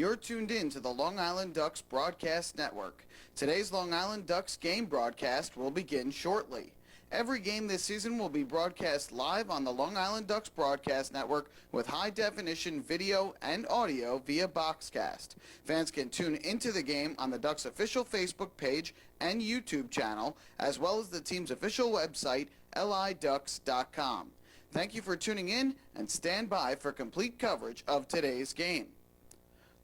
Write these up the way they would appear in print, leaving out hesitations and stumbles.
You're tuned in to the Long Island Ducks Broadcast Network. Today's Long Island Ducks game broadcast will begin shortly. Every game this season will be broadcast live on the Long Island Ducks Broadcast Network with high-definition video and audio via Boxcast. Fans can tune into the game on the Ducks' official Facebook page and YouTube channel, as well as the team's official website, liducks.com. Thank you for tuning in, and stand by for complete coverage of today's game.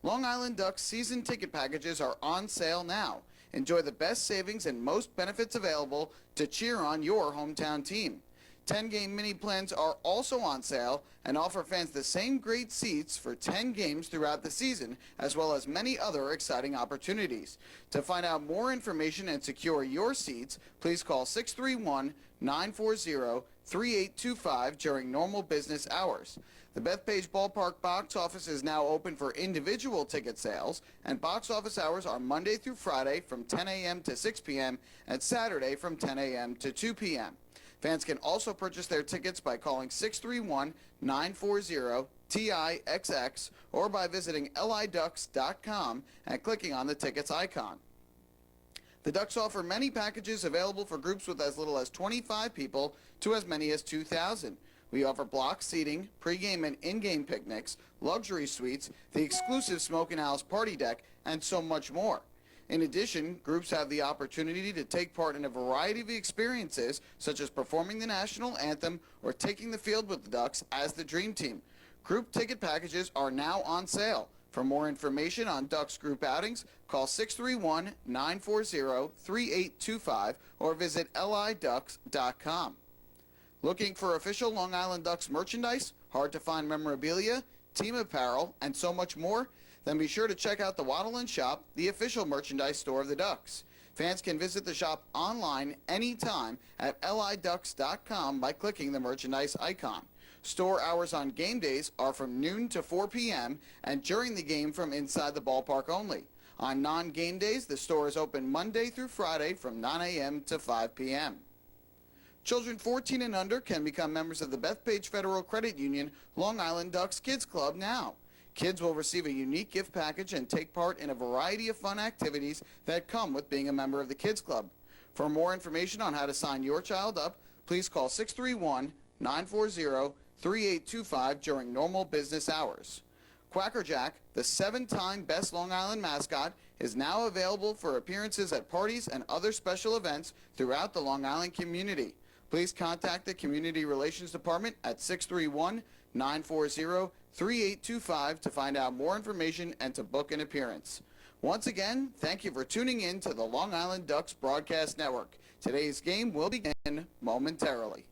Long Island Ducks season ticket packages are on sale now. Enjoy the best savings and most benefits available to cheer on your hometown team. 10-game mini plans are also on sale and offer fans the same great seats for 10 games throughout the season, as well as many other exciting opportunities. To find out more information and secure your seats, please call 631-940-3825 during normal business hours. The Bethpage Ballpark box office is now open for individual ticket sales, and box office hours are Monday through Friday from 10 a.m. to 6 p.m. and Saturday from 10 a.m. to 2 p.m. Fans can also purchase their tickets by calling 631-940-TIXX or by visiting liducks.com and clicking on the tickets icon. The Ducks offer many packages available for groups with as little as 25 people to as many as 2,000. We offer block seating, pregame and in-game picnics, luxury suites, the exclusive Smoke and Owls party deck, and so much more. In addition, groups have the opportunity to take part in a variety of experiences, such as performing the national anthem or taking the field with the Ducks as the Dream Team. Group ticket packages are now on sale. For more information on Ducks group outings, call 631-940-3825 or visit liducks.com. Looking for official Long Island Ducks merchandise, hard-to-find memorabilia, team apparel, and so much more? Then be sure to check out the Waddle & Shop, the official merchandise store of the Ducks. Fans can visit the shop online anytime at liducks.com by clicking the merchandise icon. Store hours on game days are from noon to 4 p.m. and during the game from inside the ballpark only. On non-game days, the store is open Monday through Friday from 9 a.m. to 5 p.m. Children 14 and under can become members of the Bethpage Federal Credit Union Long Island Ducks Kids Club now. Kids will receive a unique gift package and take part in a variety of fun activities that come with being a member of the Kids Club. For more information on how to sign your child up, please call 631-940-3825 during normal business hours. Quacker Jack, the 7-time Best Long Island mascot, is now available for appearances at parties and other special events throughout the Long Island community. Please contact the Community Relations Department at 631-940-3825 to find out more information and to book an appearance. Once again, thank you for tuning in to the Long Island Ducks Broadcast Network. Today's game will begin momentarily.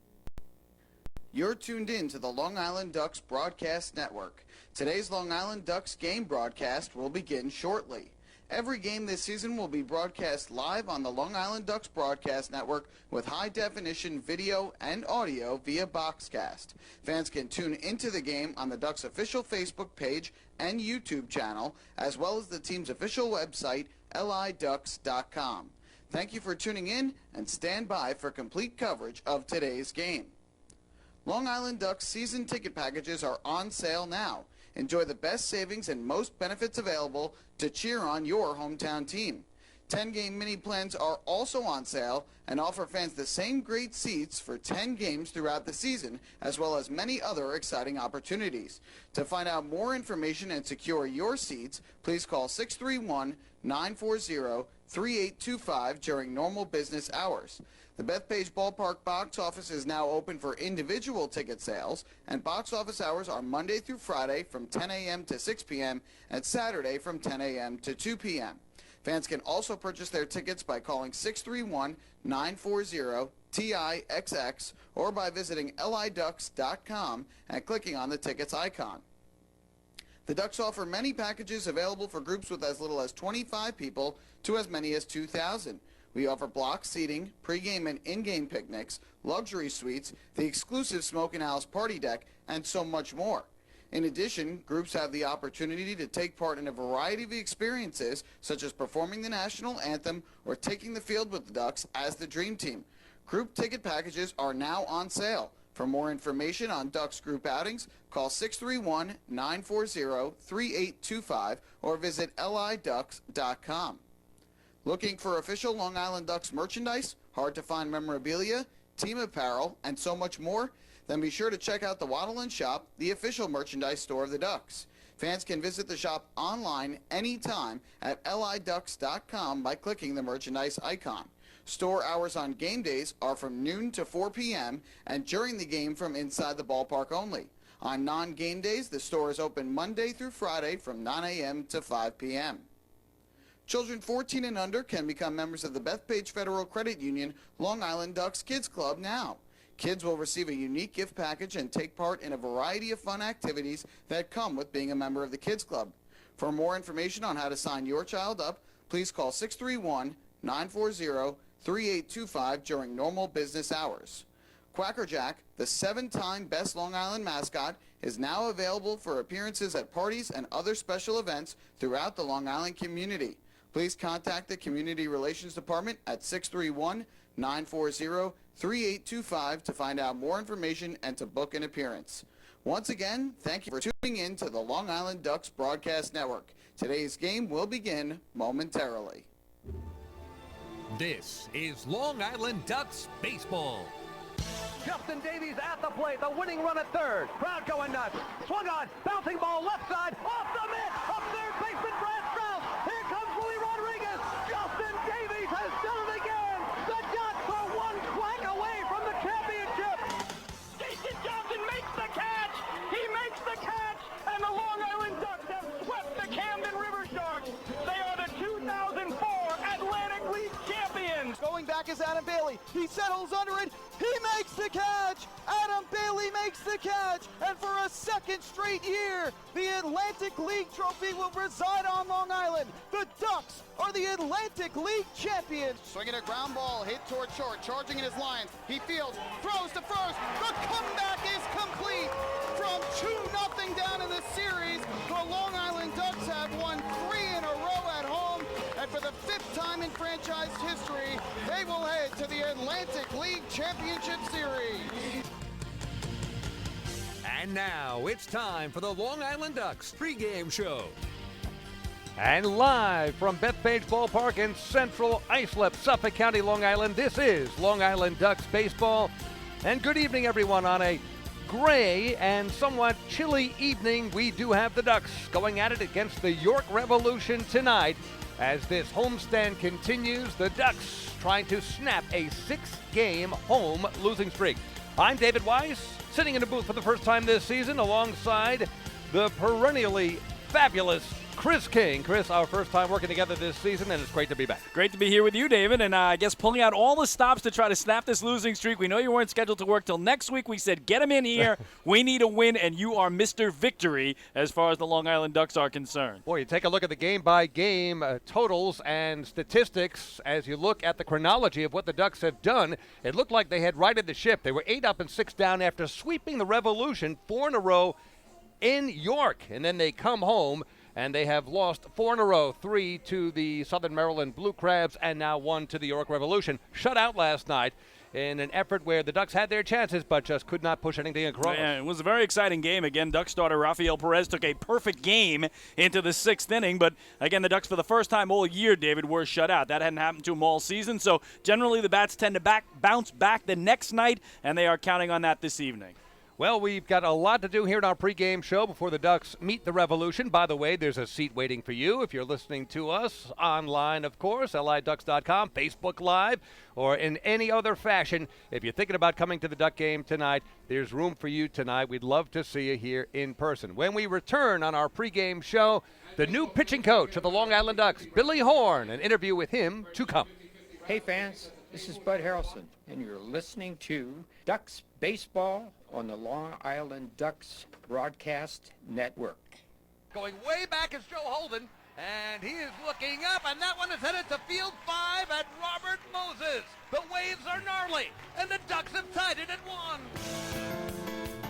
You're tuned in to the Long Island Ducks Broadcast Network. Today's Long Island Ducks game broadcast will begin shortly. Every game this season will be broadcast live on the Long Island Ducks Broadcast Network with high-definition video and audio via Boxcast. Fans can tune into the game on the Ducks' official Facebook page and YouTube channel, as well as the team's official website, liducks.com. Thank you for tuning in, and stand by for complete coverage of today's game. Long Island Ducks season ticket packages are on sale now. Enjoy the best savings and most benefits available to cheer on your hometown team. 10-game mini plans are also on sale and offer fans the same great seats for 10 games throughout the season, as well as many other exciting opportunities. To find out more information and secure your seats, please call 631-940-3825 during normal business hours. The Bethpage Ballpark box office is now open for individual ticket sales, and box office hours are Monday through Friday from 10 a.m. to 6 p.m. and Saturday from 10 a.m. to 2 p.m. Fans can also purchase their tickets by calling 631-940-TIXX or by visiting liducks.com and clicking on the tickets icon. The Ducks offer many packages available for groups with as little as 25 people to as many as 2,000. We offer block seating, pregame and in-game picnics, luxury suites, the exclusive Smoke and Owls party deck, and so much more. In addition, groups have the opportunity to take part in a variety of experiences, such as performing the national anthem or taking the field with the Ducks as the Dream Team. Group ticket packages are now on sale. For more information on Ducks group outings, call 631-940-3825 or visit liducks.com. Looking for official Long Island Ducks merchandise, hard-to-find memorabilia, team apparel, and so much more? Then be sure to check out the Waddle & Shop, the official merchandise store of the Ducks. Fans can visit the shop online anytime at liducks.com by clicking the merchandise icon. Store hours on game days are from noon to 4 p.m. and during the game from inside the ballpark only. On non-game days, the store is open Monday through Friday from 9 a.m. to 5 p.m. Children 14 and under can become members of the Bethpage Federal Credit Union Long Island Ducks Kids Club now. Kids will receive a unique gift package and take part in a variety of fun activities that come with being a member of the Kids Club. For more information on how to sign your child up, please call 631-940-3825 during normal business hours. Quacker Jack, the 7-time Best Long Island mascot, is now available for appearances at parties and other special events throughout the Long Island community. Please contact the Community Relations Department at 631-940-3825 to find out more information and to book an appearance. Once again, thank you for tuning in to the Long Island Ducks Broadcast Network. Today's game will begin momentarily. This is Long Island Ducks baseball. Justin Davies at the plate, the winning run at third. Crowd going nuts. Swung on, bouncing ball left side, off the mitt, up third baseman Brad Strauss. Here comes Willie Rodriguez. Justin Davies has done it again. The Ducks are one quack away from the championship. Jason Johnson makes the catch. He makes the catch, and the Long Island Ducks have swept the Camden River Sharks. They are the 2004 Atlantic League champions. Going back is Adam Bailey. He settles under it. He makes the catch! Adam Bailey makes the catch! And for a second straight year, the Atlantic League trophy will reside on Long Island. The Ducks are the Atlantic League champions. Swinging a ground ball, hit toward short, charging in his lines. He fields, throws to first. The comeback is complete. From 2-0 down in the series, the Long Island Ducks have won 3 in a row at home. And for the 5th time in franchise history, they will head to the Atlantic League Championship Series. And now it's time for the Long Island Ducks pregame show. And live from Bethpage Ballpark in central Islip, Suffolk County, Long Island, this is Long Island Ducks baseball. And good evening, everyone. On a gray and somewhat chilly evening, we do have the Ducks going at it against the York Revolution tonight. As this homestand continues, the Ducks trying to snap a 6-game home losing streak. I'm David Weiss, sitting in the booth for the first time this season alongside the perennially fabulous Chris King. Chris, our first time working together this season, and it's great to be back. Great to be here with you, David, and I guess pulling out all the stops to try to snap this losing streak. We know you weren't scheduled to work till next week. We said, get him in here. We need a win, and you are Mr. Victory as far as the Long Island Ducks are concerned. Boy, you take a look at the game-by-game totals and statistics as you look at the chronology of what the Ducks have done. It looked like they had righted the ship. They were 8 up and 6 down after sweeping the Revolution 4 in a row in York, and then they come home and they have lost 4 in a row, 3 to the Southern Maryland Blue Crabs and now 1 to the York Revolution. Shut out last night in an effort where the Ducks had their chances but just could not push anything across. Yeah, it was a very exciting game. Again, Ducks starter Rafael Perez took a perfect game into the 6th inning, but again, the Ducks for the first time all year, David, were shut out. That hadn't happened to them all season, so generally the bats tend to bounce back the next night, and they are counting on that this evening. Well, we've got a lot to do here in our pregame show before the Ducks meet the Revolution. By the way, there's a seat waiting for you if you're listening to us online, of course, liducks.com, Facebook Live, or in any other fashion. If you're thinking about coming to the Duck game tonight, there's room for you tonight. We'd love to see you here in person. When we return on our pregame show, the new pitching coach of the Long Island Ducks, Billy Horn, an interview with him to come. Hey fans, this is Bud Harrelson, and you're listening to Ducks Baseball on the Long Island Ducks Broadcast Network. Going way back is Joe Holden, and he is looking up, and that one is headed to field 5 at Robert Moses. The waves are gnarly, and the Ducks have tied it at 1.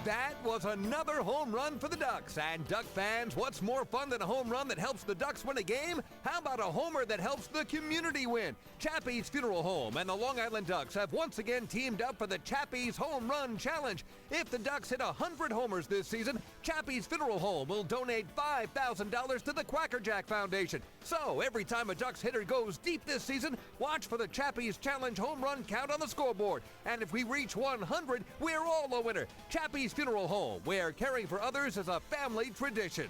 That was another home run for the Ducks. And Duck fans, what's more fun than a home run that helps the Ducks win a game? How about a homer that helps the community win? Chappie's Funeral Home and the Long Island Ducks have once again teamed up for the Chappie's Home Run Challenge. If the Ducks hit 100 homers this season, Chappie's Funeral Home will donate $5,000 to the Quackerjack Foundation. So every time a Ducks hitter goes deep this season, watch for the Chappie's Challenge home run count on the scoreboard. And if we reach 100, we're all a winner. Chappie's Funeral Home, where caring for others is a family tradition.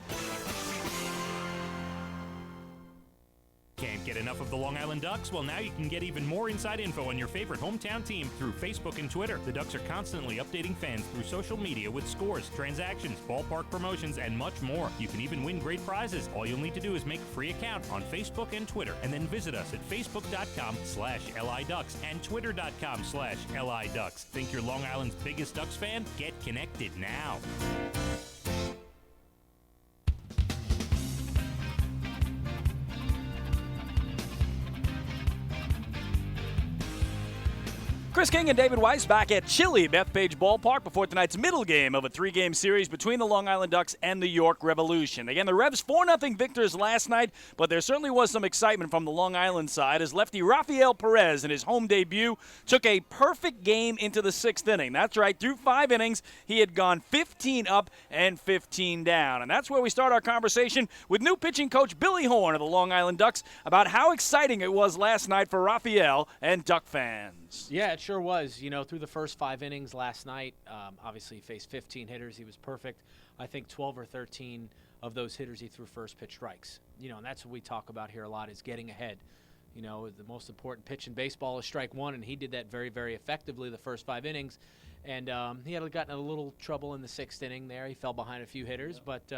Can't get enough of the Long Island Ducks? Well, now you can get even more inside info on your favorite hometown team through Facebook and Twitter. The Ducks are constantly updating fans through social media with scores, transactions, ballpark promotions, and much more. You can even win great prizes. All you'll need to do is make a free account on Facebook and Twitter, and then visit us at facebook.com/LIDucks and twitter.com/LIDucks. Think you're Long Island's biggest Ducks fan? Get connected now. Chris King and David Weiss back at chilly Bethpage Ballpark before tonight's middle game of a three-game series between the Long Island Ducks and the York Revolution. Again, the Revs 4-0 victors last night, but there certainly was some excitement from the Long Island side as lefty Rafael Perez in his home debut took a perfect game into the sixth inning. That's right, through 5 innings, he had gone 15 up and 15 down. And that's where we start our conversation with new pitching coach Billy Horn of the Long Island Ducks about how exciting it was last night for Rafael and Duck fans. Yeah, it sure was. You know, through the first 5 innings last night, obviously he faced 15 hitters. He was perfect. I think 12 or 13 of those hitters he threw first pitch strikes. You know, and that's what we talk about here a lot is getting ahead. You know, the most important pitch in baseball is strike one, and he did that very, very effectively the first 5 innings. And he had gotten a little trouble in the 6th inning there. He fell behind a few hitters, but,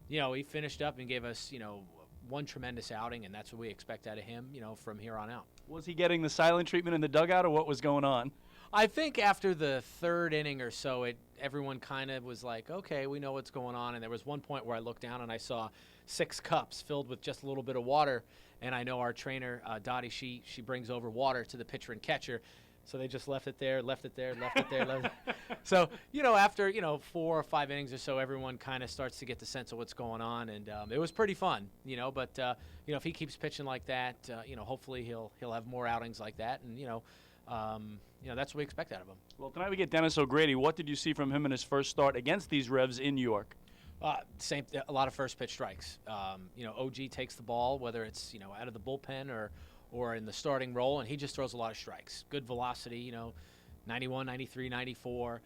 you know, he finished up and gave us, you know, one tremendous outing, and that's what we expect out of him, you know, from here on out. Was he getting the silent treatment in the dugout, or what was going on? I think after the 3rd inning or so, everyone kind of was like, okay, we know what's going on. And there was one point where I looked down and I saw 6 cups filled with just a little bit of water. And I know our trainer, Dottie, she brings over water to the pitcher and catcher. So they just left it there. So, you know, after, you know, 4 or 5 innings or so, everyone kind of starts to get the sense of what's going on. And it was pretty fun, you know. But, you know, if he keeps pitching like that, you know, hopefully he'll have more outings like that. And, you know, that's what we expect out of him. Well, tonight we get Dennis O'Grady. What did you see from him in his first start against these Revs in New York? A lot of first pitch strikes. You know, OG takes the ball, whether it's, you know, out of the bullpen or in the starting role, and he just throws a lot of strikes. Good velocity, you know, 91, 93, 94,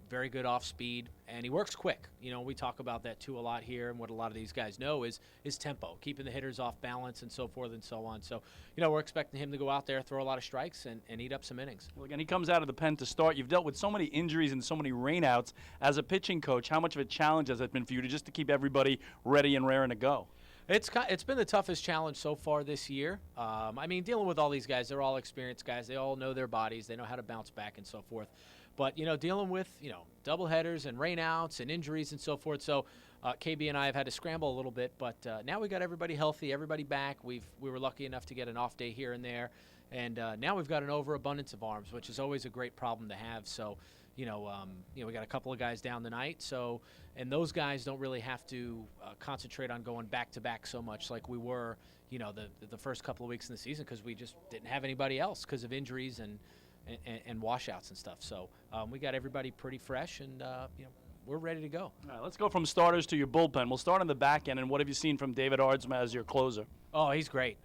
very good off speed, and he works quick. You know, we talk about that too a lot here, and what a lot of these guys know is tempo, keeping the hitters off balance and so forth and so on. So, you know, we're expecting him to go out there, throw a lot of strikes, and eat up some innings. Well, again, he comes out of the pen to start. You've dealt with so many injuries and so many rainouts. As a pitching coach, how much of a challenge has it been for you to keep everybody ready and raring to go? It's been the toughest challenge so far this year. I mean, dealing with all these guys, they're all experienced guys. They all know their bodies. They know how to bounce back and so forth. But, you know, dealing with, you know, doubleheaders and rainouts and injuries and so forth. So KB and I have had to scramble a little bit. But now we got everybody healthy, everybody back. We were lucky enough to get an off day here and there. And now we've got an overabundance of arms, which is always a great problem to have. So, we got a couple of guys down tonight. So, and those guys don't really have to concentrate on going back-to-back so much like we were, you know, the first couple of weeks in the season because we just didn't have anybody else because of injuries and washouts and stuff. So we got everybody pretty fresh, and, you know, we're ready to go. All right, let's go from starters to your bullpen. We'll start on the back end, and what have you seen from David Aardsma as your closer? Oh, he's great.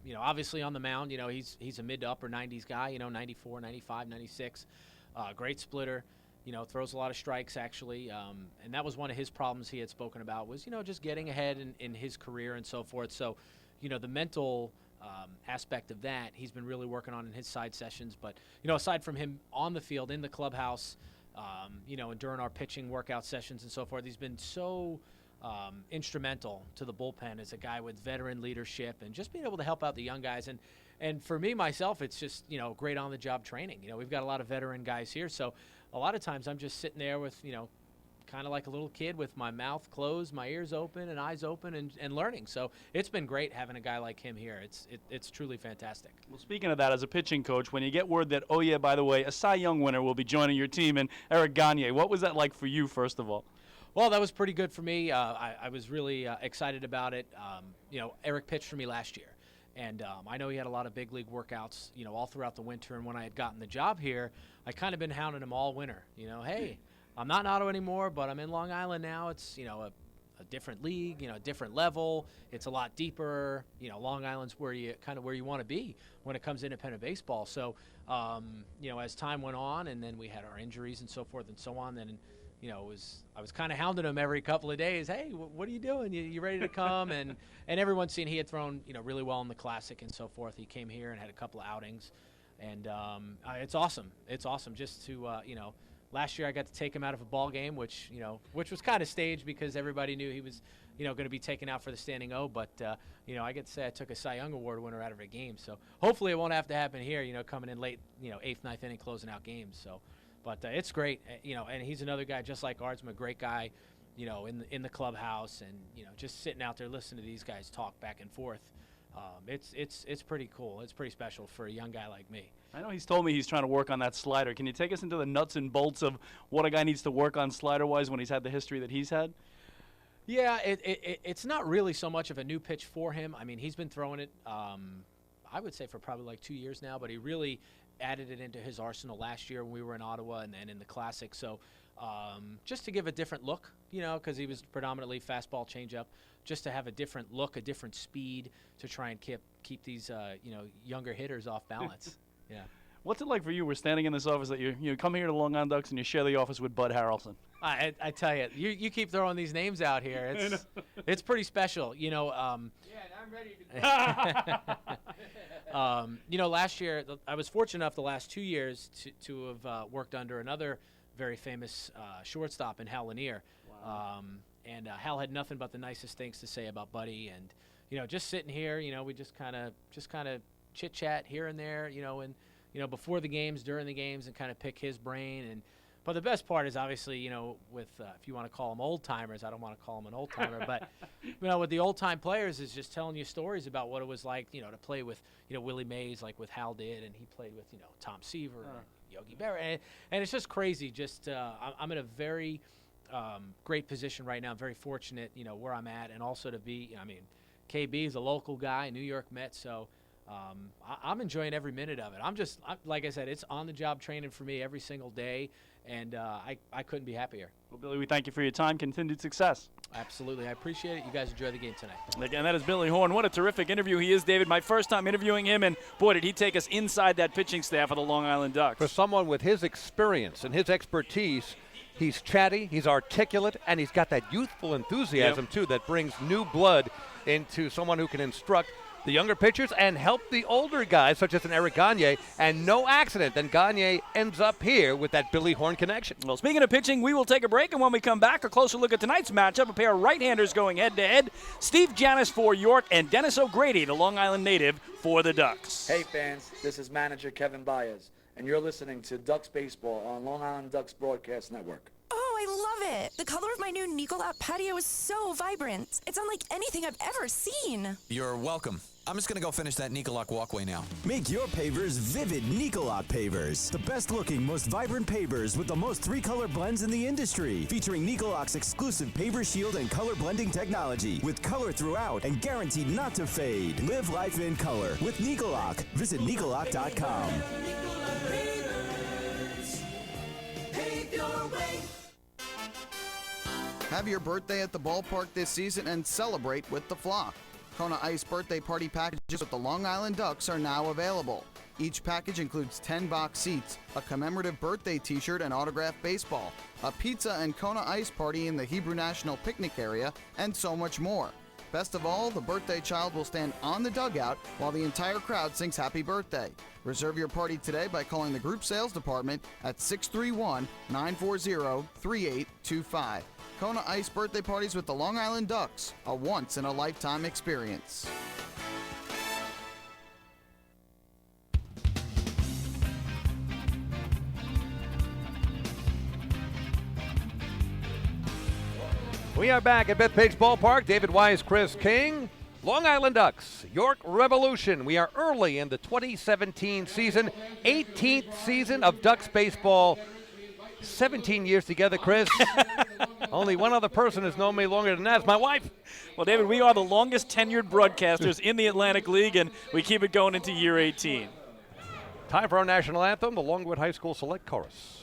You know, obviously on the mound, you know, he's a mid to upper 90s guy, you know, 94, 95, 96. Great splitter, you know, throws a lot of strikes actually. And that was one of his problems he had spoken about was, you know, just getting ahead in his career and so forth. So, you know, the mental aspect of that he's been really working on in his side sessions. But, you know, aside from him on the field, in the clubhouse, you know, and during our pitching workout sessions and so forth, he's been so instrumental to the bullpen as a guy with veteran leadership and just being able to help out the young guys. And for me, myself, it's just, you know, great on-the-job training. You know, we've got a lot of veteran guys here, so a lot of times I'm just sitting there with, you know, kind of like a little kid with my mouth closed, my ears open, and eyes open, and learning. So it's been great having a guy like him here. It's truly fantastic. Well, speaking of that, as a pitching coach, when you get word that, oh yeah, by the way, a Cy Young winner will be joining your team, and Eric Gagne, what was that like for you, first of all? Well, that was pretty good for me. I was really excited about it. Eric pitched for me last year, and I know he had a lot of big league workouts, all throughout the winter. And when I had gotten the job here, I kind of been hounding him all winter. Hey, I'm not in Ottawa anymore, but I'm in Long Island now. It's a different league, a different level. It's a lot deeper. Long Island's where you want to be when it comes to independent baseball. So, as time went on, and then we had our injuries and so forth and so on, then. I was kind of hounding him every couple of days. Hey, what are you doing? You ready to come? and everyone's seen he had thrown really well in the Classic and so forth. He came here and had a couple of outings, and it's awesome. It's awesome just to last year I got to take him out of a ball game, which was kind of staged because everybody knew he was going to be taken out for the standing O. But I get to say I took a Cy Young Award winner out of a game. So hopefully it won't have to happen here. Coming in late, 8th, 9th inning, closing out games. So. But it's great, and he's another guy just like Ardsma, a great guy, in the clubhouse, and just sitting out there listening to these guys talk back and forth. It's pretty cool. It's pretty special for a young guy like me. I know he's told me he's trying to work on that slider. Can you take us into the nuts and bolts of what a guy needs to work on slider-wise when he's had the history that he's had? Yeah, it's not really so much of a new pitch for him. I mean, he's been throwing it, I would say, for probably like 2 years now, but he really added it into his arsenal last year when we were in Ottawa and then in the Classic. So just to give a different look, because he was predominantly fastball changeup, just to have a different look, a different speed to try and keep these younger hitters off balance. Yeah. What's it like for you? We're standing in this office that you come here to Long Island Ducks and you share the office with Bud Harrelson. I tell you, you keep throwing these names out here. It's pretty special. Yeah, and I'm ready to Last year I was fortunate enough the last 2 years to have worked under another very famous shortstop in Hal Lanier. Wow. And Hal had nothing but the nicest things to say about Buddy. And just sitting here, we just kind of chit chat here and there, and before the games, during the games, and kind of pick his brain. But the best part is obviously, with if you want to call them old timers, I don't want to call him an old timer, but with the old time players is just telling you stories about what it was like, to play with, Willie Mays, like with Hal did, and he played with, Tom Seaver, and Yogi Berra, and it's just crazy. Just I'm in a very great position right now. I'm very fortunate, where I'm at, and also to be, KB is a local guy, New York Met, so. I'm enjoying every minute of it. Like I said, it's on-the-job training for me every single day, and I couldn't be happier. Well, Billy, we thank you for your time. Continued success. Absolutely. I appreciate it. You guys enjoy the game tonight. Again, that is Billy Horn. What a terrific interview he is, David. My first time interviewing him, and boy, did he take us inside that pitching staff of the Long Island Ducks. For someone with his experience and his expertise, he's chatty, he's articulate, and he's got that youthful enthusiasm, too, that brings new blood into someone who can instruct the younger pitchers and help the older guys, such as an Eric Gagne, and no accident. Then Gagne ends up here with that Billy Horn connection. Well, speaking of pitching, we will take a break, and when we come back, a closer look at tonight's matchup, a pair of right-handers going head-to-head, Steve Janis for York and Dennis O'Grady, the Long Island native, for the Ducks. Hey, fans, this is manager Kevin Baez, and you're listening to Ducks Baseball on Long Island Ducks Broadcast Network. Oh, I love it. The color of my new Nicolot patio is so vibrant. It's unlike anything I've ever seen. You're welcome. I'm just going to go finish that Nicolot walkway now. Make your pavers vivid Nicolot pavers. The best-looking, most vibrant pavers with the most three-color blends in the industry. Featuring Nicolot's exclusive paver shield and color blending technology. With color throughout and guaranteed not to fade. Live life in color with Nicolot. Visit Nicolot.com. Have your birthday at the ballpark this season and celebrate with the flock. Kona Ice birthday party packages with the Long Island Ducks are now available. Each package includes 10 box seats, a commemorative birthday t-shirt and autographed baseball, a pizza and Kona Ice party in the Hebrew National Picnic area, and so much more. Best of all, the birthday child will stand on the dugout while the entire crowd sings happy birthday. Reserve your party today by calling the group sales department at 631-940-3825. Kona Ice birthday parties with the Long Island Ducks, a once-in-a-lifetime experience. We are back at Bethpage Ballpark. David Wise, Chris King. Long Island Ducks, York Revolution. We are early in the 2017 season, 18th season of Ducks baseball. 17 years together, Chris. Only one other person has known me longer than that. It's my wife. Well, David, we are the longest tenured broadcasters in the Atlantic League, and we keep it going into year 18. Time for our national anthem, the Longwood High School Select Chorus.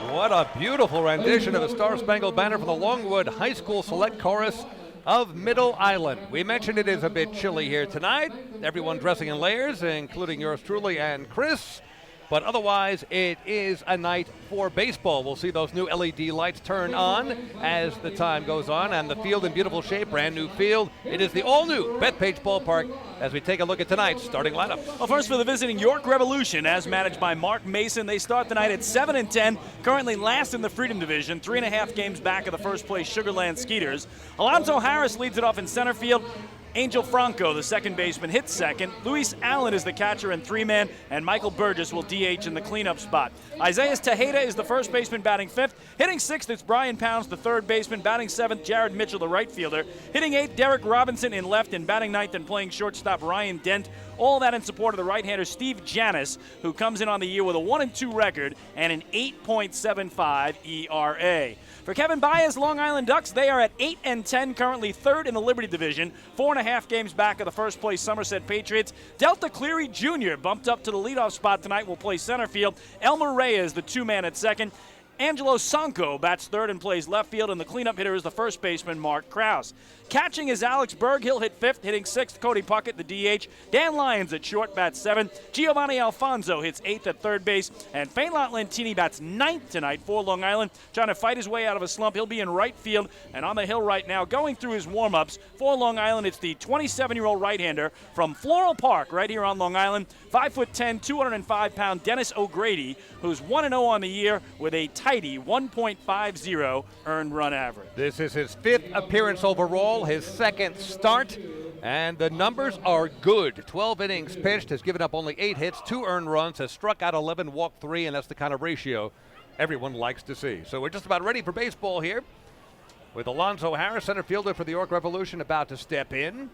What a beautiful rendition of the Star Spangled Banner from the Longwood High School Select Chorus of Middle Island. We mentioned it is a bit chilly here tonight. Everyone dressing in layers, including yours truly and Chris. But otherwise, it is a night for baseball. We'll see those new LED lights turn on as the time goes on, and the field in beautiful shape, brand new field. It is the all-new Bethpage Ballpark as we take a look at tonight's starting lineup. Well, first for the visiting York Revolution, as managed by Mark Mason. They start the night at 7-10, currently last in the Freedom Division, 3.5 games back of the first place Sugarland Skeeters. Alonzo Harris leads it off in center field. Angel Franco, the second baseman, hits second. Luis Allen is the catcher and three-man, and Michael Burgess will DH in the cleanup spot. Isaiah Tejeda is the first baseman, batting fifth. Hitting sixth, it's Brian Pounds, the third baseman. Batting seventh, Jared Mitchell, the right fielder. Hitting eighth, Derek Robinson in left, and batting ninth and playing shortstop, Ryan Dent. All that in support of the right-hander, Steve Janis, who comes in on the year with a 1-2 record and an 8.75 ERA. For Kevin Baez, Long Island Ducks, they are at 8-10, currently third in the Liberty Division, 4.5 games back of the first place Somerset Patriots. Delta Cleary Jr. bumped up to the leadoff spot tonight, will play center field. Elmer Reyes, the two-man at second. Angelo Sanko bats third and plays left field, and the cleanup hitter is the first baseman, Mark Krause. Catching is Alex Berg. He'll hit fifth. Hitting sixth, Cody Puckett, the DH. Dan Lyons at short bats seventh. Giovanni Alfonso hits eighth at third base. And Fainlot Lentini bats ninth tonight for Long Island, trying to fight his way out of a slump. He'll be in right field and on the hill right now, going through his warm-ups. For Long Island, it's the 27-year-old right-hander from Floral Park right here on Long Island. 5'10", 205-pound Dennis O'Grady, who's 1-0 on the year with a tidy 1.50 earned run average. This is his fifth appearance overall, his second start, and the numbers are good. 12 innings pitched, has given up only 8 hits, 2 earned runs, has struck out 11, walked 3, and that's the kind of ratio everyone likes to see. So we're just about ready for baseball here with Alonzo Harris, center fielder for the York Revolution, about to step in.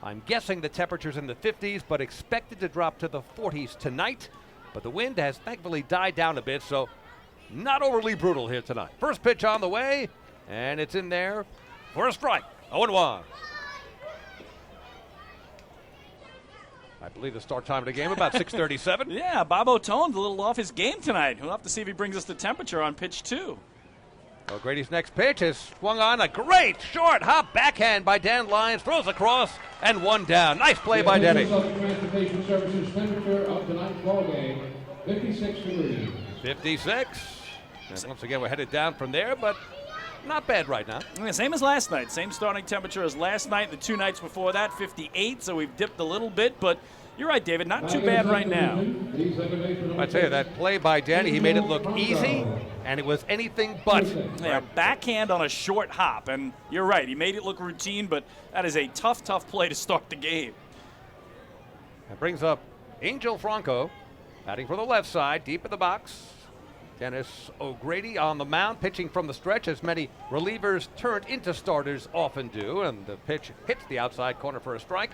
I'm guessing the temperature's in the 50s, but expected to drop to the 40s tonight. But the wind has thankfully died down a bit, so not overly brutal here tonight. First pitch on the way, and it's in there for a strike. 0-1. I believe the start time of the game about 6:37. Yeah, Bob O'Tone's a little off his game tonight. We'll have to see if he brings us the temperature on pitch 2. O'Grady's next pitch is swung on. A great short hop backhand by Dan Lyons. Throws across and one down. Nice play by Denny. Transportation Services temperature of tonight's ball game, 56 degrees. 56. And once again, we're headed down from there, but not bad right now. Yeah, same as last night. Same starting temperature as last night. The 2 nights before that, 58. So we've dipped a little bit, but you're right, David. Not too bad right now. I tell you, that play by Danny, he made it look easy, and it was anything but. Yeah, backhand on a short hop, and you're right. He made it look routine, but that is a tough, tough play to start the game. That brings up Angel Franco, batting for the left side, deep in the box. Dennis O'Grady on the mound, pitching from the stretch, as many relievers turned into starters often do, and the pitch hits the outside corner for a strike.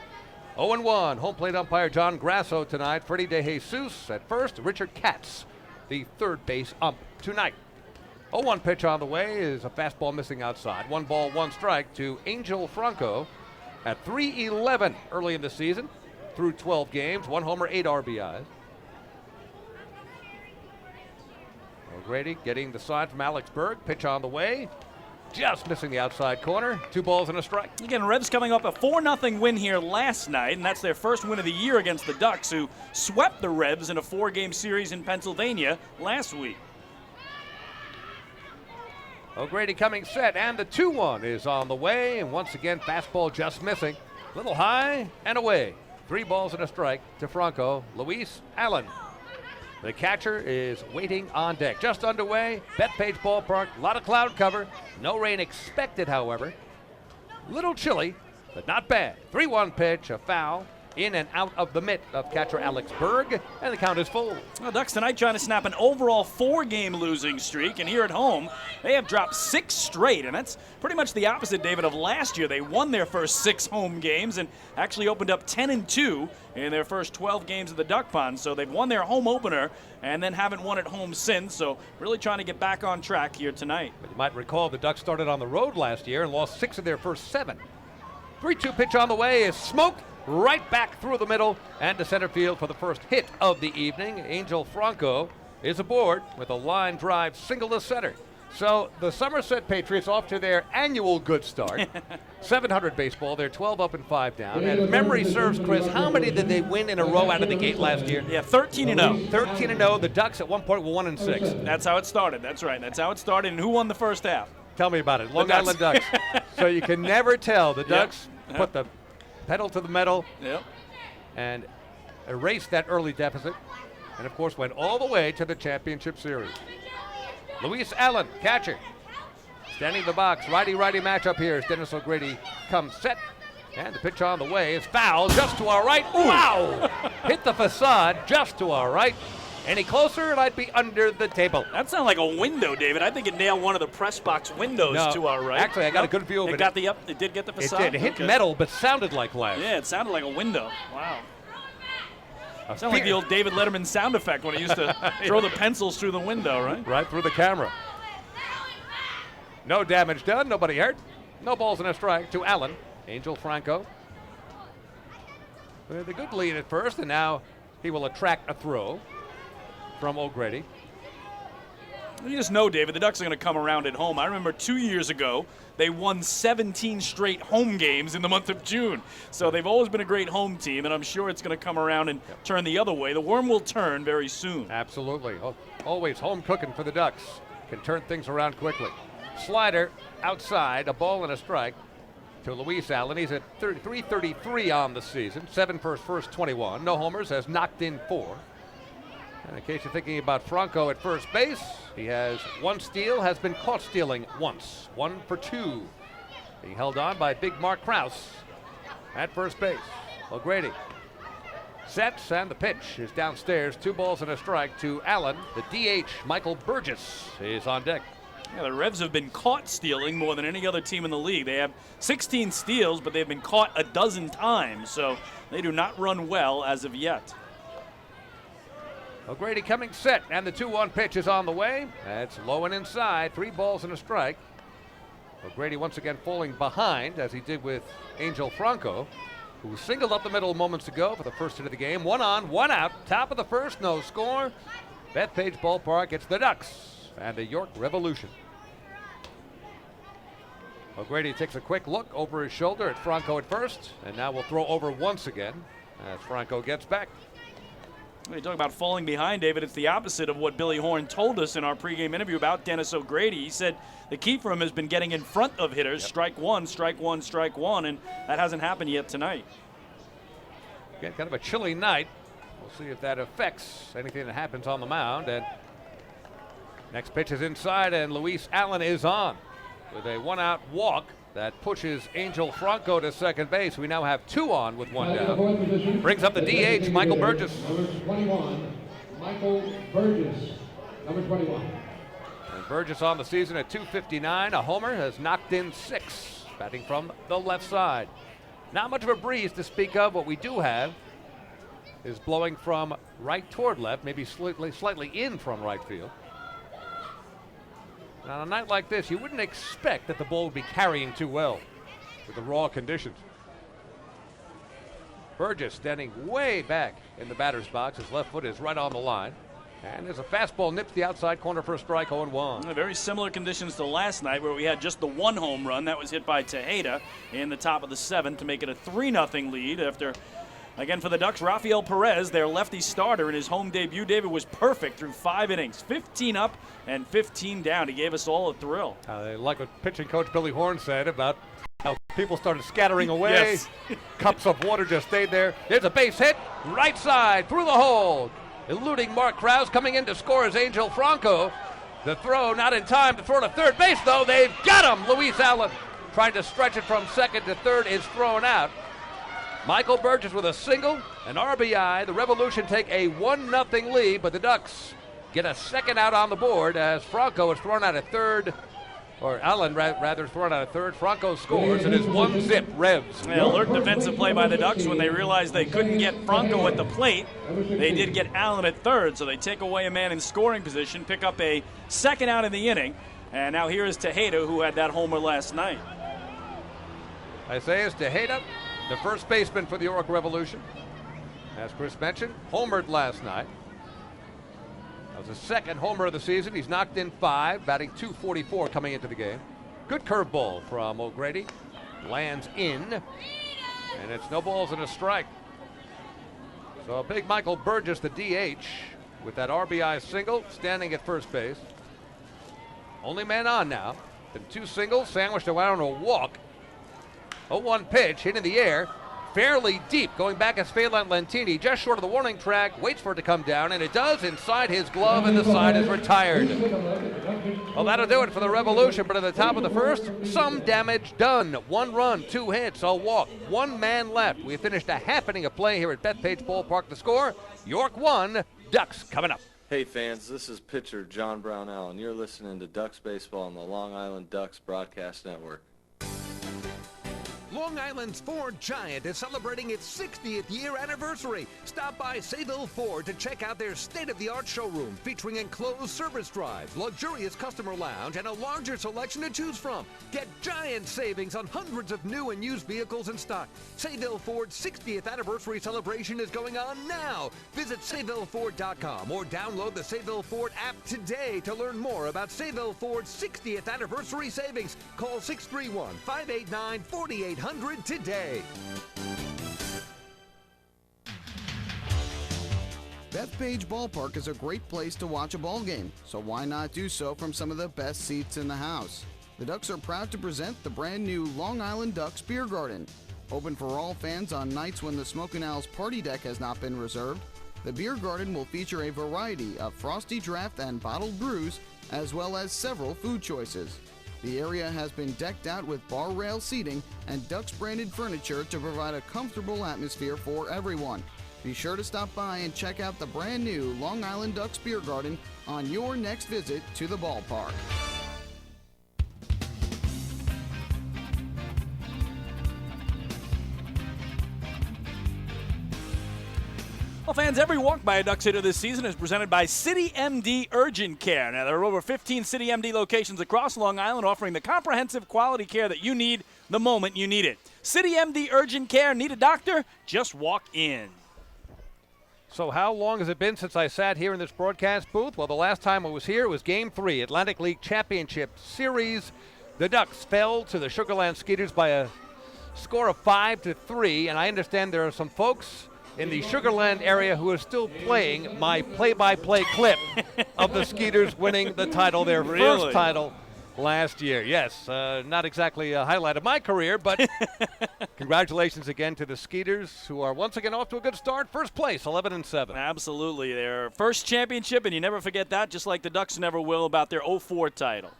0-1, home plate umpire John Grasso tonight. Freddie DeJesus at first, Richard Katz, the third base ump tonight. 0-1 pitch on the way is a fastball missing outside. 1 ball, 1 strike to Angel Franco at 3-11 early in the season, through 12 games, 1 homer, 8 RBIs. O'Grady getting the sign from Alex Berg. Pitch on the way. Just missing the outside corner. 2 balls and a strike. Again, Revs coming up a 4-0 win here last night, and that's their first win of the year against the Ducks, who swept the Revs in a 4-game series in Pennsylvania last week. O'Grady coming set, and the 2-1 is on the way, and once again, fastball just missing. Little high and away. 3 balls and a strike to Franco. Luis Allen. The catcher is waiting on deck. Just underway, Bethpage Ballpark, a lot of cloud cover. No rain expected, however. Little chilly, but not bad. 3-1 pitch, a foul, in and out of the mitt of catcher Alex Berg, and the count is full. Well, Ducks tonight trying to snap an overall 4-game losing streak, and here at home, they have dropped 6 straight, and that's pretty much the opposite, David, of last year. They won their first 6 home games and actually opened up 10-2 in their first 12 games of the Duck Pond, so they've won their home opener and then haven't won at home since, so really trying to get back on track here tonight. But you might recall the Ducks started on the road last year and lost 6 of their first 7. 3-2 pitch on the way is smoked right back through the middle and to center field for the first hit of the evening. Angel Franco is aboard with a line drive single to center. So the Somerset Patriots off to their annual good start. 700 baseball. They're 12 up and 5 down. And if memory serves, Chris, how many did they win in a row out of the gate last year? Yeah, 13-0. 13-0. The Ducks at one point were 1-6. That's how it started. That's right. That's how it started. And who won the first half? Tell me about it. Long Island Ducks. So you can never tell. The Ducks put the pedal to the metal and erased that early deficit, and of course went all the way to the championship series. Luis Allen, catcher, standing in the box. Righty-righty matchup here as Dennis O'Grady comes set, and the pitch on the way is foul just to our right. Wow! Hit the facade just to our right. Any closer and I'd be under the table. That sounded like a window, David. I think it nailed one of the press box windows to our right. Actually, I got a good view of it. It did get the facade? It did. It hit metal, but sounded like glass. Yeah, it sounded like a window. Wow. Sounded like the old David Letterman sound effect when he used to throw the pencils through the window, right? Right through the camera. No damage done. Nobody hurt. No balls and a strike to Allen. Angel Franco with a good lead at first, and now he will attract a throw from O'Grady. You just know, David, the Ducks are going to come around at home. I remember 2 years ago, they won 17 straight home games in the month of June. So they've always been a great home team, and I'm sure it's going to come around and turn the other way. The worm will turn very soon. Absolutely. Always home cooking for the Ducks. Can turn things around quickly. Slider outside, a ball and a strike to Luis Allen. He's at 333 on the season, 7 for his first 21. No homers, has knocked in 4. And in case you're thinking about Franco at first base, he has 1 steal, has been caught stealing once. 1 for 2. Being held on by big Mark Krause at first base. O'Grady sets, and the pitch is downstairs. 2 balls and a strike to Allen. The DH, Michael Burgess, is on deck. Yeah, the Revs have been caught stealing more than any other team in the league. They have 16 steals, but they've been caught a dozen times, so they do not run well as of yet. O'Grady coming set, and the 2-1 pitch is on the way. That's low and inside, 3 balls and a strike. O'Grady once again falling behind, as he did with Angel Franco, who singled up the middle moments ago for the first hit of the game. 1 on, 1 out, top of the first, no score. Bethpage Ballpark, it's the Ducks and the York Revolution. O'Grady takes a quick look over his shoulder at Franco at first, and now will throw over once again as Franco gets back. When you talk about falling behind, David, it's the opposite of what Billy Horn told us in our pregame interview about Dennis O'Grady. He said the key for him has been getting in front of hitters, strike one, strike one, strike one, and that hasn't happened yet tonight. Again, kind of a chilly night. We'll see if that affects anything that happens on the mound. And next pitch is inside, and Luis Allen is on with a 1-out walk that pushes Angel Franco to second base. We now have 2 on with 1 down. Brings up the DH, Michael Burgess. Number 21, Michael Burgess. number 21. And Burgess on the season at .259. A homer, has knocked in 6, batting from the left side. Not much of a breeze to speak of. What we do have is blowing from right toward left, maybe slightly in from right field. And on a night like this, you wouldn't expect that the ball would be carrying too well with the raw conditions. Burgess standing way back in the batter's box. His left foot is right on the line. And there's a fastball nips the outside corner for a strike, 0-1. Very similar conditions to last night where we had just the one home run. That was hit by Tejeda in the top of the 7th to make it a 3-0 lead after, again for the Ducks, Rafael Perez, their lefty starter in his home debut. David was perfect through 5 innings, 15 up and 15 down. He gave us all a thrill. I like what pitching coach Billy Horn said about how people started scattering away. Yes. Cups of water just stayed there. There's a base hit, right side, through the hole. Eluding Mark Krause, coming in to score is Angel Franco. The throw not in time to throw to third base, though. They've got him. Luis Allen trying to stretch it from second to third is thrown out. Michael Burgess with a single, an RBI. The Revolution take a 1-0 lead, but the Ducks get a second out on the board as Franco is thrown out at third. Or Allen, rather, thrown out at third. Franco scores, and it's 1-0 Revs. Yeah, alert defensive play by the Ducks when they realized they couldn't get Franco at the plate. They did get Allen at third, so they take away a man in scoring position, pick up a second out in the inning, and now here is Tejeda, who had that homer last night. Isaias Tejeda, the first baseman for the York Revolution. As Chris mentioned, homered last night. That was his second homer of the season. He's knocked in 5, batting .244 coming into the game. Good curveball from O'Grady. Lands in, and it's no balls and a strike. So a big Michael Burgess, the DH, with that RBI single, standing at first base. Only man on now. Been 2 singles, sandwiched around a walk. 0-1 pitch, hit in the air. Fairly deep, going back as Phelan Lentini, just short of the warning track, waits for it to come down, and it does inside his glove, and the side is retired. Well, that'll do it for the Revolution, but at the top of the first, some damage done. 1 run, 2 hits, a walk, 1 man left. We finished a half inning of play here at Bethpage Ballpark. The score, York 1, Ducks coming up. Hey fans, this is pitcher John Brownell, and you're listening to Ducks Baseball on the Long Island Ducks Broadcast Network. Long Island's Ford Giant is celebrating its 60th year anniversary. Stop by Sayville Ford to check out their state-of-the-art showroom featuring enclosed service drive, luxurious customer lounge, and a larger selection to choose from. Get giant savings on hundreds of new and used vehicles in stock. Sayville Ford's 60th anniversary celebration is going on now. Visit SayvilleFord.com or download the Sayville Ford app today to learn more about Sayville Ford's 60th anniversary savings. Call 631-589-4800 today. Bethpage Ballpark is a great place to watch a ball game, so why not do so from some of the best seats in the house? The Ducks are proud to present the brand new Long Island Ducks Beer Garden. Open for all fans on nights when the Smokin' Owl's party deck has not been reserved, the Beer Garden will feature a variety of frosty draft and bottled brews, as well as several food choices. The area has been decked out with bar rail seating and Ducks branded furniture to provide a comfortable atmosphere for everyone. Be sure to stop by and check out the brand new Long Island Ducks Beer Garden on your next visit to the ballpark. Well, fans, every walk by a Ducks hitter this season is presented by City MD Urgent Care. Now, there are over 15 City MD locations across Long Island offering the comprehensive quality care that you need the moment you need it. City MD Urgent Care. Need a doctor? Just walk in. So how long has it been since I sat here in this broadcast booth? Well, the last time I was here was Game 3, Atlantic League Championship Series. The Ducks fell to the Sugarland Skeeters by a score of 5-3, and I understand there are some folks in the Sugarland area who are still playing my play-by-play clip of the Skeeters winning the title, their first title last year. Yes, not exactly a highlight of my career, but congratulations again to the Skeeters, who are once again off to a good start. First place, 11-7. Absolutely. Their first championship, and you never forget that, just like the Ducks never will about their 04 title.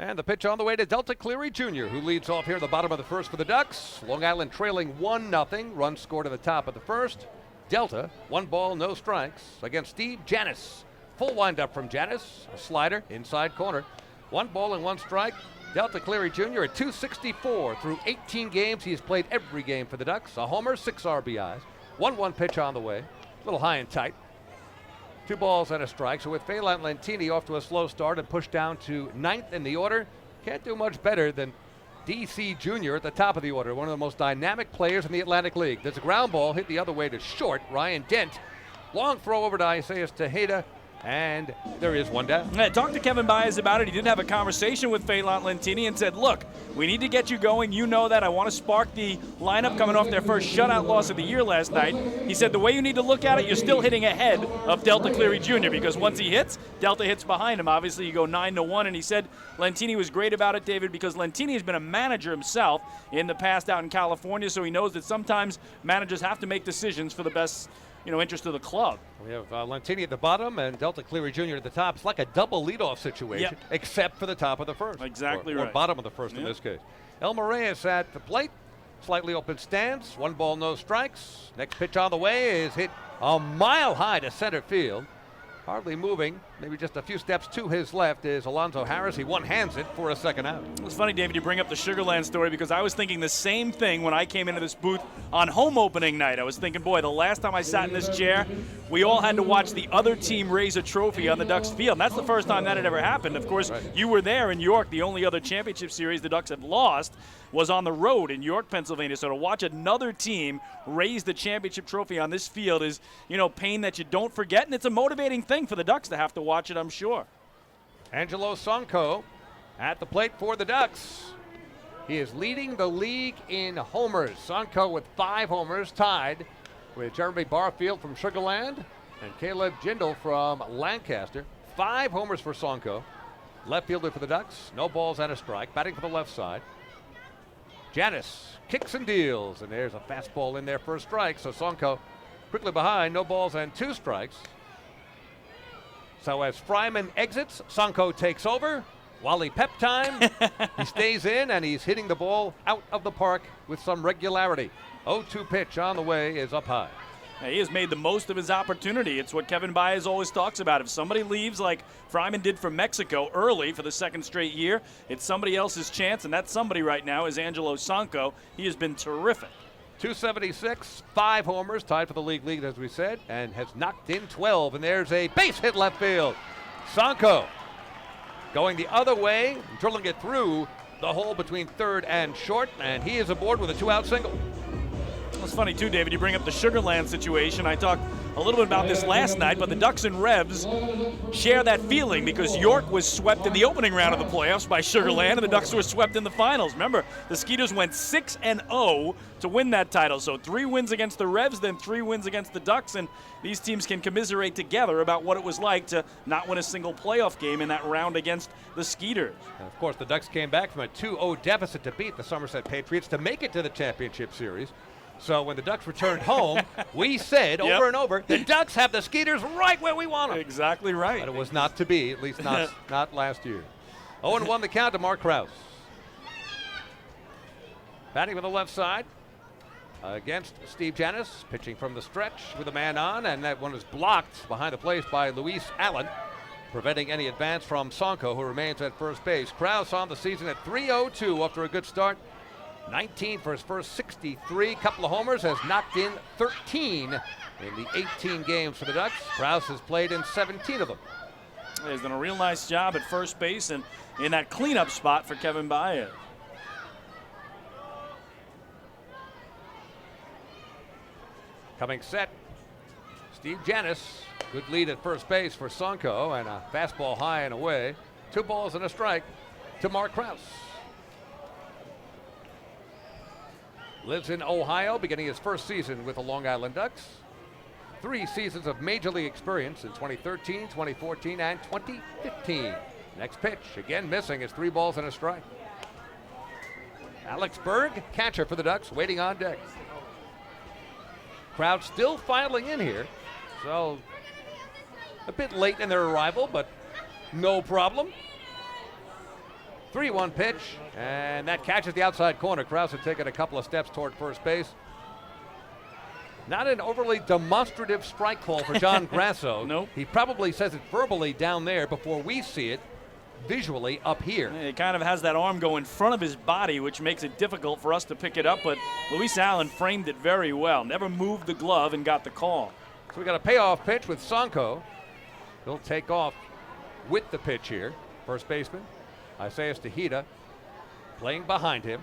And the pitch on the way to Delta Cleary Jr., who leads off here at the bottom of the first for the Ducks. Long Island trailing 1-0. Run scored at the top of the first. Delta, 1 ball, no strikes against Steve Janis full windup from Janis. A slider, inside corner. 1 ball and 1 strike. Delta Cleary Jr. at 264 through 18 games. He has played every game for the Ducks. A homer, 6 RBIs. 1-1 pitch on the way. A little high and tight. 2 balls and a strike. So with Phelan Lentini off to a slow start and pushed down to 9th in the order, can't do much better than D.C. Jr. at the top of the order, one of the most dynamic players in the Atlantic League. There's a ground ball hit the other way to short. Ryan Dent. Long throw over to Isaias Tejeda. And there is 1 down. Yeah, talked to Kevin Baez about it. He did have a conversation with Phelan Lentini and said, look, we need to get you going. You know that. I want to spark the lineup coming off their first shutout loss of the year last night. He said the way you need to look at it, you're still hitting ahead of Delta Cleary Jr. because once he hits, Delta hits behind him. Obviously, you go 9-1. And he said Lentini was great about it, David, because Lentini has been a manager himself in the past out in California, so he knows that sometimes managers have to make decisions for the best interest of the club. We have Lentini at the bottom and Delta Cleary Jr. at the top. It's like a double leadoff situation, except for the top of the first. Exactly or right. Or bottom of the first in this case. Elmer Reyes at the plate. Slightly open stance. 1 ball, no strikes. Next pitch on the way is hit a mile high to center field. Hardly moving, maybe just a few steps to his left is Alonzo Harris. He one-hands it for a second out. It's funny, David, you bring up the Sugarland story because I was thinking the same thing when I came into this booth on home opening night. I was thinking, boy, the last time I sat in this chair, we all had to watch the other team raise a trophy on the Ducks field. And that's the first time that had ever happened. Of course, you were there in York. The only other championship series the Ducks have lost was on the road in York, Pennsylvania. So to watch another team raise the championship trophy on this field is, pain that you don't forget. And it's a motivating thing for the Ducks to have to watch it, I'm sure. Angelo Sonko at the plate for the Ducks. He is leading the league in homers. Sonko with 5 homers, tied with Jeremy Barfield from Sugarland and Caleb Jindal from Lancaster. 5 homers for Sonko. Left fielder for the Ducks. No balls and a strike. Batting for the left side. Janis kicks and deals, and there's a fastball in there for a strike. So Sonko quickly behind, no balls and 2 strikes. So as Fryman exits, Sonko takes over. Wally Pep time. He stays in, and he's hitting the ball out of the park with some regularity. 0-2 pitch on the way is up high. He has made the most of his opportunity. It's what Kevin Baez always talks about. If somebody leaves like Fryman did for Mexico early for the 2nd straight year, it's somebody else's chance, and that somebody right now is Angelo Sonko. He has been terrific. 276, 5 homers, tied for the league lead, as we said, and has knocked in 12. And there's a base hit left field. Sonko going the other way, drilling it through the hole between third and short, and he is aboard with a 2-out single. It's funny, too, David, you bring up the Sugarland situation. I talked a little bit about this last night, but the Ducks and Revs share that feeling because York was swept in the opening round of the playoffs by Sugarland, and the Ducks were swept in the finals. Remember, the Skeeters went 6-0 to win that title. So 3 wins against the Revs, then 3 wins against the Ducks, and these teams can commiserate together about what it was like to not win a single playoff game in that round against the Skeeters. And of course, the Ducks came back from a 2-0 deficit to beat the Somerset Patriots to make it to the championship series. So when the Ducks returned home, we said over and over, the Ducks have the Skeeters right where we want them. Exactly right. But it was not to be, at least not last year. 0-1 the count to Mark Krause. Batting with the left side against Steve Janis, pitching from the stretch with a man on, and that one is blocked behind the plate by Luis Allen, preventing any advance from Sonko, who remains at first base. Krause on the season at 3-0-2 after a good start. 19 for his first 63. Couple of homers, has knocked in 13 in the 18 games for the Ducks. Krause has played in 17 of them. He's done a real nice job at first base and in that cleanup spot for Kevin Baez. Coming set, Steve Janis. Good lead at first base for Sonko, and a fastball high and away. 2 balls and a strike to Mark Krause. Lives in Ohio, beginning his first season with the Long Island Ducks. 3 seasons of Major League experience in 2013, 2014, and 2015. Next pitch, again missing, is 3 balls and a strike. Alex Berg, catcher for the Ducks, waiting on deck. Crowd still filing in here, so a bit late in their arrival, but no problem. 3-1 pitch, and that catches the outside corner. Krause had taken a couple of steps toward first base. Not an overly demonstrative strike call for John Grasso. Nope. He probably says it verbally down there before we see it visually up here. He kind of has that arm go in front of his body, which makes it difficult for us to pick it up, but Luis Allen framed it very well. Never moved the glove and got the call. So we got a payoff pitch with Sonko. He'll take off with the pitch here. First baseman, Isaiah Tejeda, playing behind him.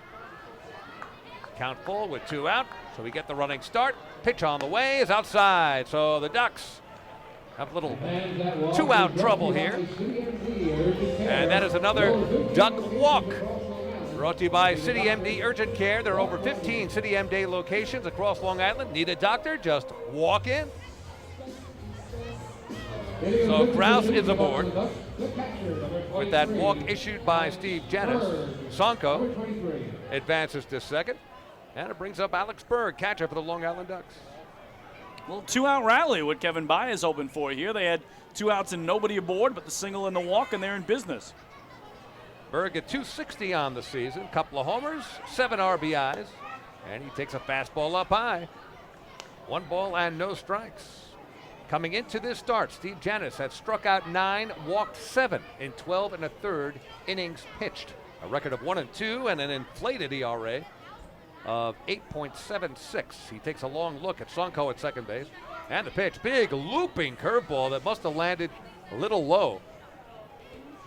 Count full with 2 out, so we get the running start. Pitch on the way is outside, so the Ducks have a little 2-out trouble here. And that is another Duck walk. Brought to you by City MD Urgent Care. There are over 15 City MD locations across Long Island. Need a doctor? Just walk in. So Kraus is aboard with that walk issued by Steve Janis. Sonko advances to second, and it brings up Alex Berg, catcher for the Long Island Ducks. Little 2-out rally, what Kevin Baez hoping for here. They had 2 outs and nobody aboard, but the single and the walk, and they're in business. Berg at .260 on the season, couple of homers, 7 RBIs, and he takes a fastball up high. 1 ball and no strikes. Coming into this start, Steve Janis had struck out 9, walked 7 in 12 1/3 innings pitched. A record of 1-2 and an inflated ERA of 8.76. He takes a long look at Sonko at second base. And the pitch, big looping curveball that must have landed a little low.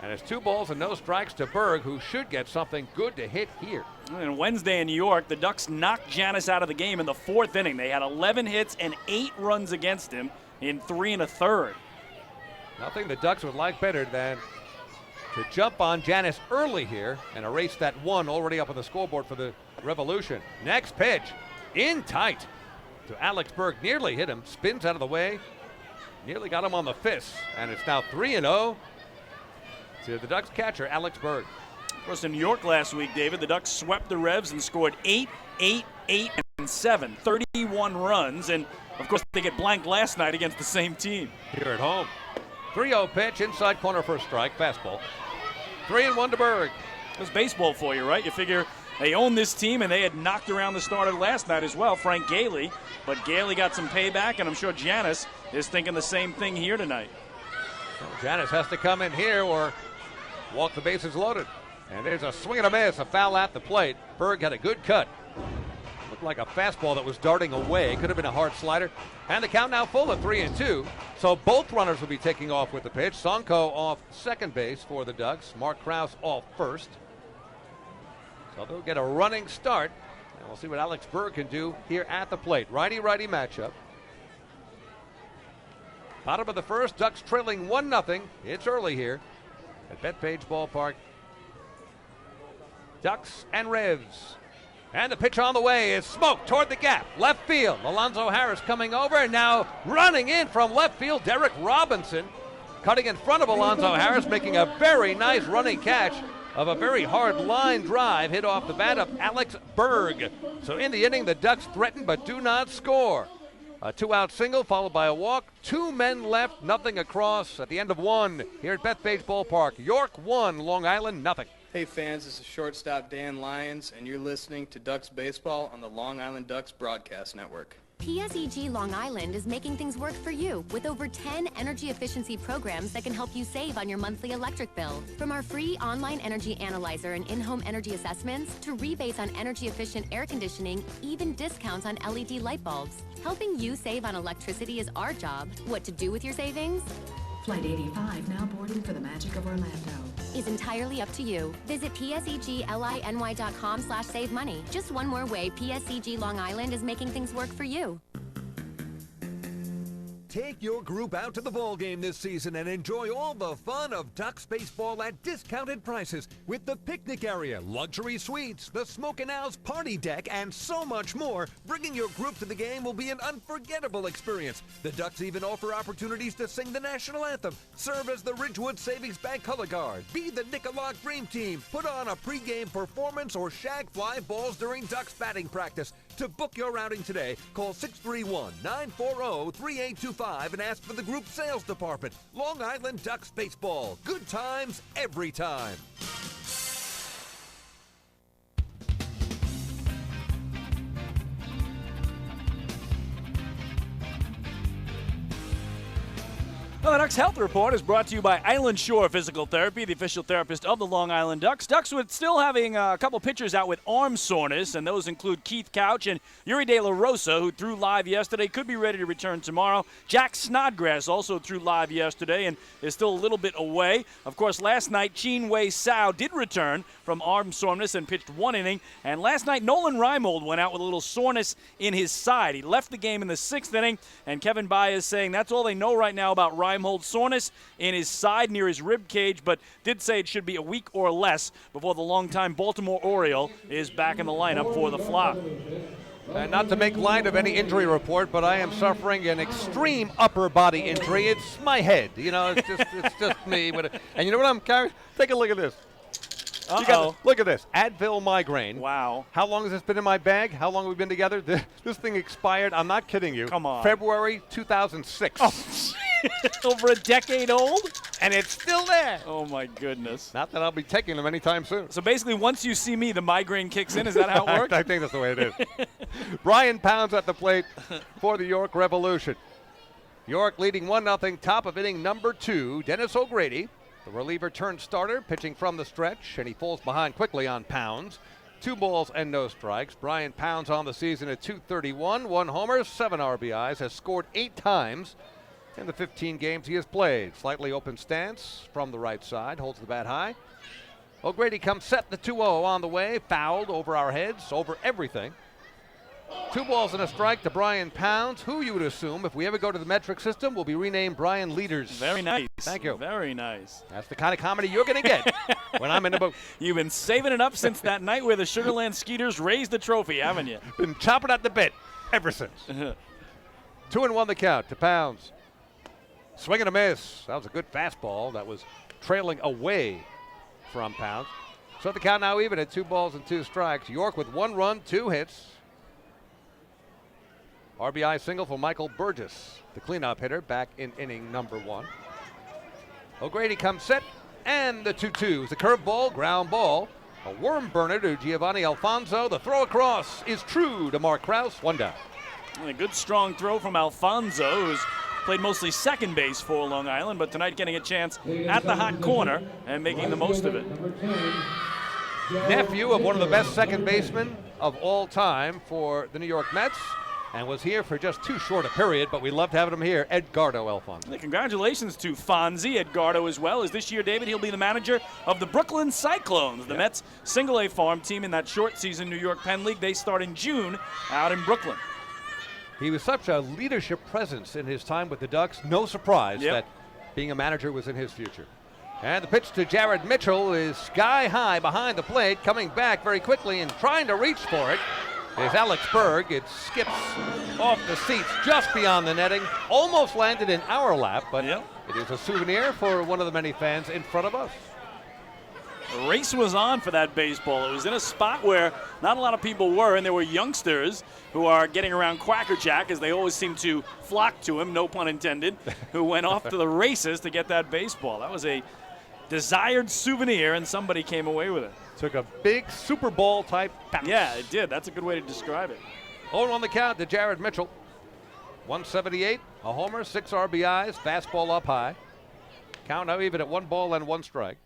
And it's 2 balls and no strikes to Berg, who should get something good to hit here. And Wednesday in New York, the Ducks knocked Janis out of the game in the 4th inning. They had 11 hits and 8 runs against him in 3 1/3. Nothing the Ducks would like better than to jump on Janis early here and erase that 1 already up on the scoreboard for the Revolution. Next pitch, in tight to Alex Berg. Nearly hit him, spins out of the way, nearly got him on the fist, and it's now 3-0 to the Ducks catcher, Alex Berg. Of course, in New York last week, David, the Ducks swept the Revs and scored 8, 8, 8, and 7, 31 runs, and of course, they get blanked last night against the same team. Here at home. 3-0 pitch, inside corner for a strike, fastball. 3-1 to Berg. That's baseball for you, right? You figure they own this team, and they had knocked around the starter last night as well, Frank Gailey. But Gailey got some payback, and I'm sure Janis is thinking the same thing here tonight. Well, Janis has to come in here or walk the bases loaded. And there's a swing and a miss, a foul at the plate. Berg had a good cut. Looked like a fastball that was darting away. Could have been a hard slider. And the count now full at 3-2. So both runners will be taking off with the pitch. Sonko off second base for the Ducks. Mark Kraus off first. So they'll get a running start. And we'll see what Alex Berg can do here at the plate. Righty-righty matchup. Bottom of the first, Ducks trailing 1-0. It's early here at Bethpage Ballpark. Ducks and Revs. And the pitch on the way is smoked toward the gap. Left field. Alonzo Harris coming over, and now running in from left field, Derek Robinson cutting in front of Alonzo Harris, making a very nice running catch of a very hard line drive hit off the bat of Alex Berg. So in the inning, the Ducks threaten but do not score. A 2-out single followed by a walk. 2 men left, nothing across at the end of 1 here at Bethpage Ballpark. York 1, Long Island nothing. Hey fans, this is shortstop Dan Lyons, and you're listening to Ducks Baseball on the Long Island Ducks Broadcast Network. PSEG Long Island is making things work for you with over 10 energy efficiency programs that can help you save on your monthly electric bill. From our free online energy analyzer and in-home energy assessments to rebates on energy-efficient air conditioning, even discounts on LED light bulbs. Helping you save on electricity is our job. What to do with your savings? Flight 85 now boarding for the Magic of Orlando. Is entirely up to you. Visit psegly.com/save money. Just one more way PSEG Long Island is making things work for you. Take your group out to the ball game this season and enjoy all the fun of Ducks baseball at discounted prices with the picnic area, luxury suites, the Smokin' Owls party deck, and so much more. Bringing your group to the game will be an unforgettable experience. The Ducks even offer opportunities to sing the national anthem, serve as the Ridgewood Savings Bank color guard, be the Nicolak Dream Team, put on a pregame performance, or shag fly balls during Ducks batting practice. To book your outing today, call 631-940-3825 and ask for the group sales department. Long Island Ducks Baseball. Good times every time. Well, the Ducks Health Report is brought to you by Island Shore Physical Therapy, the official therapist of the Long Island Ducks. Ducks were still having a couple pitchers out with arm soreness, and those include Keith Couch and Yuri De La Rosa, who threw live yesterday, could be ready to return tomorrow. Jack Snodgrass also threw live yesterday and is still a little bit away. Of course, last night, Cheen Wei Sao did return from arm soreness and pitched 1 inning. And last night, Nolan Reimold went out with a little soreness in his side. He left the game in the 6th inning, and Kevin Baez saying that's all they know right now about Reimold's soreness in his side near his rib cage, but did say it should be a week or less before the longtime Baltimore Oriole is back in the lineup for the Flop. And not to make light of any injury report, but I am suffering an extreme upper body injury. It's my head. You know, it's just me. And you know what I'm carrying? Take a look at this. Look at this. Advil migraine. Wow. How long has this been in my bag? How long have we been together? This thing expired. I'm not kidding you. Come on. February 2006. Oh. Over a decade old? And it's still there. Oh, my goodness. Not that I'll be taking them anytime soon. So basically, once you see me, the migraine kicks in. Is that how it works? I think that's the way it is. Brian Pounds at the plate for the York Revolution. York leading 1-0, top of inning number 2. Dennis O'Grady, the reliever turned starter, pitching from the stretch, and he falls behind quickly on Pounds. 2 balls and no strikes. Brian Pounds on the season at .231, 1 homer, 7 RBIs, has scored 8 times in the 15 games he has played. Slightly open stance from the right side, holds the bat high. O'Grady comes set, the 2-0 on the way, fouled over our heads, over everything. 2 balls and a strike to Brian Pounds, who you would assume, if we ever go to the metric system, will be renamed Brian Leaders. Very nice. Thank you. Very nice. That's the kind of comedy you're going to get when I'm in the booth. You've been saving it up since that night where the Sugarland Skeeters raised the trophy, haven't you? Been chopping at the bit ever since. 2-1 the count to Pounds. Swing and a miss. That was a good fastball. That was trailing away from Pounds. So the count now even at 2 balls and 2 strikes. York with 1 run, 2 hits. RBI single for Michael Burgess, the cleanup hitter, back in inning number 1. O'Grady comes set, and the 2-2 is a curveball, ground ball. A worm burner to Giovanni Alfonso. The throw across is true to Mark Krause. 1 down. A good strong throw from Alfonso, who's played mostly second base for Long Island, but tonight getting a chance at the hot corner and making the most of it. Nephew of one of the best second basemen of all time for the New York Mets, and was here for just too short a period, but we loved having him here, Edgardo Alfonso. Congratulations to Fonzie Edgardo as well, as this year, David, he'll be the manager of the Brooklyn Cyclones, the Mets single-A farm team in that short season New York Penn League. They start in June out in Brooklyn. He was such a leadership presence in his time with the Ducks. No surprise that being a manager was in his future. And the pitch to Jared Mitchell is sky high behind the plate, coming back very quickly and trying to reach for it is Alex Berg. It skips off the seats just beyond the netting. Almost landed in our lap, but it is a souvenir for one of the many fans in front of us. The race was on for that baseball. It was in a spot where not a lot of people were, and there were youngsters who are getting around Quacker Jack, as they always seem to flock to him, no pun intended, who went off to the races to get that baseball. That was a desired souvenir, and somebody came away with it. Took a big Super Bowl type bounce. Yeah, it did. That's a good way to describe it. 0 on the count to Jared Mitchell. 178, a homer, 6 RBIs, fastball up high. Count now even at 1 ball and 1 strike.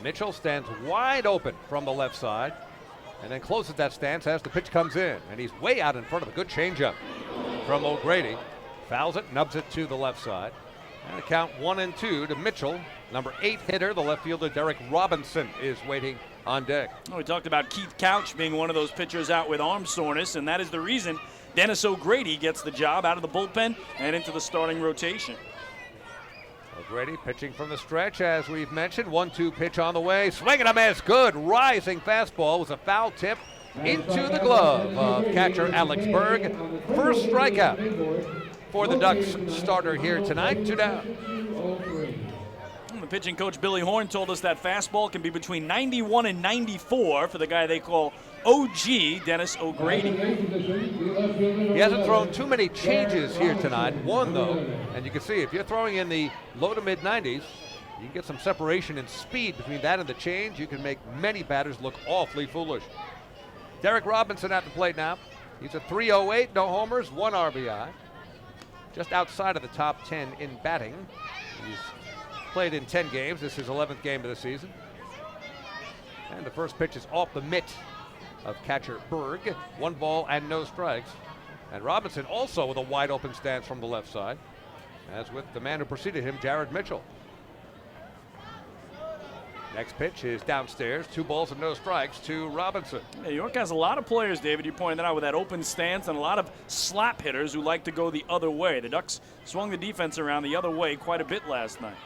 Mitchell stands wide open from the left side and then closes that stance as the pitch comes in. And he's way out in front of a good changeup from O'Grady. Fouls it, nubs it to the left side. And a count 1-2 to Mitchell. Number 8 hitter, the left fielder Derek Robinson, is waiting on deck. Well, we talked about Keith Couch being one of those pitchers out with arm soreness, and that is the reason Dennis O'Grady gets the job out of the bullpen and into the starting rotation. O'Grady pitching from the stretch, as we've mentioned. 1-2 pitch on the way. Swing and a miss. Good rising fastball was a foul tip into the glove of catcher Alex Berg. First strikeout for the Ducks starter here tonight. 2 down. The pitching coach Billy Horn told us that fastball can be between 91 and 94 for the guy they call OG, Dennis O'Grady. He hasn't thrown too many changes here tonight. 1 though, and you can see if you're throwing in the low to mid 90s, you can get some separation in speed between that and the change. You can make many batters look awfully foolish. Derek Robinson at the plate now. He's a 308, no homers, 1 RBI. Just outside of the top 10 in batting. He's played in 10 games. This is his 11th game of the season. And the first pitch is off the mitt of catcher Berg. 1 ball and no strikes. And Robinson also with a wide open stance from the left side, as with the man who preceded him, Jared Mitchell. Next pitch is downstairs, 2 balls and no strikes to Robinson. Yeah, York has a lot of players, David, you pointed out, with that open stance, and a lot of slap hitters who like to go the other way. The Ducks swung the defense around the other way quite a bit last night.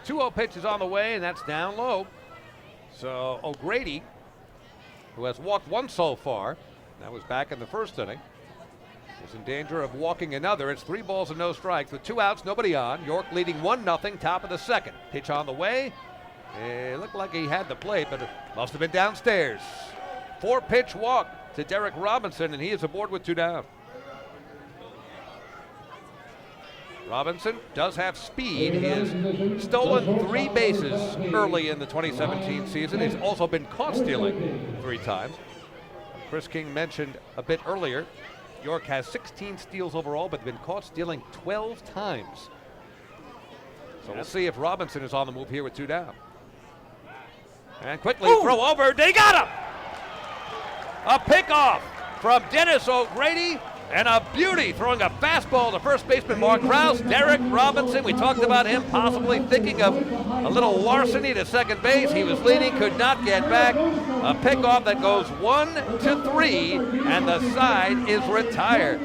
2-0 pitch is on the way, and that's down low. So O'Grady, who has walked 1 so far, that was back in the first inning, is in danger of walking another. It's 3 balls and no strikes with 2 outs, nobody on. York leading 1-0, top of the second. Pitch on the way. It looked like he had the plate, but it must have been downstairs. 4-pitch walk to Derek Robinson, and he is aboard with 2 down. Robinson does have speed. He has stolen 3 bases early in the 2017 season. He's also been caught stealing 3 times. Chris King mentioned a bit earlier, York has 16 steals overall, but been caught stealing 12 times. So we'll see if Robinson is on the move here with 2 down. And quickly throw over, they got him! A pickoff from Dennis O'Grady, and a beauty throwing a fastball to first baseman Mark Krause. Derek Robinson, we talked about him possibly thinking of a little larceny to second base. He was leading, could not get back. A pickoff that goes 1-3, and the side is retired.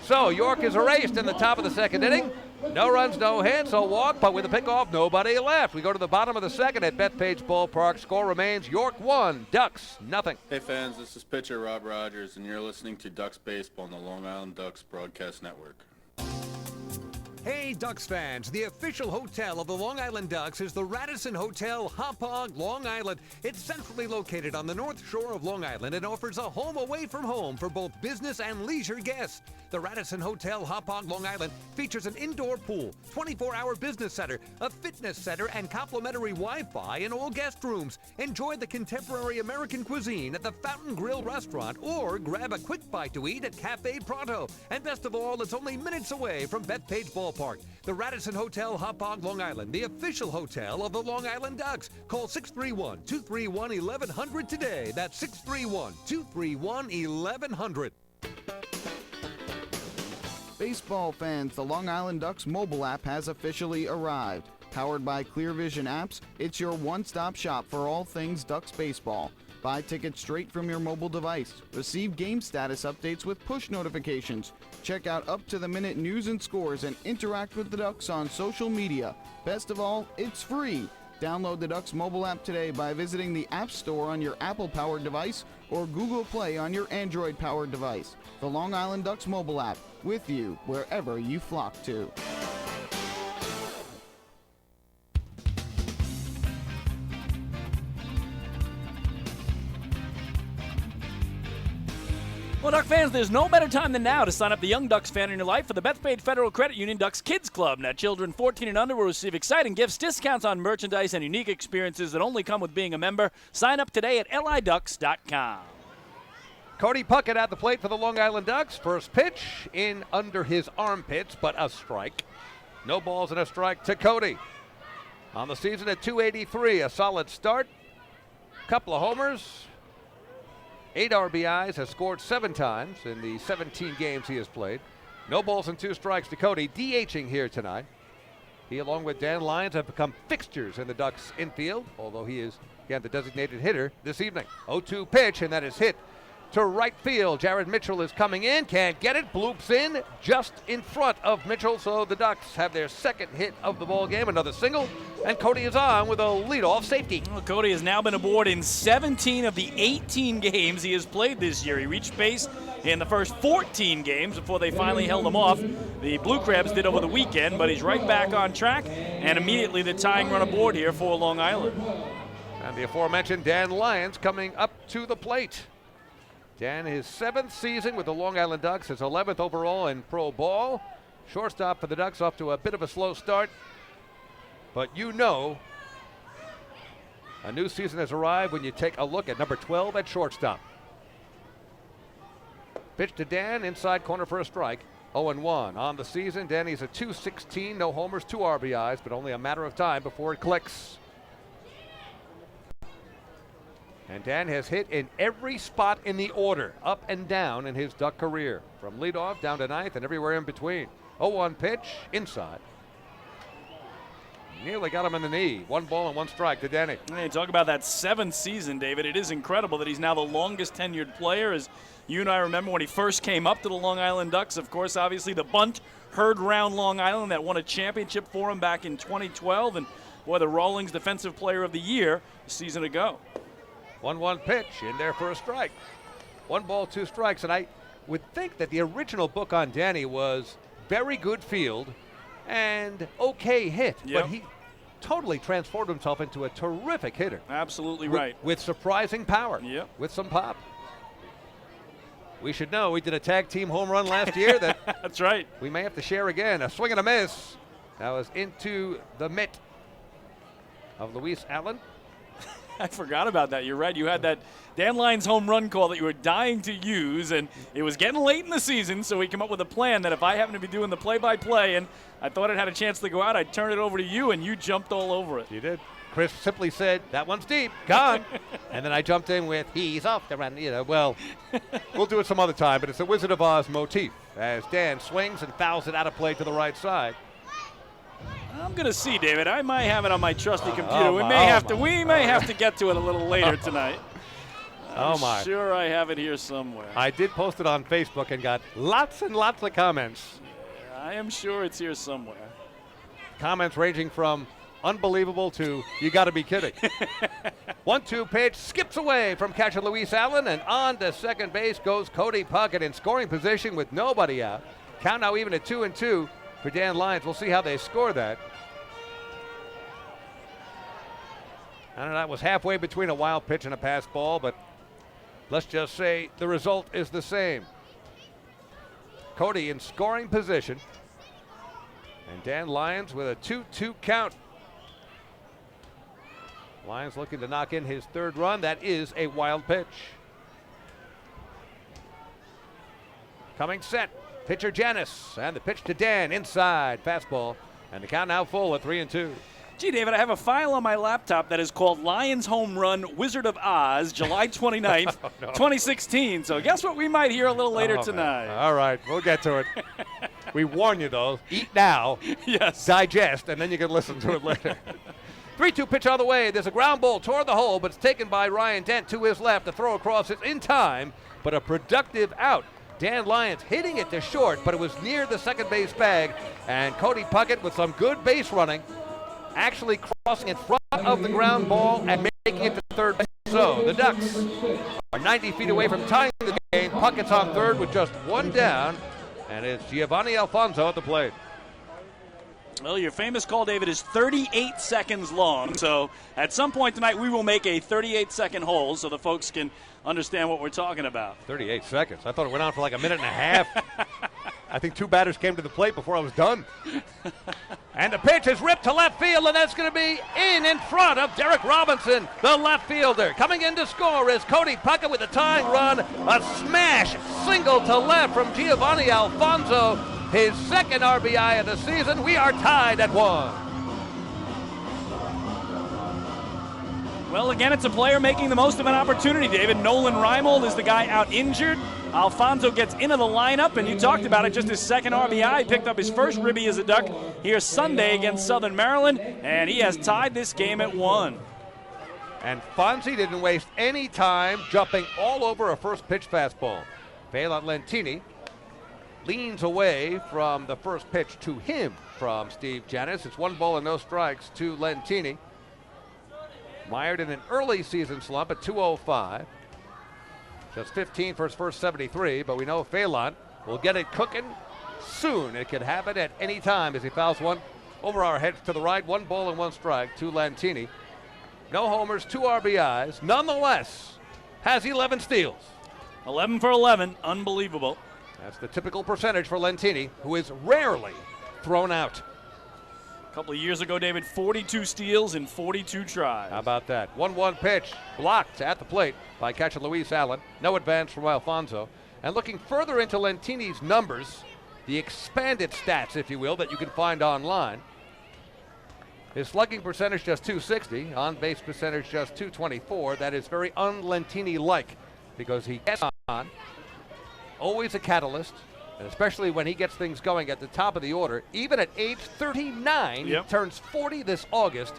So York is erased in the top of the second inning. No runs, no hits, a walk, but with a pickoff, nobody left. We go to the bottom of the second at Bethpage Ballpark. Score remains York 1, Ducks nothing. Hey fans, this is pitcher Rob Rogers, and you're listening to Ducks Baseball on the Long Island Ducks Broadcast Network. Hey, Ducks fans, the official hotel of the Long Island Ducks is the Radisson Hotel, Hauppauge, Long Island. It's centrally located on the north shore of Long Island and offers a home away from home for both business and leisure guests. The Radisson Hotel, Hauppauge, Long Island features an indoor pool, 24-hour business center, a fitness center, and complimentary Wi-Fi in all guest rooms. Enjoy the contemporary American cuisine at the Fountain Grill restaurant or grab a quick bite to eat at Cafe Pronto. And best of all, it's only minutes away from Bethpage Ballpark. The Radisson Hotel, Hauppauge, Long Island, the official hotel of the Long Island Ducks. Call 631-231-1100 today. That's 631-231-1100. Baseball fans, the Long Island Ducks mobile app has officially arrived. Powered by Clear Vision Apps, it's your one-stop shop for all things Ducks baseball. Buy tickets straight from your mobile device. Receive game status updates with push notifications. Check out up-to-the-minute news and scores and interact with the Ducks on social media. Best of all, it's free. Download the Ducks mobile app today by visiting the App Store on your Apple-powered device or Google Play on your Android-powered device. The Long Island Ducks mobile app, with you wherever you flock to. Well, Duck fans, there's no better time than now to sign up the young Ducks fan in your life for the Bethpage Federal Credit Union Ducks Kids Club. Now, children 14 and under will receive exciting gifts, discounts on merchandise, and unique experiences that only come with being a member. Sign up today at liducks.com. Cody Puckett at the plate for the Long Island Ducks. First pitch in under his armpits, but a strike. No balls and a strike to Cody. On the season at .283, a solid start. Couple of homers. 8 RBIs, has scored 7 times in the 17 games he has played. No balls and 2 strikes to Cody, DHing here tonight. He, along with Dan Lyons, have become fixtures in the Ducks infield, although he is, again, the designated hitter this evening. 0-2 pitch, and that is hit to right field. Jared Mitchell is coming in, can't get it, bloops in just in front of Mitchell, so the Ducks have their second hit of the ball game, another single, and Cody is on with a leadoff safety. Well, Cody has now been aboard in 17 of the 18 games he has played this year. He reached base in the first 14 games before they finally held him off. The Blue Crabs did over the weekend, but he's right back on track, and immediately the tying run aboard here for Long Island. And the aforementioned Dan Lyons coming up to the plate. Dan, his 7th season with the Long Island Ducks, his 11th overall in pro ball. Shortstop for the Ducks, off to a bit of a slow start. But you know a new season has arrived when you take a look at number 12 at shortstop. Pitch to Dan, inside corner for a strike. 0-1 on the season. Danny's a .216, no homers, 2 RBIs, but only a matter of time before it clicks. And Dan has hit in every spot in the order, up and down in his Duck career, from leadoff down to ninth and everywhere in between. 0-1 pitch, inside. Nearly got him in the knee. 1 ball and 1 strike to Danny. Hey, talk about that 7th season, David. It is incredible that he's now the longest tenured player. As you and I remember when he first came up to the Long Island Ducks, of course, obviously the bunt heard round Long Island that won a championship for him back in 2012. And, boy, the Rawlings Defensive Player of the Year a season ago. 1-1 pitch in there for a strike. 1 ball, 2 strikes. And I would think that the original book on Danny was very good field and okay hit. Yep. But he totally transformed himself into a terrific hitter. Absolutely right. With surprising power. Yep. With some pop. We should know we did a tag team home run last year that that's right. We may have to share again. A swing and a miss. That was into the mitt of Luis Allen. I forgot about that. You're right. You had that Dan Lyons home run call that you were dying to use, and it was getting late in the season, so we came up with a plan that if I happened to be doing the play-by-play and I thought it had a chance to go out, I'd turn it over to you, and you jumped all over it. You did. Chris simply said, that one's deep, gone. And then I jumped in with, he's off the run. You know, well, we'll do it some other time, but it's a Wizard of Oz motif as Dan swings and fouls it out of play to the right side. I'm going to see, David. I might have it on my trusty computer. We may have to get to it a little later tonight. I'm sure I have it here somewhere. I did post it on Facebook and got lots and lots of comments. I am sure it's here somewhere. Comments ranging from unbelievable to you got to be kidding. 1-2 pitch skips away from catcher Luis Allen, and on to second base goes Cody Puckett in scoring position with nobody out. Count now even at 2-2 for Dan Lyons. We'll see how they score that. I don't know, that was halfway between a wild pitch and a pass ball, but let's just say the result is the same. Cody in scoring position, and Dan Lyons with a 2-2 count. Lyons looking to knock in his 3rd run. That is a wild pitch. Coming set, pitcher Janis, and the pitch to Dan inside, fastball, and the count now full at 3-2. Gee, David, I have a file on my laptop that is called Lions Home Run Wizard of Oz, July 29th, 2016. So guess what we might hear a little later tonight. Man. All right, we'll get to it. We warn you, though. Eat now. Yes. Digest, and then you can listen to it later. 3-2 pitch on the way. There's a ground ball toward the hole, but it's taken by Ryan Dent to his left. The throw across is in time, but a productive out. Dan Lyons hitting it to short, but it was near the second base bag. And Cody Puckett with some good base running, actually crossing in front of the ground ball and making it to third base. So the Ducks are 90 feet away from tying the game. Puckett's on third with just 1 down, and it's Giovanni Alfonso at the plate. Well, your famous call, David, is 38 seconds long. So at some point tonight, we will make a 38-second hold so the folks can understand what we're talking about. 38 seconds. I thought it went on for like a minute and a half. I think 2 batters came to the plate before I was done. And the pitch is ripped to left field, and that's going to be in front of Derek Robinson, the left fielder. Coming in to score is Cody Puckett with a tying run. A smash single to left from Giovanni Alfonso. His 2nd RBI of the season. We are tied at 1. Well, again, it's a player making the most of an opportunity, David. Nolan Reimold is the guy out injured. Alfonso gets into the lineup, and you talked about it, just his 2nd RBI. Picked up his first ribby as a Duck here Sunday against Southern Maryland, and he has tied this game at 1. And Fonzie didn't waste any time jumping all over a first pitch fastball. Phelan Lentini leans away from the first pitch to him from Steve Janis. It's 1 ball and no strikes to Lentini. Mired in an early season slump at 205. Just 15 for his first 73, but we know Phelan will get it cooking soon. It could happen at any time as he fouls one over our heads to the right. 1 ball and 1 strike to Lentini. No homers, 2 RBIs. Nonetheless, has 11 steals. 11 for 11. Unbelievable. That's the typical percentage for Lentini, who is rarely thrown out. A couple of years ago, David, 42 steals in 42 tries. How about that? 1-1 pitch blocked at the plate by catcher Luis Allen. No advance from Alfonso. And looking further into Lentini's numbers, the expanded stats, if you will, that you can find online, his slugging percentage just .260, on-base percentage just .224. That is very un-Lentini-like because he gets on, always a catalyst, and especially when he gets things going at the top of the order. Even at age 39, he turns 40 this August.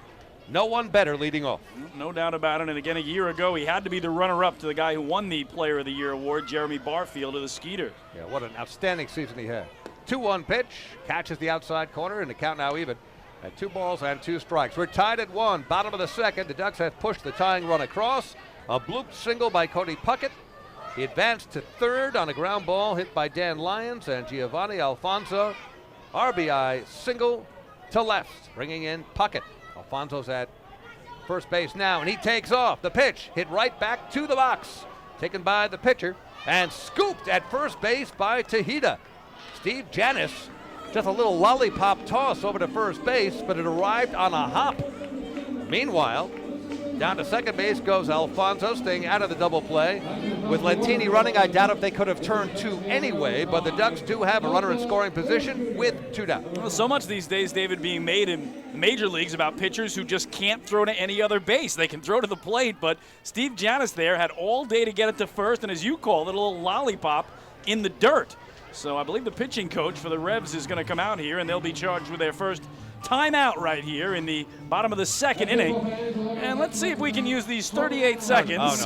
No one better leading off. No doubt about it. And again, a year ago, he had to be the runner-up to the guy who won the Player of the Year award, Jeremy Barfield of the Skeeter. Yeah, what an outstanding season he had. 2-1 pitch, catches the outside corner, and the count now even at 2 balls and 2 strikes. We're tied at 1, bottom of the second. The Ducks have pushed the tying run across. A bloop single by Cody Puckett. He advanced to third on a ground ball hit by Dan Lyons, and Giovanni Alfonso. RBI single to left, bringing in Puckett. Alfonso's at first base now, and he takes off. The pitch hit right back to the box. Taken by the pitcher and scooped at first base by Tejeda. Steve Janis, just a little lollipop toss over to first base, but it arrived on a hop. Meanwhile, down to second base goes Alfonso, staying out of the double play. With Lentini running, I doubt if they could have turned 2 anyway, but the Ducks do have a runner in scoring position with 2 down. Well, so much these days, David, being made in major leagues about pitchers who just can't throw to any other base. They can throw to the plate, but Steve Janis there had all day to get it to first, and as you call it, a little lollipop in the dirt. So I believe the pitching coach for the Revs is going to come out here, and they'll be charged with their first timeout right here in the bottom of the second inning. And let's see if we can use these 38 seconds.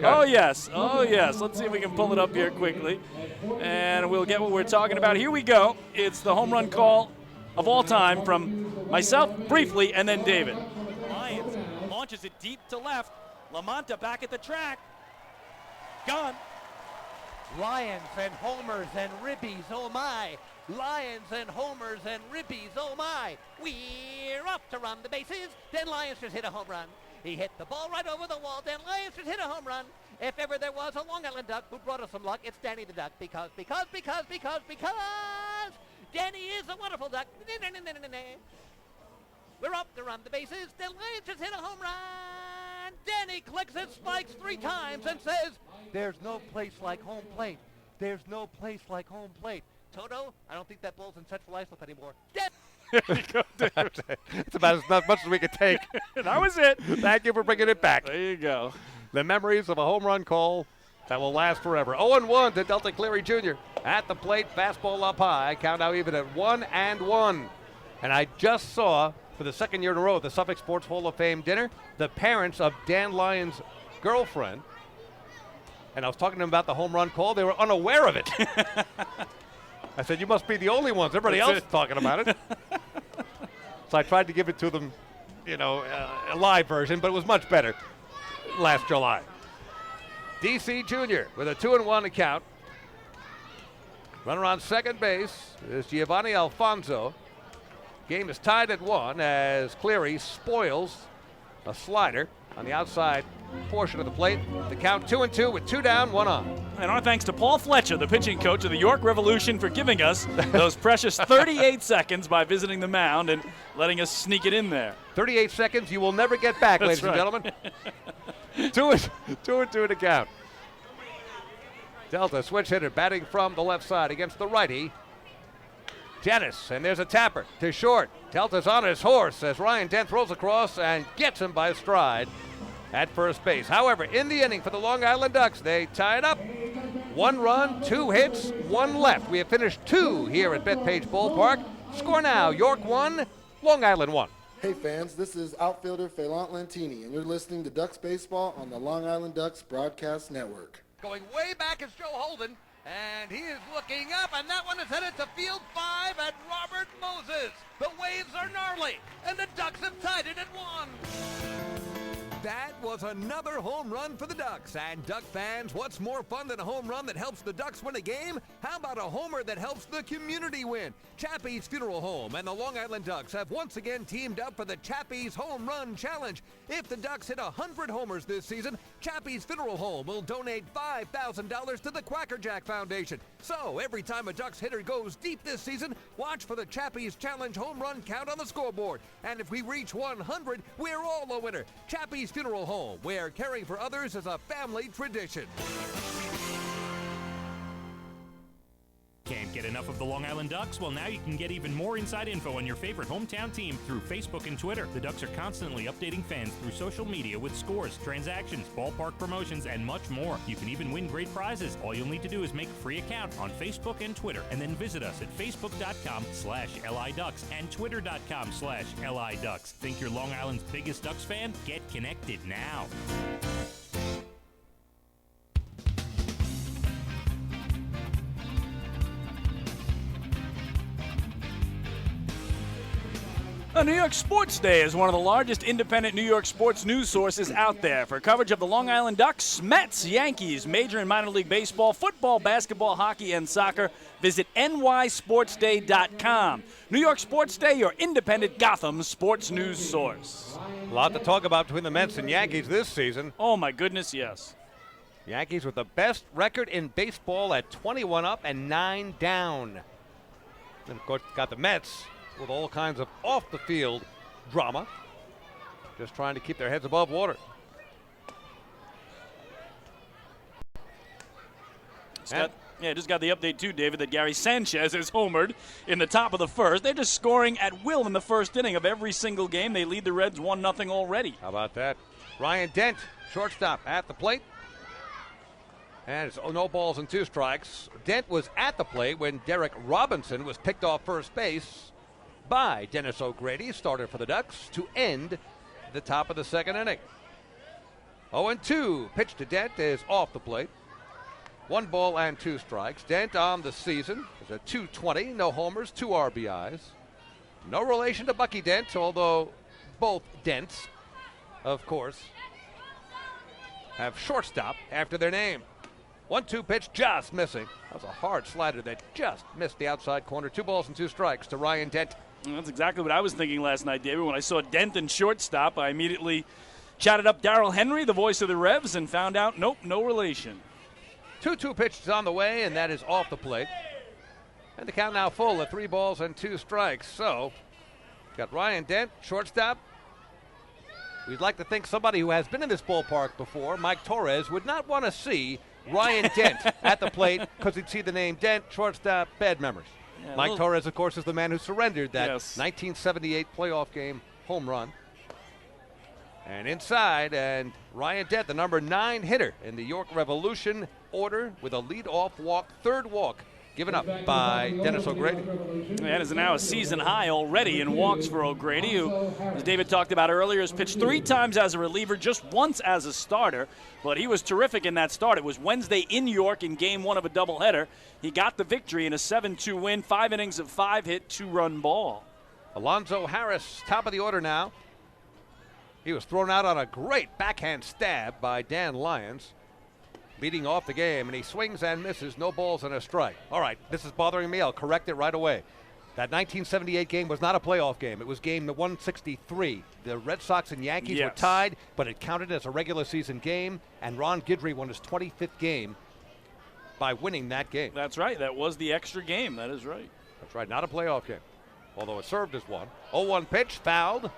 Oh, yes. Oh, yes. Let's see if we can pull it up here quickly. And we'll get what we're talking about. Here we go. It's the home run call of all time from myself briefly and then David. Lyons launches it deep to left. LaMonta back at the track. Gone. Lions and homers and ribbies, oh my. Lions and homers and ribbies, oh my. We're off to run the bases. Dan Lyons just hit a home run. He hit the ball right over the wall. Dan Lyons just hit a home run. If ever there was a Long Island Duck who brought us some luck, it's Danny the Duck. Because Danny is a wonderful duck. We're off to run the bases. Dan Lyons just hit a home run. Danny clicks his spikes 3 times and says, there's no place like home plate. There's no place like home plate. Toto, I don't think that ball's in Central Islip anymore. It's about as much as we could take. That was it. Thank you for bringing it back. There you go. The memories of a home run call that will last forever. 0-1 to Delta Cleary Jr. At the plate, fastball up high. Count now even at 1-1. And I just saw, for the second year in a row, at the Suffolk Sports Hall of Fame dinner, the parents of Dan Lyons' girlfriend. And I was talking to them about the home run call. They were unaware of it. I said, you must be the only ones. Everybody else is talking about it. So I tried to give it to them, a live version, but it was much better last July. DC Jr. with a 2-1 account. Runner on second base is Giovanni Alfonso. Game is tied at 1 as Cleary spoils a slider on the outside portion of the plate. The count 2-2 with 2 down, 1 on. And our thanks to Paul Fletcher, the pitching coach of the York Revolution, for giving us those precious 38 seconds by visiting the mound and letting us sneak it in there. 38 seconds you will never get back, ladies and gentlemen. 2-2 to count. Delta switch hitter batting from the left side against the righty. Janis, and there's a tapper to short. Delta's on his horse as Ryan Dent throws across and gets him by stride at first base. However, in the inning for the Long Island Ducks, they tie it up. 1 run, 2 hits, 1 left. We have finished 2 here at Bethpage Ballpark. Score now, York 1, Long Island 1. Hey fans, this is outfielder Phelant Lentini, and you're listening to Ducks Baseball on the Long Island Ducks Broadcast Network. Going way back is Joe Holden, and he is looking up, and that one is headed to field 5 at Robert Moses. The waves are gnarly, and the Ducks have tied it at 1. That was another home run for the Ducks. And Duck fans, what's more fun than a home run that helps the Ducks win a game? How about a homer that helps the community win? Chappie's Funeral Home and the Long Island Ducks have once again teamed up for the Chappie's Home Run Challenge. If the Ducks hit 100 homers this season, Chappie's Funeral Home will donate $5,000 to the Quacker Jack Foundation. So every time a Ducks hitter goes deep this season, watch for the Chappie's Challenge home run count on the scoreboard. And if we reach 100, we're all a winner. Chappie's Funeral Home, where caring for others is a family tradition. Get enough of the Long Island Ducks? Well, now you can get even more inside info on your favorite hometown team through Facebook and Twitter. The Ducks are constantly updating fans through social media with scores, transactions, ballpark promotions, and much more. You can even win great prizes. All you'll need to do is make a free account on Facebook and Twitter, and then visit us at facebook.com/LIDucks and twitter.com/LIDucks. Think you're Long Island's biggest Ducks fan? Get connected now. New York Sports Day is one of the largest independent New York sports news sources out there. For coverage of the Long Island Ducks, Mets, Yankees, major and minor league baseball, football, basketball, hockey, and soccer, visit nysportsday.com. New York Sports Day, your independent Gotham sports news source. A lot to talk about between the Mets and Yankees this season. Oh, my goodness, yes. Yankees with the best record in baseball at 21 up and 9 down. And, of course, got the Mets with all kinds of off-the-field drama, just trying to keep their heads above water. Just got the update too, David, that Gary Sanchez is homered in the top of the first. They're just scoring at will in the first inning of every single game. They lead the Reds 1-0 already. How about that? Ryan Dent, shortstop, at the plate. And it's no balls and 2 strikes. Dent was at the plate when Derek Robinson was picked off first base by Dennis O'Grady, starter for the Ducks, to end the top of the second inning. 0-2, pitch to Dent is off the plate. 1 ball and 2 strikes. Dent on the season is a .220, no homers, 2 RBIs. No relation to Bucky Dent, although both Dents, of course, have shortstop after their name. 1-2 pitch, just missing. That was a hard slider that just missed the outside corner. 2 balls and 2 strikes to Ryan Dent. That's exactly what I was thinking last night, David. When I saw Dent in shortstop, I immediately chatted up Darrell Henry, the voice of the Revs, and found out, nope, no relation. 2-2 pitch is on the way, and that is off the plate. And the count now full at 3 balls and 2 strikes. So, got Ryan Dent, shortstop. We'd like to think somebody who has been in this ballpark before, Mike Torres, would not want to see Ryan Dent at the plate because he'd see the name Dent, shortstop, bad memories. Yeah, Mike Torres, of course, is the man who surrendered that 1978 playoff game home run. And inside, and Ryan Dent, the number 9 hitter in the York Revolution order, with a lead-off walk, 3rd walk given up by Dennis O'Grady. That is now a season high already in walks for O'Grady, who, as David talked about earlier, has pitched 3 times as a reliever, just once as a starter. But he was terrific in that start. It was Wednesday in York in Game 1 of a doubleheader. He got the victory in a 7-2 win, 5 innings of 5 hit, 2-run ball. Alonzo Harris, top of the order now. He was thrown out on a great backhand stab by Dan Lyons, leading off the game, and he swings and misses, no balls and a strike. All right, this is bothering me. I'll correct it right away. That 1978 game was not a playoff game. It was game 163. The Red Sox and Yankees were tied, but it counted as a regular season game, and Ron Guidry won his 25th game by winning that game. That's right. That was the extra game. That is right. That's right. Not a playoff game, although it served as one. 0-1 pitch, fouled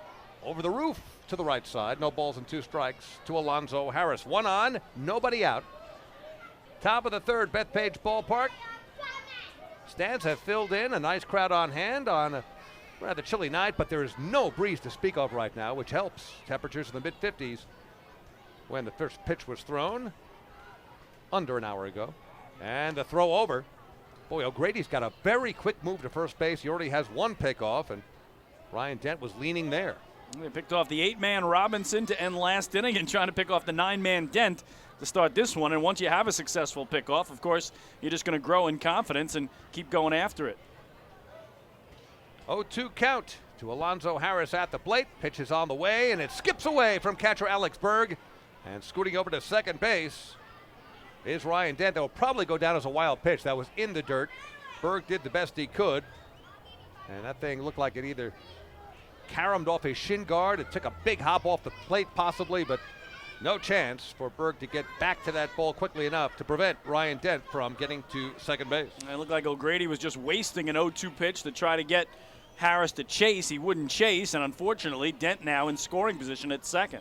over the roof to the right side. No balls and 2 strikes to Alonzo Harris. 1 on, nobody out. Top of the 3rd, Bethpage Ballpark. Stands have filled in, a nice crowd on hand on a rather chilly night, but there is no breeze to speak of right now, which helps. Temperatures in the mid-50s when the first pitch was thrown under an hour ago. And the throw over. Boy, O'Grady's got a very quick move to first base. He already has 1 pickoff, and Ryan Dent was leaning there. They picked off the 8-man Robinson to end last inning and trying to pick off the 9-man Dent to start this one. And once you have a successful pickoff, of course, you're just going to grow in confidence and keep going after it. 0-2 count to Alonzo Harris at the plate. Pitch is on the way, and it skips away from catcher Alex Berg. And scooting over to second base is Ryan Dent. That will probably go down as a wild pitch. That was in the dirt. Berg did the best he could. And that thing looked like it either caromed off his shin guard. It took a big hop off the plate possibly, but no chance for Berg to get back to that ball quickly enough to prevent Ryan Dent from getting to second base. It looked like O'Grady was just wasting an 0-2 pitch to try to get Harris to chase. He wouldn't chase, and unfortunately, Dent now in scoring position at second.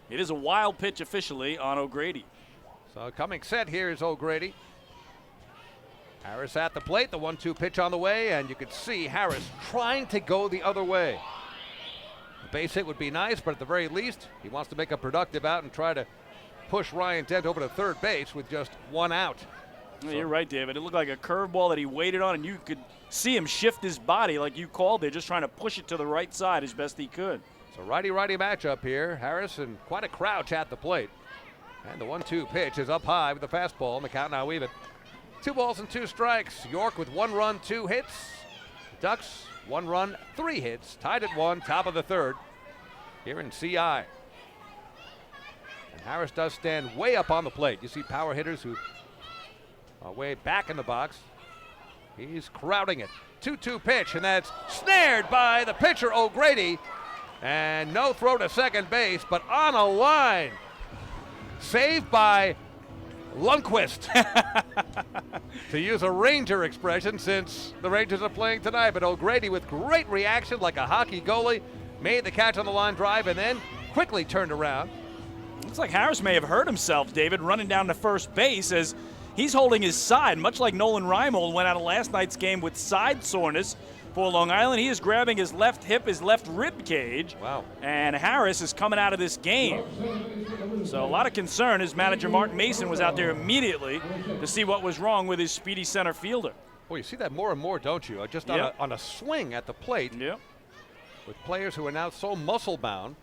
It is a wild pitch officially on O'Grady. So coming set here is O'Grady. Harris at the plate, the 1-2 pitch on the way, and you could see Harris trying to go the other way. A base hit would be nice, but at the very least, he wants to make a productive out and try to push Ryan Dent over to third base with just one out. Yeah, you're right, David. It looked like a curveball that he waited on, and you could see him shift his body like you called there, just trying to push it to the right side as best he could. It's a righty-righty matchup here. Harris and quite a crouch at the plate. And the 1-2 pitch is up high with the fastball, and the count now even. 2 balls and 2 strikes. York with 1 run, 2 hits. Ducks, 1 run, 3 hits. Tied at 1, top of the third here in CI. And Harris does stand way up on the plate. You see power hitters who are way back in the box. He's crowding it. 2-2 pitch, and that's snared by the pitcher, O'Grady. And no throw to second base, but on a line. Saved by Lundqvist, to use a Ranger expression since the Rangers are playing tonight. But O'Grady with great reaction like a hockey goalie, made the catch on the line drive and then quickly turned around. Looks like Harris may have hurt himself, David, running down to first base as he's holding his side, much like Nolan Reimold went out of last night's game with side soreness for Long Island. He is grabbing his left hip, his left rib cage. Wow. And Harris is coming out of this game. So a lot of concern as manager Mark Mason was out there immediately to see what was wrong with his speedy center fielder. Boy, you see that more and more, don't you? Just on a swing at the plate with players who are now so muscle-bound.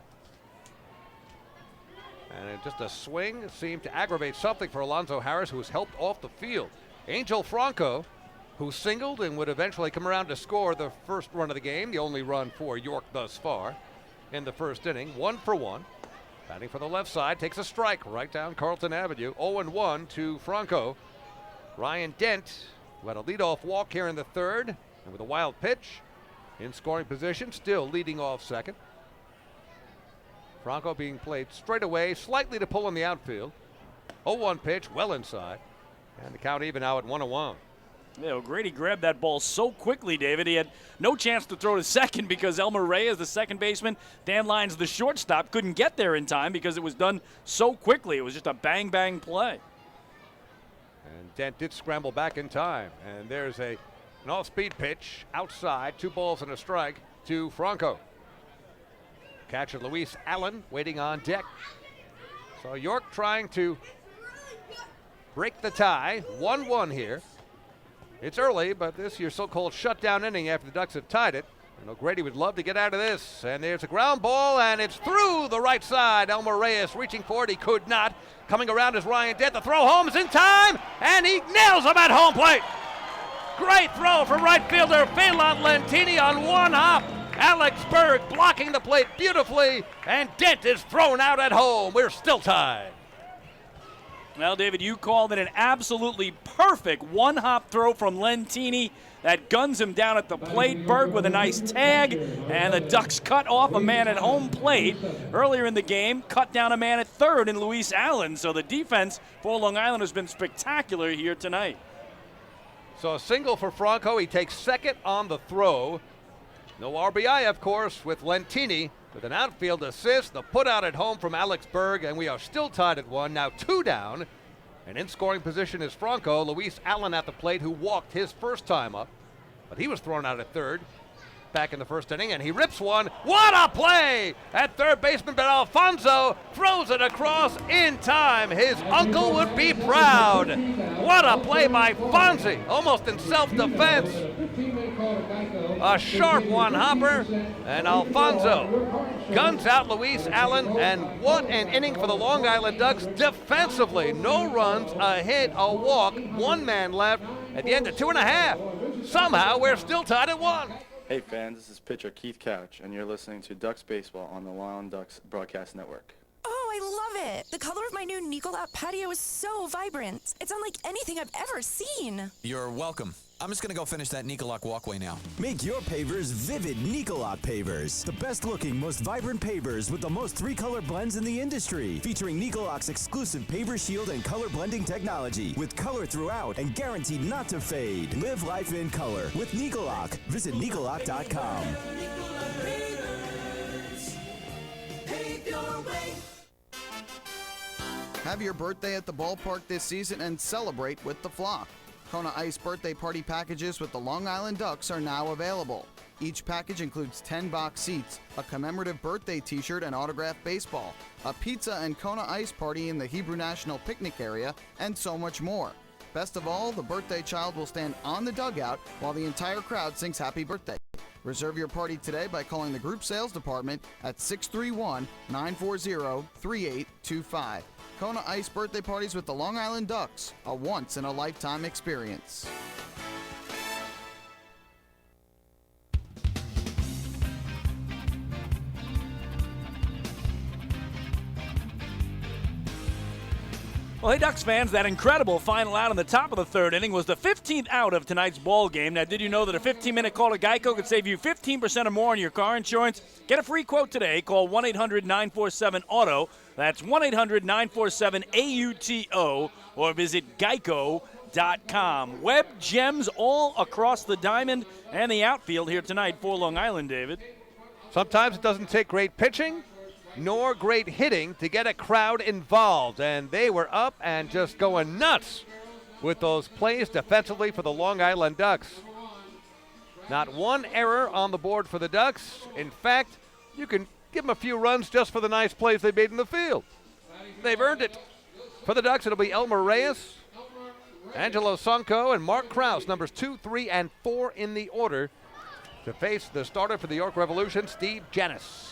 And just a swing seemed to aggravate something for Alonzo Harris, who was helped off the field. Angel Franco, who singled and would eventually come around to score the first run of the game, the only run for York thus far in the first inning. 1 for 1. Batting for the left side, takes a strike right down Carlton Avenue. 0-1 to Franco. Ryan Dent, who had a leadoff walk here in the third, and with a wild pitch in scoring position, still leading off second. Franco being played straight away, slightly to pull in the outfield. 0-1 pitch, well inside. And the count even now at 1-1. Yeah, O'Grady grabbed that ball so quickly, David. He had no chance to throw to second because Elmer Reyes, the second baseman, Dan Lyons, the shortstop, couldn't get there in time because it was done so quickly. It was just a bang-bang play. And Dent did scramble back in time. And there's an off-speed pitch outside, 2 balls and a strike to Franco. Catcher Luis Allen waiting on deck. So York trying to break the tie. 1-1 here. It's early, but this your so-called shutdown inning after the Ducks have tied it. And O'Grady would love to get out of this. And there's a ground ball, and it's through the right side. Elmer Reyes reaching for it. He could not. Coming around is Ryan Dent. The throw home is in time, and he nails him at home plate. Great throw from right fielder Phelan Lentini on one hop. Alex Berg blocking the plate beautifully, and Dent is thrown out at home. We're still tied. Well, David, you called it an absolutely perfect one-hop throw from Lentini that guns him down at the plate. Berg with a nice tag, and the Ducks cut off a man at home plate. Earlier in the game, cut down a man at third in Luis Allen. So the defense for Long Island has been spectacular here tonight. So a single for Franco. He takes second on the throw. No RBI, of course, with Lentini with an outfield assist. The put out at home from Alex Berg, and we are still tied at 1. Now 2 down. And in scoring position is Franco. Luis Allen at the plate, who walked his first time up. But he was thrown out at third back in the first inning, and he rips one. What a play at third baseman, but Alfonso throws it across in time. His uncle would be proud. What a play by Fonzie, almost in self-defense. A sharp one-hopper, and Alfonso guns out Luis Allen, and what an inning for the Long Island Ducks defensively. No runs, a hit, a walk, 1 man left at the end of 2.5. Somehow we're still tied at 1. Hey fans, this is pitcher Keith Couch, and you're listening to Ducks Baseball on the Long Island Ducks Broadcast Network. Oh, I love it. The color of my new Nicolat patio is so vibrant. It's unlike anything I've ever seen. You're welcome. I'm just going to go finish that Nicolak walkway now. Make your pavers vivid Nicolak pavers. The best looking, most vibrant pavers with the most 3-color blends in the industry. Featuring Nicolak's exclusive paver shield and color blending technology. With color throughout and guaranteed not to fade. Live life in color with Nicolak. Visit Nicolak.com. Have your birthday at the ballpark this season and celebrate with the flock. Kona Ice birthday party packages with the Long Island Ducks are now available. Each package includes 10 box seats, a commemorative birthday t-shirt and autographed baseball, a pizza and Kona Ice party in the Hebrew National Picnic area, and so much more. Best of all, the birthday child will stand on the dugout while the entire crowd sings happy birthday. Reserve your party today by calling the group sales department at 631-940-3825. Kona Ice birthday parties with the Long Island Ducks, a once-in-a-lifetime experience. Well, hey, Ducks fans, that incredible final out in the top of the third inning was the 15th out of tonight's ball game. Now, did you know that a 15-minute call to Geico could save you 15% or more on your car insurance? Get a free quote today. Call 1-800-947-AUTO. That's 1-800-947-AUTO, or visit geico.com. Web gems all across the diamond and the outfield here tonight for Long Island, David. Sometimes it doesn't take great pitching nor great hitting to get a crowd involved, and they were up and just going nuts with those plays defensively for the Long Island Ducks. Not one error on the board for the Ducks. In fact, you can give them a few runs just for the nice plays they made in the field. They've earned it. For the Ducks, it'll be Elmer Reyes, Angelo Sonko, and Mark Krause, numbers 2, 3, and 4 in the order, to face the starter for the York Revolution, Steve Janis.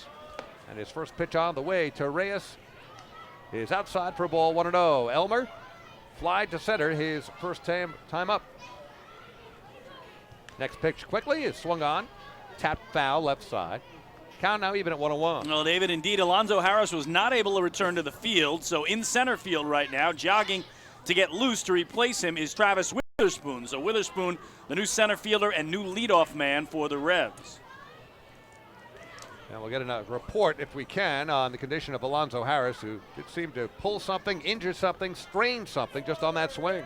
And his first pitch on the way to Reyes is outside for a ball, 1-0. Elmer fly to center, his first time up. Next pitch quickly is swung on, tapped foul left side. Count now even at 1-1. Well, David, indeed, Alonzo Harris was not able to return to the field, so in center field right now, jogging to get loose to replace him is Travis Witherspoon. So Witherspoon, the new center fielder and new leadoff man for the Revs. And we'll get a report, if we can, on the condition of Alonzo Harris, who did seem to pull something, injure something, strain something just on that swing.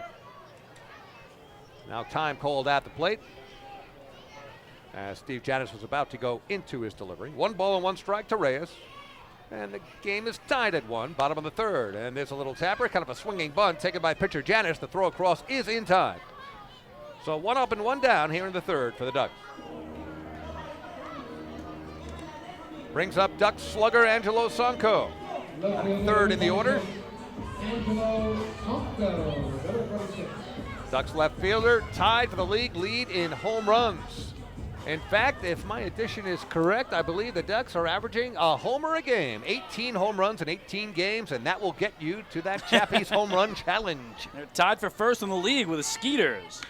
Now time called at the plate as Steve Janis was about to go into his delivery. 1 ball and 1 strike to Reyes. And the game is tied at 1, bottom of the third. And there's a little tapper, kind of a swinging bunt taken by pitcher Janis. The throw across is in time. So 1 up and 1 down here in the third for the Ducks. Brings up Ducks slugger Angelo Sonko. Third in the order. Ducks left fielder tied for the league lead in home runs. In fact, if my addition is correct, I believe the Ducks are averaging a homer a game. 18 home runs in 18 games, and that will get you to that Chappie's home run challenge. They're tied for first in the league with the Skeeters.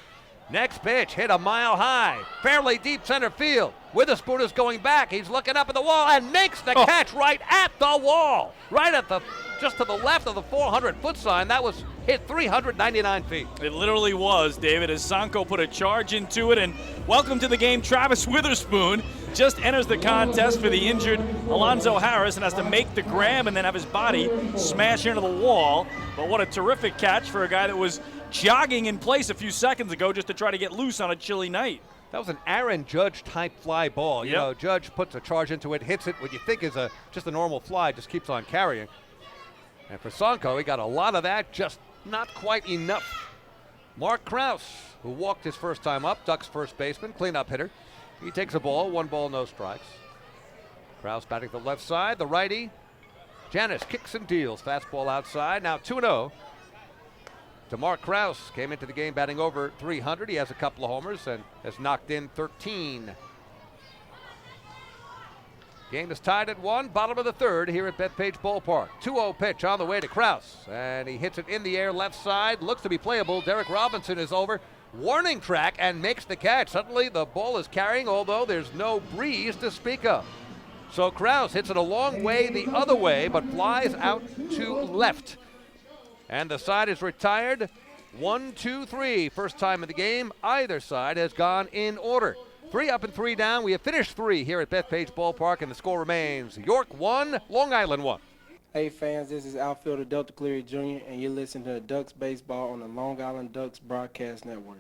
Next pitch hit a mile high, fairly deep center field. Witherspoon is going back. He's looking up at the wall and makes the catch right at the wall, right at the just to the left of the 400-foot sign. That was hit 399 feet. It literally was, David, as Sonko put a charge into it. And welcome to the game, Travis Witherspoon just enters the contest for the injured Alonzo Harris and has to make the grab and then have his body smash into the wall. But what a terrific catch for a guy that was jogging in place a few seconds ago just to try to get loose on a chilly night. That was an Aaron Judge type fly ball. You know, Judge puts a charge into it, hits it, what you think is just a normal fly, just keeps on carrying. And for Sonko, he got a lot of that, just not quite enough. Mark Krause, who walked his first time up, Ducks first baseman, cleanup hitter. He takes a ball, 1 ball, no strikes. Krause batting to the left side, the righty. Janis kicks and deals, fastball outside, now 2-0. To Mark Krause, came into the game batting over 300. He has a couple of homers and has knocked in 13. Game is tied at 1, bottom of the third here at Bethpage Ballpark. 2-0 pitch on the way to Krause, and he hits it in the air left side. Looks to be playable. Derek Robinson is over. Warning track and makes the catch. Suddenly the ball is carrying, although there's no breeze to speak of. So Krause hits it a long way the other way, but flies out to left. And the side is retired. 1, 2, 3. First time in the game. Either side has gone in order. 3 up and 3 down. We have finished 3 here at Bethpage Ballpark, and the score remains York 1, Long Island 1. Hey fans, this is outfielder Delta Cleary Jr., and you're listening to Ducks Baseball on the Long Island Ducks Broadcast Network.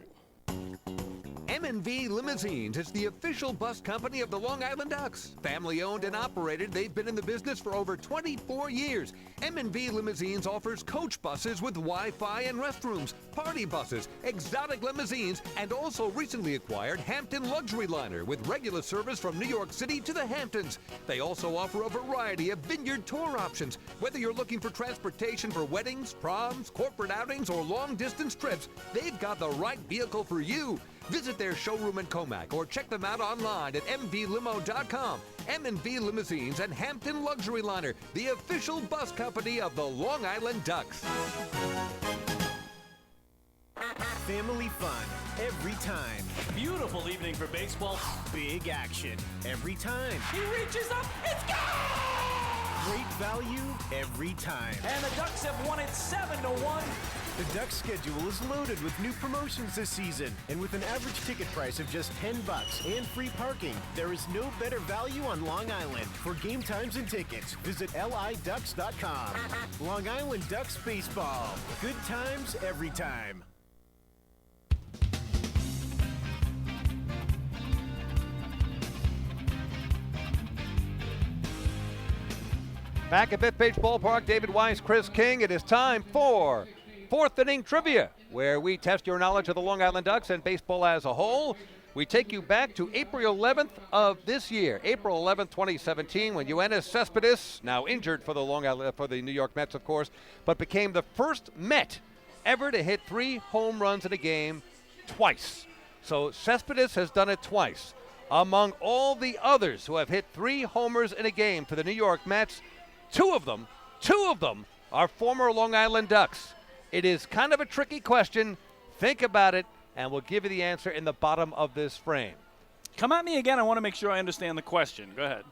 M&V Limousines is the official bus company of the Long Island Ducks. Family owned and operated, they've been in the business for over 24 years. M&V Limousines offers coach buses with Wi-Fi and restrooms, party buses, exotic limousines, and also recently acquired Hampton Luxury Liner with regular service from New York City to the Hamptons. They also offer a variety of vineyard tour options. Whether you're looking for transportation for weddings, proms, corporate outings, or long-distance trips, they've got the right vehicle for you. Visit their showroom in Comac or check them out online at mvlimo.com. M&V Limousines and Hampton Luxury Liner, the official bus company of the Long Island Ducks. Family fun every time. Beautiful evening for baseball. Big action every time. He reaches up. It's gone! Great value every time. And the Ducks have won it 7-1. The Ducks schedule is loaded with new promotions this season, and with an average ticket price of just $10 and free parking, there is no better value on Long Island. For game times and tickets, visit liducks.com. Long Island Ducks baseball. Good times every time. Back at Bethpage Ballpark, David Weiss, Chris King. It is time for fourth inning trivia, where we test your knowledge of the Long Island Ducks and baseball as a whole. We take you back to April 11th of this year, April 11th, 2017, when Yoenis Cespedes, now injured for the New York Mets, of course, but became the first Met ever to hit 3 home runs in a game twice. So Cespedes has done it twice. Among all the others who have hit 3 homers in a game for the New York Mets, two of them are former Long Island Ducks. It is kind of a tricky question. Think about it, and we'll give you the answer in the bottom of this frame. Come at me again. I want to make sure I understand the question. Go ahead.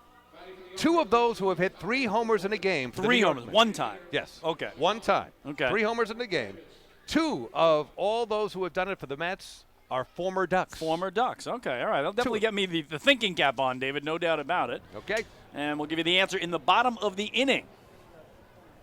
Two of those who have hit 3 homers in a game. For 3 homers, one time. Yes. Okay. One time. Okay. 3 homers in a game. 2 of all those who have done it for the Mets are former Ducks. Former Ducks. Okay. All right. That'll definitely get me the thinking cap on, David. No doubt about it. Okay. And we'll give you the answer in the bottom of the inning.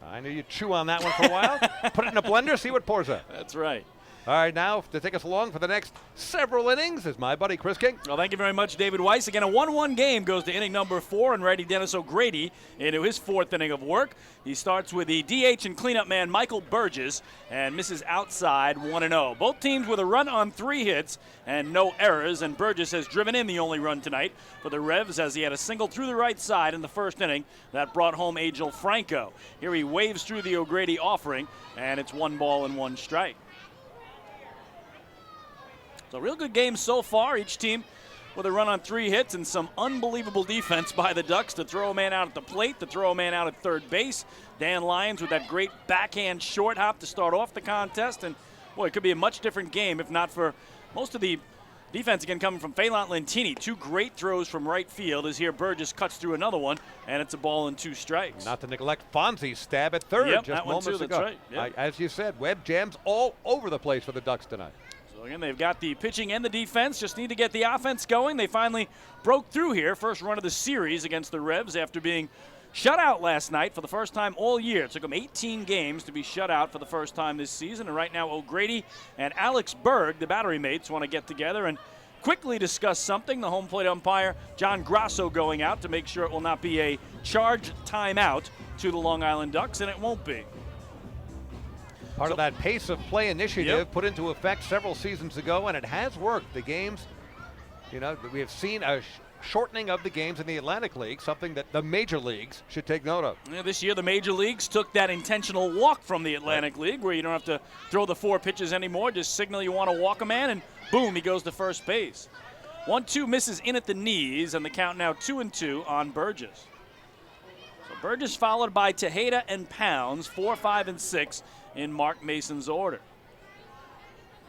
I knew you'd chew on that one for a while. Put it in a blender, see what pours out. That's right. All right, now to take us along for the next several innings is my buddy Chris King. Well, thank you very much, David Weiss. Again, a 1-1 game goes to inning number 4, and righty Dennis O'Grady into his 4th inning of work. He starts with the DH and cleanup man Michael Burgess and misses outside 1-0. Both teams with a run on 3 hits and no errors, and Burgess has driven in the only run tonight for the Revs as he had a single through the right side in the 1st inning that brought home Angel Franco. Here he waves through the O'Grady offering, and it's 1 ball and 1 strike. So real good game so far. Each team with a run on 3 hits and some unbelievable defense by the Ducks to throw a man out at the plate, to throw a man out at third base. Dan Lyons with that great backhand short hop to start off the contest. And, boy, it could be a much different game if not for most of the defense, again, coming from Phelan Lentini. 2 great throws from right field as here Burgess cuts through another one, and it's a ball and 2 strikes. Not to neglect Fonzie's stab at third just just moments ago. That's right. Yep. As you said, Webb jams all over the place for the Ducks tonight. So again, they've got the pitching and the defense. Just need to get the offense going. They finally broke through here. First run of the series against the Revs after being shut out last night for the first time all year. It took them 18 games to be shut out for the first time this season. And right now, O'Grady and Alex Berg, the battery mates, want to get together and quickly discuss something. The home plate umpire, John Grasso, going out to make sure it will not be a charged timeout to the Long Island Ducks, and it won't be. Part of that pace of play initiative put into effect several seasons ago, and it has worked. The games, we have seen a shortening of the games in the Atlantic League, something that the major leagues should take note of. Yeah, this year, the major leagues took that intentional walk from the Atlantic League, where you don't have to throw the 4 pitches anymore. Just signal you want to walk a man, and boom, he goes to first base. 1-2 misses in at the knees, and the count now 2-2 on Burgess. So Burgess followed by Tejeda and Pounds, 4, 5, and 6 in Mark Mason's order.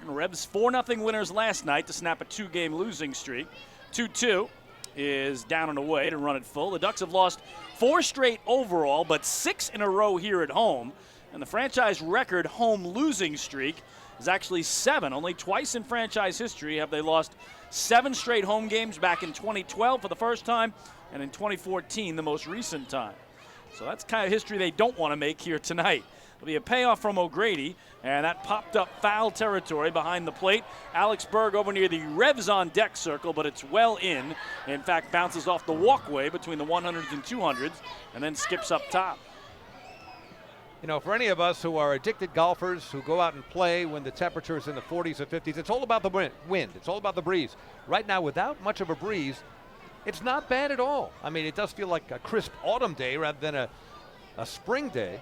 And Revs 4-0 winners last night to snap a 2-game losing streak. 2-2 is down and away to run it full. The Ducks have lost 4 straight overall, but 6 in a row here at home. And the franchise record home losing streak is actually 7. Only twice in franchise history have they lost 7 straight home games, back in 2012 for the first time, and in 2014 the most recent time. So that's kind of history they don't want to make here tonight. It'll be a payoff from O'Grady, and that popped up foul territory behind the plate. Alex Berg over near the revs on deck circle, but it's well in. In fact, bounces off the walkway between the 100s and 200s, and then skips up top. You know, for any of us who are addicted golfers who go out and play when the temperature is in the 40s or 50s, it's all about the wind. It's all about the breeze. Right now, without much of a breeze, it's not bad at all. I mean, it does feel like a crisp autumn day rather than a spring day.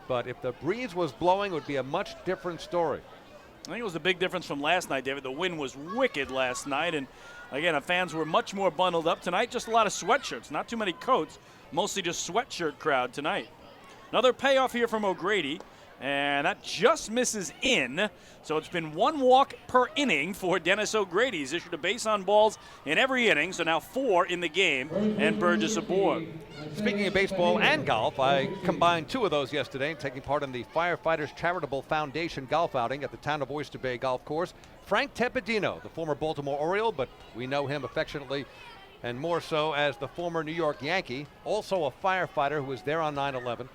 But if the breeze was blowing, it would be a much different story. I think it was a big difference from last night, David. The wind was wicked last night. And, again, the fans were much more bundled up tonight. Just a lot of sweatshirts, not too many coats. Mostly just sweatshirt crowd tonight. Another payoff here from O'Grady, and that just misses in. So it's been one walk per inning for Dennis O'Grady. He's issued a base on balls in every inning, so now 4 in the game, and Burgess aboard. Speaking of baseball and golf, I combined 2 of those yesterday, taking part in the Firefighters Charitable Foundation golf outing at the town of Oyster Bay Golf Course. Frank Tepedino, the former Baltimore Oriole, but we know him affectionately and more so as the former New York Yankee, also a firefighter who was there on 9/11.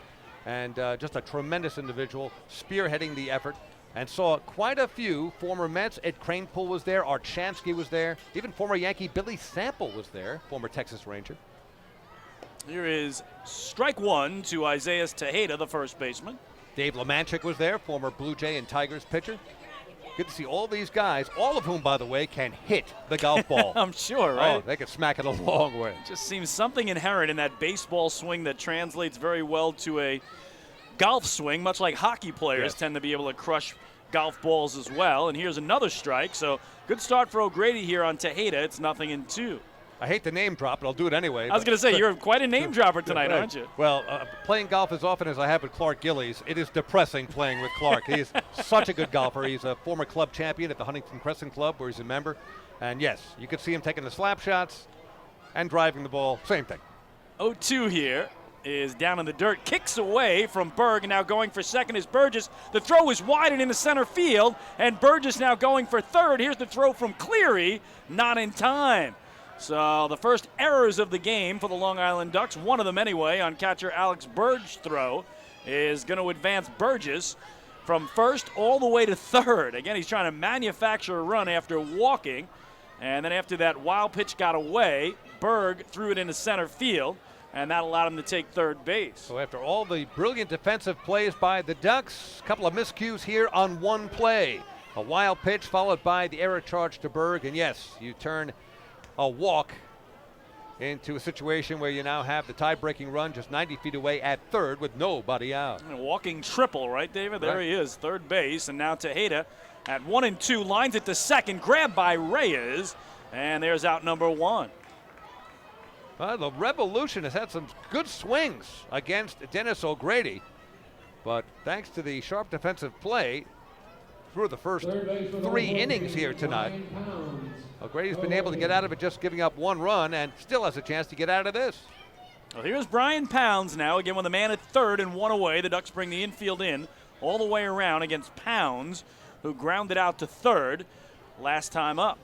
And just a tremendous individual, spearheading the effort, and saw quite a few former Mets. Ed Kranepool was there, Art Shansky was there, even former Yankee Billy Sample was there, former Texas Ranger. Here is strike 1 to Isaias Tejeda, the first baseman. Dave Lemanchik was there, former Blue Jay and Tigers pitcher. Good to see all these guys, all of whom, by the way, can hit the golf ball. I'm sure, right? Oh, they can smack it a long way. Just seems something inherent in that baseball swing that translates very well to a golf swing, much like hockey players tend to be able to crush golf balls as well. And here's another strike. So good start for O'Grady here on Tejeda. It's 0-2. I hate the name drop, but I'll do it anyway. I was going to say, you're quite a name dropper tonight, aren't you? Well, playing golf as often as I have with Clark Gillies, it is depressing playing with Clark. He's such a good golfer. He's a former club champion at the Huntington Crescent Club, where he's a member. And yes, you could see him taking the slap shots and driving the ball. Same thing. 0-2 here is down in the dirt. Kicks away from Berg, and now going for second is Burgess. The throw is wide and into center field, and Burgess now going for third. Here's the throw from Cleary, not in time. So the first errors of the game for the Long Island Ducks, one of them anyway, on catcher Alex Berg's throw, is going to advance Burgess from first all the way to third. Again, he's trying to manufacture a run after walking, and then after that wild pitch got away, Berg threw it into center field, and that allowed him to take third base. So after all the brilliant defensive plays by the Ducks, a couple of miscues here on one play. A wild pitch followed by the error charge to Berg, and yes, you turn a walk into a situation where you now have the tie-breaking run just 90 feet away at third with nobody out. And a walking triple, right, David? There he is, third base, and now Tejeda at 1-2, lines it to second, grabbed by Reyes, and there's out number 1. The Revolution has had some good swings against Dennis O'Grady, but thanks to the sharp defensive play through the first 3 innings here tonight, O'Grady's been able to get out of it just giving up 1 run and still has a chance to get out of this. Well, here's Brian Pounds now, again with a man at third and 1 away. The Ducks bring the infield in all the way around against Pounds, who grounded out to third last time up.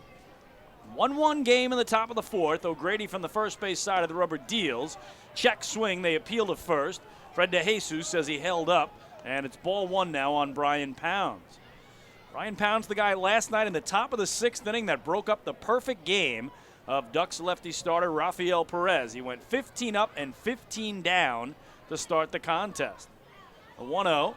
1-1 game in the top of the 4th. O'Grady from the first base side of the rubber deals. Check swing, they appeal to first. Fred DeJesus says he held up, and it's ball 1 now on Brian Pounds. Brian Pounds, the guy last night in the top of the 6th inning that broke up the perfect game of Ducks lefty starter Rafael Perez. He went 15 up and 15 down to start the contest. The 1-0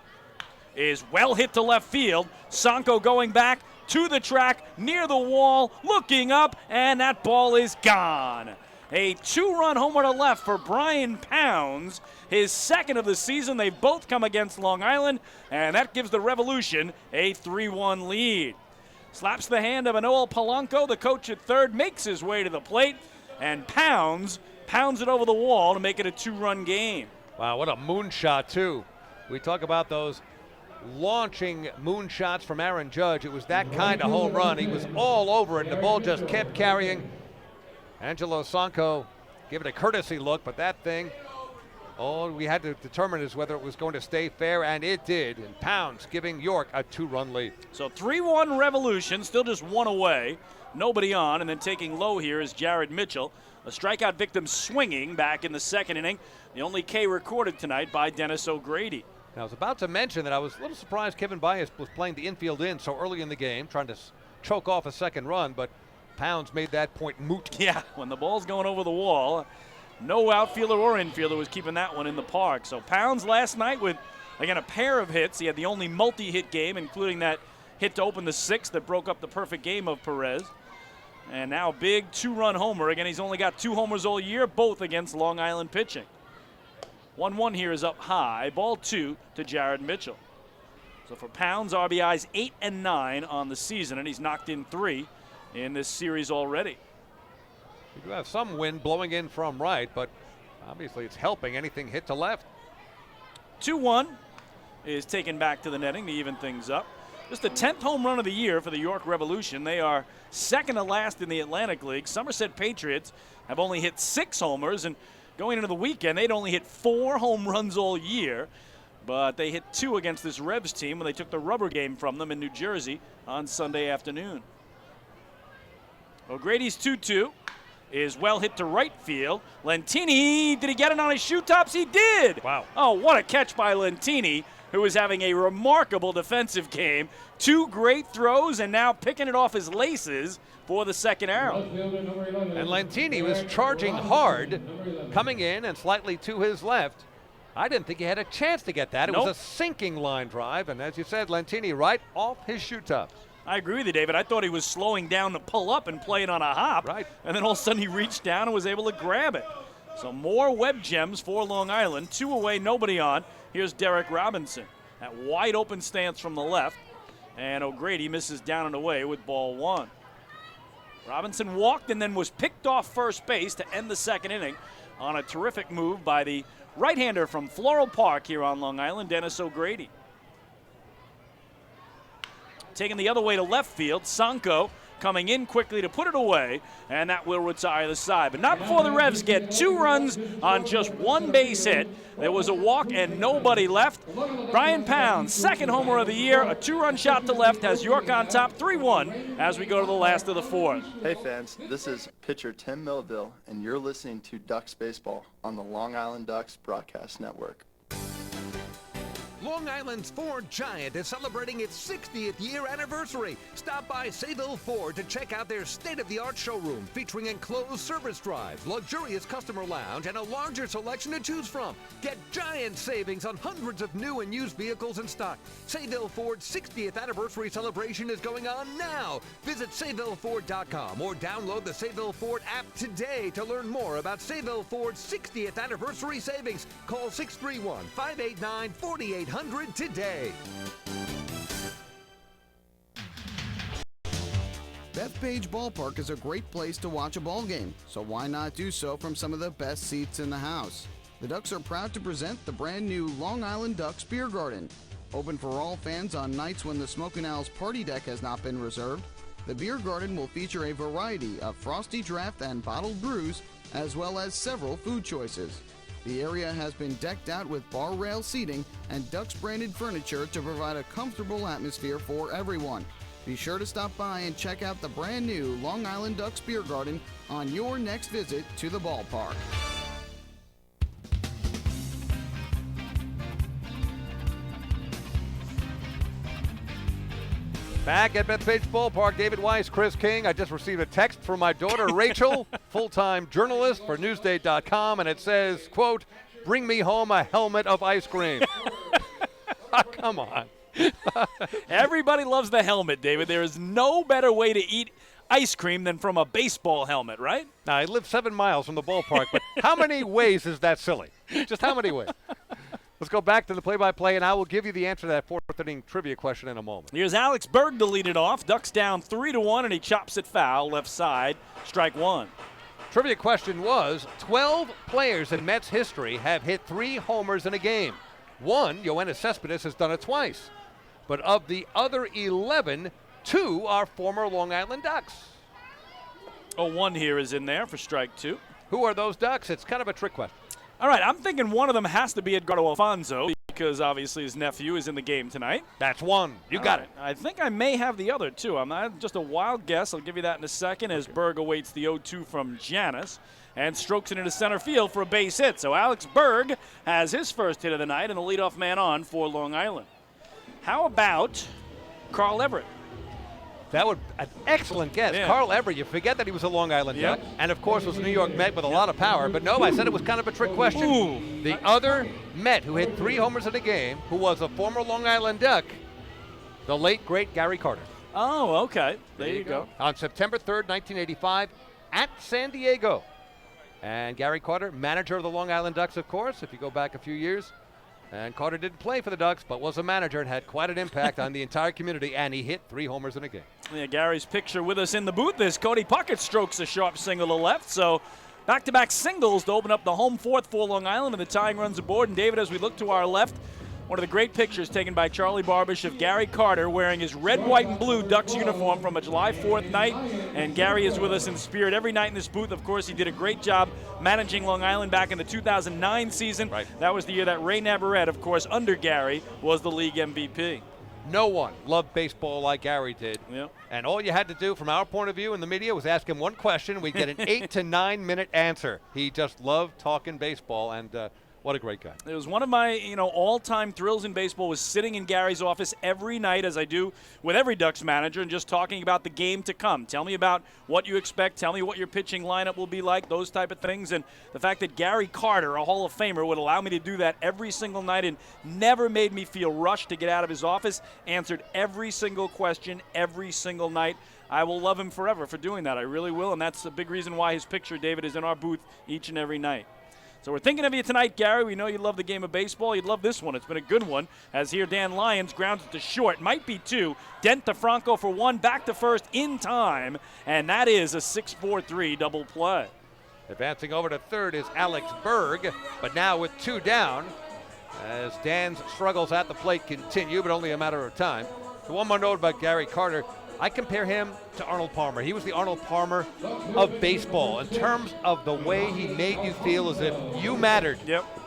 is well hit to left field. Sanko going back to the track, near the wall, looking up, and that ball is gone. A 2-run homer to left for Brian Pounds, his second of the season. They've both come against Long Island, and that gives the Revolution a 3-1 lead. Slaps the hand of Noel Polanco, the coach at third, makes his way to the plate, and pounds it over the wall to make it a 2-run game. Wow, what a moonshot, too. We talk about those launching moonshots from Aaron Judge. It was that kind of home run. He was all over it, and the ball just kept carrying. Angelo Sanko gave it a courtesy look, but that thing, all we had to determine is whether it was going to stay fair, and it did. And Pounds giving York a 2-run lead. So 3-1 Revolution, still just 1 away. Nobody on, and then taking low here is Jared Mitchell. A strikeout victim swinging back in the second inning. The only K recorded tonight by Dennis O'Grady. Now, I was about to mention that I was a little surprised Kevin Bias was playing the infield in so early in the game, trying to choke off a second run, but Pounds made that point moot. Yeah, when the ball's going over the wall, no outfielder or infielder was keeping that one in the park. So Pounds last night with, again, a pair of hits. He had the only multi-hit game, including that hit to open the sixth that broke up the perfect game of Perez. And now big two-run homer. Again, he's only got 2 homers all year, both against Long Island pitching. 1-1 here is up high. Ball 2 to Jared Mitchell. So for Pounds, RBIs 8 and 9 on the season, and he's knocked in 3 in this series already. We do have some wind blowing in from right, but obviously it's helping anything hit to left. 2-1 is taken back to the netting to even things up. Just the 10th home run of the year for the York Revolution. They are second to last in the Atlantic League. Somerset Patriots have only hit 6 homers, and going into the weekend, they'd only hit 4 home runs all year, but they hit 2 against this Revs team when they took the rubber game from them in New Jersey on Sunday afternoon. O'Grady's 2-2 is well hit to right field. Lentini, did he get it on his shoe tops? He did. Wow. Oh, what a catch by Lentini, who is having a remarkable defensive game. 2 great throws and now picking it off his laces for the second arrow. And Lentini was charging hard, coming in and slightly to his left. I didn't think he had a chance to get that. It was a sinking line drive, and as you said, Lentini right off his shoe tops. I agree with you, David. I thought he was slowing down to pull up and play it on a hop. Right. And then all of a sudden he reached down and was able to grab it. So more web gems for Long Island. 2 away, nobody on. Here's Derek Robinson. That wide open stance from the left. And O'Grady misses down and away with ball 1. Robinson walked and then was picked off first base to end the second inning on a terrific move by the right-hander from Floral Park here on Long Island, Dennis O'Grady. Taking the other way to left field, Sanko coming in quickly to put it away, and that will retire the side. But not before the Revs get 2 runs on just 1 base hit. There was a walk and nobody left. Brian Pounds, second homer of the year, a 2-run shot to left, has York on top 3-1 as we go to the last of the 4th. Hey fans, this is pitcher Tim Melville, and you're listening to Ducks Baseball on the Long Island Ducks Broadcast Network. Long Island's Ford Giant is celebrating its 60th year anniversary. Stop by Sayville Ford to check out their state-of-the-art showroom featuring enclosed service drives, luxurious customer lounge, and a larger selection to choose from. Get giant savings on hundreds of new and used vehicles in stock. Sayville Ford's 60th anniversary celebration is going on now. Visit SayvilleFord.com or download the Sayville Ford app today to learn more about Sayville Ford's 60th anniversary savings. Call 631-589-4800 today. Bethpage Ballpark is a great place to watch a ball game, so why not do so from some of the best seats in the house? The Ducks are proud to present the brand new Long Island Ducks Beer Garden. Open for all fans on nights when the Smokin' Owls party deck has not been reserved, the Beer Garden will feature a variety of frosty draft and bottled brews, as well as several food choices. The area has been decked out with bar rail seating and Ducks branded furniture to provide a comfortable atmosphere for everyone. Be sure to stop by and check out the brand new Long Island Ducks Beer Garden on your next visit to the ballpark. Back at Bethpage Ballpark, David Weiss, Chris King. I just received a text from my daughter, Rachel, full-time journalist for Newsday.com, and it says, quote, "Bring me home a helmet of ice cream." Come on. Everybody loves the helmet, David. There is no better way to eat ice cream than from a baseball helmet, right? Now, I live 7 miles from the ballpark, but how many ways is that silly? Just how many ways? Let's go back to the play-by-play, and I will give you the answer to that 4th inning trivia question in a moment. Here's Alex Berg to lead it off. Ducks down 3-1, and he chops it foul, left side, strike 1. Trivia question was, 12 players in Mets history have hit 3 homers in a game. 1, Yoenis Cespedes, has done it twice. But of the other 11, 2 are former Long Island Ducks. 1 here is in there for strike 2. Who are those Ducks? It's kind of a trick question. All right, I'm thinking one of them has to be Edgardo Alfonso because obviously his nephew is in the game tonight. That's one. You got it. I think I may have the other, too. I'm not just a wild guess. I'll give you that in a second as Berg awaits the 0-2 from Janis and strokes it into center field for a base hit. So Alex Berg has his first hit of the night and the leadoff man on for Long Island. How about Carl Everett? That would an excellent guess. Yeah. Carl Everett, you forget that he was a Long Island Duck, and of course was a New York Met with a lot of power. But no, I said it was kind of a trick question. Ooh. The other Met who hit 3 homers in a game, who was a former Long Island Duck, the late, great Gary Carter. Oh, okay. There you go. On September 3rd, 1985, at San Diego. And Gary Carter, manager of the Long Island Ducks, of course, if you go back a few years. And Carter didn't play for the Ducks, but was a manager and had quite an impact on the entire community, and he hit 3 homers in a game. Yeah, Gary's picture with us in the booth is Cody Puckett strokes a sharp single to left, so back-to-back singles to open up the home fourth for Long Island, and the tying runs aboard. And David, as we look to our left, one of the great pictures taken by Charlie Barbish of Gary Carter wearing his red, white, and blue Ducks uniform from a July 4th night. And Gary is with us in spirit every night in this booth. Of course, he did a great job managing Long Island back in the 2009 season. Right. That was the year that Ray Navarrete, of course, under Gary, was the league MVP. No one loved baseball like Gary did. Yep. And all you had to do from our point of view in the media was ask him one question. We'd get an 8 to 9 minute answer. He just loved talking baseball, and what a great guy. It was one of my, all-time thrills in baseball was sitting in Gary's office every night, as I do with every Ducks manager, and just talking about the game to come. Tell me about what you expect. Tell me what your pitching lineup will be like, those type of things. And the fact that Gary Carter, a Hall of Famer, would allow me to do that every single night and never made me feel rushed to get out of his office, answered every single question every single night. I will love him forever for doing that. I really will, and that's a big reason why his picture, David, is in our booth each and every night. So we're thinking of you tonight, Gary. We know you love the game of baseball. You'd love this one. It's been a good one. As here, Dan Lyons grounds it to short. Might be 2. Dent to Franco for 1. Back to first in time. And that is a 6-4-3 double play. Advancing over to third is Alex Berg, but now with 2 down, as Dan's struggles at the plate continue, but only a matter of time. The one more note about Gary Carter, I compare him to Arnold Palmer. He was the Arnold Palmer of baseball in terms of the way he made you feel as if you mattered,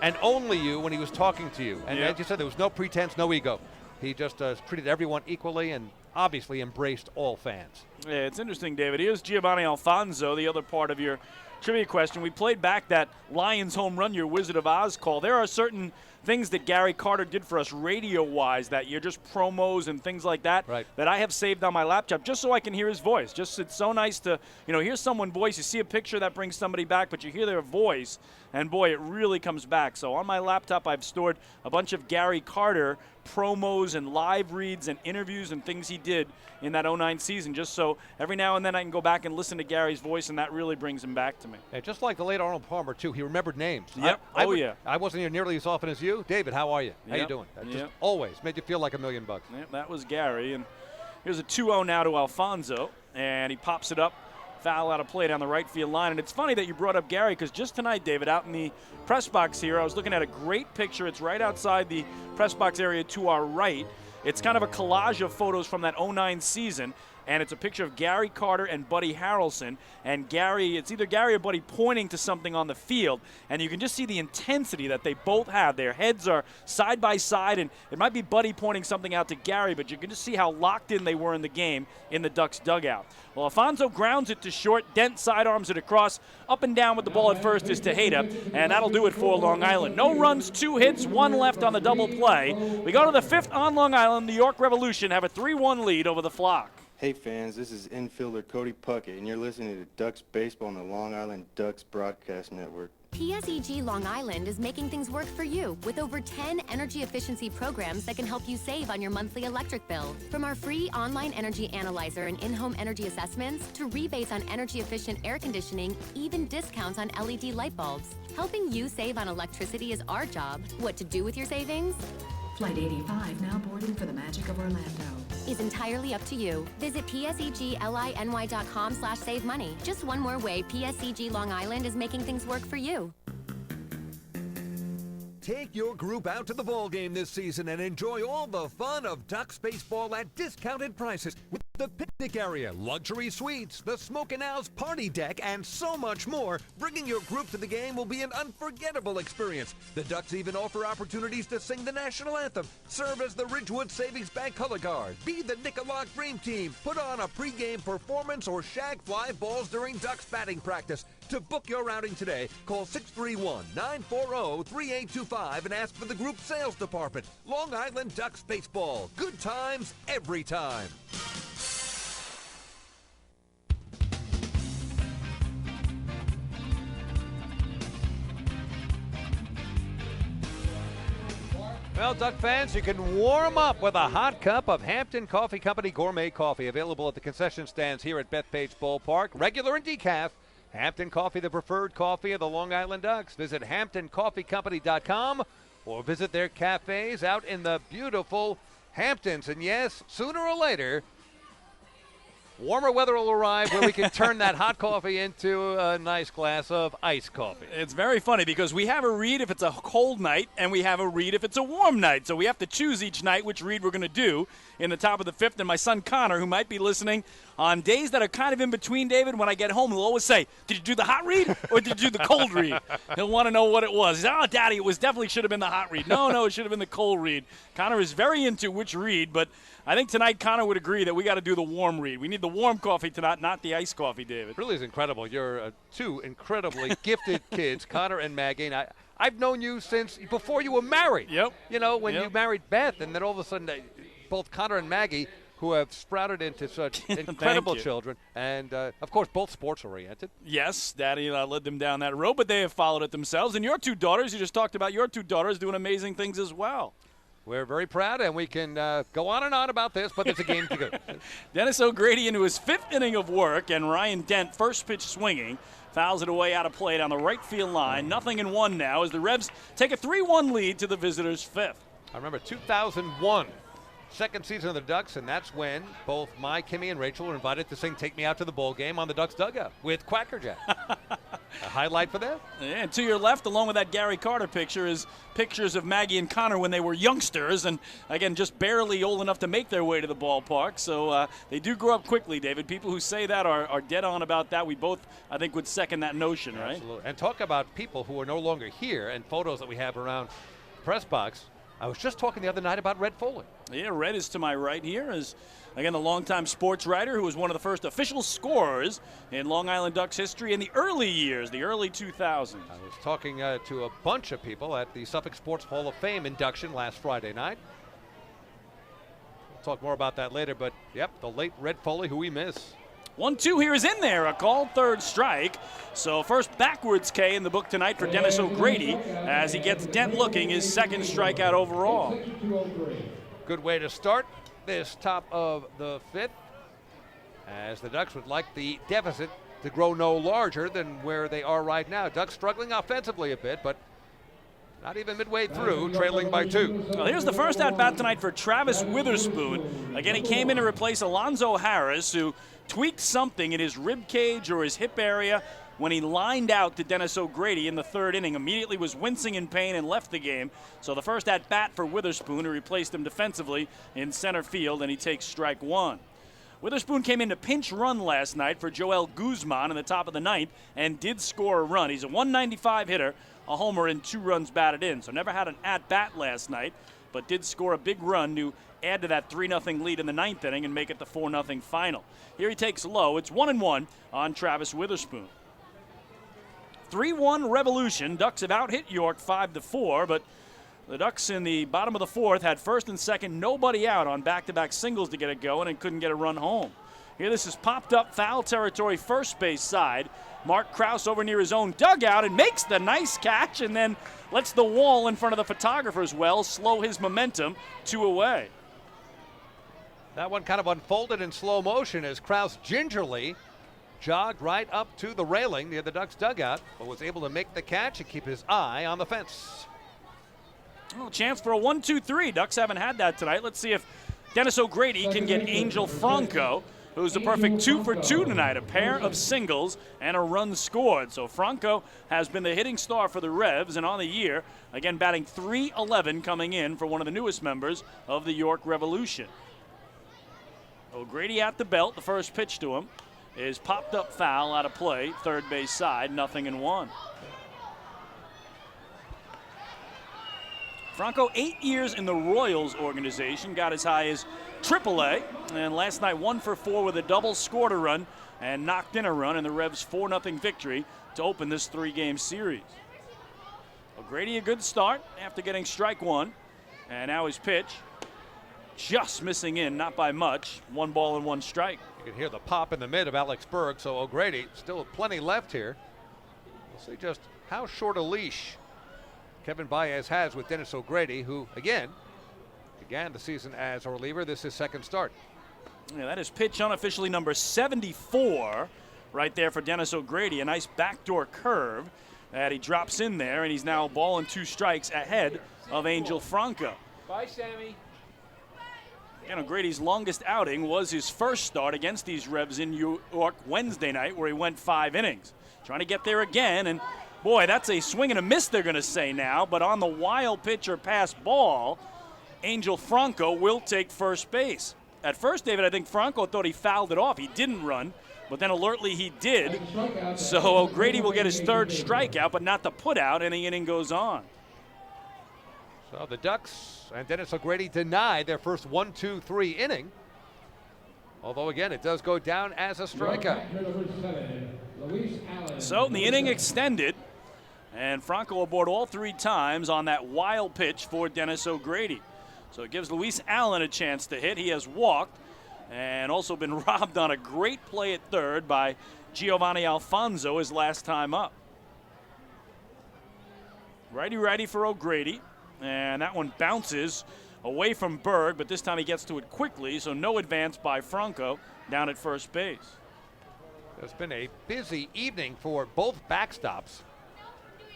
and only you when he was talking to you. And as you said, there was no pretense, no ego. He just treated everyone equally and obviously embraced all fans. Yeah, it's interesting, David. Here's Giovanni Alfonso, the other part of your trivia question. We played back that Lions home run, your Wizard of Oz call. There are certain things that Gary Carter did for us radio-wise that year, just promos and things like that, that I have saved on my laptop just so I can hear his voice. Just it's so nice to, hear someone's voice. You see a picture that brings somebody back, but you hear their voice, and boy, it really comes back. So on my laptop, I've stored a bunch of Gary Carter promos and live reads and interviews and things he did in that 09 season, just so every now and then I can go back and listen to Gary's voice, and that really brings him back to me. Yeah, just like the late Arnold Palmer, too. He remembered names. Yep. I wasn't here nearly as often as you. David, how are you? How you doing? Just always made you feel like $1 million. Yep, that was Gary. And here's a 2-0 now to Alfonso, and he pops it up. Foul out of play down the right field line. And it's funny that you brought up Gary, because just tonight, David, out in the press box here, I was looking at a great picture. It's right outside the press box area to our right. It's kind of a collage of photos from that 09 season, and it's a picture of Gary Carter and Buddy Harrelson. And Gary, it's either Gary or Buddy pointing to something on the field, and you can just see the intensity that they both have. Their heads are side by side, and it might be Buddy pointing something out to Gary, but you can just see how locked in they were in the game in the Ducks dugout. Well, Alfonso grounds it to short. Dent sidearms it across. Up and down with the ball at first is Tejeda, and that'll do it for Long Island. No runs, 2 hits, 1 left on the double play. We go to the 5th on Long Island. New York Revolution have a 3-1 lead over the Flock. Hey fans, this is infielder Cody Puckett, and you're listening to Ducks Baseball on the Long Island Ducks Broadcast Network. PSEG Long Island is making things work for you with over 10 energy efficiency programs that can help you save on your monthly electric bill. From our free online energy analyzer and in-home energy assessments to rebates on energy efficient air conditioning, even discounts on LED light bulbs. Helping you save on electricity is our job. What to do with your savings? Flight 85 now boarding for the magic of Orlando. Is entirely up to you. Visit pseglyny.com/save money. Just one more way PSEG Long Island is making things work for you. Take your group out to the ball game this season and enjoy all the fun of Ducks baseball at discounted prices with the picnic area, luxury suites, the Smokin' Owl's party deck, and so much more. Bringing your group to the game will be an unforgettable experience. The Ducks even offer opportunities to sing the national anthem, serve as the Ridgewood Savings Bank color guard, be the Nicolak Dream Team, put on a pregame performance, or shag fly balls during Ducks batting practice. To book your outing today, call 631-940-3825 and ask for the group sales department. Long Island Ducks baseball. Good times every time. Well, Duck fans, you can warm up with a hot cup of Hampton Coffee Company Gourmet Coffee, available at the concession stands here at Bethpage Ballpark, regular and decaf. Hampton Coffee, the preferred coffee of the Long Island Ducks. Visit HamptonCoffeeCompany.com or visit their cafes out in the beautiful Hamptons. And yes, sooner or later, warmer weather will arrive where we can turn that hot coffee into a nice glass of iced coffee. It's very funny because we have a read if it's a cold night and we have a read if it's a warm night. So we have to choose each night which read we're going to do in the top of the fifth. And my son Connor, who might be listening, on days that are kind of in between, David, when I get home, he'll always say, did you do the hot read or did you do the cold read? He'll want to know what it was. He said, oh, Daddy, it definitely should have been the hot read. No, it should have been the cold read. Connor is very into which read, but I think tonight Connor would agree that we got to do the warm read. We need the warm coffee tonight, not the iced coffee, David. It really is incredible. You're two incredibly gifted kids, Connor and Maggie. And I've known you since before you were married. Yep. You know, when you married Beth, and then all of a sudden both Connor and Maggie, who have sprouted into such incredible children, and, of course, both sports-oriented. Yes, Daddy led them down that road, but they have followed it themselves. And your two daughters, you just talked about your two daughters doing amazing things as well. We're very proud, and we can go on and on about this, but there's a game to go. Dennis O'Grady into his fifth inning of work, and Ryan Dent, first pitch swinging, fouls it away out of play down the right field line. 0-1 now as the Revs take a 3-1 lead to the visitors' fifth. I remember 2001. Second season of the Ducks, and that's when both Kimmy, and Rachel were invited to sing Take Me Out to the Ball Game on the Ducks dugout with Quackerjack. A highlight for them. Yeah, and to your left, along with that Gary Carter picture, is pictures of Maggie and Connor when they were youngsters, and again, just barely old enough to make their way to the ballpark. So they do grow up quickly, David. People who say that are dead on about that. We both, I think, would second that notion, right? Absolutely. And talk about people who are no longer here and photos that we have around the press box. I was just talking the other night about Red Foley. Yeah, Red is to my right here, is again the longtime sports writer who was one of the first official scorers in Long Island Ducks history in the early years, the early 2000s. I was talking to a bunch of people at the Suffolk Sports Hall of Fame induction last Friday night. We'll talk more about that later, but yep, the late Red Foley, who we miss. 1-2 here is in there, a called third strike. So first backwards K in the book tonight for Dennis O'Grady as he gets Dent looking, his second strikeout overall. Good way to start this top of the fifth, as the Ducks would like the deficit to grow no larger than where they are right now. Ducks struggling offensively a bit, but not even midway through, trailing by 2. Well, here's the first at-bat tonight for Travis Witherspoon. Again, he came in to replace Alonzo Harris, who tweaked something in his rib cage or his hip area when he lined out to Dennis O'Grady in the third inning. Immediately was wincing in pain and left the game. So the first at-bat for Witherspoon, who replaced him defensively in center field, and he takes strike one. Witherspoon came in to pinch run last night for Joel Guzman in the top of the ninth and did score a run. He's a 195 hitter, a homer, and 2 runs batted in. So never had an at-bat last night, but did score a big run to add to that 3-0 lead in the ninth inning and make it the 4-0 final. Here he takes low. It's 1-1 on Travis Witherspoon. 3-1 Revolution. Ducks have out-hit York 5-4, but the Ducks in the bottom of the fourth had first and second, nobody out on back-to-back singles to get it going and couldn't get a run home. Here this is popped up foul territory first base side. Mark Krause over near his own dugout and makes the nice catch and then lets the wall in front of the photographer's well slow his momentum 2 away. That one kind of unfolded in slow motion as Krause gingerly jogged right up to the railing near the Ducks dugout, but was able to make the catch and keep his eye on the fence. Well, chance for a 1-2-3. Ducks haven't had that tonight. Let's see if Dennis O'Grady can get Angel Franco, who's the perfect 2 for 2 tonight, a pair of singles and a run scored. So Franco has been the hitting star for the Revs, and on the year, again batting .311 coming in for one of the newest members of the York Revolution. O'Grady at the belt. The first pitch to him is popped up foul out of play, third base side, 0-1. Franco, 8 years in the Royals organization, got as high as AAA, and last night 1 for 4 with a double, scored a run, and knocked in a run in the Revs' 4-0 victory to open this 3-game series. O'Grady a good start after getting strike 1, and now his pitch just missing in, not by much, 1 ball and 1 strike. You can hear the pop in the mid of Alex Berg, so O'Grady still plenty left here. We'll see just how short a leash Kevin Baez has with Dennis O'Grady, who, again, began the season as a reliever. This is his second start. Yeah, that is pitch unofficially number 74 right there for Dennis O'Grady. A nice backdoor curve that he drops in there, and he's now a ball and 2 strikes ahead of Angel Franco. Bye, Sammy. Again, O'Grady's longest outing was his first start against these Revs in York Wednesday night, where he went 5 innings. Trying to get there again, and boy, that's a swing and a miss, they're going to say now. But on the wild pitch or pass ball, Angel Franco will take first base. At first, David, I think Franco thought he fouled it off. He didn't run, but then alertly he did. So O'Grady will get his 3rd strikeout, but not the put out, and the inning goes on. So the Ducks and Dennis O'Grady denied their first 1-2-3 inning. Although, again, it does go down as a strikeout. So the inning extended, and Franco aboard all 3 times on that wild pitch for Dennis O'Grady. So it gives Luis Allen a chance to hit. He has walked and also been robbed on a great play at third by Giovanni Alfonso his last time up. Righty for O'Grady, and that one bounces away from Berg, but this time he gets to it quickly, so no advance by Franco down at first base. It's been a busy evening for both backstops.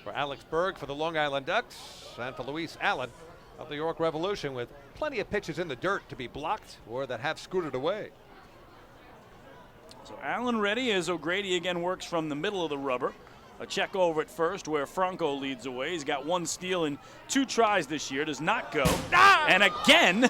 For Alex Berg for the Long Island Ducks and for Luis Allen of the York Revolution, with plenty of pitches in the dirt to be blocked or that have scooted away. So Allen ready as O'Grady again works from the middle of the rubber. A check over at first where Franco leads away. He's got 1 steal in 2 tries this year. Does not go. And again,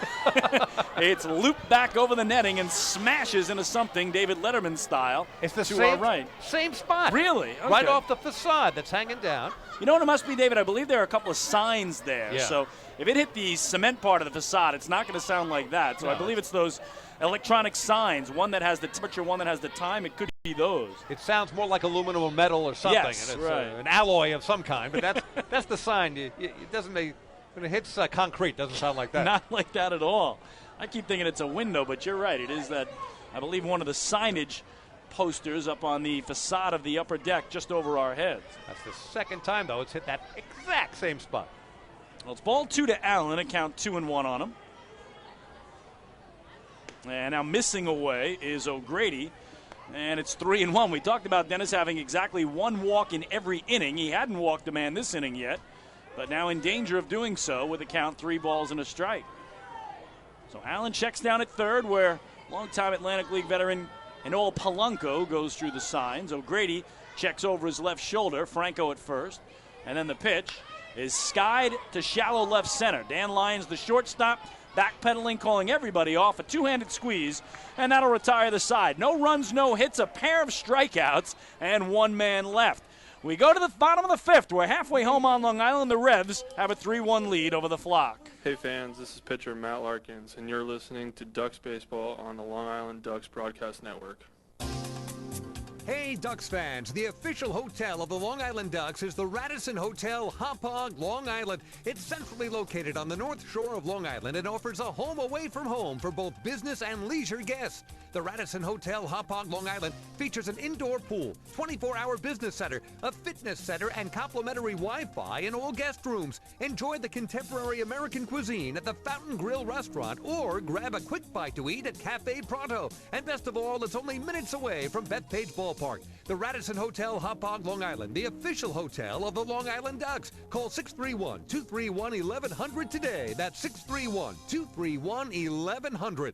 it's looped back over the netting and smashes into something David Letterman style. It's the same spot. Really? Okay. Right off the facade that's hanging down. You know what it must be, David? I believe there are a couple of signs there. Yeah. So if it hit the cement part of the facade, it's not going to sound like that. So I believe it's those electronic signs, one that has the temperature, one that has the time. It could be those. It sounds more like aluminum or metal or something. Yes, and it's right. An alloy of some kind, but that's the sign. It doesn't make, when it hits concrete, doesn't sound like that. Not like that at all. I keep thinking it's a window, but you're right. It is that, I believe, one of the signage posters up on the facade of the upper deck just over our heads. That's the second time, though, it's hit that exact same spot. Well, it's ball 2 to Allen, a count 2-1 on him. And now missing away is O'Grady, and it's 3-1. We talked about Dennis having exactly 1 walk in every inning. He hadn't walked a man this inning yet, but now in danger of doing so with a count 3 balls and a strike. So Allen checks down at third, where longtime Atlantic League veteran Enoel Polanco goes through the signs. O'Grady checks over his left shoulder, Franco at first, and then the pitch is skied to shallow left center. Dan Lyons, the shortstop, backpedaling, calling everybody off, a 2-handed squeeze, and that'll retire the side. No runs, no hits, a pair of strikeouts, and 1 man left. We go to the bottom of the 5th. We're halfway home on Long Island. The Revs have a 3-1 lead over the Flock. Hey fans, this is pitcher Matt Larkins, and you're listening to Ducks Baseball on the Long Island Ducks Broadcast Network. Hey, Ducks fans, the official hotel of the Long Island Ducks is the Radisson Hotel Hauppauge, Long Island. It's centrally located on the north shore of Long Island and offers a home away from home for both business and leisure guests. The Radisson Hotel Hauppauge, Long Island features an indoor pool, 24-hour business center, a fitness center, and complimentary Wi-Fi in all guest rooms. Enjoy the contemporary American cuisine at the Fountain Grill restaurant or grab a quick bite to eat at Cafe Pronto. And best of all, it's only minutes away from Bethpage Ballpark. The Radisson Hotel Hauppauge, Long Island, the official hotel of the Long Island Ducks. Call 631-231-1100 today. That's 631-231-1100.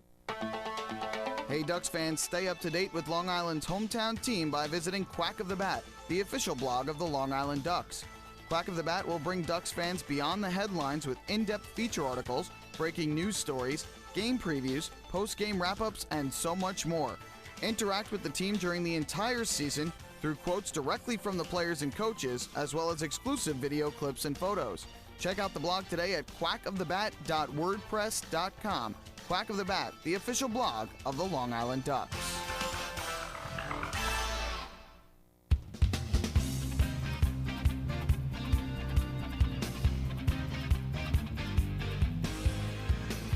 Hey Ducks fans, stay up to date with Long Island's hometown team by visiting Quack of the Bat, the official blog of the Long Island Ducks. Quack of the Bat will bring Ducks fans beyond the headlines with in-depth feature articles, breaking news stories, game previews, post-game wrap-ups, and so much more. Interact with the team during the entire season through quotes directly from the players and coaches, as well as exclusive video clips and photos. Check out the blog today at quackofthebat.wordpress.com. Quack of the Bat, the official blog of the Long Island Ducks.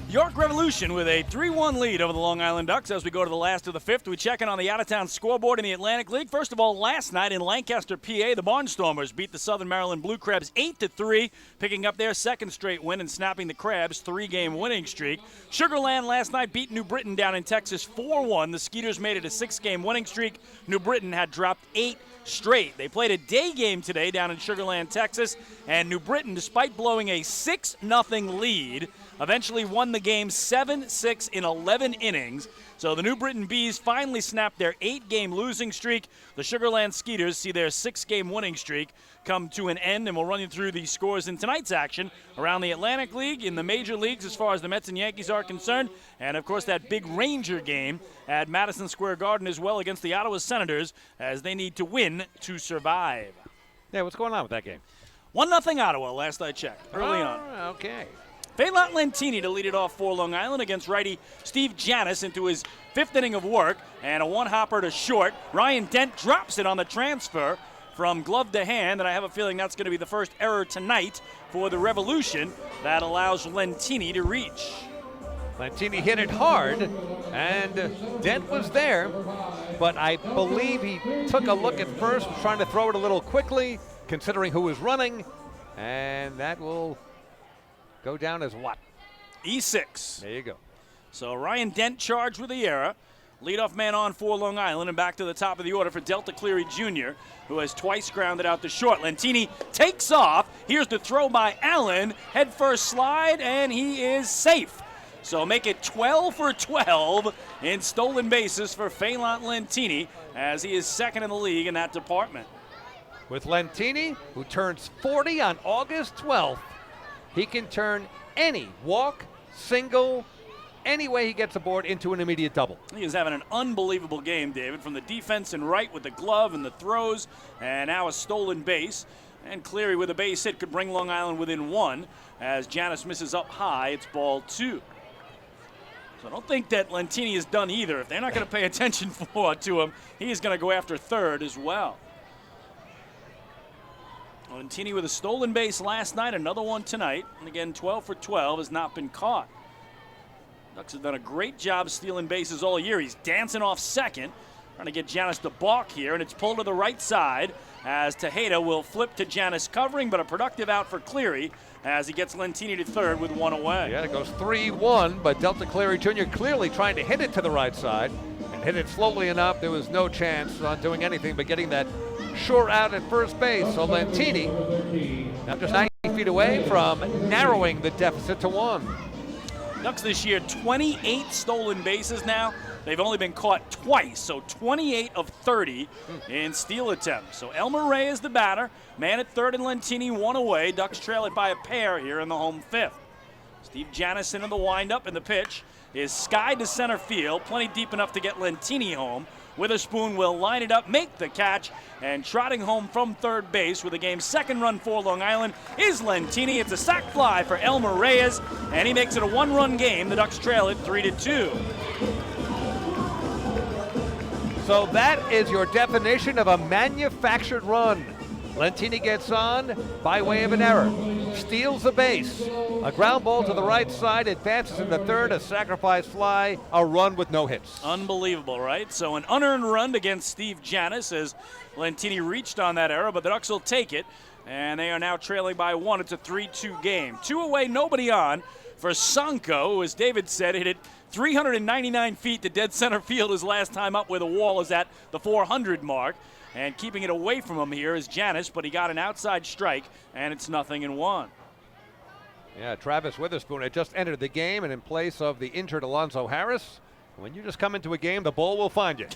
York Revolution with a 3-1 lead over the Long Island Ducks as we go to the last of the fifth. We check in on the out-of-town scoreboard in the Atlantic League. First of all, last night in Lancaster, PA, the Barnstormers beat the Southern Maryland Blue Crabs 8-3, picking up their second straight win and snapping the Crabs' 3-game winning streak. Sugarland last night beat New Britain down in Texas 4-1. The Skeeters made it a 6-game winning streak. New Britain had dropped 8 straight. They played a day game today down in Sugarland, Texas, and New Britain, despite blowing a 6-0 lead, eventually won the game 7-6 in 11 innings. So the New Britain Bees finally snapped their 8-game losing streak. The Sugarland Skeeters see their 6-game winning streak come to an end, and we'll run you through the scores in tonight's action around the Atlantic League, in the major leagues as far as the Mets and Yankees are concerned, and of course that big Ranger game at Madison Square Garden as well against the Ottawa Senators as they need to win to survive. Yeah, what's going on with that game? 1-0 Ottawa last I checked, early on. Okay. Phelan Lentini to lead it off for Long Island against righty Steve Janis into his 5th inning of work, and a one-hopper to short. Ryan Dent drops it on the transfer from glove to hand, and I have a feeling that's going to be the first error tonight for the Revolution that allows Lentini to reach. Lentini hit it hard, and Dent was there, but I believe he took a look at first, trying to throw it a little quickly, considering who was running, and that will go down as what? E6. There you go. So Ryan Dent charged with the error. Leadoff man on for Long Island, and back to the top of the order for Delta Cleary Jr., who has twice grounded out to short. Lentini takes off. Here's the throw by Allen. Head first slide, and he is safe. So make it 12 for 12 in stolen bases for Phelan Lentini, as he is second in the league in that department. With Lentini, who turns 40 on August 12th, he can turn any walk, single, any way he gets aboard into an immediate double. He is having an unbelievable game, David, from the defense and right with the glove and the throws, and now a stolen base. And Cleary with a base hit could bring Long Island within 1 as Janis misses up high. It's ball 2. So I don't think that Lentini is done either. If they're not going to pay attention to him, he is going to go after third as well. Lentini with a stolen base last night, another one tonight. And again, 12 for 12 has not been caught. Ducks have done a great job stealing bases all year. He's dancing off second, trying to get Janis to balk here, and it's pulled to the right side as Tejeda will flip to Janis covering, but a productive out for Cleary as he gets Lentini to third with 1 away. Yeah, it goes 3-1, but Delta Cleary Jr. clearly trying to hit it to the right side and hit it slowly enough. There was no chance on doing anything but getting that sure out at first base. So Lentini now just 90 feet away from narrowing the deficit to 1. Ducks this year, 28 stolen bases now. They've only been caught twice, so 28 of 30 in steal attempts. So Elmer Ray is the batter. Man at third and Lentini 1 away. Ducks trail it by a pair here in the home 5th. Steve Janis into the windup, and the pitch is skied to center field, plenty deep enough to get Lentini home. Witherspoon will line it up, make the catch, and trotting home from third base with the game's second run for Long Island is Lentini. It's a sac fly for Elmer Reyes, and he makes it a 1-run game. The Ducks trail it 3-2. So that is your definition of a manufactured run. Lentini gets on by way of an error, steals the base. A ground ball to the right side, advances into third, a sacrifice fly, a run with no hits. Unbelievable, right? So an unearned run against Steve Janis as Lentini reached on that error, but the Ducks will take it, and they are now trailing by 1. It's a 3-2 game. 2 away, nobody on for Sanko, who, as David said, hit it 399 feet to dead center field his last time up where the wall is at the 400 mark. And keeping it away from him here is Janis, but he got an outside strike, and it's 0-1. Yeah, Travis Witherspoon had just entered the game, and in place of the injured Alonzo Harris, When you just come into a game, the ball will find you.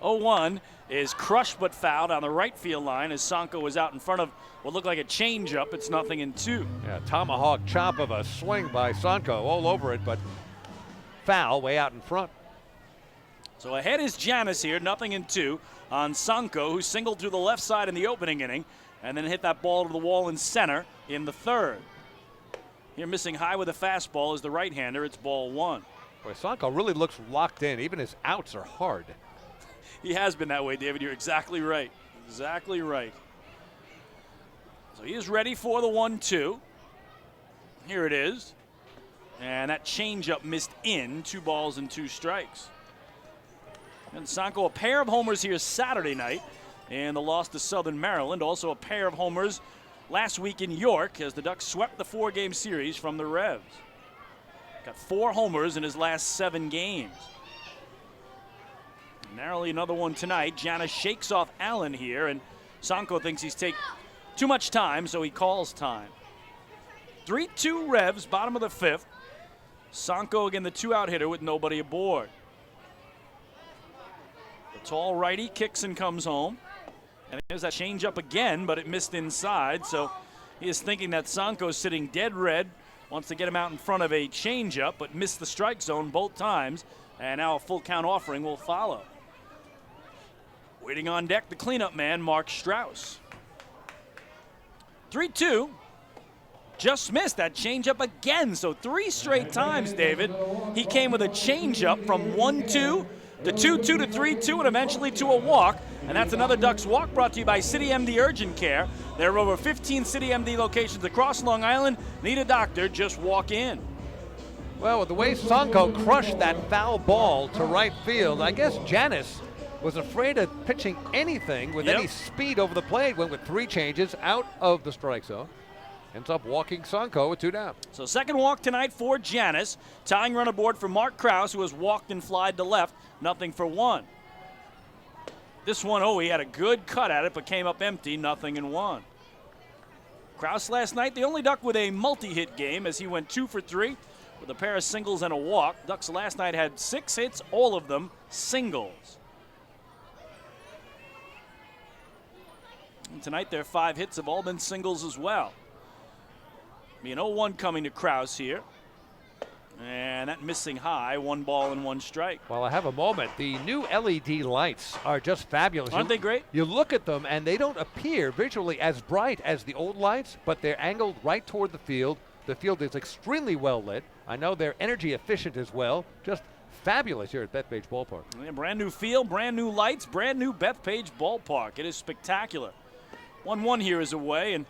0-1 is crushed but fouled on the right field line as Sanko was out in front of what looked like a changeup. It's 0-2. Yeah, tomahawk chop of a swing by Sanko all over it, but foul way out in front. So ahead is Janis here, 0-2 on Sanko, who singled through the left side in the opening inning and then hit that ball to the wall in center in the third. Here missing high with a fastball is the right-hander. It's ball 1. Boy, Sanko really looks locked in. Even his outs are hard. He has been that way, David. You're exactly right. Exactly right. So he is ready for the 1-2. Here it is. And that changeup missed in. 2 balls and 2 strikes. And Sanko, a pair of homers here Saturday night in the loss to Southern Maryland. Also a pair of homers last week in York as the Ducks swept the 4-game series from the Revs. Got 4 homers in his last 7 games. Narrowly another one tonight. Janis shakes off Allen here, and Sanko thinks he's taking too much time, so he calls time. 3-2 Revs, bottom of the 5th. Sanko again, the 2-out hitter with nobody aboard. The tall righty kicks and comes home. And there's that changeup again, but it missed inside, so he is thinking that Sanko's sitting dead red, wants to get him out in front of a changeup, but missed the strike zone both times, and now a full count offering will follow. Waiting on deck, the cleanup man, Mark Strauss. 3-2. Just missed that changeup again. So 3 straight times, David. He came with a changeup from 1-2 to 2-2 to 3-2 and eventually to a walk. And that's another Ducks walk brought to you by City MD Urgent Care. There are over 15 City MD locations across Long Island. Need a doctor, just walk in. Well, with the way Sanko crushed that foul ball to right field, I guess Janis was afraid of pitching anything with any speed over the plate. Went with 3 changes out of the strike zone. Ends up walking Sanko with 2 down. So second walk tonight for Janis. Tying run aboard for Mark Krause, who has walked and flied to left. 0-1. This one, he had a good cut at it, but came up empty. 0-1. Krause last night, the only Duck with a multi-hit game as he went 2 for 3 with a pair of singles and a walk. Ducks last night had 6 hits, all of them singles. And tonight their 5 hits have all been singles as well. Be an 0-1 coming to Krause here. And that missing high, 1 ball and 1 strike. While I have a moment, the new LED lights are just fabulous. Aren't they great? You look at them and they don't appear visually as bright as the old lights, but they're angled right toward the field. The field is extremely well lit. I know they're energy efficient as well. Just fabulous here at Bethpage Ballpark. Yeah, brand new field, brand new lights, brand new Bethpage Ballpark. It is spectacular. 1-1 here is away, and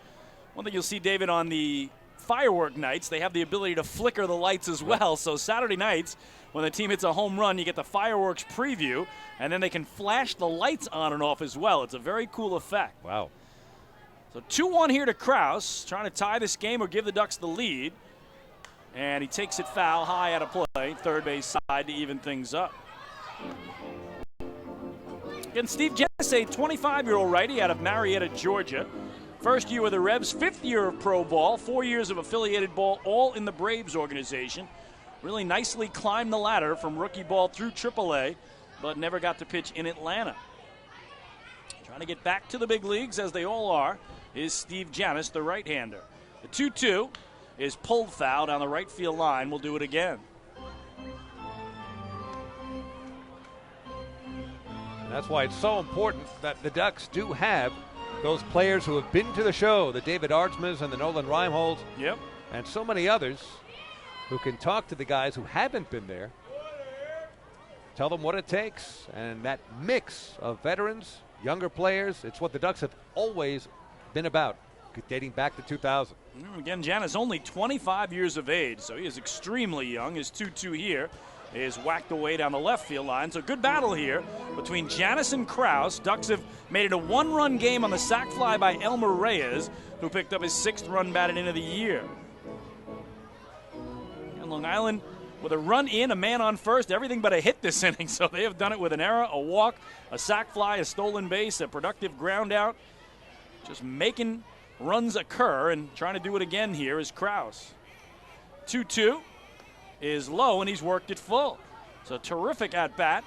one thing you'll see, David, on the firework nights, they have the ability to flicker the lights as well. So Saturday nights, when the team hits a home run, you get the fireworks preview, and then they can flash the lights on and off as well. It's a very cool effect. Wow. So 2-1 here to Krause, trying to tie this game or give the Ducks the lead. And he takes it foul, high out of play, third base side to even things up. Again, Steve Janis, a 25-year-old righty out of Marietta, Georgia. First year with the Revs, 5th year of pro ball, 4 years of affiliated ball, all in the Braves organization. Really nicely climbed the ladder from rookie ball through AAA, but never got to pitch in Atlanta. Trying to get back to the big leagues, as they all are, is Steve Janis, the right-hander. The 2-2 is pulled foul down the right field line. We'll do it again. That's why it's so important that the Ducks do have those players who have been to the show, the David Ardsmas and the Nolan Reimholz, and so many others who can talk to the guys who haven't been there, tell them what it takes, and that mix of veterans, younger players, it's what the Ducks have always been about, dating back to 2000. Again, Janis only 25 years of age, so he is extremely young. His 2-2 here is whacked away down the left field line. So good battle here between Janis and Krause. Ducks have made it a 1-run game on the sac fly by Elmer Reyes, who picked up his 6th run batted in of the year. And Long Island with a run in, a man on first, everything but a hit this inning. So they have done it with an error, a walk, a sac fly, a stolen base, a productive ground out. Just making runs occur, and trying to do it again here is Krause. 2-2 is low, and he's worked it full. So terrific at-bat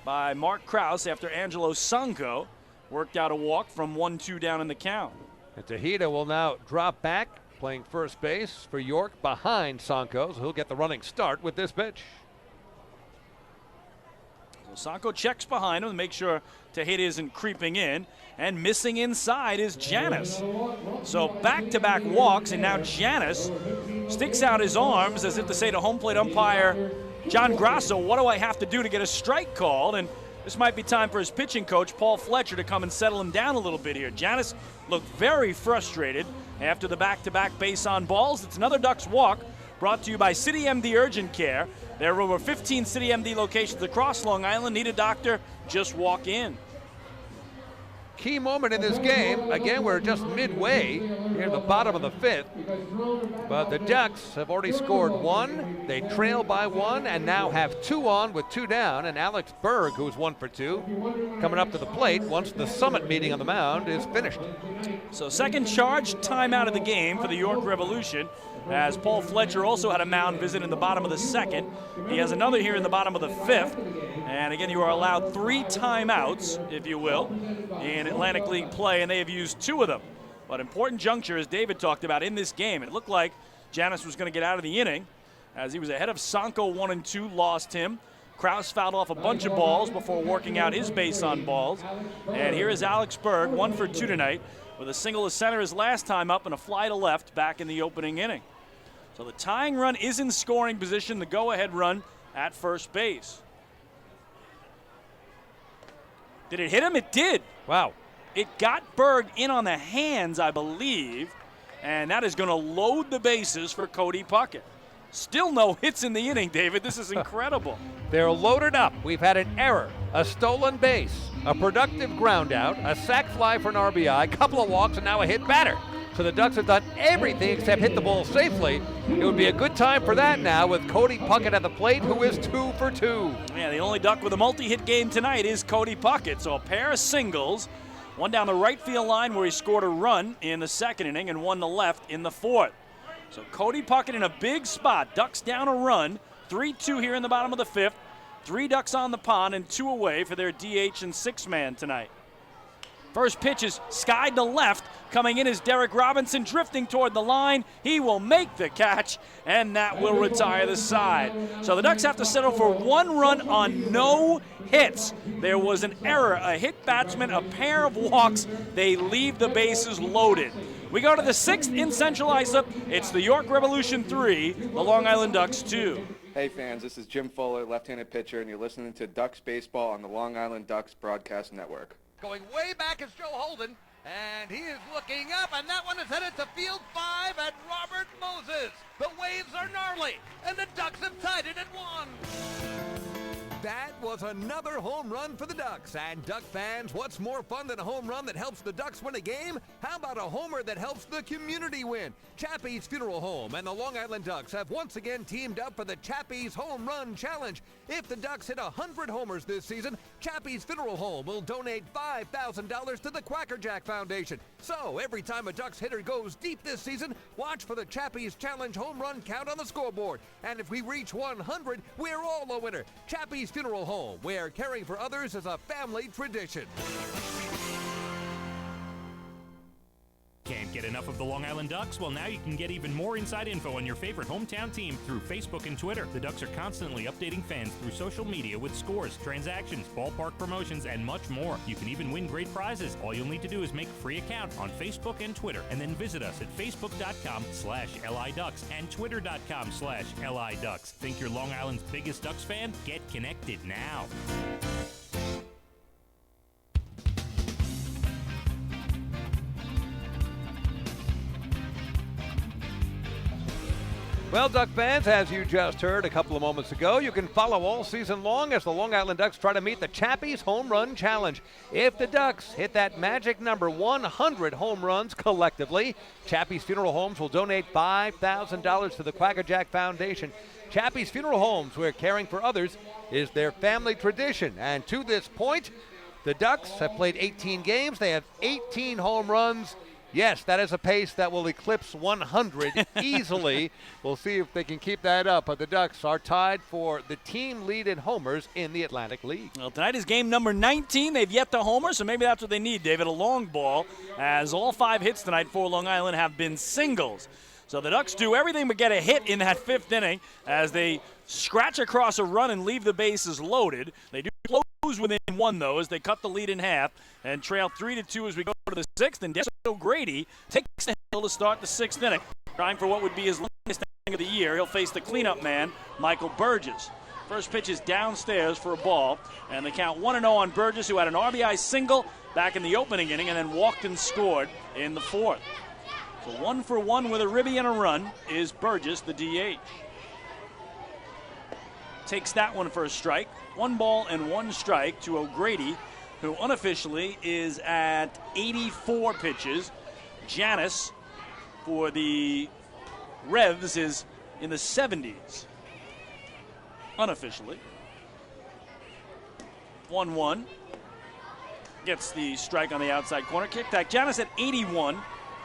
by Mark Krause after Angelo Sanko worked out a walk from 1-2 down in the count. And Tejeda will now drop back, playing first base for York behind Sanko, so he'll get the running start with this pitch. So Sanko checks behind him to make sure Tejeda isn't creeping in, and missing inside is Janis. So back-to-back walks, and now Janis sticks out his arms as if to say to home plate umpire John Grasso, what do I have to do to get a strike called? And this might be time for his pitching coach, Paul Fletcher, to come and settle him down a little bit here. Janis looked very frustrated after the back-to-back base on balls. It's another Ducks walk brought to you by City MD Urgent Care. There are over 15 City MD locations across Long Island. Need a doctor? Just walk in. Key moment in this game. Again, we're just midway near the bottom of the fifth. But the Ducks have already scored one. They trail by one and now have 2 on with 2 down. And Alex Berg, who's 1 for 2, coming up to the plate once the summit meeting on the mound is finished. So second charge timeout of the game for the York Revolution, as Paul Fletcher also had a mound visit in the bottom of the second. He has another here in the bottom of the fifth. And again, you are allowed 3 timeouts, if you will, in Atlantic League play, and they have used 2 of them. But important juncture, as David talked about, in this game. It looked like Janis was going to get out of the inning, as he was ahead of Sanko 1-2, lost him. Krause fouled off a bunch of balls before working out his base on balls. And here is Alex Berg, 1 for 2 tonight, with a single to center his last time up and a fly to left back in the opening inning. So the tying run is in scoring position, the go-ahead run at first base. Did it hit him? It did. Wow. It got Berg in on the hands, I believe, and that is going to load the bases for Cody Puckett. Still no hits in the inning, David. This is incredible. They're loaded up. We've had an error, a stolen base, a productive ground out, a sac fly for an RBI, a couple of walks, and now a hit batter. So the Ducks have done everything except hit the ball safely. It would be a good time for that now with Cody Puckett at the plate, who is 2 for 2. Yeah, the only Duck with a multi-hit game tonight is Cody Puckett. So a pair of singles, one down the right field line where he scored a run in the second inning and one to left in the fourth. So Cody Puckett in a big spot. Ducks down a run, 3-2 here in the bottom of the fifth. 3 Ducks on the pond and 2 away for their DH and 6-man tonight. First pitch is skied to left. Coming in is Derek Robinson drifting toward the line. He will make the catch, and that will retire the side. So the Ducks have to settle for 1 run on no hits. There was an error, a hit batsman, a pair of walks. They leave the bases loaded. We go to the 6th in Central Islip. It's the York Revolution 3, the Long Island Ducks 2. Hey fans, this is Jim Fuller, left-handed pitcher, and you're listening to Ducks Baseball on the Long Island Ducks Broadcast Network. Going way back is Joe Holden, and he is looking up, and that one is headed to field 5 at Robert Moses. The waves are gnarly, and the Ducks have tied it at 1. That was another home run for the Ducks. And Duck fans, what's more fun than a home run that helps the Ducks win a game? How about a homer that helps the community win? Chappie's Funeral Home and the Long Island Ducks have once again teamed up for the Chappie's Home Run Challenge. If the Ducks hit 100 homers this season, Chappie's Funeral Home will donate $5,000 to the Quackerjack Foundation. So every time a Ducks hitter goes deep this season, watch for the Chappie's Challenge home run count on the scoreboard. And if we reach 100, we're all a winner. Chappie's Funeral Home, where caring for others is a family tradition. Can't get enough of the Long Island Ducks? Well, now you can get even more inside info on your favorite hometown team through Facebook and Twitter. The Ducks are constantly updating fans through social media with scores, transactions, ballpark promotions, and much more. You can even win great prizes. All you'll need to do is make a free account on Facebook and Twitter, and then visit us at facebook.com/LIDucks and twitter.com/LIDucks. Think you're Long Island's biggest Ducks fan? Get connected now. Well, Duck fans, as you just heard a couple of moments ago, you can follow all season long as the Long Island Ducks try to meet the Chappie's Home Run Challenge. If the Ducks hit that magic number 100 home runs collectively, Chappie's Funeral Homes will donate $5,000 to the Quackerjack Foundation. Chappie's Funeral Homes, where caring for others is their family tradition. And to this point, the Ducks have played 18 games. They have 18 home runs. Yes, that is a pace that will eclipse 100 easily. We'll see if they can keep that up. But the Ducks are tied for the team lead in homers in the Atlantic League. Well, tonight is game number 19. They've yet to homer, so maybe that's what they need, David, a long ball, as all 5 hits tonight for Long Island have been singles. So the Ducks do everything but get a hit in that 5th inning as they scratch across a run and leave the bases loaded. They do close within 1, though, as they cut the lead in half and trail 3-2 as we go to the 6th. And Dennis O'Grady takes the hill to start the 6th inning, trying for what would be his longest inning of the year. He'll face the cleanup man, Michael Burgess. First pitch is downstairs for a ball, and they count 1-0 on Burgess, who had an RBI single back in the opening inning and then walked and scored in the 4th. So 1 for 1 with a ribby and a run is Burgess, the DH. Takes that one for a strike. 1 ball and 1 strike to O'Grady, who unofficially is at 84 pitches. Janis for the Revs is in the 70s. Unofficially. 1-1. Gets the strike on the outside corner. Kick back. Janis at 81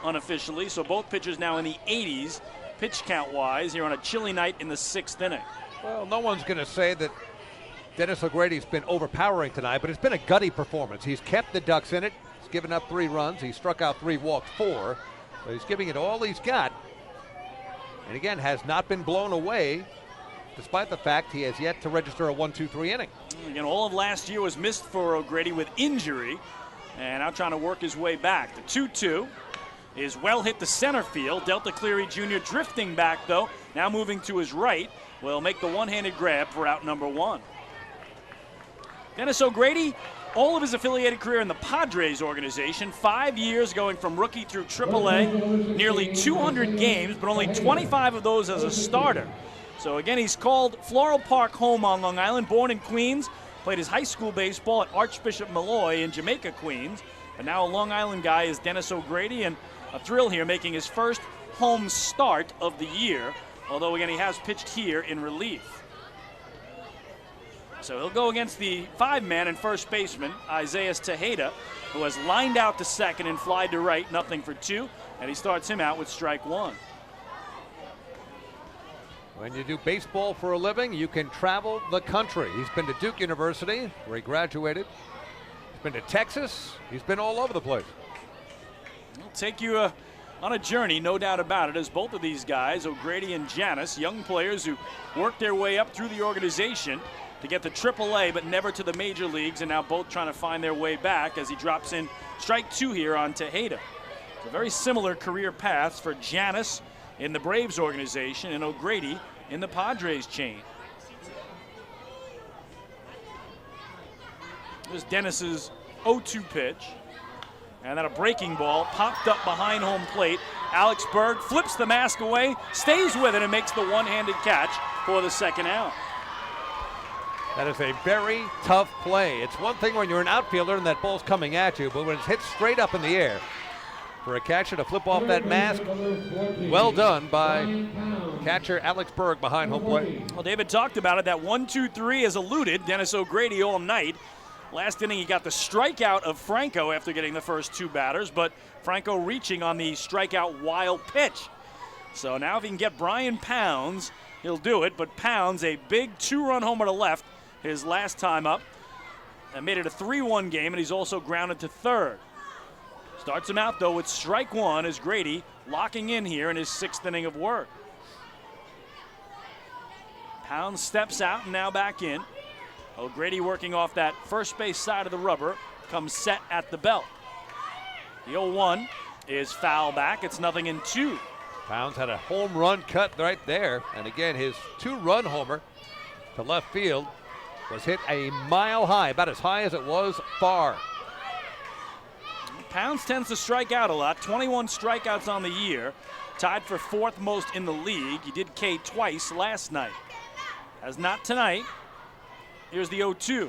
unofficially, so both pitchers now in the 80s pitch count-wise here on a chilly night in the 6th inning. Well, no one's going to say that Dennis O'Grady's been overpowering tonight, but it's been a gutty performance. He's kept the Ducks in it. He's given up 3 runs. He struck out 3, walked 4. So he's giving it all he's got. And again, has not been blown away, despite the fact he has yet to register a 1-2-3 inning. Again, all of last year was missed for O'Grady with injury, and now trying to work his way back. The 2-2 is well hit to center field. Delta Cleary Jr. drifting back, though, now moving to his right, will make the one-handed grab for out number 1. Dennis O'Grady, all of his affiliated career in the Padres organization, 5 years going from rookie through AAA, nearly 200 games, but only 25 of those as a starter. So again, he's called Floral Park home on Long Island, born in Queens, played his high school baseball at Archbishop Malloy in Jamaica, Queens, but now a Long Island guy is Dennis O'Grady, and a thrill here making his first home start of the year, although again he has pitched here in relief. So he'll go against the 5-man and first baseman, Isaiah Tejeda, who has lined out to second and fly to right, 0-for-2, and he starts him out with strike 1. When you do baseball for a living, you can travel the country. He's been to Duke University, where he graduated. He's been to Texas. He's been all over the place. He'll take you on a journey, no doubt about it, as both of these guys, O'Grady and Janis, young players who worked their way up through the organization to get to AAA, but never to the major leagues, and now both trying to find their way back as he drops in strike 2 here on Tejeda. So very similar career paths for Janis in the Braves organization and O'Grady in the Padres chain. There's Dennis's 0-2 pitch. And then a breaking ball popped up behind home plate. Alex Berg flips the mask away, stays with it, and makes the one-handed catch for the second out. That is a very tough play. It's one thing when you're an outfielder and that ball's coming at you, but when it's hit straight up in the air, for a catcher to flip off that mask, well done by catcher Alex Berg behind home plate. Well, David talked about it. That 1-2-3 has eluded Dennis O'Grady all night. Last inning, he got the strikeout of Franco after getting the first 2 batters, but Franco reaching on the strikeout wild pitch. So now if he can get Brian Pounds, he'll do it. But Pounds, a big 2-run homer to left his last time up. That made it a 3-1 game, and he's also grounded to third. Starts him out, though, with strike 1 as Grady locking in here in his 6th inning of work. Pounds steps out and now back in. O'Grady working off that first base side of the rubber, comes set at the belt. The 0-1 is foul back. It's 0-2. Pounds had a home run cut right there. And again, his 2-run homer to left field was hit a mile high, about as high as it was far. Pounds tends to strike out a lot, 21 strikeouts on the year, tied for 4th most in the league. He did K twice last night. As not tonight. Here's the 0-2.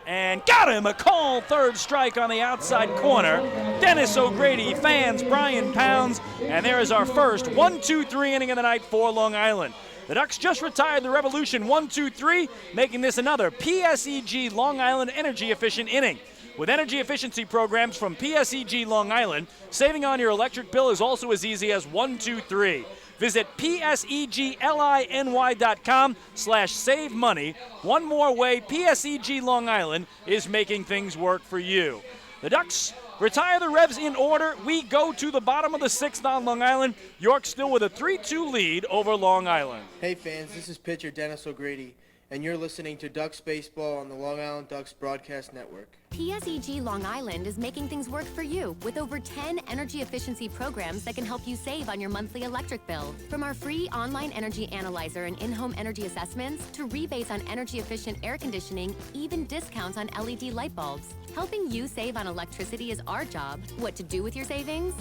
And got him, a call, 3rd strike on the outside corner. Dennis O'Grady fans Brian Pounds, and there is our first 1-2-3 inning of the night for Long Island. The Ducks just retired the Revolution 1-2-3, making this another PSEG Long Island energy efficient inning. With energy efficiency programs from PSEG Long Island, saving on your electric bill is also as easy as 1, 2, 3. Visit PSEGLINY.com/save money. One more way PSEG Long Island is making things work for you. The Ducks retire the Revs in order. We go to the bottom of the 6th on Long Island. York still with a 3-2 lead over Long Island. Hey fans, this is pitcher Dennis O'Grady, and you're listening to Ducks Baseball on the Long Island Ducks Broadcast Network. PSEG Long Island is making things work for you with over 10 energy efficiency programs that can help you save on your monthly electric bill. From our free online energy analyzer and in-home energy assessments to rebates on energy efficient air conditioning, even discounts on LED light bulbs. Helping you save on electricity is our job. What to do with your savings?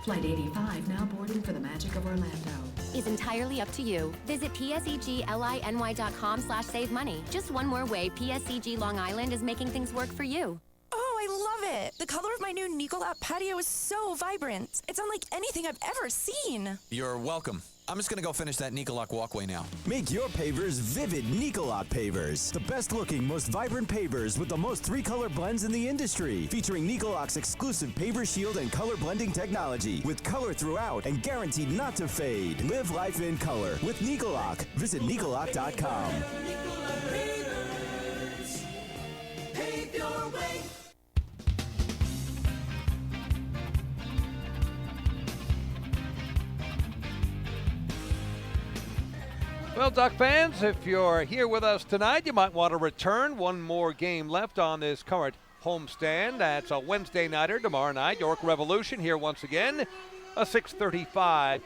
Flight 85 now boarding for the magic of Orlando. Is entirely up to you. Visit PSEGLINY.com/save money. Just one more way PSEG Long Island is making things work for you. Oh, I love it. The color of my new Nicolot patio is so vibrant. It's unlike anything I've ever seen. You're welcome. I'm just going to go finish that Nicolak walkway now. Make your pavers vivid Nicolot pavers. The best looking, most vibrant pavers with the most 3-color blends in the industry. Featuring Nicolot's exclusive paver shield and color blending technology. With color throughout and guaranteed not to fade. Live life in color with Nicolot. Visit Nicolot.com. Pave your way. Well, Duck fans, if you're here with us tonight, you might want to return. One more game left on this current homestand. That's a Wednesday nighter tomorrow night. York Revolution here once again. A 6:35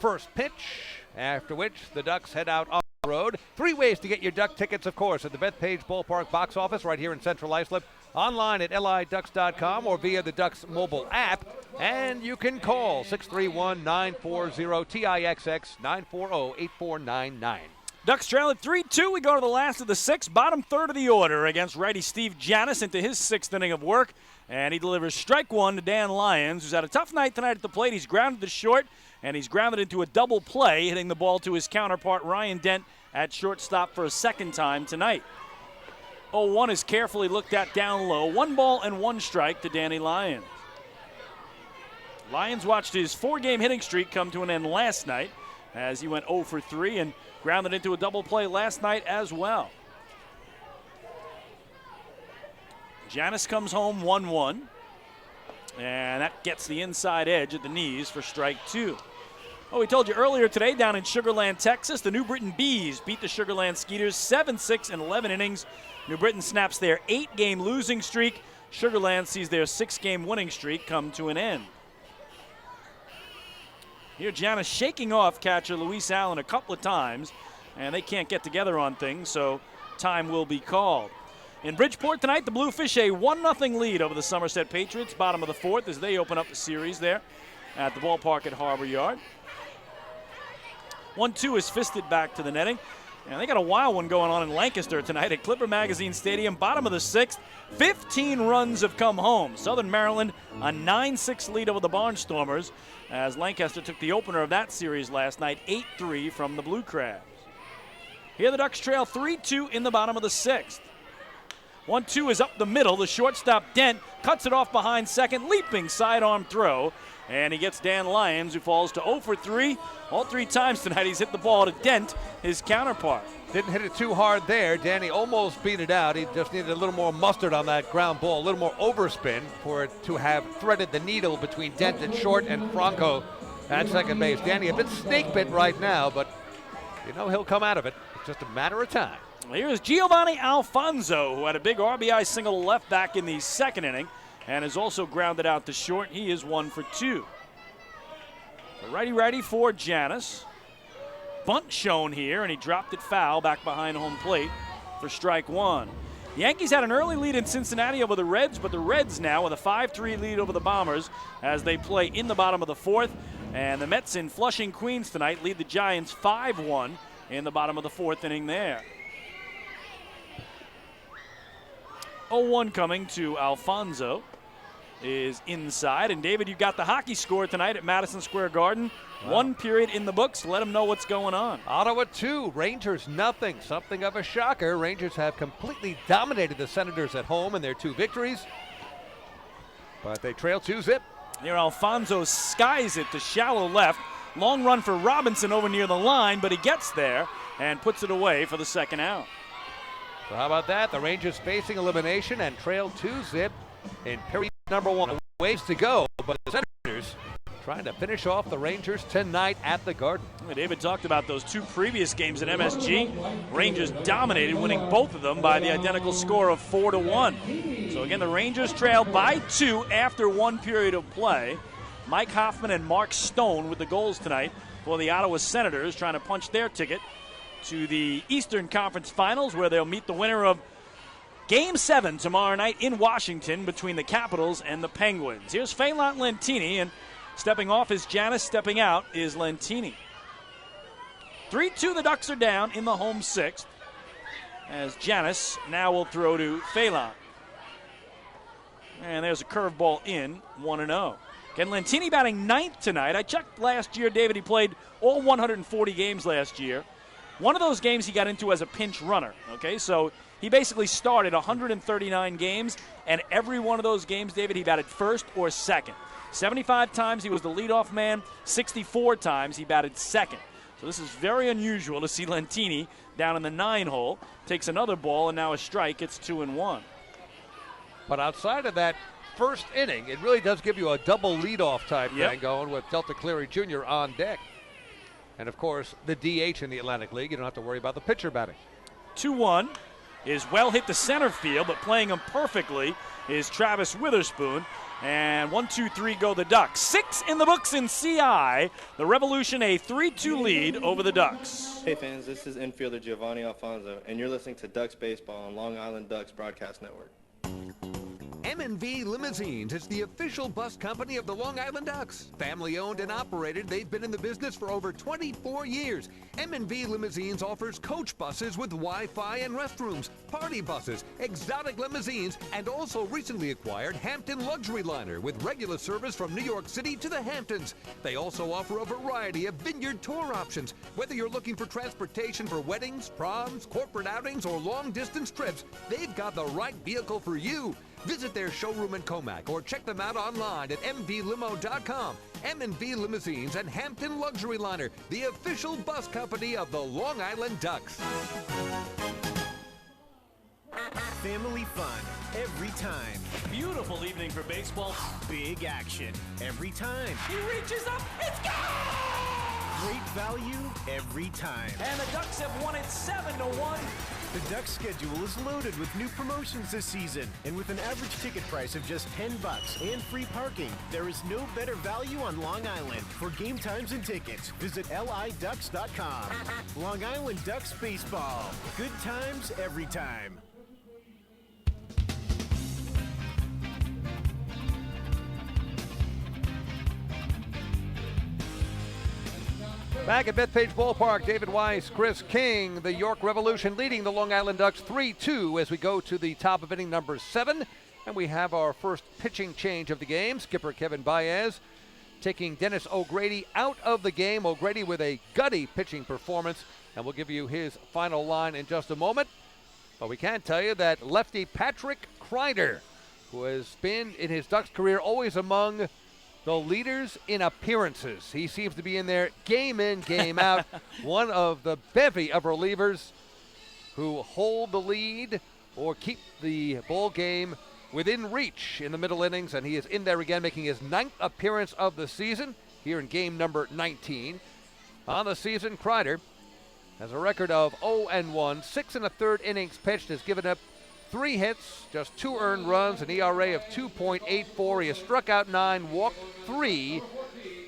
first pitch, after which the Ducks head out on the road. 3 ways to get your Duck tickets, of course, at the Bethpage Ballpark box office right here in Central Islip. Online at liducks.com or via the Ducks mobile app. And you can call 631-940-TIXX 940-8499. Ducks trail at 3-2. We go to the last of the 6th, bottom third of the order against righty Steve Janis into his 6th inning of work. And he delivers strike 1 to Dan Lyons, who's had a tough night tonight at the plate. He's grounded to short, and he's grounded into a double play, hitting the ball to his counterpart Ryan Dent at shortstop for a second time tonight. 0-1 is carefully looked at down low. 1 ball and 1 strike to Danny Lyons. Lyons watched his 4-game hitting streak come to an end last night as he went 0 for 3 and grounded into a double play last night as well. Janis comes home 1-1, and that gets the inside edge at the knees for strike 2. Oh, we told you earlier today down in Sugar Land, Texas, the New Britain Bees beat the Sugar Land Skeeters 7-6 in 11 innings. New Britain snaps their 8-game losing streak. Sugar Land sees their 6-game winning streak come to an end. Here, Janis shaking off catcher Luis Allen a couple of times, and they can't get together on things, so time will be called. In Bridgeport tonight, the Bluefish a 1-0 lead over the Somerset Patriots, bottom of the 4th, as they open up the series there at the ballpark at Harbor Yard. 1-2 is fisted back to the netting. And they got a wild one going on in Lancaster tonight at Clipper Magazine Stadium, bottom of the 6th. 15 runs have come home. Southern Maryland a 9-6 lead over the Barnstormers as Lancaster took the opener of that series last night, 8-3 from the Blue Crabs. Here the Ducks trail 3-2 in the bottom of the 6th. 1-2 is up the middle. The shortstop Dent cuts it off behind second, leaping sidearm throw. And he gets Dan Lyons, who falls to 0 for 3. All 3 times tonight he's hit the ball to Dent, his counterpart. Didn't hit it too hard there. Danny almost beat it out. He just needed a little more mustard on that ground ball, a little more overspin for it to have threaded the needle between Dent at short and Franco at second base. Danny a bit snake bit right now, but you know he'll come out of it. It's just a matter of time. Here's Giovanni Alfonso, who had a big RBI single to left back in the 2nd inning and is also grounded out to short. He is 1 for 2. So righty for Janis. Bunt shown here, and he dropped it foul back behind home plate for strike 1. The Yankees had an early lead in Cincinnati over the Reds, but the Reds now with a 5-3 lead over the Bombers as they play in the bottom of the 4th. And the Mets in Flushing, Queens tonight lead the Giants 5-1 in the bottom of the 4th inning there. 0-1 coming to Alfonso is inside. And David, you got the hockey score tonight at Madison Square Garden. Wow. 1 period in the books. Let them know what's going on. Ottawa 2, Rangers nothing. Something of a shocker. Rangers have completely dominated the Senators at home in their 2 victories. But they trail 2-zip. Here Alfonso skies it to shallow left. Long run for Robinson over near the line, but he gets there and puts it away for the second out. So how about that? The Rangers facing elimination and trail 2-zip in period number 1. Ways to go, but the Senators trying to finish off the Rangers tonight at the Garden. David talked about those 2 previous games at MSG. Rangers dominated, winning both of them by the identical score of 4-1. So again, the Rangers trail by 2 after 1 period of play. Mike Hoffman and Mark Stone with the goals tonight for the Ottawa Senators, trying to punch their ticket to the Eastern Conference Finals, where they'll meet the winner of Game 7 tomorrow night in Washington between the Capitals and the Penguins. Here's Phelan Lentini, and stepping off is Janis, stepping out is Lentini. 3-2, the Ducks are down in the home 6th, as Janis now will throw to Phelan. And there's a curveball in, 1-0. Again, Lentini batting 9th tonight. I checked last year, David. He played all 140 games last year. One of those games he got into as a pinch runner. Okay, so he basically started 139 games, and every one of those games, David, he batted first or second. 75 times he was the leadoff man. 64 times he batted second. So this is very unusual to see Lentini down in the 9 hole. Takes another ball, and now a strike. It's 2-1. But outside of that first inning, it really does give you a double leadoff type thing going with Delta Cleary Jr. on deck. And, of course, the DH in the Atlantic League. You don't have to worry about the pitcher batting. 2-1 is well hit to center field, but playing him perfectly is Travis Witherspoon. And 1-2-3 go the Ducks. 6 in the books in CI. The Revolution a 3-2 lead over the Ducks. Hey fans, this is infielder Giovanni Alfonso, and you're listening to Ducks Baseball on Long Island Ducks Broadcast Network. M&V Limousines is the official bus company of the Long Island Ducks. Family owned and operated, they've been in the business for over 24 years. M&V Limousines offers coach buses with Wi-Fi and restrooms, party buses, exotic limousines, and also recently acquired Hampton Luxury Liner with regular service from New York City to the Hamptons. They also offer a variety of vineyard tour options. Whether you're looking for transportation for weddings, proms, corporate outings, or long-distance trips, they've got the right vehicle for you. Visit their showroom in Comac or check them out online at mvlimo.com. M&V Limousines and Hampton Luxury Liner, the official bus company of the Long Island Ducks. Family fun every time. Beautiful evening for baseball. Big action every time. He reaches up. It's gone! Great value every time. And the Ducks have won it 7-1. The Ducks schedule is loaded with new promotions this season. And with an average ticket price of just $10 and free parking, there is no better value on Long Island. For game times and tickets, visit liducks.com. Long Island Ducks Baseball. Good times every time. Back at Bethpage Ballpark, David Weiss, Chris King, the York Revolution leading the Long Island Ducks 3-2 as we go to the top of inning number 7. And we have our first pitching change of the game. Skipper Kevin Baez taking Dennis O'Grady out of the game. O'Grady with a gutty pitching performance, and we'll give you his final line in just a moment. But we can tell you that lefty Patrick Kreider, who has been in his Ducks career always among the leaders in appearances. He seems to be in there game in, game out. One of the bevy of relievers who hold the lead or keep the ball game within reach in the middle innings, and he is in there again, making his 9th appearance of the season here in game number 19. On the season, Kreider has a record of 0-1, 6 1/3 innings pitched, has given up 3 hits, just 2 earned runs, an ERA of 2.84. He has struck out 9, walked 3.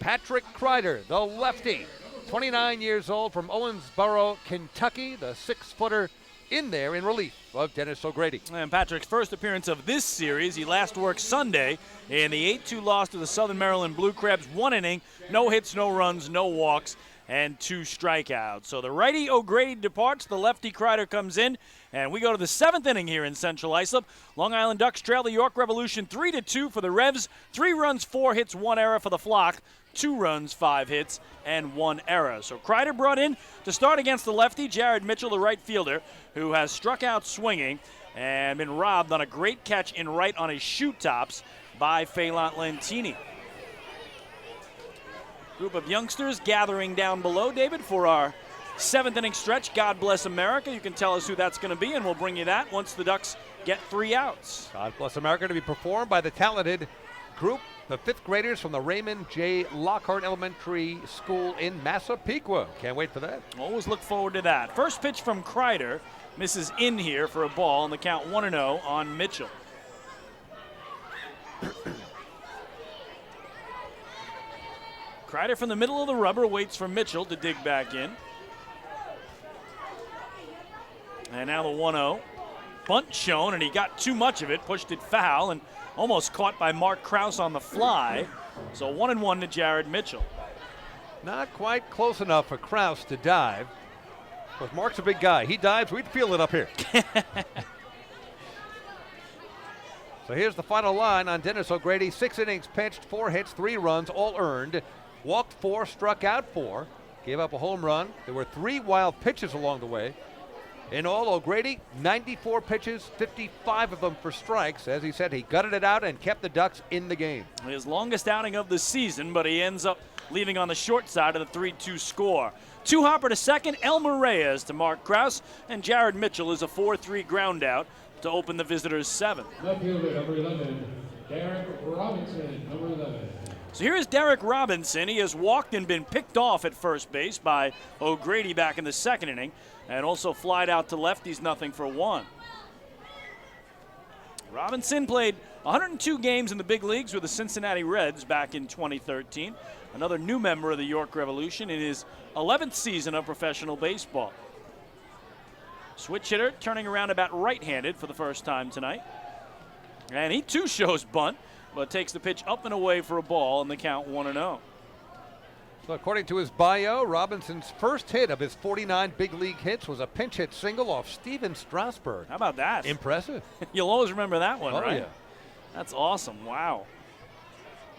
Patrick Kreider, the lefty, 29 years old, from Owensboro, Kentucky, the 6-footer in there in relief of Dennis O'Grady. And Patrick's first appearance of this series, he last worked Sunday in the 8-2 loss to the Southern Maryland Blue Crabs. 1 inning, no hits, no runs, no walks, and 2 strikeouts. So the righty O'Grady departs, the lefty Kreider comes in, and we go to the 7th inning here in Central Islip. Long Island Ducks trail the York Revolution 3-2 for the Revs. 3 runs, 4 hits, 1 error for the Flock. 2 runs, 5 hits, and 1 error. So Kreider brought in to start against the lefty, Jared Mitchell, the right fielder, who has struck out swinging and been robbed on a great catch in right on his shoot tops. by Phelan Lentini. Group of youngsters gathering down below, David, for our 7th inning stretch. God Bless America. You can tell us who that's going to be, and we'll bring you that once the Ducks get 3 outs. God Bless America to be performed by the talented group, the 5th graders from the Raymond J. Lockhart Elementary School in Massapequa. Can't wait for that. Always look forward to that. First pitch from Kreider. Misses in here for a ball, and the count 1-0 on Mitchell. Kreider from the middle of the rubber waits for Mitchell to dig back in. And now the 1-0. Bunt shown, and he got too much of it, pushed it foul, and almost caught by Mark Krause on the fly. So 1-1 to Jared Mitchell. Not quite close enough for Krause to dive. But Mark's a big guy. He dives, we'd feel it up here. So here's the final line on Dennis O'Grady. 6 innings pitched, 4 hits, 3 runs, all earned. Walked 4, struck out 4, gave up a home run. There were 3 wild pitches along the way. In all, O'Grady, 94 pitches, 55 of them for strikes. As he said, he gutted it out and kept the Ducks in the game. His longest outing of the season, but he ends up leaving on the short side of the 3-2 score. 2-hopper to second, Elmer Reyes to Mark Krause, and Jared Mitchell is a 4-3 ground out to open the visitors' 7th. Left fielder, number 11, Derek Robinson, number 11. So here's Derek Robinson. He has walked and been picked off at first base by O'Grady back in the 2nd inning, and also flied out to left. He's 0-for-1. Robinson played 102 games in the big leagues with the Cincinnati Reds back in 2013. Another new member of the York Revolution in his 11th season of professional baseball. Switch hitter, turning around about right-handed for the first time tonight. And he too shows bunt, but takes the pitch up and away for a ball, and the count 1-0. So according to his bio, Robinson's first hit of his 49 big league hits was a pinch hit single off Steven Strasburg. How about that? Impressive. You'll always remember that one, right? Yeah. That's awesome. Wow.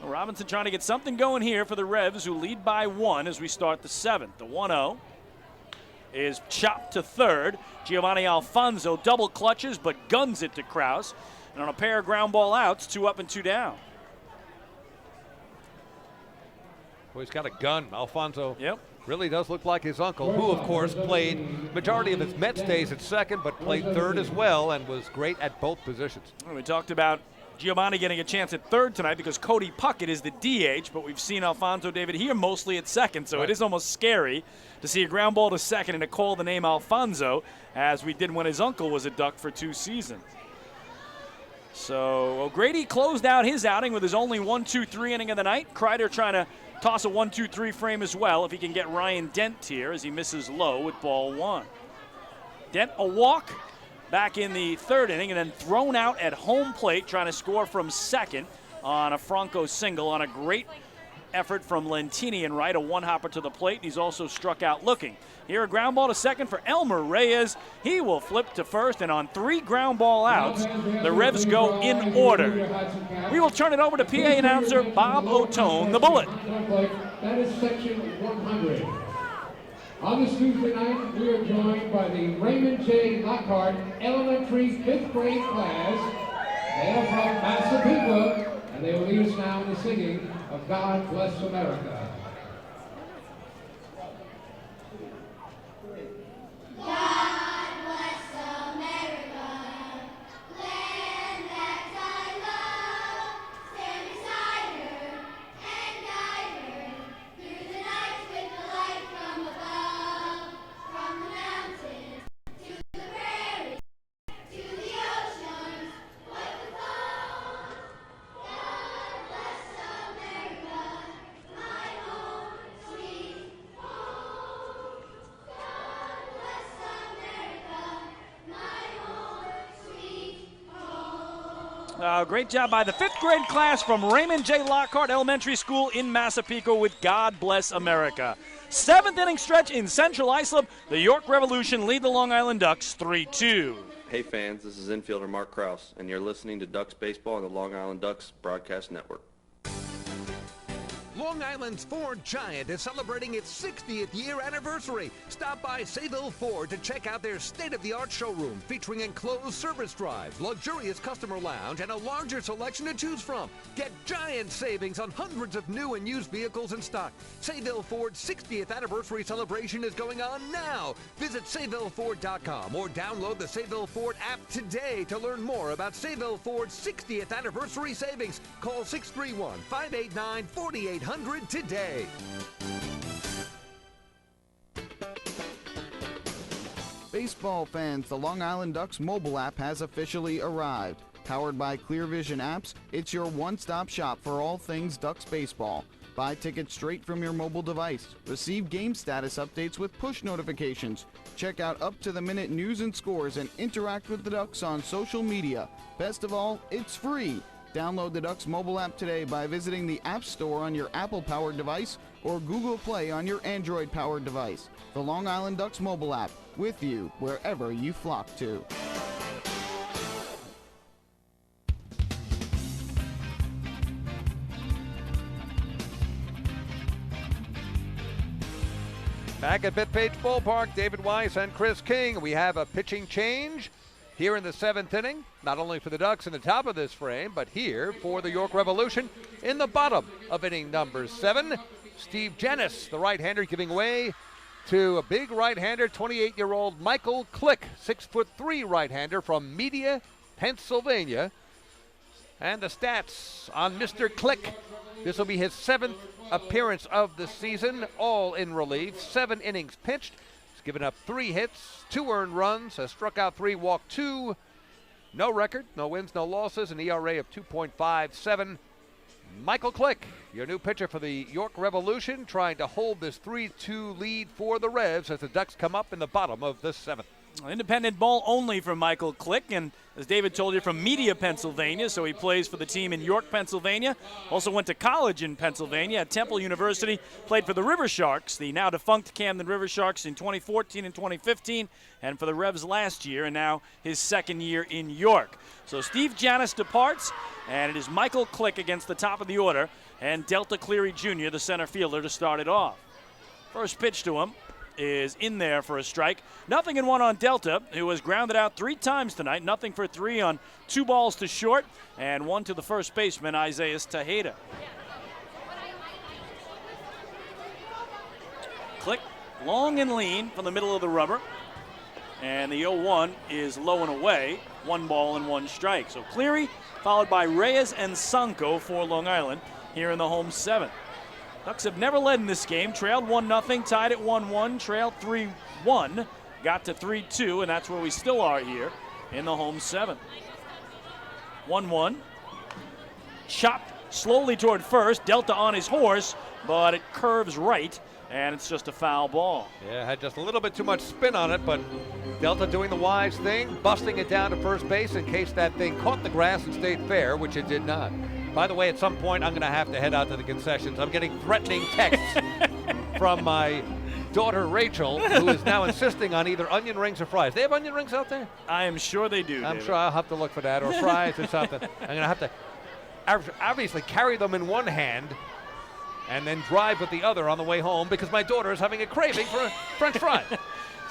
Well, Robinson trying to get something going here for the Revs, who lead by 1 as we start the 7th. The 1-0 is chopped to third. Giovanni Alfonso double clutches but guns it to Krause. And on a pair of ground ball outs, 2 up and 2 down. Well, he's got a gun. Alfonso Yep. really does look like his uncle, who, of course, played majority of his Mets days at second, but played third as well and was great at both positions. We talked about Giovanni getting a chance at third tonight because Cody Puckett is the DH, but we've seen Alfonso David here mostly at second, so It is almost scary to see a ground ball to second and to call the name Alfonso, as we did when his uncle was a Duck for 2 seasons. So O'Grady closed out his outing with his only 1-2-3 inning of the night. Kreider trying to toss a 1-2-3 frame as well if he can get Ryan Dent here as he misses low with ball 1. Dent a walk back in the 3rd inning and then thrown out at home plate trying to score from second on a Franco single on a great effort from Lentini and right, a 1-hopper to the plate. He's also struck out looking. Here a ground ball to second for Elmer Reyes. He will flip to first, and on 3 ground ball outs, the Revs go in order. We will turn it over to PA announcer Bob Otone, the Bullet. That is section 100. On this Tuesday night, we are joined by the Raymond J. Lockhart Elementary 5th grade class. They are from Massapequa, and they will lead us now in the singing of God Bless America. God bless America, land that I love. Stand beside her and guide her through the night with the light from above. From the mountains to the prairies, to the oceans, what the flow. God bless America, my home, sweet home. God bless America, my home, sweet home. Great job by the 5th grade class from Raymond J. Lockhart Elementary School in Massapequa with God Bless America. 7th inning stretch in Central Islip. The York Revolution lead the Long Island Ducks 3-2. Hey fans, this is infielder Mark Krause, and you're listening to Ducks Baseball on the Long Island Ducks Broadcast Network. Long Island's Ford Giant is celebrating its 60th year anniversary. Stop by Sayville Ford to check out their state-of-the-art showroom featuring enclosed service drive, luxurious customer lounge, and a larger selection to choose from. Get giant savings on hundreds of new and used vehicles in stock. Sayville Ford's 60th anniversary celebration is going on now. Visit SayvilleFord.com or download the Sayville Ford app today to learn more about Sayville Ford's 60th anniversary savings. Call 631-589-4800 today. Baseball fans, the Long Island Ducks mobile app has officially arrived. Powered by Clear Vision Apps, it's your one-stop shop for all things Ducks baseball. Buy tickets straight from your mobile device. Receive game status updates with push notifications. Check out up-to-the-minute news and scores and interact with the Ducks on social media. Best of all, it's free. Download the Ducks mobile app today by visiting the App Store on your Apple-powered device or Google Play on your Android-powered device. The Long Island Ducks mobile app, with you wherever you flock to. Back at Bethpage Ballpark, David Weiss and Chris King. We have a pitching change here in the 7th inning, not only for the Ducks in the top of this frame, but here for the York Revolution in the bottom of inning number 7. Steve Janis, the right-hander, giving way to a big right-hander, 28-year-old Michael Click, 6'3" right-hander from Media, Pennsylvania. And the stats on Mr. Click. This will be his 7th appearance of the season, all in relief. 7 innings pitched. He's given up 3 hits, 2 earned runs, has struck out 3, walked 2. No record, no wins, no losses, an ERA of 2.57. Michael Click, your new pitcher for the York Revolution, trying to hold this 3-2 lead for the Revs as the Ducks come up in the bottom of the 7th. Independent ball only for Michael Click, and as David told you, from Media, Pennsylvania, so he plays for the team in York, Pennsylvania. Also went to college in Pennsylvania at Temple University, played for the River Sharks, the now defunct Camden River Sharks in 2014 and 2015, and for the Revs last year, and now his 2nd year in York. So Steve Janis departs, and it is Michael Click against the top of the order, and Delta Cleary Jr., the center fielder, to start it off. First pitch to him is in there for a strike. 0-1 on Delta, who has grounded out 3 times tonight. 0 for 3 on 2 balls to short, and 1 to the first baseman, Isaiah Tejeda. Click, long and lean from the middle of the rubber. And the 0-1 is low and away. 1 ball and 1 strike. So Cleary, followed by Reyes and Sanko for Long Island here in the home 7th. Ducks have never led in this game. Trailed 1-0, tied at 1-1, trailed 3-1, got to 3-2, and that's where we still are here in the home 7th. 1-1. Chopped slowly toward first. Delta on his horse, but it curves right, and it's just a foul ball. Yeah, had just a little bit too much spin on it, but Delta doing the wise thing, busting it down to first base in case that thing caught the grass and stayed fair, which it did not. By the way, at some point, I'm going to have to head out to the concessions. I'm getting threatening texts from my daughter, Rachel, who is now insisting on either onion rings or fries. They have onion rings out there? I am sure they do, I'm David. sure I'll have to look for that, or fries or something. I'm going to have to obviously carry them in one hand and then drive with the other on the way home because my daughter is having a craving for French fries.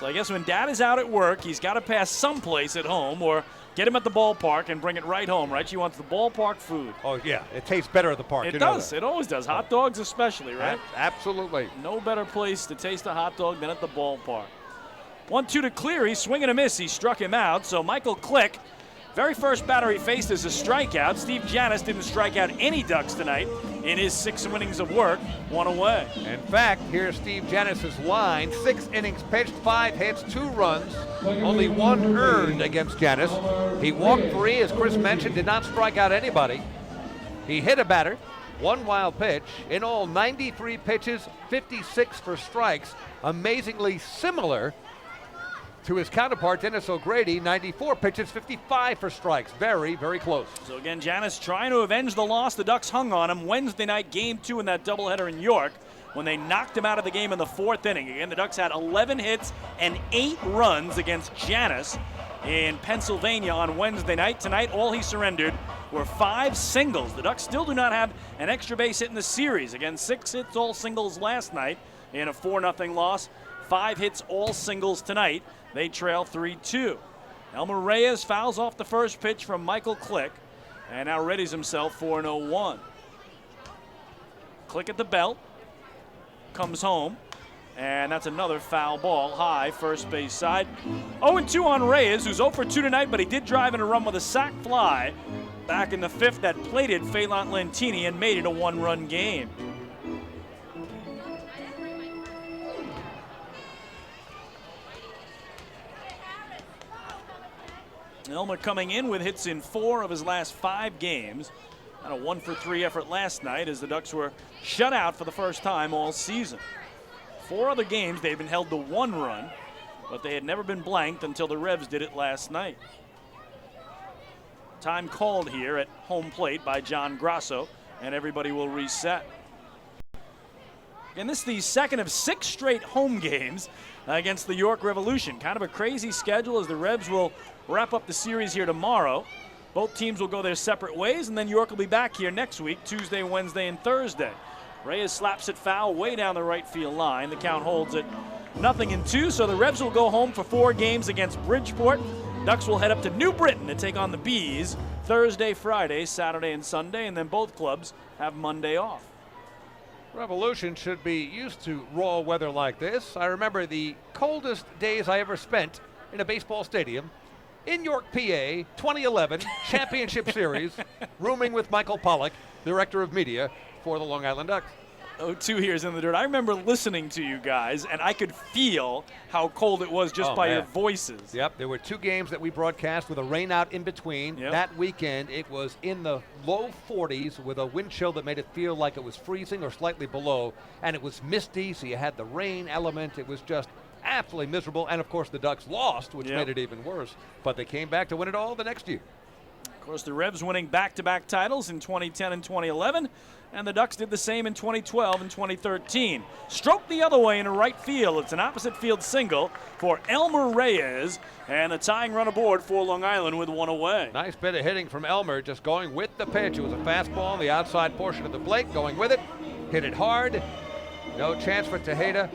So I guess when Dad is out at work, he's got to pass someplace at home or get him at the ballpark and bring it right home, right? She wants the ballpark food. Oh, yeah. It tastes better at the park. It does. It always does. Hot dogs especially, right? Absolutely. No better place to taste a hot dog than at the ballpark. 1-2 to Cleary. Swing and a miss. He struck him out. So Michael Click, very first batter he faced is a strikeout. Steve Janis didn't strike out any Ducks tonight in his 6 innings of work, 1 away. In fact, here's Steve Janis' line. 6 innings pitched, 5 hits, 2 runs, only 1 earned against Janis. He walked 3, as Chris mentioned, did not strike out anybody. He hit a batter, 1 wild pitch. In all, 93 pitches, 56 for strikes. Amazingly similar to his counterpart, Dennis O'Grady, 94 pitches, 55 for strikes. Very, very close. So again, Janis trying to avenge the loss. The Ducks hung on him Wednesday night, game 2 in that doubleheader in York, when they knocked him out of the game in the 4th inning. Again, the Ducks had 11 hits and 8 runs against Janis in Pennsylvania on Wednesday night. Tonight, all he surrendered were 5 singles. The Ducks still do not have an extra base hit in the series. Again, 6 hits, all singles last night in a 4-0 loss. 5 hits, all singles tonight. They trail 3-2. Elmer Reyes fouls off the first pitch from Michael Click and now readies himself for an 0-1. Click at the belt, comes home, and that's another foul ball high first base side. 0-2 on Reyes, who's 0 for 2 tonight, but he did drive in a run with a sac fly back in the 5th that plated Phelan Lentini and made it a 1-run game. Elmer coming in with hits in 4 of his last 5 games. And a 1 for 3 effort last night as the Ducks were shut out for the first time all season. 4 other games they've been held to 1 run, but they had never been blanked until the Revs did it last night. Time called here at home plate by John Grasso, and everybody will reset. And this is the second of 6 straight home games against the York Revolution. Kind of a crazy schedule as the Revs will wrap up the series here tomorrow. Both teams will go their separate ways, and then York will be back here next week, Tuesday, Wednesday, and Thursday. Reyes slaps it foul way down the right field line. The count holds it 0-2, so the Revs will go home for 4 games against Bridgeport. Ducks will head up to New Britain to take on the Bees Thursday, Friday, Saturday, and Sunday, and then both clubs have Monday off. Revolution should be used to raw weather like this. I remember the coldest days I ever spent in a baseball stadium in York, PA, 2011 Championship Series, rooming with Michael Pollack, Director of Media for the Long Island Ducks. 0-2 here is in the dirt. I remember listening to you guys, and I could feel how cold it was just by your voices. Yep, there were 2 games that we broadcast with a rain out in between. Yep. That weekend, it was in the low 40s with a wind chill that made it feel like it was freezing or slightly below, and it was misty, so you had the rain element. It was just absolutely miserable, and of course the Ducks lost, which made it even worse, but they came back to win it all the next year. Of course, the Revs winning back-to-back titles in 2010 and 2011, and the Ducks did the same in 2012 and 2013. Stroke the other way into right field. It's an opposite field single for Elmer Reyes, and a tying run aboard for Long Island with 1 away. Nice bit of hitting from Elmer, just going with the pitch. It was a fastball on the outside portion of the plate, going with it, hit it hard. No chance for Tejeda,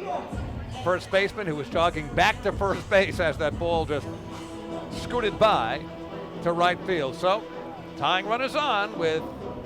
first baseman, who was jogging back to first base as that ball just scooted by to right field. So, tying runners on with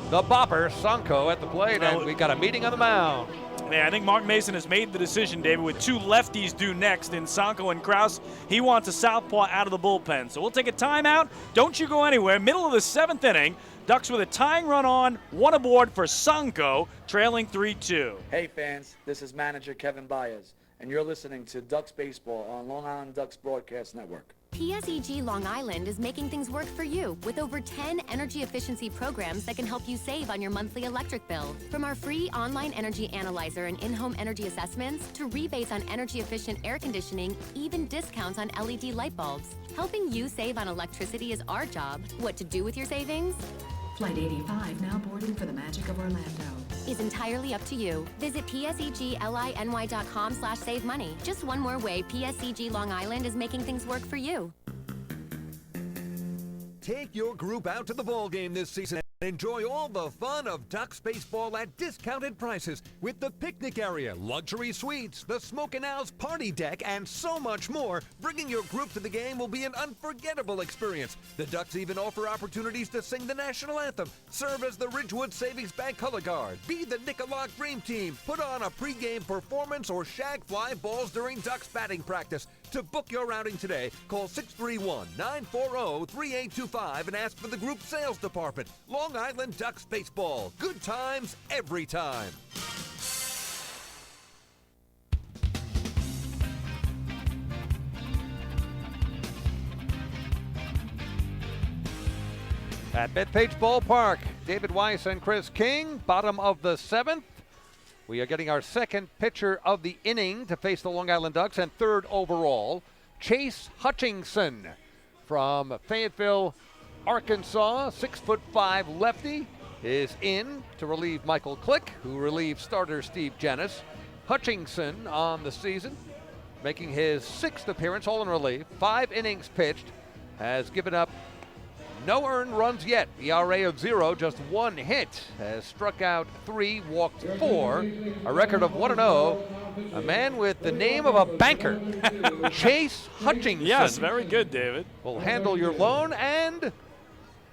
the bopper, Sonko, at the plate, and we got a meeting on the mound. Yeah, I think Mark Mason has made the decision, David, with 2 lefties due next in Sonko and Kraus. He wants a southpaw out of the bullpen. So we'll take a timeout. Don't you go anywhere. Middle of the 7th inning. Ducks with a tying run on, 1 aboard for Sonko, trailing 3-2. Hey fans, this is manager Kevin Baez, and you're listening to Ducks Baseball on Long Island Ducks Broadcast Network. PSEG Long Island is making things work for you with over 10 energy efficiency programs that can help you save on your monthly electric bill. From our free online energy analyzer and in-home energy assessments to rebates on energy efficient air conditioning, even discounts on LED light bulbs. Helping you save on electricity is our job. What to do with your savings? Flight 85 now boarding for the magic of Orlando. Is entirely up to you. Visit psegly.com/save money. Just one more way PSEG Long Island is making things work for you. Take your group out to the ball game this season and enjoy all the fun of Ducks baseball at discounted prices with the picnic area, luxury suites, the Smokin' Owls party deck, and so much more. Bringing your group to the game will be an unforgettable experience. The Ducks even offer opportunities to sing the national anthem, serve as the Ridgewood Savings Bank color guard, be the Nicolak Dream Team, put on a pregame performance, or shag fly balls during Ducks batting practice. To book your outing today, call 631-940-3825 and ask for the group sales department. Long Island Ducks Baseball. Good times every time. At Bethpage Ballpark, David Weiss and Chris King, bottom of the 7th. We are getting our second pitcher of the inning to face the Long Island Ducks, and 3rd overall, Chase Hutchinson from Fayetteville, Arkansas. 6'5" lefty is in to relieve Michael Click, who relieves starter Steve Janis. Hutchinson on the season, making his 6th appearance, all in relief. 5 innings pitched, has given up No earned runs yet. ERA of 0, just 1 hit. Has struck out 3, walked 4. A record of 1-0. A man with the name of a banker, Chase Hutchinson. Yes, very good, David. Will handle your loan and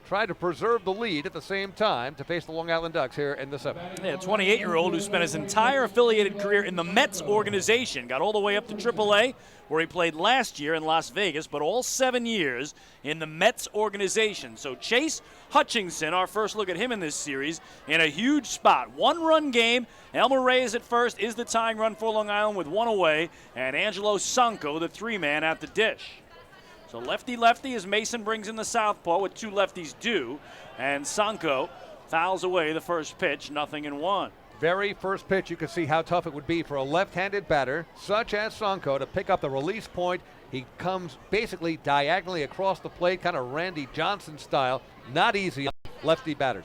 try to preserve the lead at the same time to face the Long Island Ducks here in the 7th. Yeah, a 28-year-old who spent his entire affiliated career in the Mets organization, got all the way up to AAA, where he played last year in Las Vegas, but all 7 years in the Mets organization. So Chase Hutchinson, our first look at him in this series, in a huge spot. 1-run game. Elmer Reyes at first is the tying run for Long Island with 1 away, and Angelo Sanko, the 3-man, at the dish. So lefty-lefty as Mason brings in the southpaw with 2 lefties due, and Sanko fouls away the first pitch, 0-1. Very first pitch, you can see how tough it would be for a left-handed batter such as Sanko to pick up the release point. He comes basically diagonally across the plate, kind of Randy Johnson style. Not easy on lefty batters.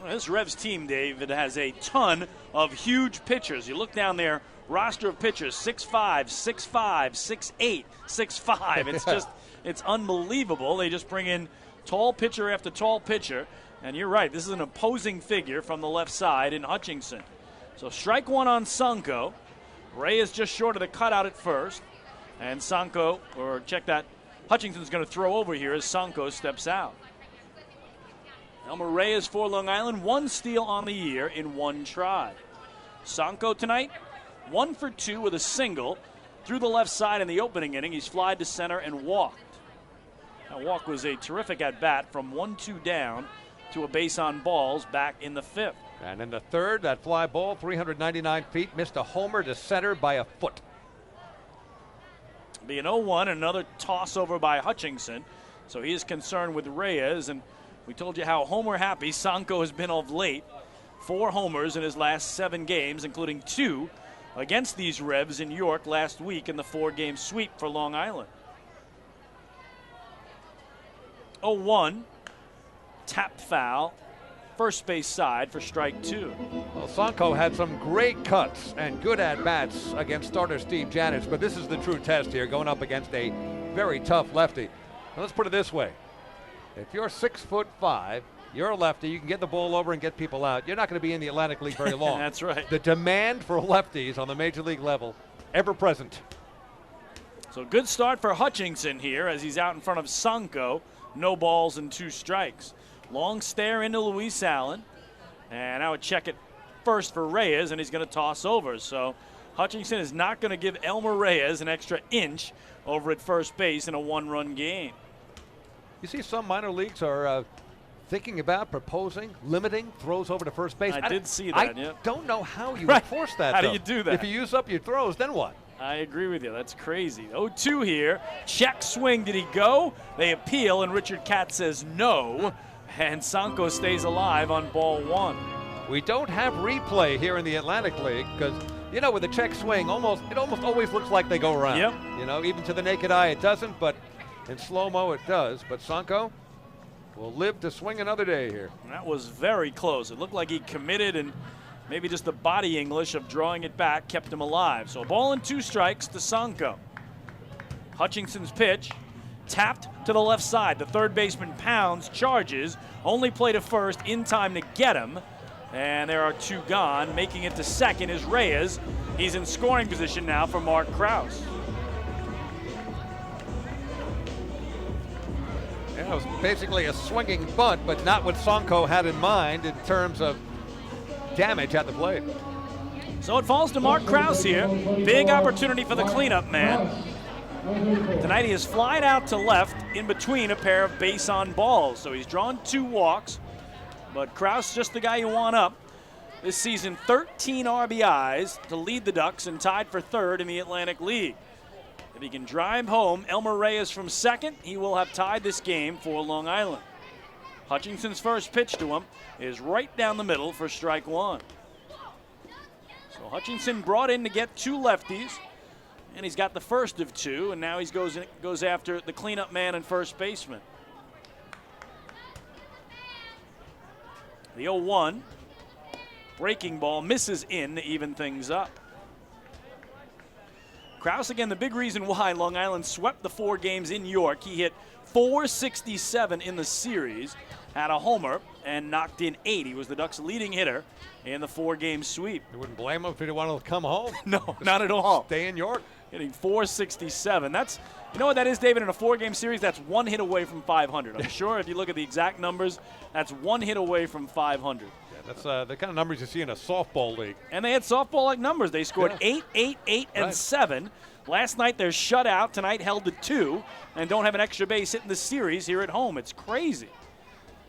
This Revs team, Dave, it has a ton of huge pitchers. You look down there, roster of pitchers, 6'5", 6'5", 6'8", 6'5". It's just, it's unbelievable. They just bring in tall pitcher after tall pitcher. And you're right, this is an opposing figure from the left side in Hutchinson. So strike 1 on Sanko. Ray is just short of the cutout at first. And Sanko, or check that, Hutchinson's going to throw over here as Sanko steps out. Elmer Reyes for Long Island, 1 steal on the year in 1 try. Sanko tonight, 1 for 2 with a single through the left side in the opening inning. He's flied to center and walked. That walk was a terrific at-bat from 1-2 down to a base on balls back in the 5th. And in the 3rd, that fly ball, 399 feet, missed a homer to center by a foot. Be an 0-1, another toss over by Hutchinson. So he is concerned with Reyes, and we told you how homer happy Sanko has been of late. 4 homers in his last 7 games, including 2 against these Revs in York last week in the 4-game sweep for Long Island. 0-1, tapped foul, first base side for strike 2. Well, Sanko had some great cuts and good at-bats against starter Steve Janich, but this is the true test here, going up against a very tough lefty. Now, let's put it this way. If you're 6'5", you're a lefty, you can get the ball over and get people out. You're not going to be in the Atlantic League very long. That's right. The demand for lefties on the Major League level, ever present. So good start for Hutchinson here as he's out in front of Sanko. No balls and 2 strikes. Long stare into Luis Allen. And I would check it first for Reyes, and he's going to toss over. So Hutchinson is not going to give Elmer Reyes an extra inch over at first base in a 1-run game. You see some minor leagues are thinking about proposing, limiting throws over to first base. I did see that, I don't know how you Right. enforce that, How though. do you do that? If you use up your throws, then what? I agree with you. That's crazy. 0-2 here. Check swing. Did he go? They appeal, and Richard Katz says no. And Sanko stays alive on ball 1. We don't have replay here in the Atlantic League because, you know, with a check swing, it almost always looks like they go around. Yep. You know, even to the naked eye it doesn't, but in slow-mo it does. But Sanko will live to swing another day here. That was very close. It looked like he committed, and maybe just the body English of drawing it back kept him alive. So a ball and 2 strikes to Sanko. Hutchinson's pitch tapped to the left side. The third baseman pounds, charges, only play to first in time to get him. And there are 2 gone. Making it to second is Reyes. He's in scoring position now for Mark Krause. Yeah, it was basically a swinging bunt, but not what Sanko had in mind in terms of damage at the plate. So it falls to Mark Krause here. Big opportunity for the cleanup man. Tonight he has flied out to left in between a pair of base on balls. So he's drawn 2 walks, but Krause just the guy you want up. This season, 13 RBIs to lead the Ducks and tied for 3rd in the Atlantic League. If he can drive home Elmer Reyes from second, he will have tied this game for Long Island. Hutchinson's first pitch to him is right down the middle for strike 1. So Hutchinson brought in to get 2 lefties, and he's got the first of 2, and now he goes after the cleanup man and first baseman. The 0-1 breaking ball misses in to even things up. Krause, again, the big reason why Long Island swept the 4 games in York. He hit .467 in the series, had a homer, and knocked in 8. He was the Ducks' leading hitter in the 4-game sweep. You wouldn't blame him if he didn't want to come home. No, not at all. Stay in York. Hitting .467. That's, you know what that is, David? In a 4-game series, that's 1 hit away from 500. I'm sure if you look at the exact numbers, that's 1 hit away from 500. Yeah, that's the kind of numbers you see in a softball league. And they had softball-like numbers. They scored 8, 8, 8, and 7. Last night they're shut out. Tonight held to 2 and don't have an extra base hit in the series here at home. It's crazy.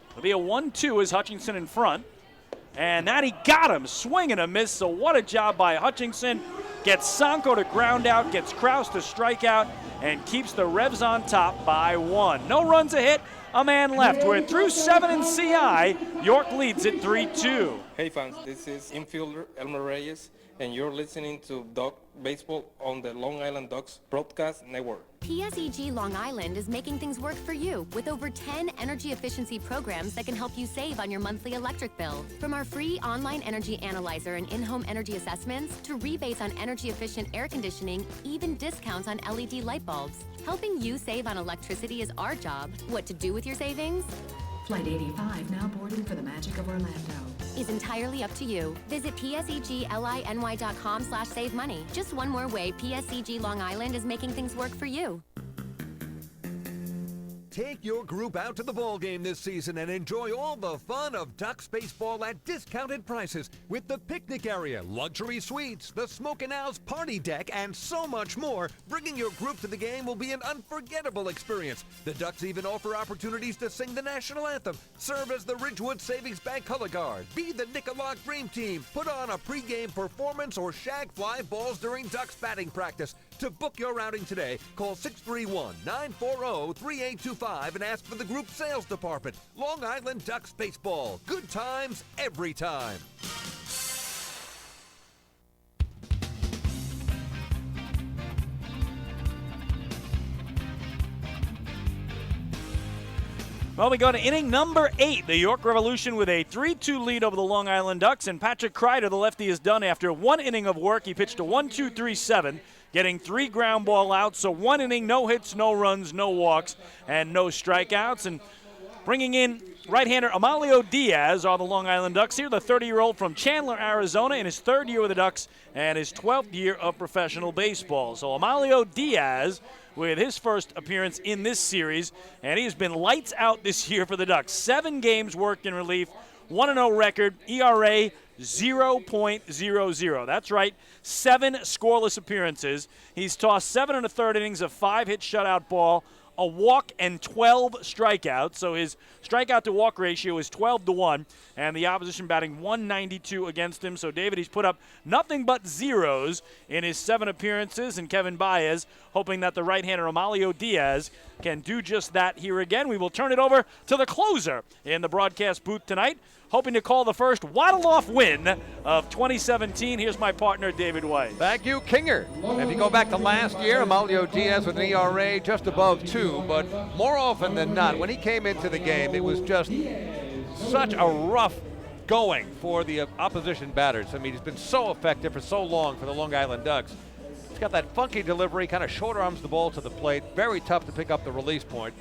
It'll be a 1-2 as Hutchinson in front. And that he got him, swing and a miss. So what a job by Hutchinson. Gets Sanko to ground out, gets Krause to strike out, and keeps the Revs on top by 1. No runs a hit, a man left. We're through 7 in CI. York leads it 3-2. Hey fans, this is infielder Elmer Reyes, and you're listening to Duck Baseball on the Long Island Ducks Broadcast Network. PSEG Long Island is making things work for you with over 10 energy efficiency programs that can help you save on your monthly electric bill. From our free online energy analyzer and in-home energy assessments to rebates on energy efficient air conditioning, even discounts on LED light bulbs. Helping you save on electricity is our job. What to do with your savings? Flight 85 now boarding for the magic of Orlando. Is entirely up to you. Visit psegly.com/save money. Just one more way PSEG Long Island is making things work for you. Take your group out to the ball game this season and enjoy all the fun of Ducks baseball at discounted prices with the picnic area, luxury suites, the Smokin' Owls party deck, and so much more. Bringing your group to the game will be an unforgettable experience. The Ducks even offer opportunities to sing the national anthem, serve as the Ridgewood Savings Bank color guard, be the Nicolak Dream Team, put on a pregame performance, or shag fly balls during Ducks batting practice. To book your outing today, call 631-940-3825 and ask for the group sales department. Long Island Ducks Baseball. Good times every time. Well, we go to inning number 8. The York Revolution with a 3-2 lead over the Long Island Ducks. And Patrick Kreider, the lefty, is done after 1 inning of work. He pitched a 1-2-3-7, getting 3 ground ball outs. So 1 inning, no hits, no runs, no walks, and no strikeouts. And bringing in right-hander Amalio Diaz are the Long Island Ducks here, the 30-year-old from Chandler, Arizona, in his 3rd year with the Ducks and his 12th year of professional baseball. So Amalio Diaz with his first appearance in this series, and he has been lights out this year for the Ducks. 7 games worked in relief, 1-0 record, ERA 0.00. That's right, 7 scoreless appearances. He's tossed 7 1/3 innings of 5-hit shutout ball, a walk, and 12 strikeouts. So his strikeout to walk ratio is 12-1, and the opposition batting 192 against him. So, David, he's put up nothing but zeros in his 7 appearances, and Kevin Baez hoping that the right-hander Amalio Diaz can do just that here again. We will turn it over to the closer in the broadcast booth tonight, hoping to call the first waddle-off win of 2017. Here's my partner, David White. Thank you, Kinger. If you go back to last year, Amalio Diaz with an ERA just above 2, but more often than not, when he came into the game, it was just such a rough going for the opposition batters. I mean, he's been so effective for so long for the Long Island Ducks. He's got that funky delivery, kind of short arms the ball to the plate, very tough to pick up the release point.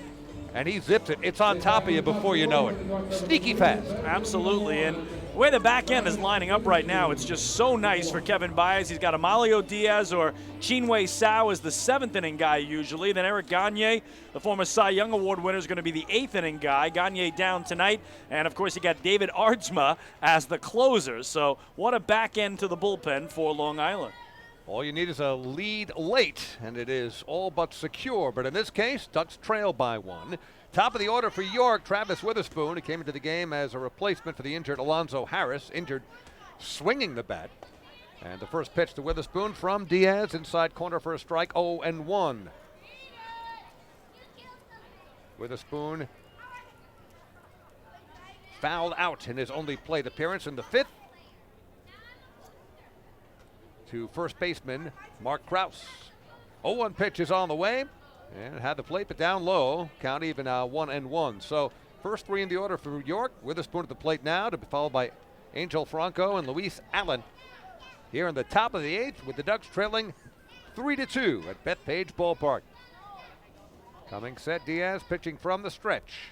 And he zips it. It's on top of you before you know it. Sneaky fast. Absolutely. And the way the back end is lining up right now, it's just so nice for Kevin Baez. He's got Amalio Diaz or Chinwe Sao as the 7th inning guy usually. Then Eric Gagne, the former Cy Young Award winner, is going to be the 8th inning guy. Gagne down tonight. And, of course, you got David Aardsma as the closer. So what a back end to the bullpen for Long Island. All you need is a lead late, and it is all but secure. But in this case, Ducks trail by 1. Top of the order for York, Travis Witherspoon, who came into the game as a replacement for the injured Alonzo Harris, injured swinging the bat. And the first pitch to Witherspoon from Diaz, inside corner for a strike, 0-1. Witherspoon fouled out in his only plate appearance in the 5th. To first baseman Mark Krause. 0-1 pitch is on the way, and had the plate, but down low. Count even 1-1. So first 3 in the order for York. Witherspoon at the plate now, to be followed by Angel Franco and Luis Allen. Here in the top of the 8th, with the Ducks trailing 3-2 at Bethpage Ballpark. Coming set, Diaz pitching from the stretch.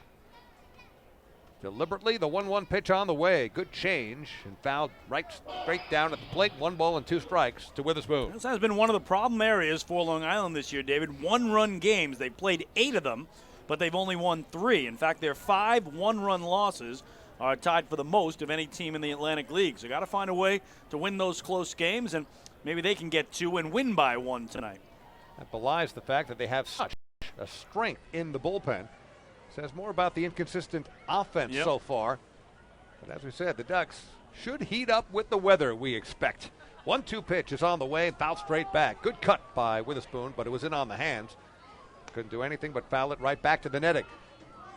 Deliberately, the 1-1 pitch on the way. Good change and fouled right straight down at the plate. 1 ball and 2 strikes to Witherspoon. This has been one of the problem areas for Long Island this year, David. 1-run games. They've played 8 of them, but they've only won 3. In fact, their 5 1-run losses are tied for the most of any team in the Atlantic League. So got to find a way to win those close games, and maybe they can get 2 and win by 1 tonight. That belies the fact that they have such a strength in the bullpen. Says more about the inconsistent offense so far. But as we said, the Ducks should heat up with the weather, we expect. 1-2 pitch is on the way and fouled straight back. Good cut by Witherspoon, but it was in on the hands. Couldn't do anything but foul it right back to the netting.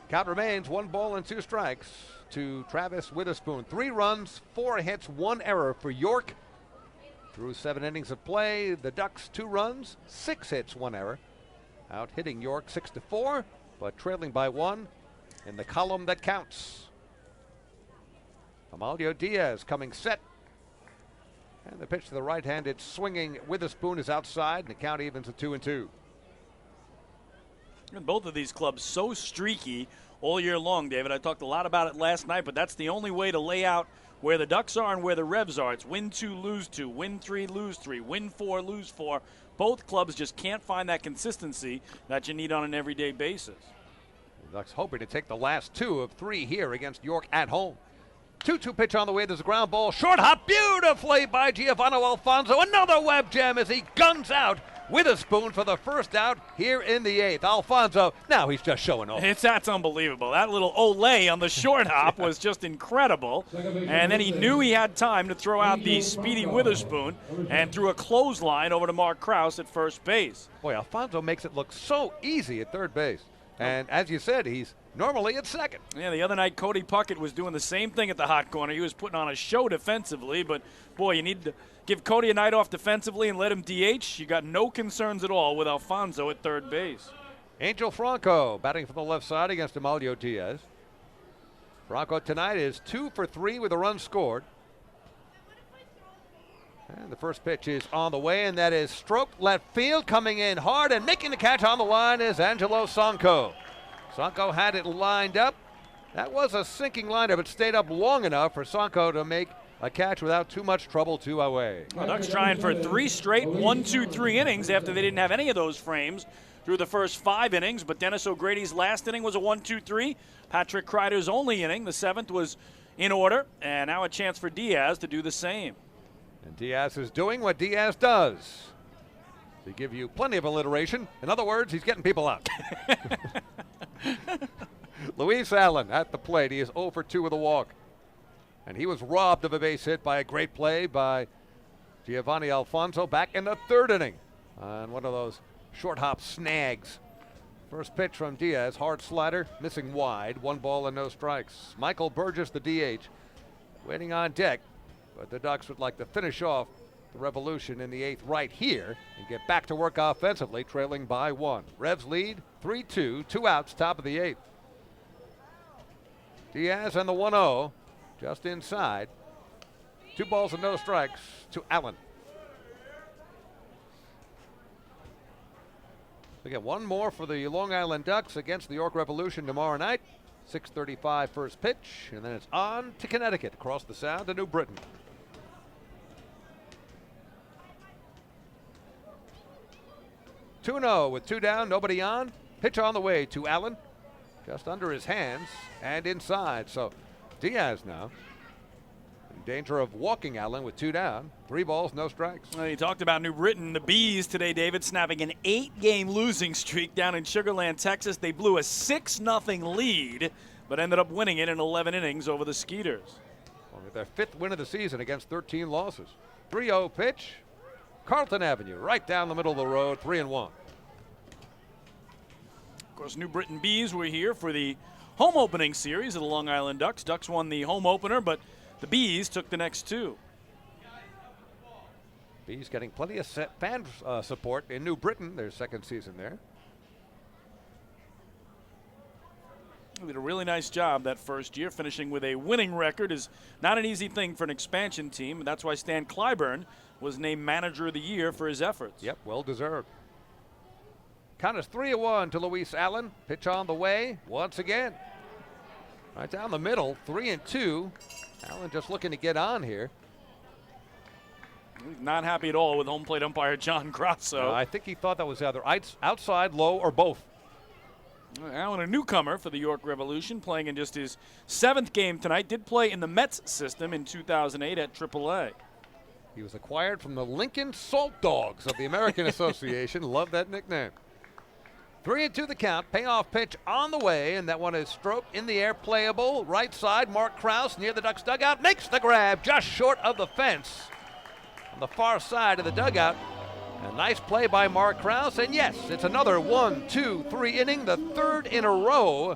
Count remains 1 ball and 2 strikes to Travis Witherspoon. 3 runs, 4 hits, 1 error for York. Through 7 innings of play, the Ducks 2 runs, 6 hits, 1 error. Out hitting York 6-4. But trailing by 1 in the column that counts. Amalio Diaz coming set. And the pitch to the right-handed swinging Witherspoon is outside, and the count evens at 2-2. And both of these clubs so streaky all year long, David. I talked a lot about it last night, but that's the only way to lay out where the Ducks are and where the Revs are. It's win 2, lose 2, win 3, lose 3, win 4, lose 4. Both clubs just can't find that consistency that you need on an everyday basis. The Ducks hoping to take the last 2 of 3 here against York at home. 2-2 pitch on the way. There's a ground ball. Short hop beautifully by Giovanni Alfonso. Another web gem as he guns out Witherspoon for the first out here in the 8th. Alfonso, now he's just showing off. That's unbelievable. That little Olay on the short hop was just incredible. And then he knew he had time to throw out the speedy Witherspoon and threw a clothesline over to Mark Krause at first base. Boy, Alfonso makes it look so easy at third base. And as you said, he's normally at second. Yeah, the other night Cody Puckett was doing the same thing at the hot corner. He was putting on a show defensively, but boy, you need to give Cody a night off defensively and let him DH. You got no concerns at all with Alfonso at third base. Angel Franco batting from the left side against Amalio Diaz. Franco tonight is 2 for 3 with a run scored. And the first pitch is on the way, and that is stroked left field. Coming in hard and making the catch on the line is Angelo Sonko. Sonko had it lined up. That was a sinking lineup. It stayed up long enough for Sonko to make a catch without too much trouble to away. Well, Ducks trying for 3 straight 1-2-3 innings after they didn't have any of those frames through the first 5 innings. But Dennis O'Grady's last inning was a 1-2-3. Patrick Kreider's only inning, the 7th, was in order. And now a chance for Diaz to do the same. And Diaz is doing what Diaz does. To give you plenty of alliteration. In other words, he's getting people out. Luis Allen at the plate. He is 0 for 2 with a walk. And he was robbed of a base hit by a great play by Giovanni Alfonso back in the 3rd inning on one of those short hop snags. First pitch from Diaz, hard slider, missing wide, 1 ball and no strikes. Michael Burgess, the DH, waiting on deck. But the Ducks would like to finish off the revolution in the 8th right here and get back to work offensively, trailing by 1. Revs lead 3-2, 2 outs, top of the 8th. Diaz and the 1-0 just inside. 2 balls and no strikes to Allen. Again, 1 more for the Long Island Ducks against the York Revolution tomorrow night. 6:35 first pitch, and then it's on to Connecticut, across the Sound to New Britain. Two-0 with 2 down, nobody on. Pitch on the way to Allen, just under his hands and inside. So Diaz now in danger of walking Allen with 2 down. 3 balls, no strikes. Well, you talked about New Britain. The Bees today, David, snapping an 8-game losing streak down in Sugar Land, Texas. They blew a 6-0 lead, but ended up winning it in 11 innings over the Skeeters. Well, their 5th win of the season against 13 losses. 3-0 pitch. Carlton Avenue, right down the middle of the road, 3-1. Of course, New Britain Bees were here for the home opening series of the Long Island Ducks. Ducks won the home opener, but the Bees took the next 2. Bees getting plenty of fan support in New Britain, their 2nd season there. They did a really nice job that first year. Finishing with a winning record is not an easy thing for an expansion team. And that's why Stan Clyburn was named Manager of the Year for his efforts. Yep, well deserved. Count is 3-1 to Luis Allen. Pitch on the way once again. Right down the middle, 3-2. Allen just looking to get on here. Not happy at all with home plate umpire John Grosso. I think he thought that was either outside, low, or both. Allen, a newcomer for the York Revolution, playing in just his 7th game tonight. Did play in the Mets system in 2008 at AAA. He was acquired from the Lincoln Salt Dogs of the American Association. Love that nickname. 3-2 the count. Payoff pitch on the way, and that one is stroked in the air, playable. Right side, Mark Krause near the Ducks dugout. Makes the grab just short of the fence on the far side of the dugout. A nice play by Mark Krause, and yes, it's another 1, 2, 3 inning, the 3rd in a row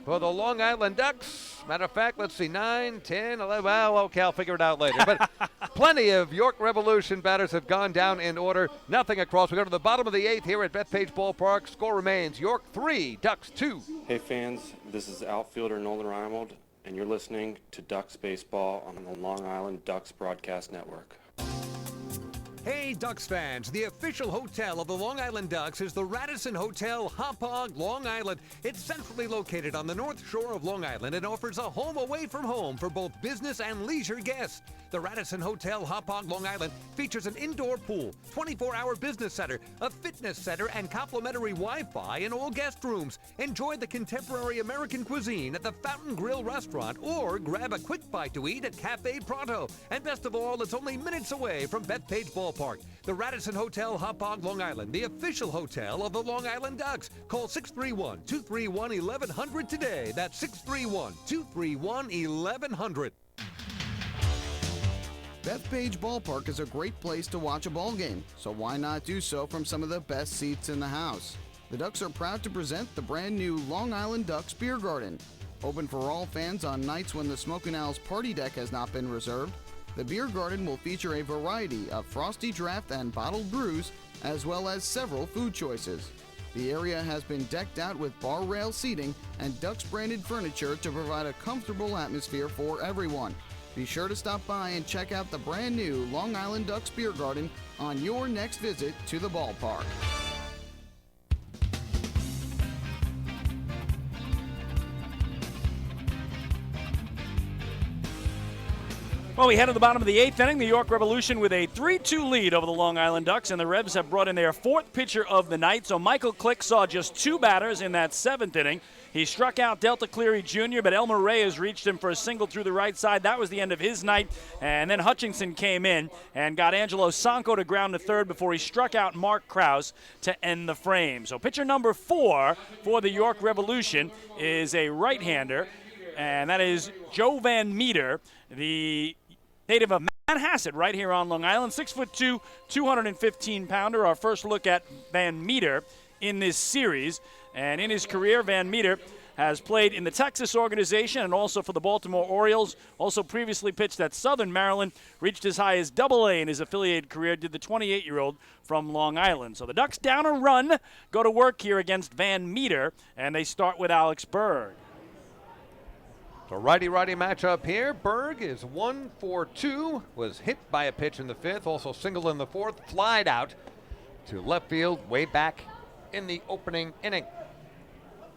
for the Long Island Ducks. Matter of fact, let's see, 9, 10, 11, well, okay, I'll figure it out later. But plenty of York Revolution batters have gone down in order. Nothing across. We go to the bottom of the 8th here at Bethpage Ballpark. Score remains York 3, Ducks 2. Hey fans, this is outfielder Nolan Reimold, and you're listening to Ducks Baseball on the Long Island Ducks Broadcast Network. Hey, Ducks fans, the official hotel of the Long Island Ducks is the Radisson Hotel, Hauppauge, Long Island. It's centrally located on the north shore of Long Island and offers a home away from home for both business and leisure guests. The Radisson Hotel, Hauppauge, Long Island features an indoor pool, 24-hour business center, a fitness center, and complimentary Wi-Fi in all guest rooms. Enjoy the contemporary American cuisine at the Fountain Grill restaurant or grab a quick bite to eat at Cafe Pronto. And best of all, it's only minutes away from Bethpage Ballpark. The Radisson Hotel, Hauppauge, Long Island, the official hotel of the Long Island Ducks. Call 631-231-1100 today. That's 631-231-1100. Bethpage Ballpark is a great place to watch a ball game, so why not do so from some of the best seats in the house? The Ducks are proud to present the brand new Long Island Ducks Beer Garden. Open for all fans on nights when the Smokin' Owls party deck has not been reserved, the Beer Garden will feature a variety of frosty draft and bottled brews, as well as several food choices. The area has been decked out with bar rail seating and Ducks branded furniture to provide a comfortable atmosphere for everyone. Be sure to stop by and check out the brand new Long Island Ducks Beer Garden on your next visit to the ballpark. Well, we head to the bottom of the 8th inning. The York Revolution with a 3-2 lead over the Long Island Ducks, and the Rebs have brought in their 4th pitcher of the night. So Michael Click saw just 2 batters in that 7th inning. He struck out Delta Cleary Jr., but Elmer Reyes reached him for a single through the right side. That was the end of his night. And then Hutchinson came in and got Angelo Sanko to ground to third before he struck out Mark Krause to end the frame. So pitcher number 4 for the York Revolution is a right-hander, and that is Joe Van Meter, the native of Manhasset, right here on Long Island. 6'2", 215-pounder. Our first look at Van Meter in this series. And in his career, Van Meter has played in the Texas organization and also for the Baltimore Orioles. Also previously pitched at Southern Maryland. Reached as high as AA in his affiliated career. Did the 28-year-old from Long Island. So the Ducks down a run. Go to work here against Van Meter. And they start with Alex Berg. So righty-righty matchup here. Berg is 1 for 2. Was hit by a pitch in the 5th. Also singled in the 4th. Flied out to left field way back in the opening inning.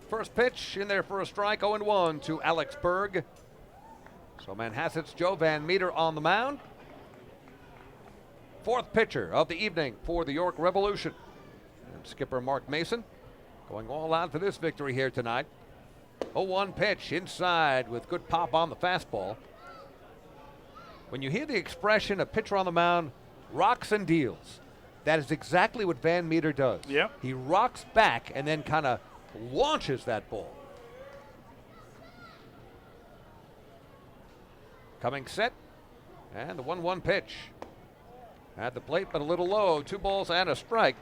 First pitch in there for a strike, 0-1 to Alex Berg. So Manhasset's Joe Van Meter on the mound. 4th pitcher of the evening for the York Revolution. And skipper Mark Mason going all out for this victory here tonight. 0-1 pitch inside with good pop on the fastball. When you hear the expression, a pitcher on the mound rocks and deals, that is exactly what Van Meter does. Yep. He rocks back and then kind of launches that ball. Coming set, and the 1-1 pitch. At the plate, but a little low. 2 balls and a strike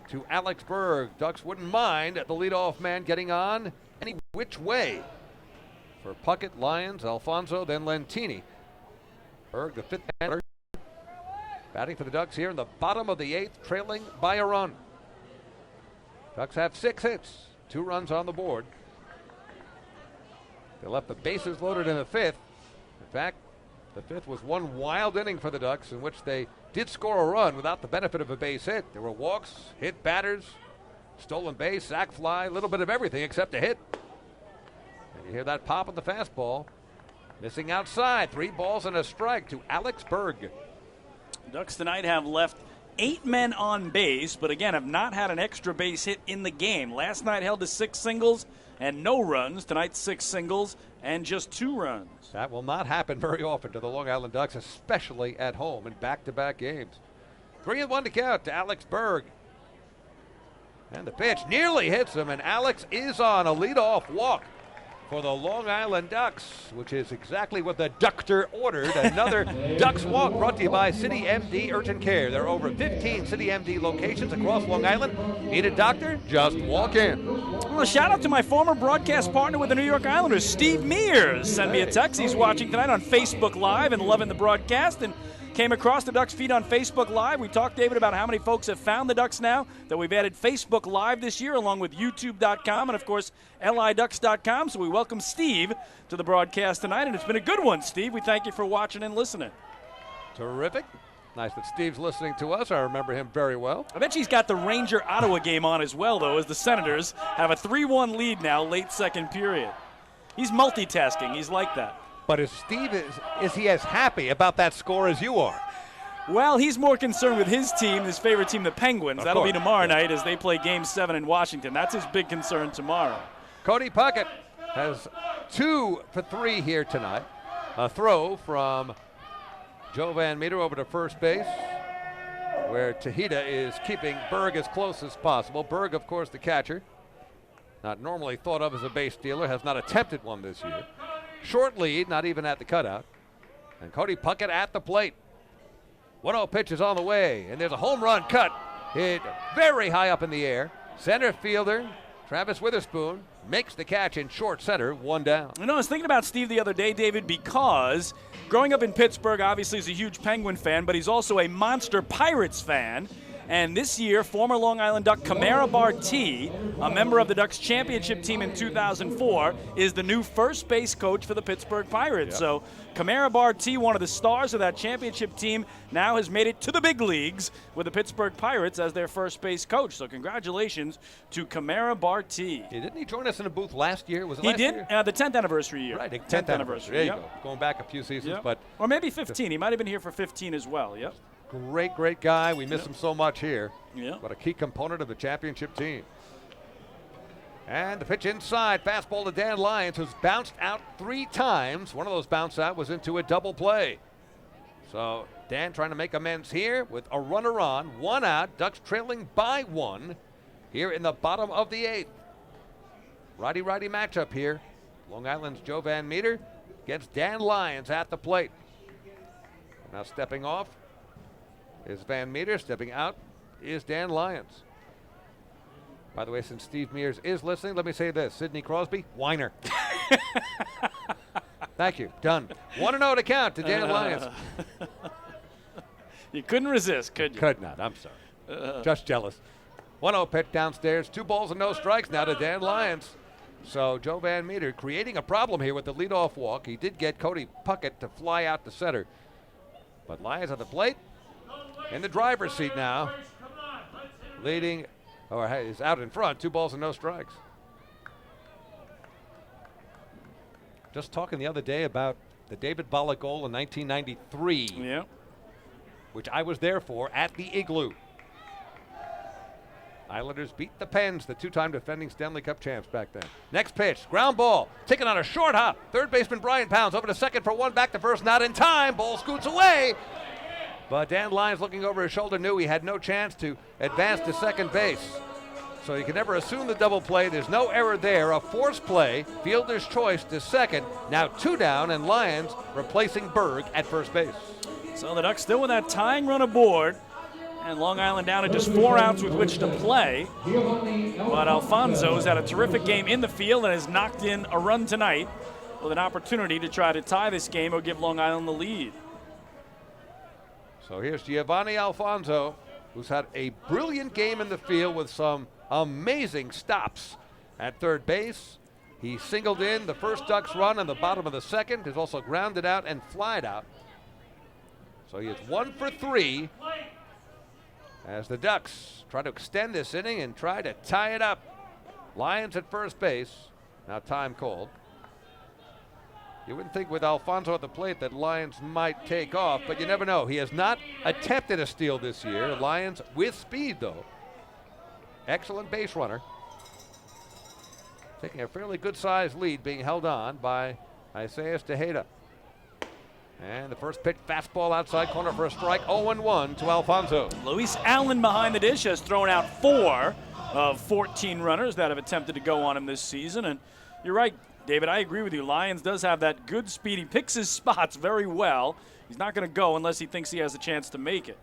to Alex Berg. Ducks wouldn't mind the leadoff man getting on any which way. For Puckett, Lyons, Alfonso, then Lentini. Berg, the 5th batter, batting for the Ducks here in the bottom of the 8th, trailing by a run. Ducks have 6 hits, 2 runs on the board. They left the bases loaded in the 5th. In fact, The fifth was one wild inning for the Ducks in which they did score a run without the benefit of a base hit. There were walks, hit batters, stolen base, sac fly, a little bit of everything except a hit. And you hear that pop of the fastball. Missing outside, 3 balls and a strike to Alex Berg. Ducks tonight have left 8 men on base, but again have not had an extra base hit in the game. Last night held to 6 singles and no runs. Tonight 6 singles and just 2 runs. That will not happen very often to the Long Island Ducks, especially at home in back-to-back games. 3-1 to count to Alex Berg. And the pitch nearly hits him, and Alex is on a leadoff walk for the Long Island Ducks, which is exactly what the doctor ordered. Another Ducks walk brought to you by City MD Urgent Care. There are over 15 City MD locations across Long Island. Need a doctor? Just walk in. Well, a shout out to my former broadcast partner with the New York Islanders, Steve Mears. Send me a text. He's watching tonight on Facebook Live and loving the broadcast, and came across the Ducks feed on Facebook Live. We talked, David, about how many folks have found the Ducks now, that we've added Facebook Live this year, along with YouTube.com and, of course, LIDucks.com. So we welcome Steve to the broadcast tonight, and it's been a good one, Steve. We thank you for watching and listening. Terrific. Nice that Steve's listening to us. I remember him very well. I bet he's got the Ranger-Ottawa game on as well, though, as the Senators have a 3-1 lead now, late second period. He's multitasking. He's like that. But is he as happy about that score as you are? Well, he's more concerned with his team, his favorite team, the Penguins. Of That'll course. be tomorrow night as they play Game 7 in Washington. That's his big concern tomorrow. Cody Puckett has 2 for 3 here tonight. A throw from Joe Van Meter over to first base, where Tejeda is keeping Berg as close as possible. Berg, of course, the catcher. Not normally thought of as a base stealer, has not attempted one this year. Short lead, not even at the cutout. And Cody Puckett at the plate. 1-0 pitch is on the way, and there's a home run cut. Hit very high up in the air. Center fielder Travis Witherspoon makes the catch in short center, 1 down. I was thinking about Steve the other day, David, because growing up in Pittsburgh, obviously he's a huge Penguin fan, but he's also a monster Pirates fan. And this year, former Long Island Duck Kamara Barti, a member of the Ducks championship team in 2004, is the new first base coach for the Pittsburgh Pirates. Yep. So Kamara Barti, one of the stars of that championship team, now has made it to the big leagues with the Pittsburgh Pirates as their first base coach. So congratulations to Kamara Barti. Didn't he join us in a booth last year? Was it He last did, year? the 10th anniversary year. Right, the 10th anniversary. There you Yep. go. Going back a few seasons, Yep. but or maybe 15. He might have been here for 15 as well. Yep. great guy. We miss him so much here. Yeah. But a key component of the championship team. And the pitch inside, fastball to Dan Lyons, who's bounced out 3 times. One of those bounce out was into a double play. So Dan trying to make amends here with a runner on, 1 out. Ducks trailing by 1 here in the bottom of the 8th. Righty-righty matchup here. Long Island's Joe Van Meter against Dan Lyons at the plate. Now stepping off is Van Meter. Stepping out is Dan Lyons. By the way, since Steve Mears is listening, let me say this. Sidney Crosby, whiner. Thank you. Done. 1-0 to count to Dan Lyons. You couldn't resist, could you? Could not. I'm sorry. Just jealous. 1-0 pitch downstairs. 2 balls and no strikes now to Dan Lyons. So Joe Van Meter creating a problem here with the leadoff walk. He did get Cody Puckett to fly out to center. But Lyons at the plate. In the driver's seat now. Leading, or is out in front. 2 balls and no strikes. Just talking the other day about the David Bala goal in 1993. Yeah. Which I was there for at the Igloo. Islanders beat the Pens, the 2-time defending Stanley Cup champs back then. Next pitch, ground ball, taken on a short hop. Third baseman Brian Pounds over to second for 1, back to first, not in time. Ball scoots away. But Dan Lyons, looking over his shoulder, knew he had no chance to advance to second base. So you can never assume the double play. There's no error there. A force play, fielder's choice to second. Now 2 down, and Lyons replacing Berg at first base. So the Ducks still with that tying run aboard. And Long Island down to just 4 outs with which to play. But Alfonso's had a terrific game in the field and has knocked in a run tonight with an opportunity to try to tie this game or give Long Island the lead. So here's Giovanni Alfonso, who's had a brilliant game in the field with some amazing stops at third base. He singled in the first Ducks run in the bottom of the second. Has also grounded out and flied out So he is 1 for 3 as the Ducks try to extend this inning and try to tie it up. Lions at first base. Now time called. You wouldn't think with Alfonso at the plate that Lions might take off, but you never know. He has not attempted a steal this year. Lions with speed, though. Excellent base runner. Taking a fairly good-sized lead, being held on by Isaias Tejeda. And the first pitch, fastball outside corner for a strike. 0-1 to Alfonso. Luis Allen behind the dish has thrown out 4 of 14 runners that have attempted to go on him this season. And you're right, David, I agree with you. Lyons does have that good speed. He picks his spots very well. He's not going to go unless he thinks he has a chance to make it.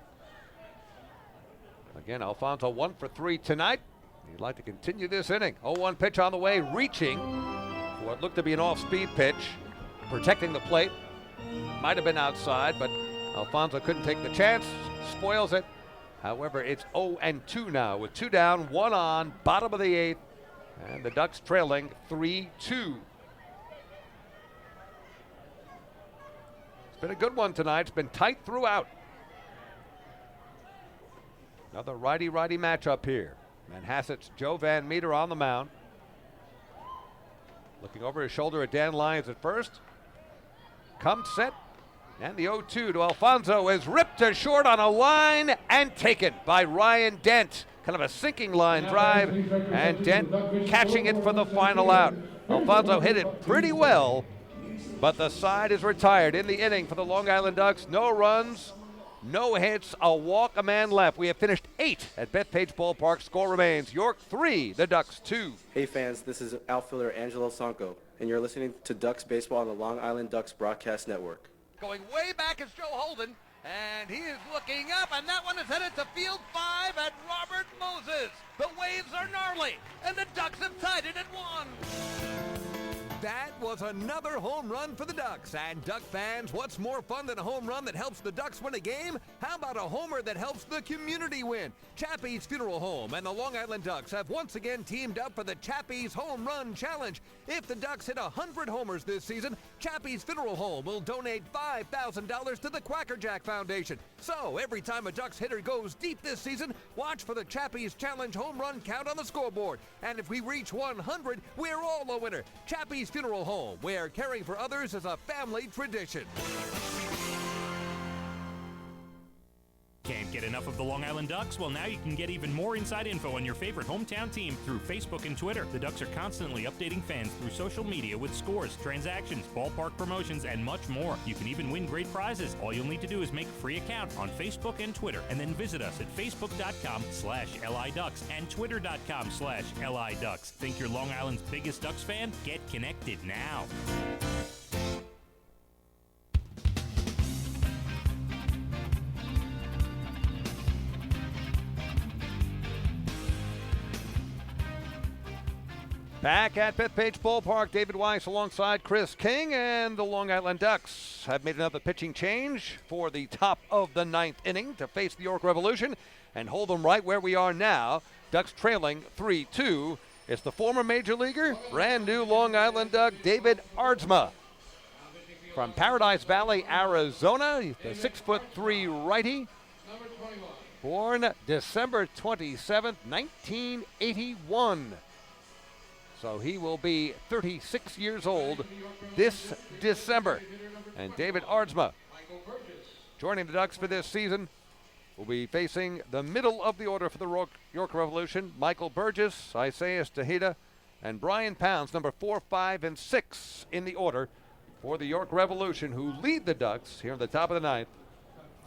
Again, Alfonso 1 for 3 tonight. He'd like to continue this inning. 0-1 pitch on the way, reaching for what looked to be an off-speed pitch, protecting the plate. Might have been outside, but Alfonso couldn't take the chance. Spoils it. However, it's 0-2 now with 2 down, 1 on, bottom of the 8th, and the Ducks trailing 3-2. It's been a good one tonight. It's been tight throughout. Another righty-righty matchup here. Manhasset's Joe Van Meter on the mound. Looking over his shoulder at Dan Lyons at first. Comes set. And the 0-2 to Alfonso is ripped to short on a line and taken by Ryan Dent. Kind of a sinking line drive, and Dent catching it for the final out. Alfonso hit it pretty well, but the side is retired in the inning for the Long Island Ducks. No runs, no hits, a walk, a man left. We have finished 8 at Bethpage Ballpark. Score remains York 3, the Ducks 2. Hey fans, this is outfielder Angelo Sanko, and you're listening to Ducks Baseball on the Long Island Ducks Broadcast Network. Going way back is Joe Holden, and he is looking up, and that one is headed to field 5 at Robert Moses. The waves are gnarly, and the Ducks have tied it at 1. That was another home run for the Ducks. And Duck fans, what's more fun than a home run that helps the Ducks win a game? How about a homer that helps the community win? Chappie's Funeral Home and the Long Island Ducks have once again teamed up for the Chappie's Home Run Challenge. If the Ducks hit 100 homers this season, Chappie's Funeral Home will donate $5,000 to the Quackerjack Foundation. So every time a Ducks hitter goes deep this season, watch for the Chappie's Challenge home run count on the scoreboard. And if we reach 100, we're all a winner. Chappie's Funeral Home, where caring for others is a family tradition. Can't get enough of the Long Island Ducks? Well, now you can get even more inside info on your favorite hometown team through Facebook and Twitter. The Ducks are constantly updating fans through social media with scores, transactions, ballpark promotions, and much more. You can even win great prizes. All you'll need to do is make a free account on Facebook and Twitter, and then visit us at facebook.com/LIDucks and twitter.com/LIDucks. Think you're Long Island's biggest Ducks fan? Get connected now. Back at Bethpage Ballpark, David Weiss alongside Chris King, and the Long Island Ducks have made another pitching change for the top of the 9th inning to face the York Revolution and hold them right where we are now. Ducks trailing 3-2. It's the former major leaguer, brand new Long Island Duck, David Aardsma. From Paradise Valley, Arizona, he's the 6'3" righty. Born December 27th, 1981. So he will be 36 years old this December. And David Aardsma, joining the Ducks for this season, will be facing the middle of the order for the York Revolution. Michael Burgess, Isaias Tejeda, and Brian Pounds, number 4, 5, and 6 in the order for the York Revolution, who lead the Ducks here in the top of the 9th.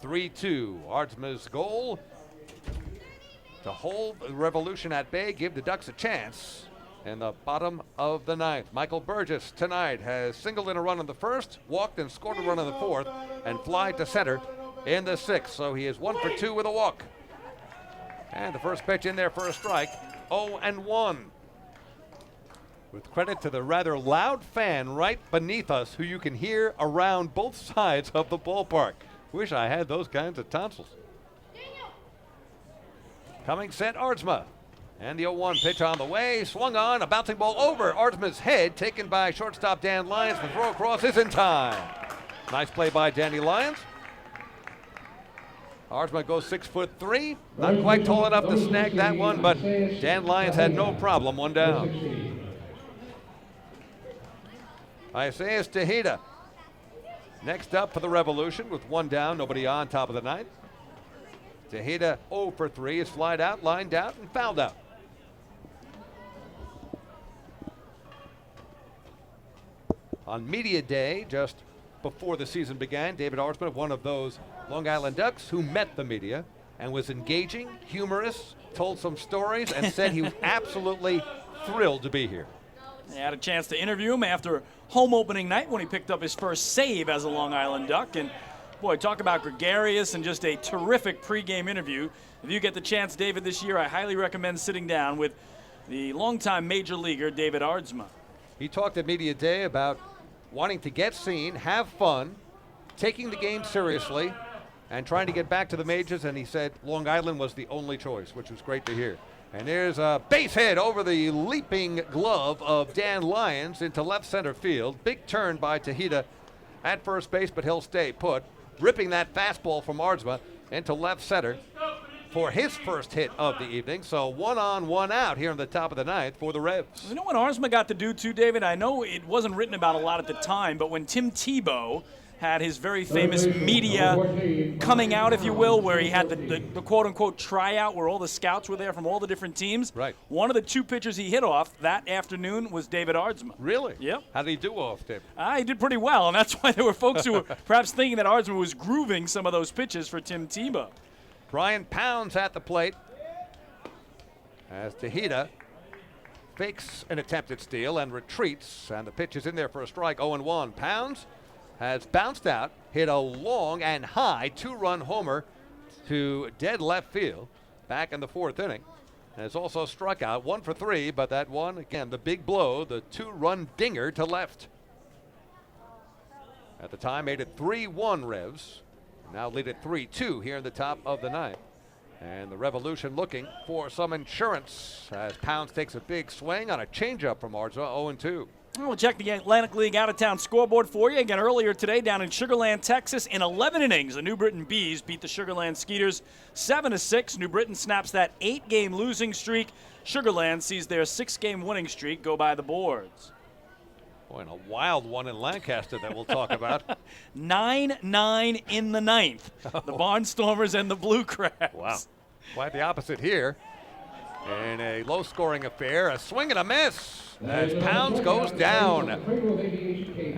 3-2. Aardsma's goal to hold the Revolution at bay, give the Ducks a chance in the bottom of the 9th. Michael Burgess tonight has singled in a run in the first, walked and scored a run in the 4th, and flied to center in the 6th. So he is 1 for 2 with a walk. And the first pitch in there for a strike, 0-1. With credit to the rather loud fan right beneath us, who you can hear around both sides of the ballpark. Wish I had those kinds of tonsils. Coming set, Aardsma. And the 0-1 pitch on the way, swung on, a bouncing ball over Aardsma's head, taken by shortstop Dan Lyons. The throw across is in time. Nice play by Danny Lyons. Ardsma goes 6'3", not quite tall enough to snag that one, but Dan Lyons had no problem, one down. Isaias Tejeda next up for the Revolution with one down, nobody on, top of the ninth. Tejeda 0 for 3 is flied out, lined out, and fouled out. On media day, just before the season began, David Ardsma, one of those Long Island Ducks who met the media and was engaging, humorous, told some stories, and said he was absolutely thrilled to be here. I had a chance to interview him after home opening night when he picked up his first save as a Long Island Duck. And boy, talk about gregarious and just a terrific pregame interview. If you get the chance, David, this year, I highly recommend sitting down with the longtime major leaguer, David Ardsma. He talked at media day about wanting to get seen, have fun, taking the game seriously, and trying to get back to the majors, and he said Long Island was the only choice, which was great to hear. And there's a base hit over the leaping glove of Dan Lyons into left center field. Big turn by Tejeda at first base, but he'll stay put, ripping that fastball from Ardsma into left center for his first hit of the evening. So 1 on, 1 out here in the top of the ninth for the Revs. You know what Ardsma got to do too, David? I know it wasn't written about a lot at the time, but when Tim Tebow had his very famous media coming out, if you will, where he had the quote-unquote tryout where all the scouts were there from all the different teams. Right. One of the 2 pitchers he hit off that afternoon was David Ardsma. Really? Yep. How did he do off, David? He did pretty well, and that's why there were folks who were perhaps thinking that Ardsma was grooving some of those pitches for Tim Tebow. Brian Pounds at the plate as Tejeda fakes an attempted steal and retreats, and the pitch is in there for a strike, 0-1. Pounds has bounced out, hit a long and high 2-run homer to dead left field back in the 4th inning. And has also struck out 1 for 3, but that one, again, the big blow, the 2-run dinger to left. At the time, made it 3-1 Revs. Now lead it 3-2 here in the top of the ninth. And the Revolution looking for some insurance as Pounds takes a big swing on a changeup from Ardsma, 0-2. We'll check the Atlantic League out-of-town scoreboard for you. Again, earlier today down in Sugar Land, Texas, in 11 innings, the New Britain Bees beat the Sugar Land Skeeters 7-6. New Britain snaps that 8-game losing streak. Sugar Land sees their 6-game winning streak go by the boards. Boy, and a wild one in Lancaster that we'll talk about. 9-9 in the ninth. The Barnstormers and the Blue Crabs. Wow. Quite the opposite here. In a low-scoring affair, a swing and a miss as Pounds goes down.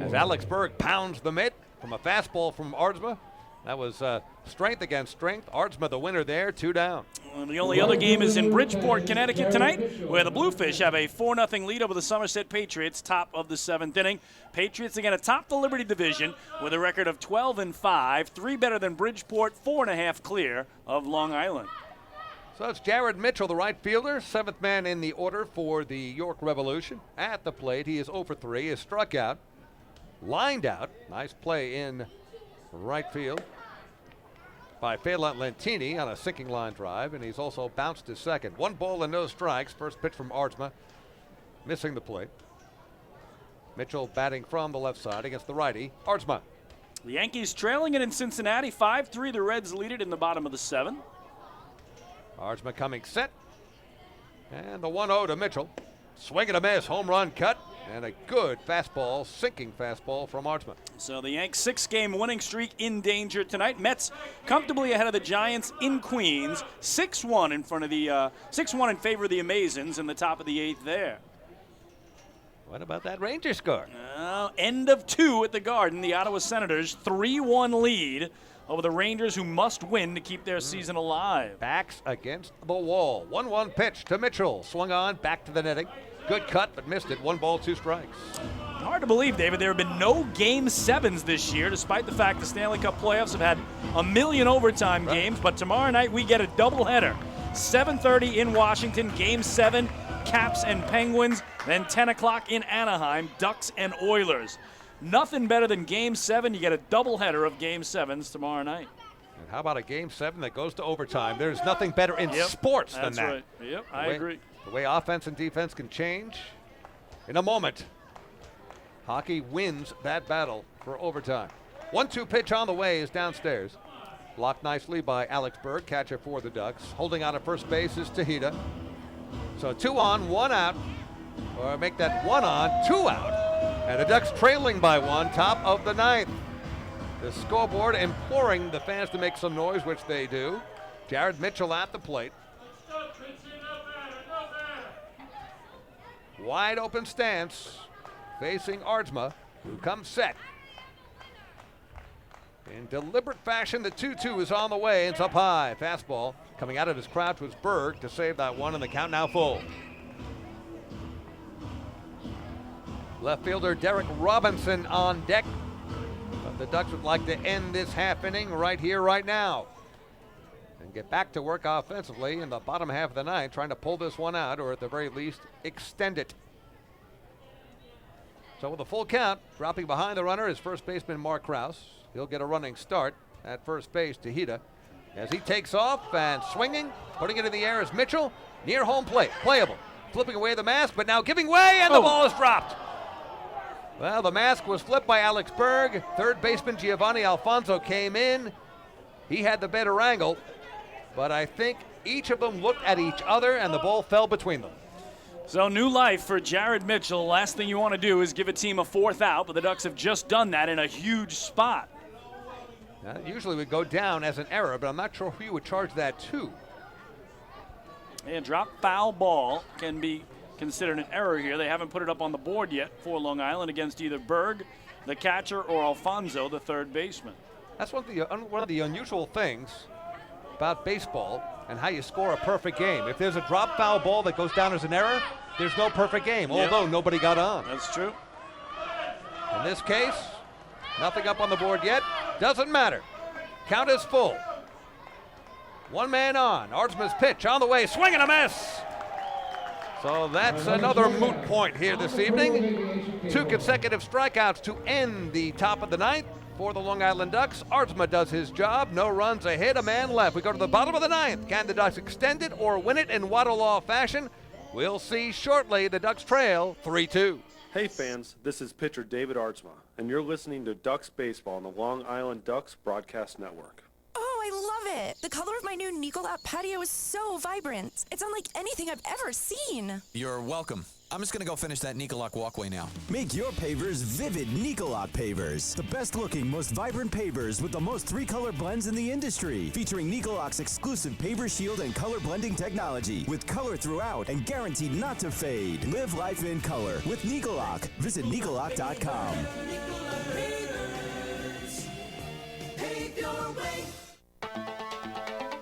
As Alex Berg pounds the mitt from a fastball from Ardsma. That was strength against strength. Ardsma the winner there, 2 down. Well, the only other game is in Bridgeport, Connecticut tonight, where the Bluefish have a 4-0 lead over the Somerset Patriots, top of the 7th inning. Patriots again atop the Liberty Division with a record of 12-5, 3 better than Bridgeport, 4.5 clear of Long Island. So it's Jared Mitchell, the right fielder, 7th man in the order for the York Revolution. At the plate, he is 0 for 3, is struck out, lined out. Nice play in right field by Phelan Lentini on a sinking line drive, and he's also bounced to second. 1 ball and no strikes. First pitch from Ardsma, missing the plate. Mitchell batting from the left side against the righty, Ardsma. The Yankees trailing it in Cincinnati, 5-3. The Reds lead it in the bottom of the 7th. Ardsma coming set. And the 1-0 to Mitchell. Swing and a miss, home run cut, and a good fastball, sinking fastball from Ardsma. So the Yanks' 6-game winning streak in danger tonight. Mets comfortably ahead of the Giants in Queens, 6-1 in front of the 6-1 in favor of the Amazons in the top of the 8th there. What about that Ranger score? End of 2 at the Garden. The Ottawa Senators 3-1 lead over the Rangers, who must win to keep their season alive. Backs against the wall. 1-1 pitch to Mitchell. Swung on, back to the netting. Good cut, but missed it. 1 ball, 2 strikes. Hard to believe, David, there have been no Game 7s this year, despite the fact the Stanley Cup playoffs have had a million overtime games. But tomorrow night we get a doubleheader. 7:30 in Washington, Game 7, Caps and Penguins. Then 10 o'clock in Anaheim, Ducks and Oilers. Nothing better than Game 7. You get a doubleheader of Game 7s tomorrow night. And how about a Game 7 that goes to overtime? There's nothing better in sports than that. That's right. Yep, I agree. The way offense and defense can change in a moment. Hockey wins that battle for overtime. 1-2 pitch on the way is downstairs. Blocked nicely by Alex Berg, catcher for the Ducks. Holding on at first base is Tejeda. So 2 on, 1 out. Or make that 1 on, 2 out. And the Ducks trailing by 1, top of the 9th. The scoreboard imploring the fans to make some noise, which they do. Jared Mitchell at the plate. Wide open stance facing Ardsma, who comes set. In deliberate fashion, the 2-2 is on the way. It's up high. Fastball coming out of his crouch was Berg to save that one, and the count now full. Left fielder Derek Robinson on deck. But the Ducks would like to end this half inning right here, right now. And get back to work offensively in the bottom half of the ninth, trying to pull this one out, or at the very least, extend it. So with a full count, dropping behind the runner is first baseman Mark Krause. He'll get a running start at first base, Tejeda. As he takes off and swinging, putting it in the air is Mitchell. Near home plate, playable. Flipping away the mask, but now giving way, and the ball is dropped. Well, the mask was flipped by Alex Berg. Third baseman Giovanni Alfonso came in. He had the better angle, but I think each of them looked at each other, and the ball fell between them. So new life for Jared Mitchell. Last thing you want to do is give a team a 4th out, but the Ducks have just done that in a huge spot. Usually we go down as an error, but I'm not sure who you would charge that to. A drop foul ball can be considered an error here. They haven't put it up on the board yet for Long Island against either Berg, the catcher, or Alfonso, the third baseman. That's one of the unusual things about baseball and how you score a perfect game. If there's a drop foul ball that goes down as an error, there's no perfect game, although nobody got on. That's true. In this case, nothing up on the board yet. Doesn't matter. Count is full. One man on. Ardsma's pitch on the way. Swing and a miss. So that's another moot point here this evening. 2 consecutive strikeouts to end the top of the 9th for the Long Island Ducks. Ardsma does his job. No runs, a hit, a man left. We go to the bottom of the 9th. Can the Ducks extend it or win it in Waddle-Law fashion? We'll see shortly. The Ducks trail 3-2. Hey fans, this is pitcher David Ardsma, and you're listening to Ducks Baseball on the Long Island Ducks Broadcast Network. Oh, I love it. The color of my new Nicolot patio is so vibrant. It's unlike anything I've ever seen. You're welcome. I'm just going to go finish that Nicolak walkway now. Make your pavers vivid Nicolot pavers. The best looking, most vibrant pavers with the most 3-color blends in the industry. Featuring Nicolot's exclusive paver shield and color blending technology. With color throughout and guaranteed not to fade. Live life in color with Nicolot. Visit Nicolot.com.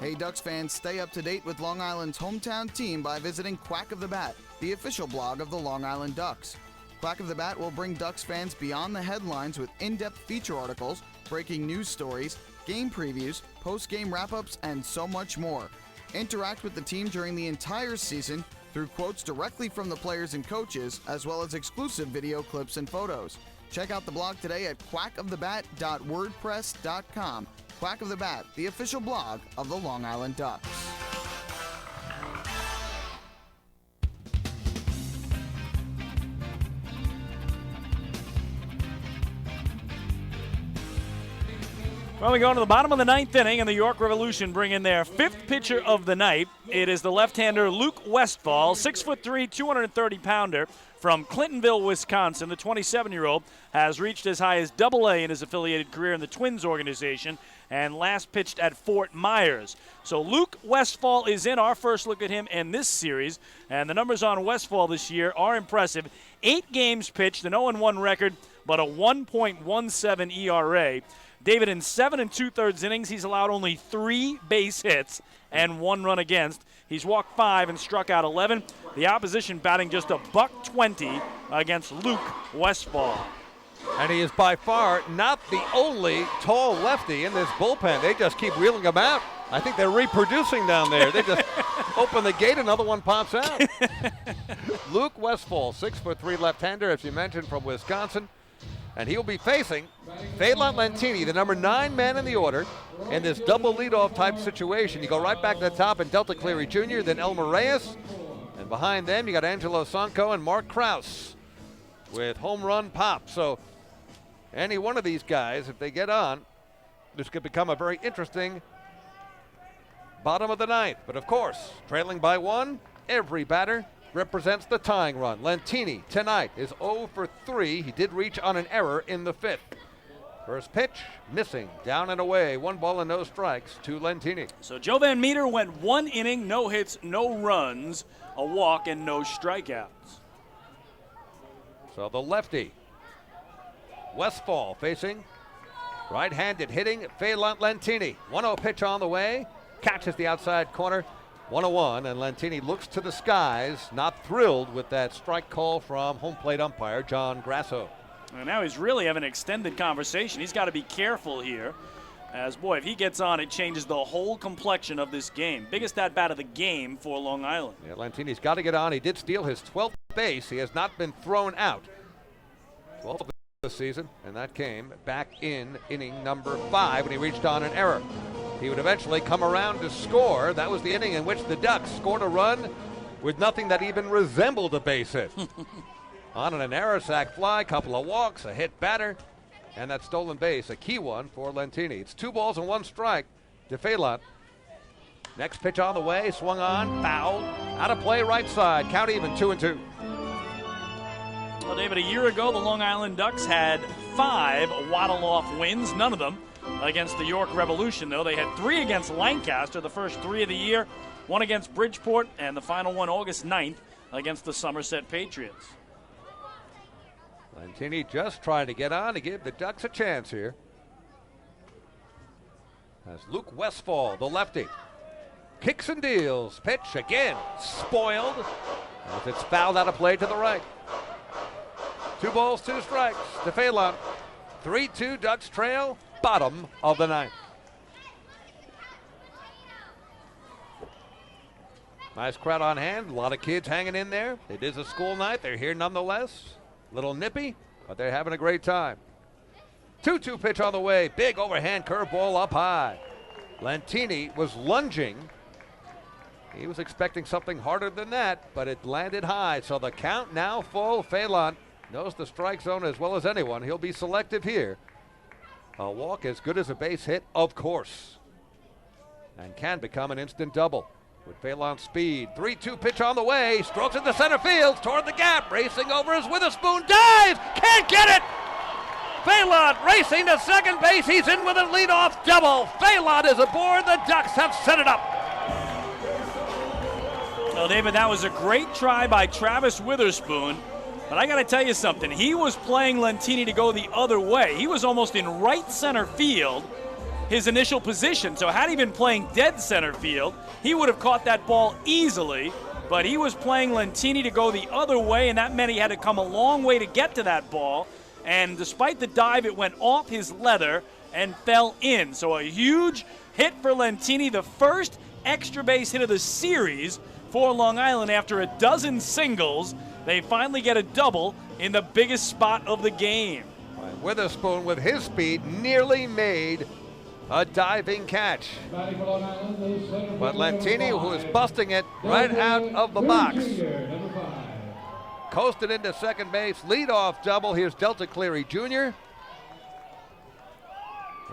Hey Ducks fans, stay up to date with Long Island's hometown team by visiting Quack of the Bat, the official blog of the Long Island Ducks. Quack of the Bat will bring Ducks fans beyond the headlines with in-depth feature articles, breaking news stories, game previews, post-game wrap-ups, and so much more. Interact with the team during the entire season through quotes directly from the players and coaches, as well as exclusive video clips and photos. Check out the blog today at quackofthebat.wordpress.com. Quack of the Bat, the official blog of the Long Island Ducks. Well, we go to the bottom of the 9th inning, and the York Revolution bring in their 5th pitcher of the night. It is the left-hander Luke Westfall, 6'3", 230-pounder from Clintonville, Wisconsin. The 27-year-old has reached as high as Double-A in his affiliated career in the Twins organization and last pitched at Fort Myers. So Luke Westfall is in. Our first look at him in this series, and the numbers on Westfall this year are impressive. 8 games pitched, an 0-1 record, but a 1.17 ERA. David, in 7 2/3 innings, he's allowed only 3 base hits and 1 run against. He's walked 5 and struck out 11. The opposition batting just a $120 against Luke Westfall. And he is by far not the only tall lefty in this bullpen. They just keep reeling him out. I think they're reproducing down there. They just open the gate, another one pops out. Luke Westfall, 6'3" left-hander, as you mentioned, from Wisconsin. And he'll be facing Phelan Lentini, the number 9 man in the order, in this double leadoff type situation. You go right back to the top in Delta Cleary Jr., then Elmer Reyes. And behind them, you got Angelo Sonko and Mark Krause with home run pop. So any one of these guys, if they get on, this could become a very interesting bottom of the ninth. But of course, trailing by 1, every batter represents the tying run. Lentini tonight is 0 for 3. He did reach on an error in the 5th. First pitch, missing, down and away. 1 ball and no strikes to Lentini. So Joe Van Meter went 1 inning, no hits, no runs, a walk, and no strikeouts. So the lefty, Westfall facing right-handed hitting Phelan Lentini. 1-0 pitch on the way, catches the outside corner. 1-1, and Lentini looks to the skies, not thrilled with that strike call from home plate umpire John Grasso. And now he's really having an extended conversation. He's got to be careful here. As, boy, if he gets on, it changes the whole complexion of this game. Biggest at-bat of the game for Long Island. Yeah, Lentini's got to get on. He did steal his 12th base. He has not been thrown out. 12th this season, and that came back in inning number 5 when he reached on an error. He would eventually come around to score. That was the inning in which the Ducks scored a run with nothing that even resembled a base hit. On an error, sac fly, couple of walks, a hit batter, and that stolen base, a key one for Lentini. It's 2 balls and 1 strike to Phelan. Next pitch on the way, swung on, foul, out of play right side, count even 2-2. Well, David, a year ago, the Long Island Ducks had 5 waddle-off wins, none of them against the York Revolution, though. They had 3 against Lancaster, the first 3 of the year, 1 against Bridgeport, and the final one August 9th against the Somerset Patriots. Lentini just trying to get on to give the Ducks a chance here. As Luke Westfall, the lefty, kicks and deals. Pitch again, spoiled, as it's fouled out of play to the right. 2 balls, 2 strikes to Phelan. 3-2 Ducks trail, bottom of the 9th. Nice crowd on hand, a lot of kids hanging in there. It is a school night, they're here nonetheless. Little nippy, but they're having a great time. 2-2 pitch on the way, big overhand curveball up high. Lentini was lunging. He was expecting something harder than that, but it landed high, so the count now full. Phelan knows the strike zone as well as anyone. He'll be selective here. A walk as good as a base hit, of course, and can become an instant double. With Phelan's speed, 3-2 pitch on the way, strokes into center field, toward the gap, racing over as Witherspoon, dives, can't get it! Phelan racing to second base, he's in with a leadoff double. Phelan is aboard, the Ducks have set it up. Well, David, that was a great try by Travis Witherspoon, but I got to tell you something. He was playing Lentini to go the other way. He was almost in right center field, his initial position. So had he been playing dead center field, he would have caught that ball easily, but he was playing Lentini to go the other way, and that meant he had to come a long way to get to that ball. And despite the dive, it went off his leather and fell in. So a huge hit for Lentini, the first extra base hit of the series for Long Island. After a dozen singles, they finally get a double in the biggest spot of the game. Witherspoon, with his speed, nearly made a diving catch. But Lentini, who is busting it right out of the box, coasted into second base, leadoff double. Here's Delta Cleary Jr. And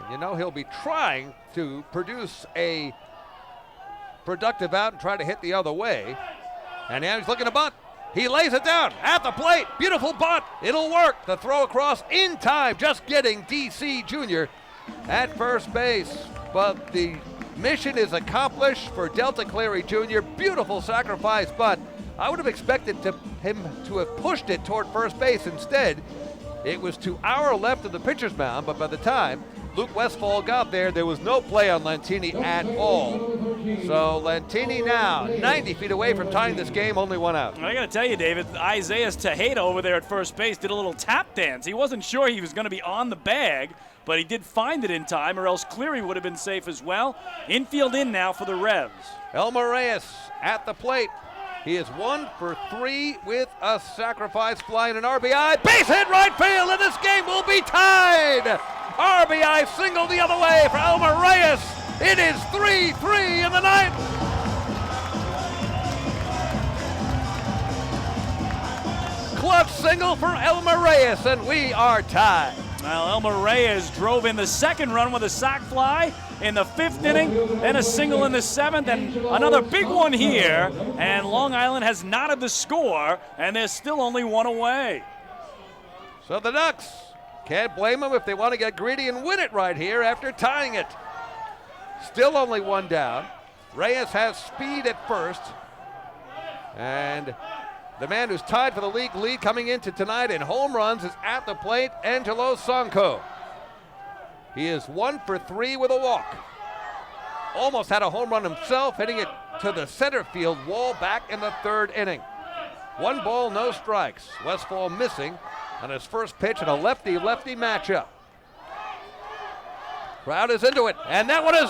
you know he'll be trying to produce a productive out and try to hit the other way. And now he's looking to bunt. He lays it down at the plate. Beautiful bunt. It'll work. The throw across in time, just getting DC Jr. at first base. But the mission is accomplished for Delta Cleary Jr. Beautiful sacrifice bunt. I would have expected him to have pushed it toward first base. Instead, it was to our left of the pitcher's mound, but by the time Luke Westfall got there, there was no play on Lentini at all. So Lentini now 90 feet away from tying this game, only 1 out. I got to tell you, David, Isaiah Tejeda over there at first base did a little tap dance. He wasn't sure he was going to be on the bag, but he did find it in time, or else Cleary would have been safe as well. Infield in now for the Revs. Elmer Reyes at the plate. He is 1 for 3 with a sacrifice fly and an RBI. Base hit right field, and this game will be tied. RBI single the other way for Elmer Reyes. It is 3-3 in the 9th. Clutch single for Elmer Reyes, and we are tied. Well, Elmer Reyes drove in the second run with a sac fly in the 5th inning, then a single in the 7th, and another big one here. And Long Island has knotted the score, and there's still only one away. So the Ducks can't blame them if they want to get greedy and win it right here after tying it. Still only one down. Reyes has speed at first. And the man who's tied for the league lead coming into tonight in home runs is at the plate, Angelo Sonko. He is 1 for 3 with a walk. Almost had a home run himself, hitting it to the center field wall back in the 3rd inning. 1 ball, no strikes. Westfall missing on his first pitch in a lefty-lefty matchup. Crowd is into it, and that one is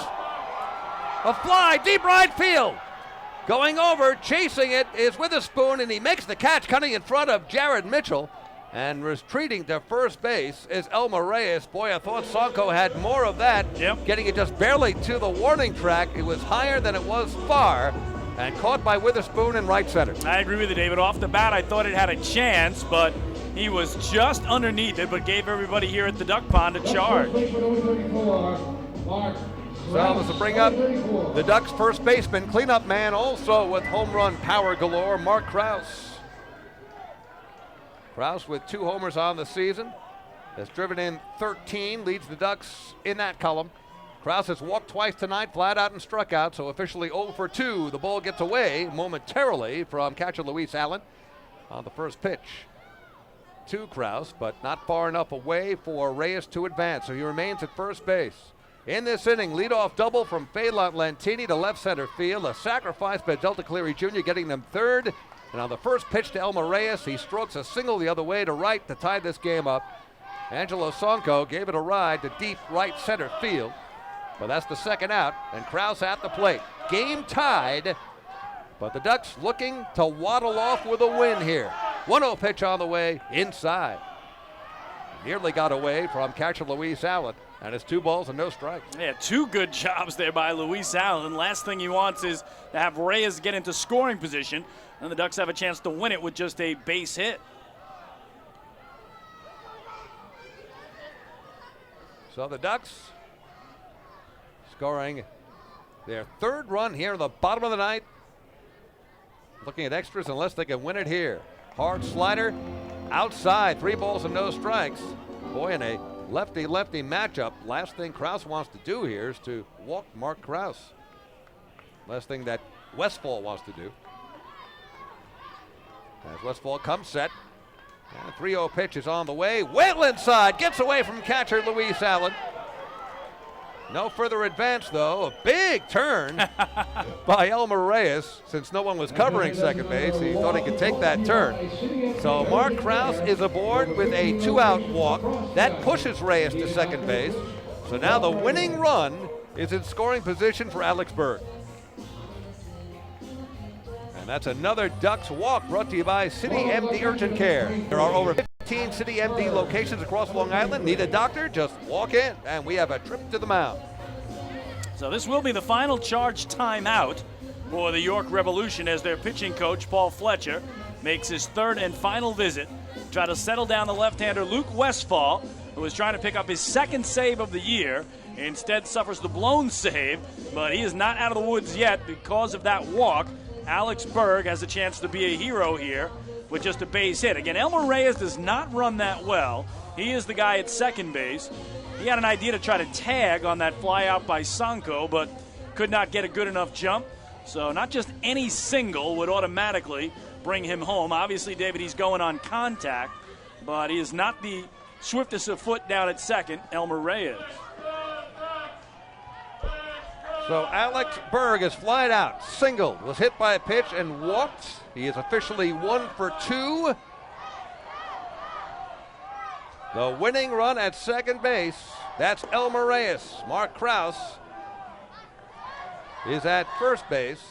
a fly deep right field. Going over, chasing it is Witherspoon, and he makes the catch, cutting in front of Jared Mitchell. And retreating to first base is Elmer Reyes. Boy, I thought Sonko had more of that. Yep. Getting it just barely to the warning track. It was higher than it was far, and caught by Witherspoon in right center. I agree with you, David. Off the bat, I thought it had a chance, but he was just underneath it, but gave everybody here at the Duck Pond a charge. So this will bring up the Ducks' first baseman, cleanup man, also with home run power galore, Mark Krause. Krause with 2 homers on the season, has driven in 13, leads the Ducks in that column. Krause has walked twice tonight, flat out and struck out, so officially 0 for 2. The ball gets away momentarily from catcher Luis Allen on the first pitch to Krause, but not far enough away for Reyes to advance, so he remains at first base. In this inning, leadoff double from Phelan Lantini to left center field, a sacrifice by Delta Cleary Jr. getting them 3rd. And on the first pitch to Elmer Reyes, he strokes a single the other way to right to tie this game up. Angelo Sonko gave it a ride to deep right center field. But that's the second out, and Krause at the plate. Game tied, but the Ducks looking to waddle off with a win here. 1-0 pitch on the way inside. Nearly got away from catcher Luis Allen, and it's 2 balls and no strikes. Yeah, 2 good jobs there by Luis Allen. Last thing he wants is to have Reyes get into scoring position, and the Ducks have a chance to win it with just a base hit. So the Ducks scoring their 3rd run here in the bottom of the ninth. Looking at extras unless they can win it here. Hard slider outside, 3 balls and no strikes. Boy, in a lefty-lefty matchup, last thing Krause wants to do here is to walk Mark Krause. Last thing that Westfall wants to do. As Westfall comes set, and a 3-0 pitch is on the way. Well inside, gets away from catcher Luis Allen. No further advance, though. A big turn by Elmer Reyes. Since no one was covering second base, he thought he could take that turn. So Mark Krause is aboard with a 2-out walk. That pushes Reyes to second base. So now the winning run is in scoring position for Alex Berg. And that's another Ducks walk brought to you by City MD Urgent Care. There are over 15 City MD locations across Long Island. Need a doctor? Just walk in, and we have a trip to the mound. So this will be the final charge timeout for the York Revolution as their pitching coach, Paul Fletcher, makes his 3rd and final visit. Try to settle down the left-hander Luke Westfall, who was trying to pick up his 2nd save of the year. Instead suffers the blown save, but he is not out of the woods yet because of that walk. Alex Berg has a chance to be a hero here with just a base hit. Again, Elmer Reyes does not run that well. He is the guy at second base. He had an idea to try to tag on that fly out by Sonko, but could not get a good enough jump. So not just any single would automatically bring him home. Obviously, David, he's going on contact, but he is not the swiftest of foot down at second, Elmer Reyes. So Alex Berg is flied out, single, was hit by a pitch and walked. He is officially 1 for 2. The winning run at second base, that's Elmer Reyes. Mark Krause is at first base.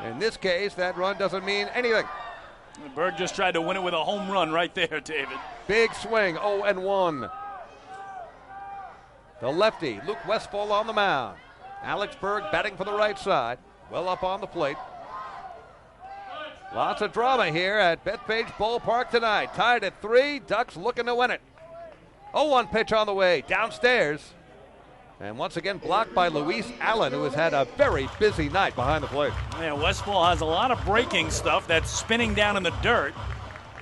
In this case, that run doesn't mean anything. Berg just tried to win it with a home run right there, David. Big swing, 0-1. The lefty, Luke Westfall on the mound. Alex Berg batting for the right side, well up on the plate. Lots of drama here at Bethpage Ballpark tonight. Tied at 3, Ducks looking to win it. 0-1 pitch on the way, downstairs. And once again blocked by Luis Allen, who has had a very busy night behind the plate. Yeah, Westfall has a lot of breaking stuff that's spinning down in the dirt.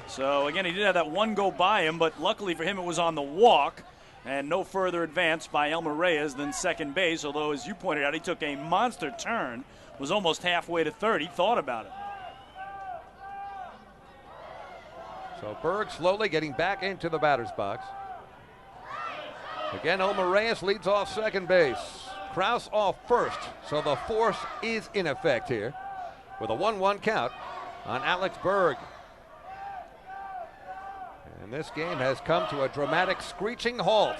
So, again, he did have that one go by him, but luckily for him it was on the walk. And no further advance by Elmer Reyes than second base, although, as you pointed out, he took a monster turn, was almost halfway to third. He thought about it. So Berg slowly getting back into the batter's box. Again, Elmer Reyes leads off second base. Kraus off first, so the force is in effect here with a 1-1 count on Alex Berg. And this game has come to a dramatic screeching halt.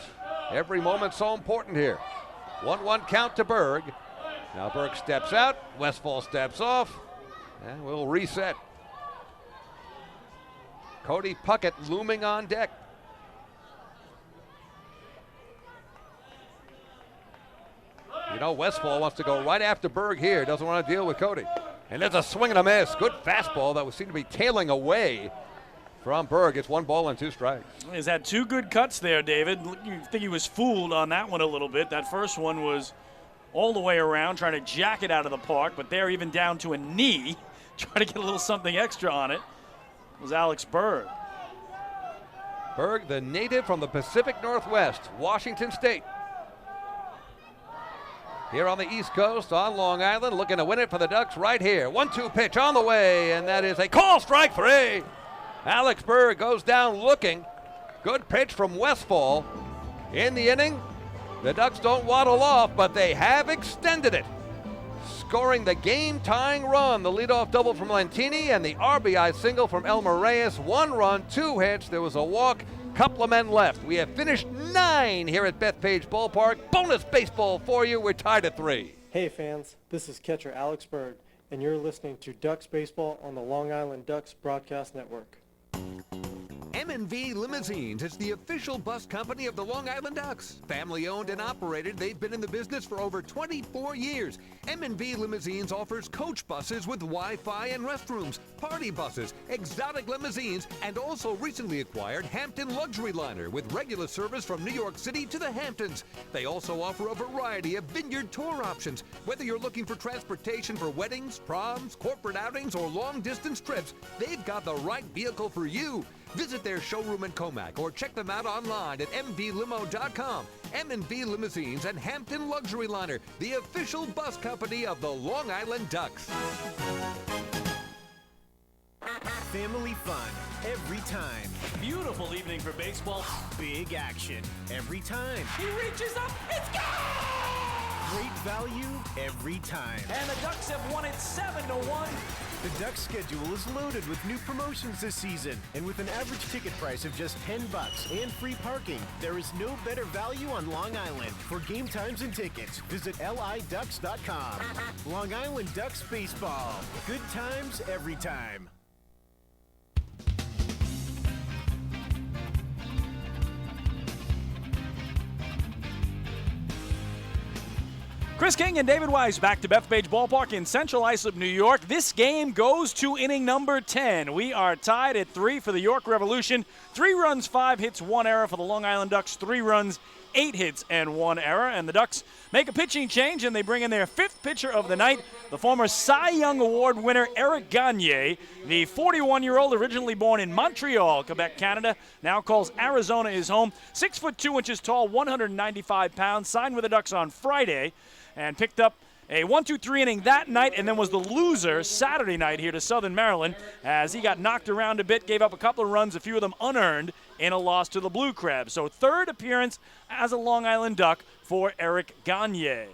Every moment so important here. 1-1 count to Berg. Now Berg steps out, Westfall steps off, and we'll reset. Cody Puckett looming on deck. You know, Westfall wants to go right after Berg here. Doesn't want to deal with Cody. And there's a swing and a miss. Good fastball that would seem to be tailing away from Berg. It's 1 ball and 2 strikes. He's had 2 good cuts there, David. You think he was fooled on that one a little bit. That first one was all the way around, trying to jack it out of the park, but there even down to a knee, trying to get a little something extra on it, was Alex Berg. Berg, the native from the Pacific Northwest, Washington State. Here on the East Coast, on Long Island, looking to win it for the Ducks right here. 1-2 pitch on the way, and that is a call, strike 3. Alex Berg goes down looking. Good pitch from Westfall. In the inning, the Ducks don't waddle off, but they have extended it. Scoring the game-tying run, the leadoff double from Lentini and the RBI single from Elmer Reyes. 1 run, 2 hits. There was a walk. Couple of men left. We have finished 9 here at Bethpage Ballpark. Bonus baseball for you. We're tied at 3. Hey fans, this is catcher Alex Berg, and you're listening to Ducks Baseball on the Long Island Ducks Broadcast Network. M&V Limousines is the official bus company of the Long Island Ducks. Family owned and operated, they've been in the business for over 24 years. M&V Limousines offers coach buses with Wi-Fi and restrooms, party buses, exotic limousines, and also recently acquired Hampton Luxury Liner with regular service from New York City to the Hamptons. They also offer a variety of vineyard tour options. Whether you're looking for transportation for weddings, proms, corporate outings, or long-distance trips, they've got the right vehicle for you. Visit their showroom in Comac or check them out online at mvlimo.com. M&V Limousines and Hampton Luxury Liner, the official bus company of the Long Island Ducks. Family fun every time. Beautiful evening for baseball. Big action every time. He reaches up, it's gone! Great value every time. And the Ducks have won it 7-1. The Ducks schedule is loaded with new promotions this season, and with an average ticket price of just $10 and free parking, there is no better value on Long Island. For game times and tickets, visit liducks.com. Long Island Ducks Baseball. Good times every time. Chris King and David Weiss back to Bethpage Ballpark in Central Islip, New York. This game goes to inning number 10. We are tied at 3 for the York Revolution. 3 runs, 5 hits, 1 error for the Long Island Ducks. 3 runs, 8 hits, and 1 error. And the Ducks make a pitching change, and they bring in their 5th pitcher of the night, the former Cy Young Award winner Eric Gagne. The 41-year-old, originally born in Montreal, Quebec, Canada, now calls Arizona his home. 6'2" tall, 195 pounds, signed with the Ducks on Friday, and picked up a 1-2-3 inning that night, and then was the loser Saturday night here to Southern Maryland as he got knocked around a bit, gave up a couple of runs, a few of them unearned, in a loss to the Blue Crabs. So 3rd appearance as a Long Island Duck for Eric Gagne.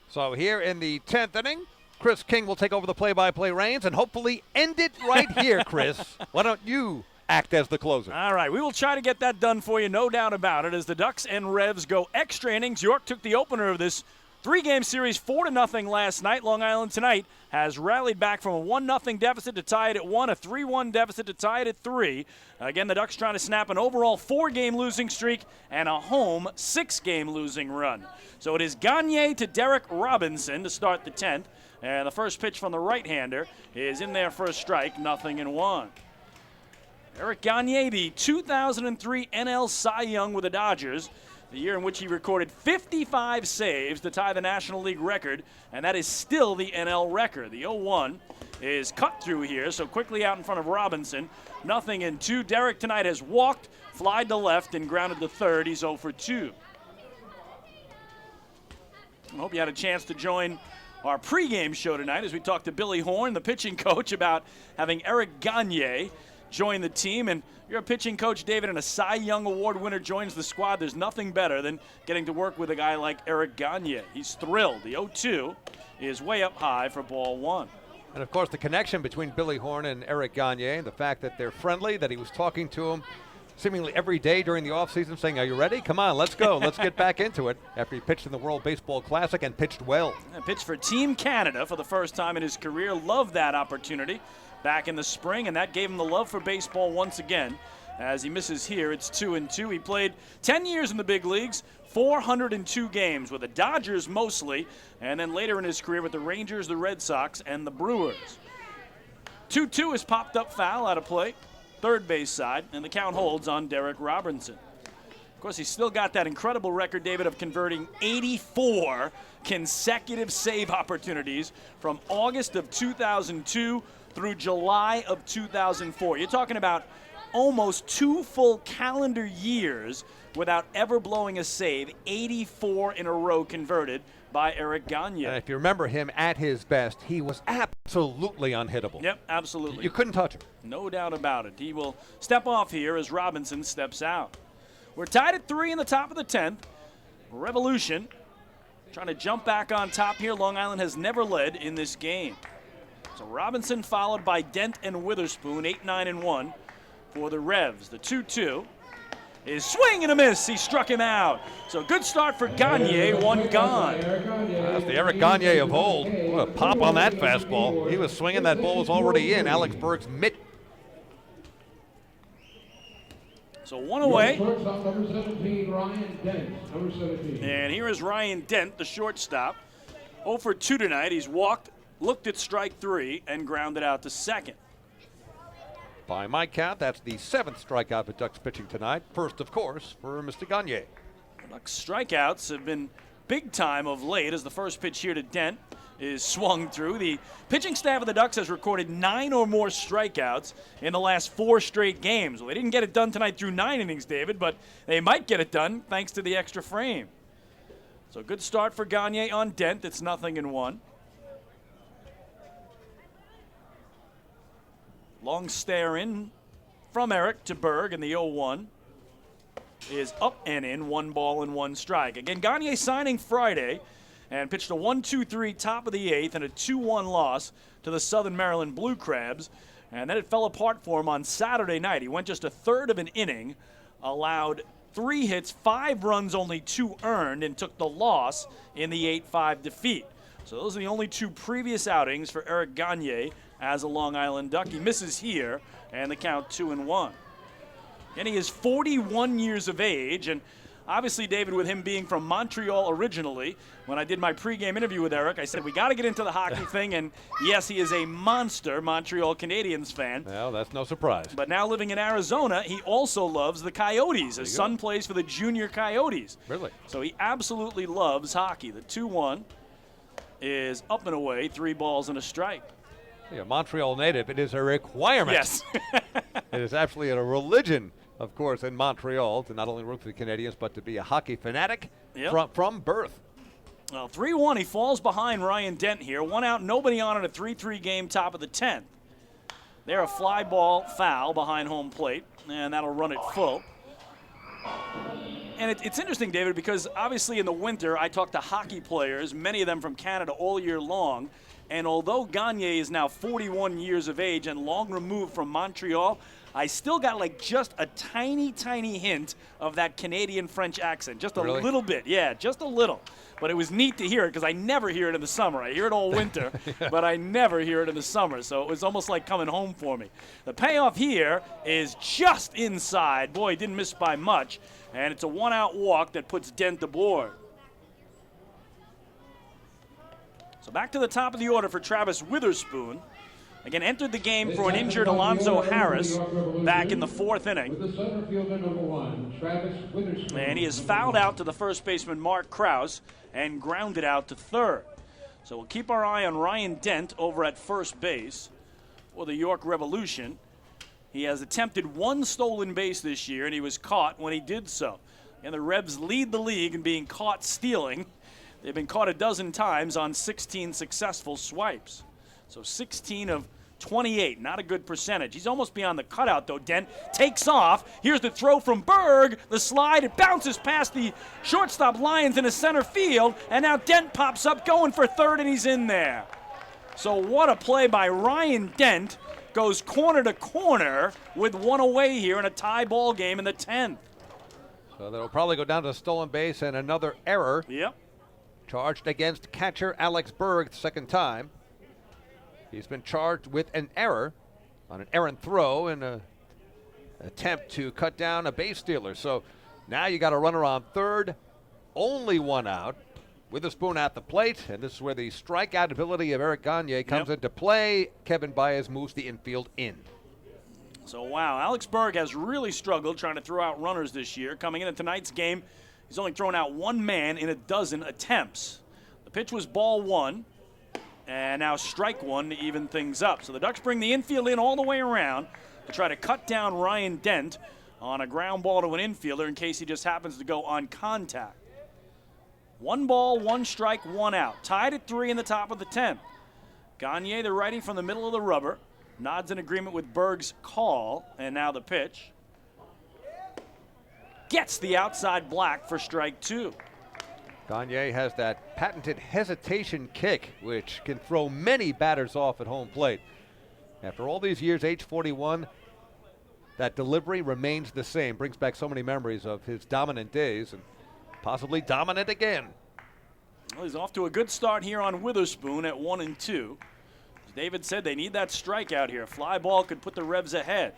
So here in the 10th inning, Chris King will take over the play-by-play reins and hopefully end it right here, Chris. Why don't you act as the closer? All right, we will try to get that done for you, no doubt about it, as the Ducks and Revs go extra innings. York took the opener of this 3-game series 4-0 last night. Long Island tonight has rallied back from a 1-0 deficit to tie it at 1, a 3-1 deficit to tie it at 3. Again, the Ducks trying to snap an overall 4-game losing streak and a home 6-game losing run. So it is Gagne to Derek Robinson to start the 10th, and the first pitch from the right-hander is in there for a strike, 0-1. Eric Gagne, the 2003 NL Cy Young with the Dodgers, the year in which he recorded 55 saves to tie the National League record, and that is still the NL record. The 0-1 is cut through here, so quickly out in front of Robinson. 0-2. Derek tonight has walked, flied to left, and grounded to third. He's 0 for 2. I hope you had a chance to join our pregame show tonight as we talked to Billy Horn, the pitching coach, about having Eric Gagne join the team. And you're a pitching coach, David, and a Cy Young Award winner joins the squad. There's nothing better than getting to work with a guy like Eric Gagne. He's thrilled. The 0-2 is way up high for ball 1. And, of course, the connection between Billy Horn and Eric Gagne, and the fact that they're friendly, that he was talking to him seemingly every day during the offseason saying, are you ready? Come on, let's go. Let's get back into it after he pitched in the World Baseball Classic and pitched well. And pitched for Team Canada for the first time in his career. Loved that opportunity back in the spring, and that gave him the love for baseball once again. As he misses here, it's 2-2. He played 10 years in the big leagues, 402 games with the Dodgers mostly, and then later in his career with the Rangers, the Red Sox, and the Brewers. 2-2 is popped up foul out of play, third base side, and the count holds on Derek Robinson. Of course, he's still got that incredible record, David, of converting 84 consecutive save opportunities from August of 2002 through July of 2004. You're talking about almost 2 full calendar years without ever blowing a save, 84 in a row converted by Eric Gagne. And if you remember him at his best, he was absolutely unhittable. Yep, absolutely. You couldn't touch him. No doubt about it. He will step off here as Robinson steps out. We're tied at 3 in the top of the 10th. Revolution trying to jump back on top here. Long Island has never led in this game. So Robinson followed by Dent and Witherspoon, 8-9-1 for the Revs. The 2-2 is swing and a miss. He struck him out. So good start for Gagne, 1 gone. That's the Eric Gagne of old. What a pop on that fastball. He was swinging, that ball was already in Alex Berg's mitt. So 1 away. Shortstop number 17, Ryan Dent. Number 17. And here is Ryan Dent, the shortstop. 0 for 2 tonight. He's walked, looked at strike 3, and grounded out to second. By my count, that's the 7th strikeout for Ducks pitching tonight. First, of course, for Mr. Gagne. Ducks strikeouts have been big time of late as the first pitch here to Dent is swung through. The pitching staff of the Ducks has recorded 9 or more strikeouts in the last 4 straight games. Well, they didn't get it done tonight through 9 innings, David, but they might get it done thanks to the extra frame. So good start for Gagne on Dent. It's 0-1. Long stare in from Eric to Berg, and the 0-1 is up and in, 1 ball and 1 strike. Again, Gagne signing Friday and pitched a 1-2-3 top of the 8th and a 2-1 loss to the Southern Maryland Blue Crabs. And then it fell apart for him on Saturday night. He went just a third of an inning, allowed 3 hits, 5 runs, only 2 earned, and took the loss in the 8-5 defeat. So those are the only 2 previous outings for Eric Gagne as a Long Island Duck. He misses here, and the count 2-1. And he is 41 years of age, and obviously, David, with him being from Montreal originally, when I did my pregame interview with Eric, I said, we got to get into the hockey thing, and yes, he is a monster Montreal Canadiens fan. Well, that's no surprise. But now living in Arizona, he also loves the Coyotes. His son plays for the Junior Coyotes. Really? So he absolutely loves hockey. The 2-1 is up and away, 3 balls and a strike. A Montreal native, it is a requirement. Yes. It is absolutely a religion, of course, in Montreal to not only root for the Canadiens, but to be a hockey fanatic from birth. Well, 3-1, he falls behind Ryan Dent here. 1 out, nobody on in a 3-3 game, top of the 10th. They're a fly ball foul behind home plate, and that'll run it full. And it's interesting, David, because obviously in the winter I talk to hockey players, many of them from Canada all year long, and although Gagne is now 41 years of age and long removed from Montreal, I still got like just a tiny, tiny hint of that Canadian-French accent. Just a little bit. Yeah, just a little. But it was neat to hear it because I never hear it in the summer. I hear it all winter, but I never hear it in the summer. So it was almost like coming home for me. The payoff here is just inside. Boy, he didn't miss by much. And it's a 1-out walk that puts Dent aboard. So back to the top of the order for Travis Witherspoon, Again, entered the game for an injured Alonzo Harris back in the 4th inning. With the center fielder number 1, Travis Witherspoon. And he is fouled out to the first baseman, Mark Krause, and grounded out to third. So we'll keep our eye on Ryan Dent over at first base for the York Revolution. He has attempted 1 stolen base this year, and he was caught when he did so. And the Rebs lead the league in being caught stealing. They've been caught a dozen times on 16 successful swipes. So 16 of 28, not a good percentage. He's almost beyond the cutout, though. Dent takes off. Here's the throw from Berg. The slide, it bounces past the shortstop Lyons into center field, and now Dent pops up going for third, and he's in there. So what a play by Ryan Dent. Goes corner to corner with 1 away here in a tie ball game in the 10th. So they'll probably go down to a stolen base and another error. Yep. Charged against catcher Alex Berg the second time. He's been charged with an error on an errant throw in an attempt to cut down a base stealer. So now you got a runner on third, only 1 out. Witherspoon at the plate, and this is where the strikeout ability of Eric Gagne comes into play. Kevin Baez moves the infield in. So, wow, Alex Berg has really struggled trying to throw out runners this year. Coming into tonight's game, he's only thrown out 1 man in a dozen attempts. The pitch was ball 1. And now strike 1 to even things up. So the Ducks bring the infield in all the way around to try to cut down Ryan Dent on a ground ball to an infielder in case he just happens to go on contact. 1 ball, 1 strike, 1 out. Tied at 3 in the top of the 10th. Gagne, the righty from the middle of the rubber, nods in agreement with Berg's call. And now the pitch. Gets the outside black for strike 2. Gagne has that patented hesitation kick, which can throw many batters off at home plate. After all these years, age 41, that delivery remains the same. Brings back so many memories of his dominant days and possibly dominant again. Well, he's off to a good start here on Witherspoon at 1-2. As David said, they need that strikeout here. Fly ball could put the Revs ahead.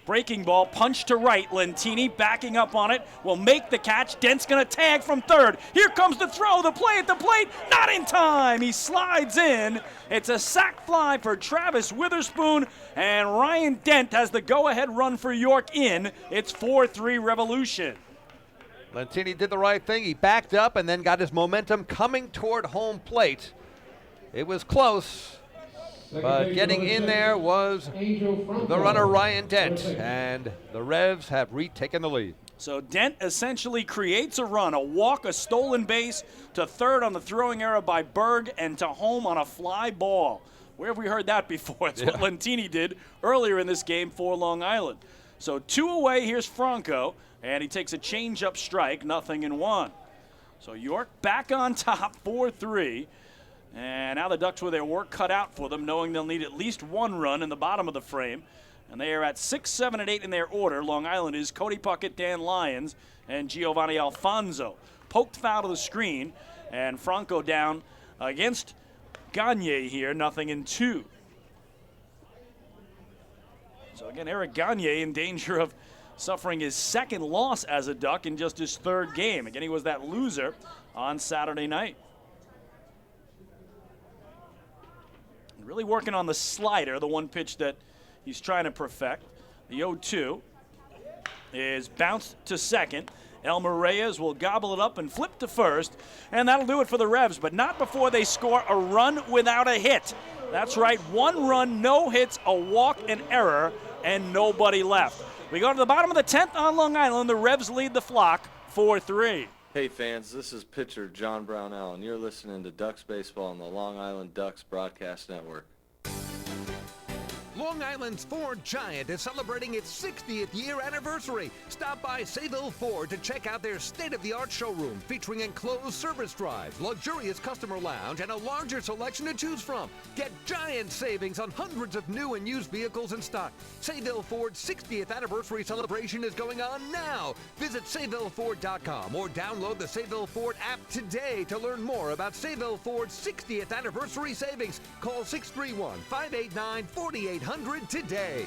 Breaking ball, punch to right. Lentini backing up on it, will make the catch. Dent's going to tag from third. Here comes the throw, the play at the plate, not in time. He slides in. It's a sac fly for Travis Witherspoon, and Ryan Dent has the go-ahead run for York in. It's 4-3 Revolution. Lentini did the right thing. He backed up and then got his momentum coming toward home plate. It was close. But getting in there was the runner Ryan Dent, and the Revs have retaken the lead. So Dent essentially creates a run, a walk, a stolen base to third on the throwing error by Berg, and to home on a fly ball. Where have we heard that before? It's what Lentini did earlier in this game for Long Island. So 2 away, here's Franco, and he takes a change-up strike, 0-1. So York back on top, 4-3. And now the Ducks with their work cut out for them, knowing they'll need at least 1 run in the bottom of the frame. And they are at 6, 7, and 8 in their order. Long Island is Cody Puckett, Dan Lyons, and Giovanni Alfonso. Poked foul to the screen, and Franco down against Gagne here, 0-2. So again, Eric Gagne in danger of suffering his 2nd loss as a Duck in just his 3rd game. Again, he was that loser on Saturday night. Really working on the slider, the one pitch that he's trying to perfect. The 0-2 is bounced to second. Elmer Reyes will gobble it up and flip to first, and that'll do it for the Revs, but not before they score a run without a hit. That's right, 1 run, no hits, a walk, an error, and nobody left. We go to the bottom of the 10th on Long Island. The Revs lead the flock 4-3. Hey fans, this is pitcher John Brownell, and you're listening to Ducks Baseball on the Long Island Ducks Broadcast Network. Long Island's Ford Giant is celebrating its 60th year anniversary. Stop by Sayville Ford to check out their state-of-the-art showroom featuring enclosed service drives, luxurious customer lounge, and a larger selection to choose from. Get giant savings on hundreds of new and used vehicles in stock. Sayville Ford's 60th anniversary celebration is going on now. Visit SayvilleFord.com or download the Sayville Ford app today to learn more about Sayville Ford's 60th anniversary savings. Call 631-589-4800 today.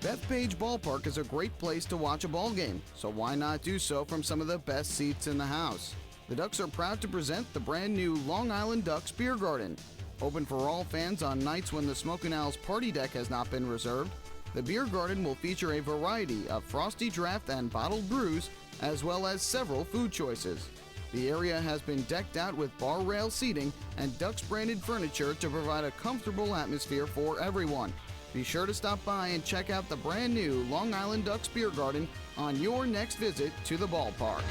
Bethpage Ballpark is a great place to watch a ball game, so why not do so from some of the best seats in the house? The Ducks are proud to present the brand new Long Island Ducks Beer Garden. Open for all fans on nights when the Smokin' Owl's party deck has not been reserved, the beer garden will feature a variety of frosty draft and bottled brews, as well as several food choices. The area has been decked out with bar rail seating and Ducks branded furniture to provide a comfortable atmosphere for everyone. Be sure to stop by and check out the brand new Long Island Ducks Beer Garden on your next visit to the ballpark.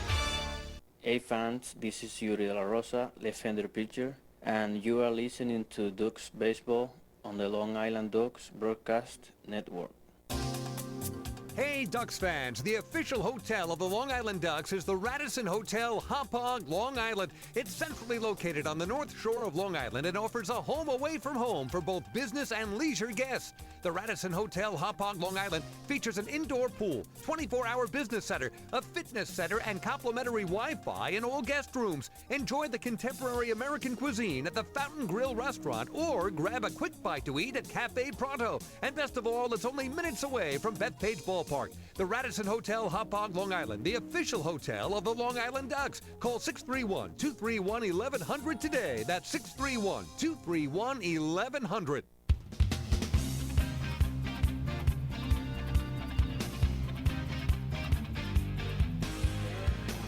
Hey fans, this is Yuri De La Rosa, left-hander pitcher, and you are listening to Ducks Baseball on the Long Island Ducks Broadcast Network. Hey Ducks fans, the official hotel of the Long Island Ducks is the Radisson Hotel Hauppauge, Long Island. It's centrally located on the north shore of Long Island and offers a home away from home for both business and leisure guests. The Radisson Hotel Hauppauge, Long Island features an indoor pool, 24-hour business center, a fitness center, and complimentary Wi-Fi in all guest rooms. Enjoy the contemporary American cuisine at the Fountain Grill restaurant or grab a quick bite to eat at Cafe Pronto. And best of all, it's only minutes away from Bethpage Ballpark. The Radisson Hotel Hauppauge, Long Island, the official hotel of the Long Island Ducks. Call 631-231-1100 today. That's 631-231-1100.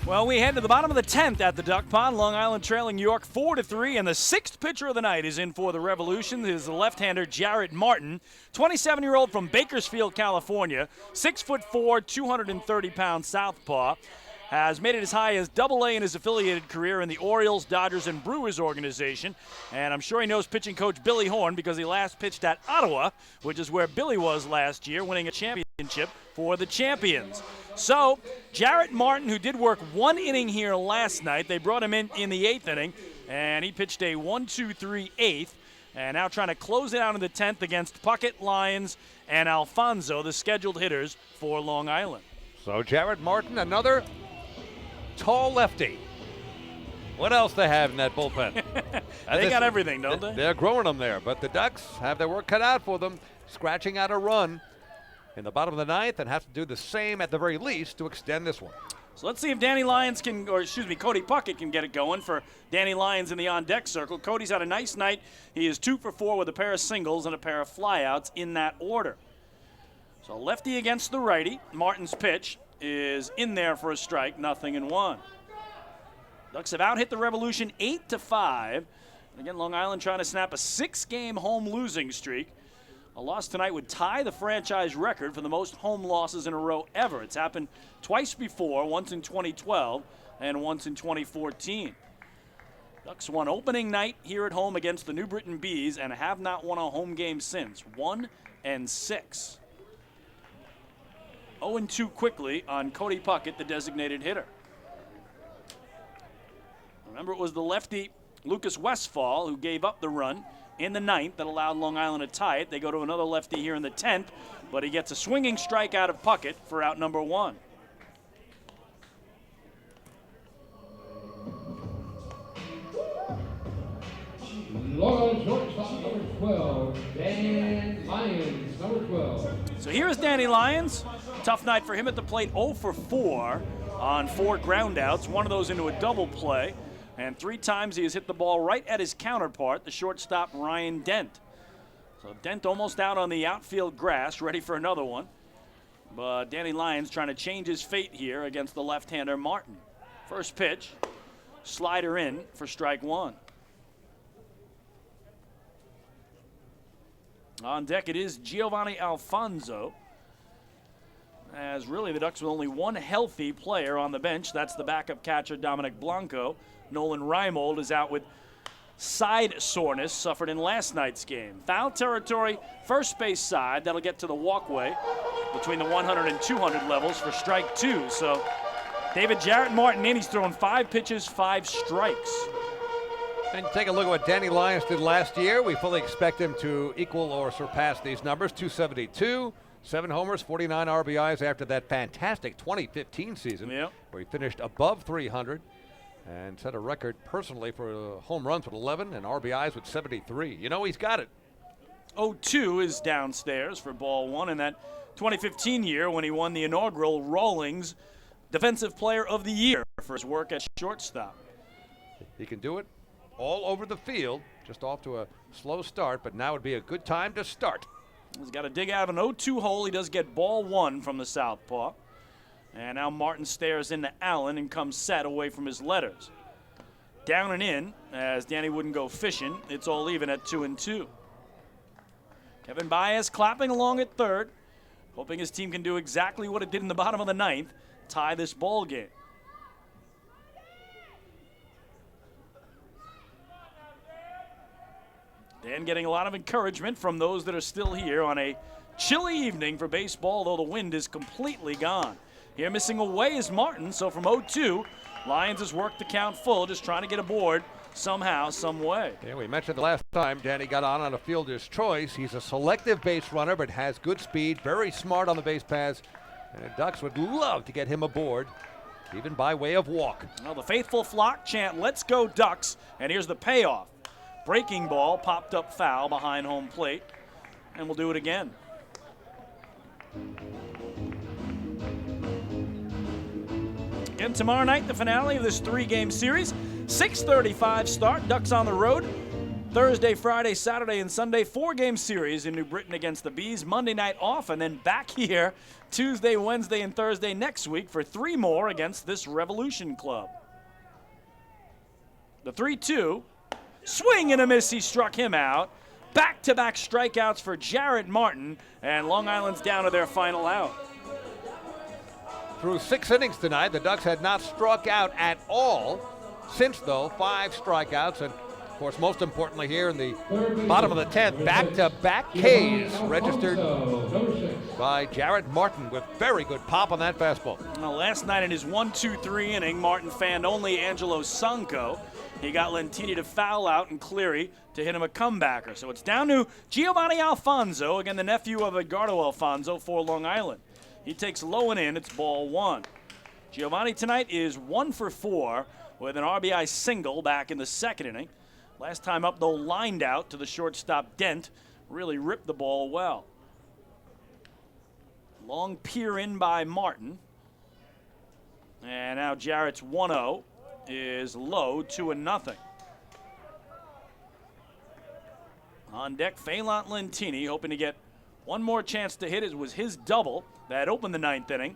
Well, we head to the bottom of the 10th at the Duck Pond. Long Island trailing York 4-3, and the sixth pitcher of the night is in for the Revolution. This is the left-hander Jarrett Martin, 27-year-old from Bakersfield, California, 6'4", 230-pound southpaw. Has made it as high as Double-A in his affiliated career in the Orioles, Dodgers, and Brewers organization. And I'm sure he knows pitching coach Billy Horn because he last pitched at Ottawa, which is where Billy was last year, winning a championship for the Champions. So, Jarrett Martin, who did work one inning here last night, they brought him in the 8th inning, and he pitched a 1-2-3 8th. And now trying to close it out in the 10th against Puckett, Lyons, and Alfonso, the scheduled hitters for Long Island. So Jarrett Martin, another tall lefty. What else they have in that bullpen? They got everything, don't they? They're growing them there, but the Ducks have their work cut out for them, scratching out a run in the bottom of the 9th, and have to do the same at the very least to extend this one. So let's see if Cody Puckett can get it going for Danny Lyons in the on-deck circle. Cody's had a nice night. He is 2 for 4 with a pair of singles and a pair of flyouts in that order. So lefty against the righty. Martin's pitch is in there for a strike, 0-1. Ducks have out-hit the Revolution 8-5. And again, Long Island trying to snap a 6-game home losing streak. A loss tonight would tie the franchise record for the most home losses in a row ever. It's happened twice before, once in 2012 and once in 2014. Ducks won opening night here at home against the New Britain Bees and have not won a home game since, 1-6. 0-2 quickly on Cody Puckett, the designated hitter. Remember, it was the lefty Lucas Westphal who gave up the run in the 9th that allowed Long Island to tie it. They go to another lefty here in the 10th, but he gets a swinging strike out of Puckett for out number 1. Long Island shortstop, number 12, Dan Lyons, number 12. So here is Danny Lyons. Tough night for him at the plate, 0 for 4 on 4 groundouts, one of those into a double play. And 3 times he has hit the ball right at his counterpart, the shortstop Ryan Dent. So Dent almost out on the outfield grass, ready for another one. But Danny Lyons trying to change his fate here against the left-hander Martin. First pitch, slider in for strike 1. On deck it is Giovanni Alfonso. As really the Ducks with only one healthy player on the bench. That's the backup catcher Dominic Blanco. Nolan Reimold is out with side soreness suffered in last night's game. Foul territory, first base side. That'll get to the walkway between the 100 and 200 levels for strike 2. So David Jarrett Martin in. He's thrown 5 pitches, 5 strikes. And take a look at what Danny Lyons did last year. We fully expect him to equal or surpass these numbers. 272, 7 homers, 49 RBIs after that fantastic 2015 season, where he finished above 300 and set a record personally for home runs with 11 and RBIs with 73. You know he's got it. 0-2 is downstairs for ball 1 in that 2015 year when he won the inaugural Rawlings Defensive Player of the Year for his work at shortstop. He can do it all over the field, just off to a slow start, but now would be a good time to start. He's got to dig out of an 0-2 hole. He does get ball one from the southpaw. And now Martin stares into Allen and comes set away from his letters. Down and in, as Danny wouldn't go fishing. It's all even at 2-2. Kevin Baez clapping along at third, hoping his team can do exactly what it did in the bottom of the ninth, tie this ball game. Dan getting a lot of encouragement from those that are still here on a chilly evening for baseball, though the wind is completely gone. Here missing away is Martin, so from 0-2, Lyons has worked the count full, just trying to get aboard somehow, some way. Yeah, we mentioned the last time Danny got on a fielder's choice. He's a selective base runner, but has good speed, very smart on the base paths. And the Ducks would love to get him aboard, even by way of walk. Well, the faithful flock chant, "Let's go Ducks," and here's the payoff. Breaking ball, popped up foul behind home plate, and we'll do it again. Again tomorrow night, the finale of this 3-game series. 6:35 start, Ducks on the road. Thursday, Friday, Saturday, and Sunday, 4-game series in New Britain against the Bees. Monday night off, and then back here Tuesday, Wednesday, and Thursday next week for 3 more against this Revolution club. The 3-2. Swing and a miss, he struck him out. Back-to-back strikeouts for Jarrett Martin, and Long Island's down to their final out. Through 6 innings tonight, the Ducks had not struck out at all. Since, though, 5 strikeouts, and, of course, most importantly here in the bottom of the 10th, back-to-back Ks registered by Jarrett Martin with very good pop on that fastball. Well, last night in his 1-2-3 inning, Martin fanned only Angelo Sanco. He got Lentini to foul out and Cleary to hit him a comebacker. So it's down to Giovanni Alfonso, again the nephew of Edgardo Alfonso for Long Island. He takes low and in, it's ball 1. Giovanni tonight is 1 for 4 with an RBI single back in the 2nd inning. Last time up, though, lined out to the shortstop Dent. Really ripped the ball well. Long peer in by Martin. And now Jarrett's 1-0 is low, 2-0. On deck, Phelan Lentini hoping to get one more chance to hit. It was his double that opened the 9th inning,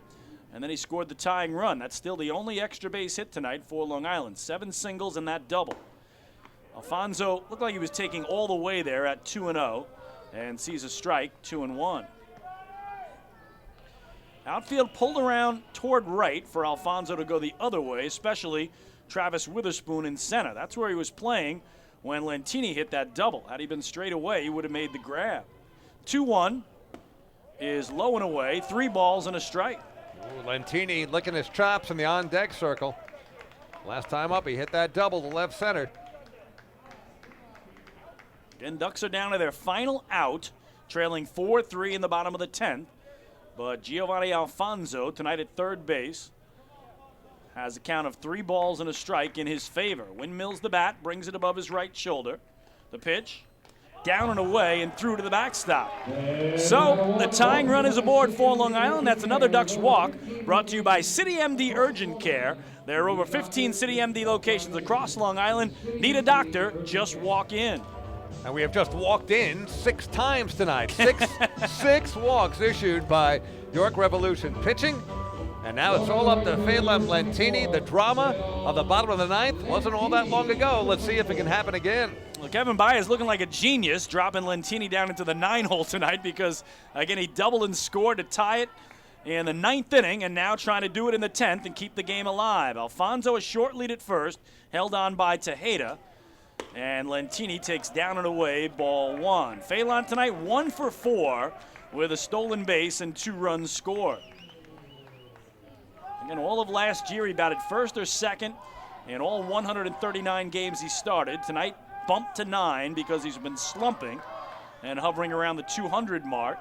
and then he scored the tying run. That's still the only extra base hit tonight for Long Island. 7 singles and that double. Alfonso looked like he was taking all the way there at 2-0 and sees a strike, 2-1. Outfield pulled around toward right for Alfonso to go the other way, especially Travis Witherspoon in center. That's where he was playing when Lentini hit that double. Had he been straight away, he would have made the grab. 2-1 is low and away, 3 balls and a strike. Ooh, Lentini licking his chops in the on-deck circle. Last time up, he hit that double to left center. Again, Ducks are down to their final out, trailing 4-3 in the bottom of the 10th. But Giovanni Alfonso, tonight at third base, has a count of 3 balls and a strike in his favor. Windmills the bat, brings it above his right shoulder. The pitch, down and away and through to the backstop. So the tying run is aboard for Long Island. That's another Ducks walk, brought to you by City MD Urgent Care. There are over 15 City MD locations across Long Island. Need a doctor, just walk in. And we have just walked in 6 times tonight. 6 walks issued by York Revolution pitching. And now it's all up to Phelan Lentini. The drama of the bottom of the 9th wasn't all that long ago. Let's see if it can happen again. Well, Kevin Baez looking like a genius, dropping Lentini down into the 9-hole tonight because, again, he doubled and scored to tie it in the 9th inning and now trying to do it in the 10th and keep the game alive. Alfonso a short lead at first, held on by Tejeda. And Lentini takes down and away, ball 1. Phelan tonight 1 for 4 with a stolen base and 2 runs scored. Again, all of last year he batted first or second in all 139 games he started. Tonight bumped to 9 because he's been slumping and hovering around the 200 mark.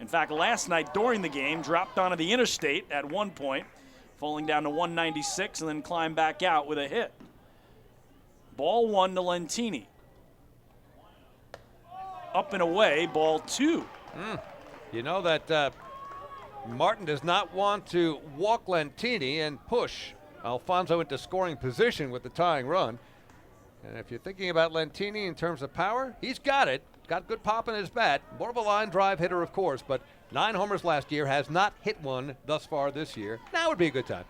In fact, last night during the game dropped onto the interstate at one point, falling down to 196 and then climbed back out with a hit. Ball 1 to Lentini. Up and away, ball 2. You know that Martin does not want to walk Lentini and push Alfonso into scoring position with the tying run. And if you're thinking about Lentini in terms of power, he's got it. Got good pop in his bat. More of a line drive hitter, of course, but 9 homers last year, has not hit one thus far this year. Now would be a good time.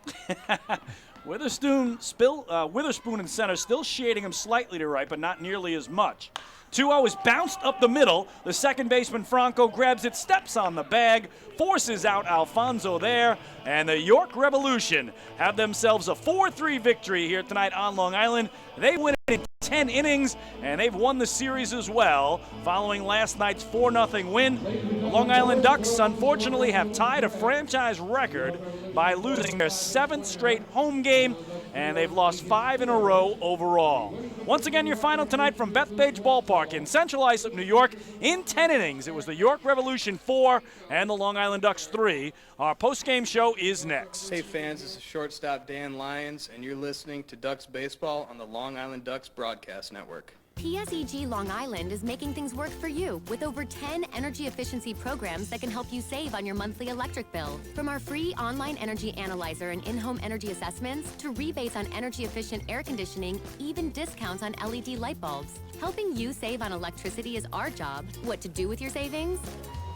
Witherspoon in center, still shading him slightly to right, but not nearly as much. 2-0 is bounced up the middle. The second baseman, Franco, grabs it, steps on the bag, forces out Alfonso there, and the York Revolution have themselves a 4-3 victory here tonight on Long Island. They win it in 10 innings, and they've won the series as well following last night's 4-0 win. The Long Island Ducks, unfortunately, have tied a franchise record by losing their 7th straight home game, and they've lost 5 in a row overall. Once again, your final tonight from Bethpage Ballpark in Central Islip, New York. In 10 innings, it was the York Revolution 4 and the Long Island Ducks 3. Our post-game show is next. Hey fans, this is shortstop Dan Lyons, and you're listening to Ducks Baseball on the Long Island Ducks Broadcast Network. PSEG Long Island is making things work for you with over 10 energy efficiency programs that can help you save on your monthly electric bill. From our free online energy analyzer and in-home energy assessments to rebates on energy efficient air conditioning, even discounts on LED light bulbs. Helping you save on electricity is our job. What to do with your savings?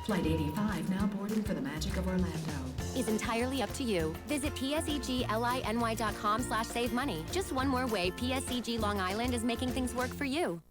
Flight 85 now boarding for the magic of Orlando. Is entirely up to you. Visit psegly.com/save money. Just one more way PSEG Long Island is making things work for you.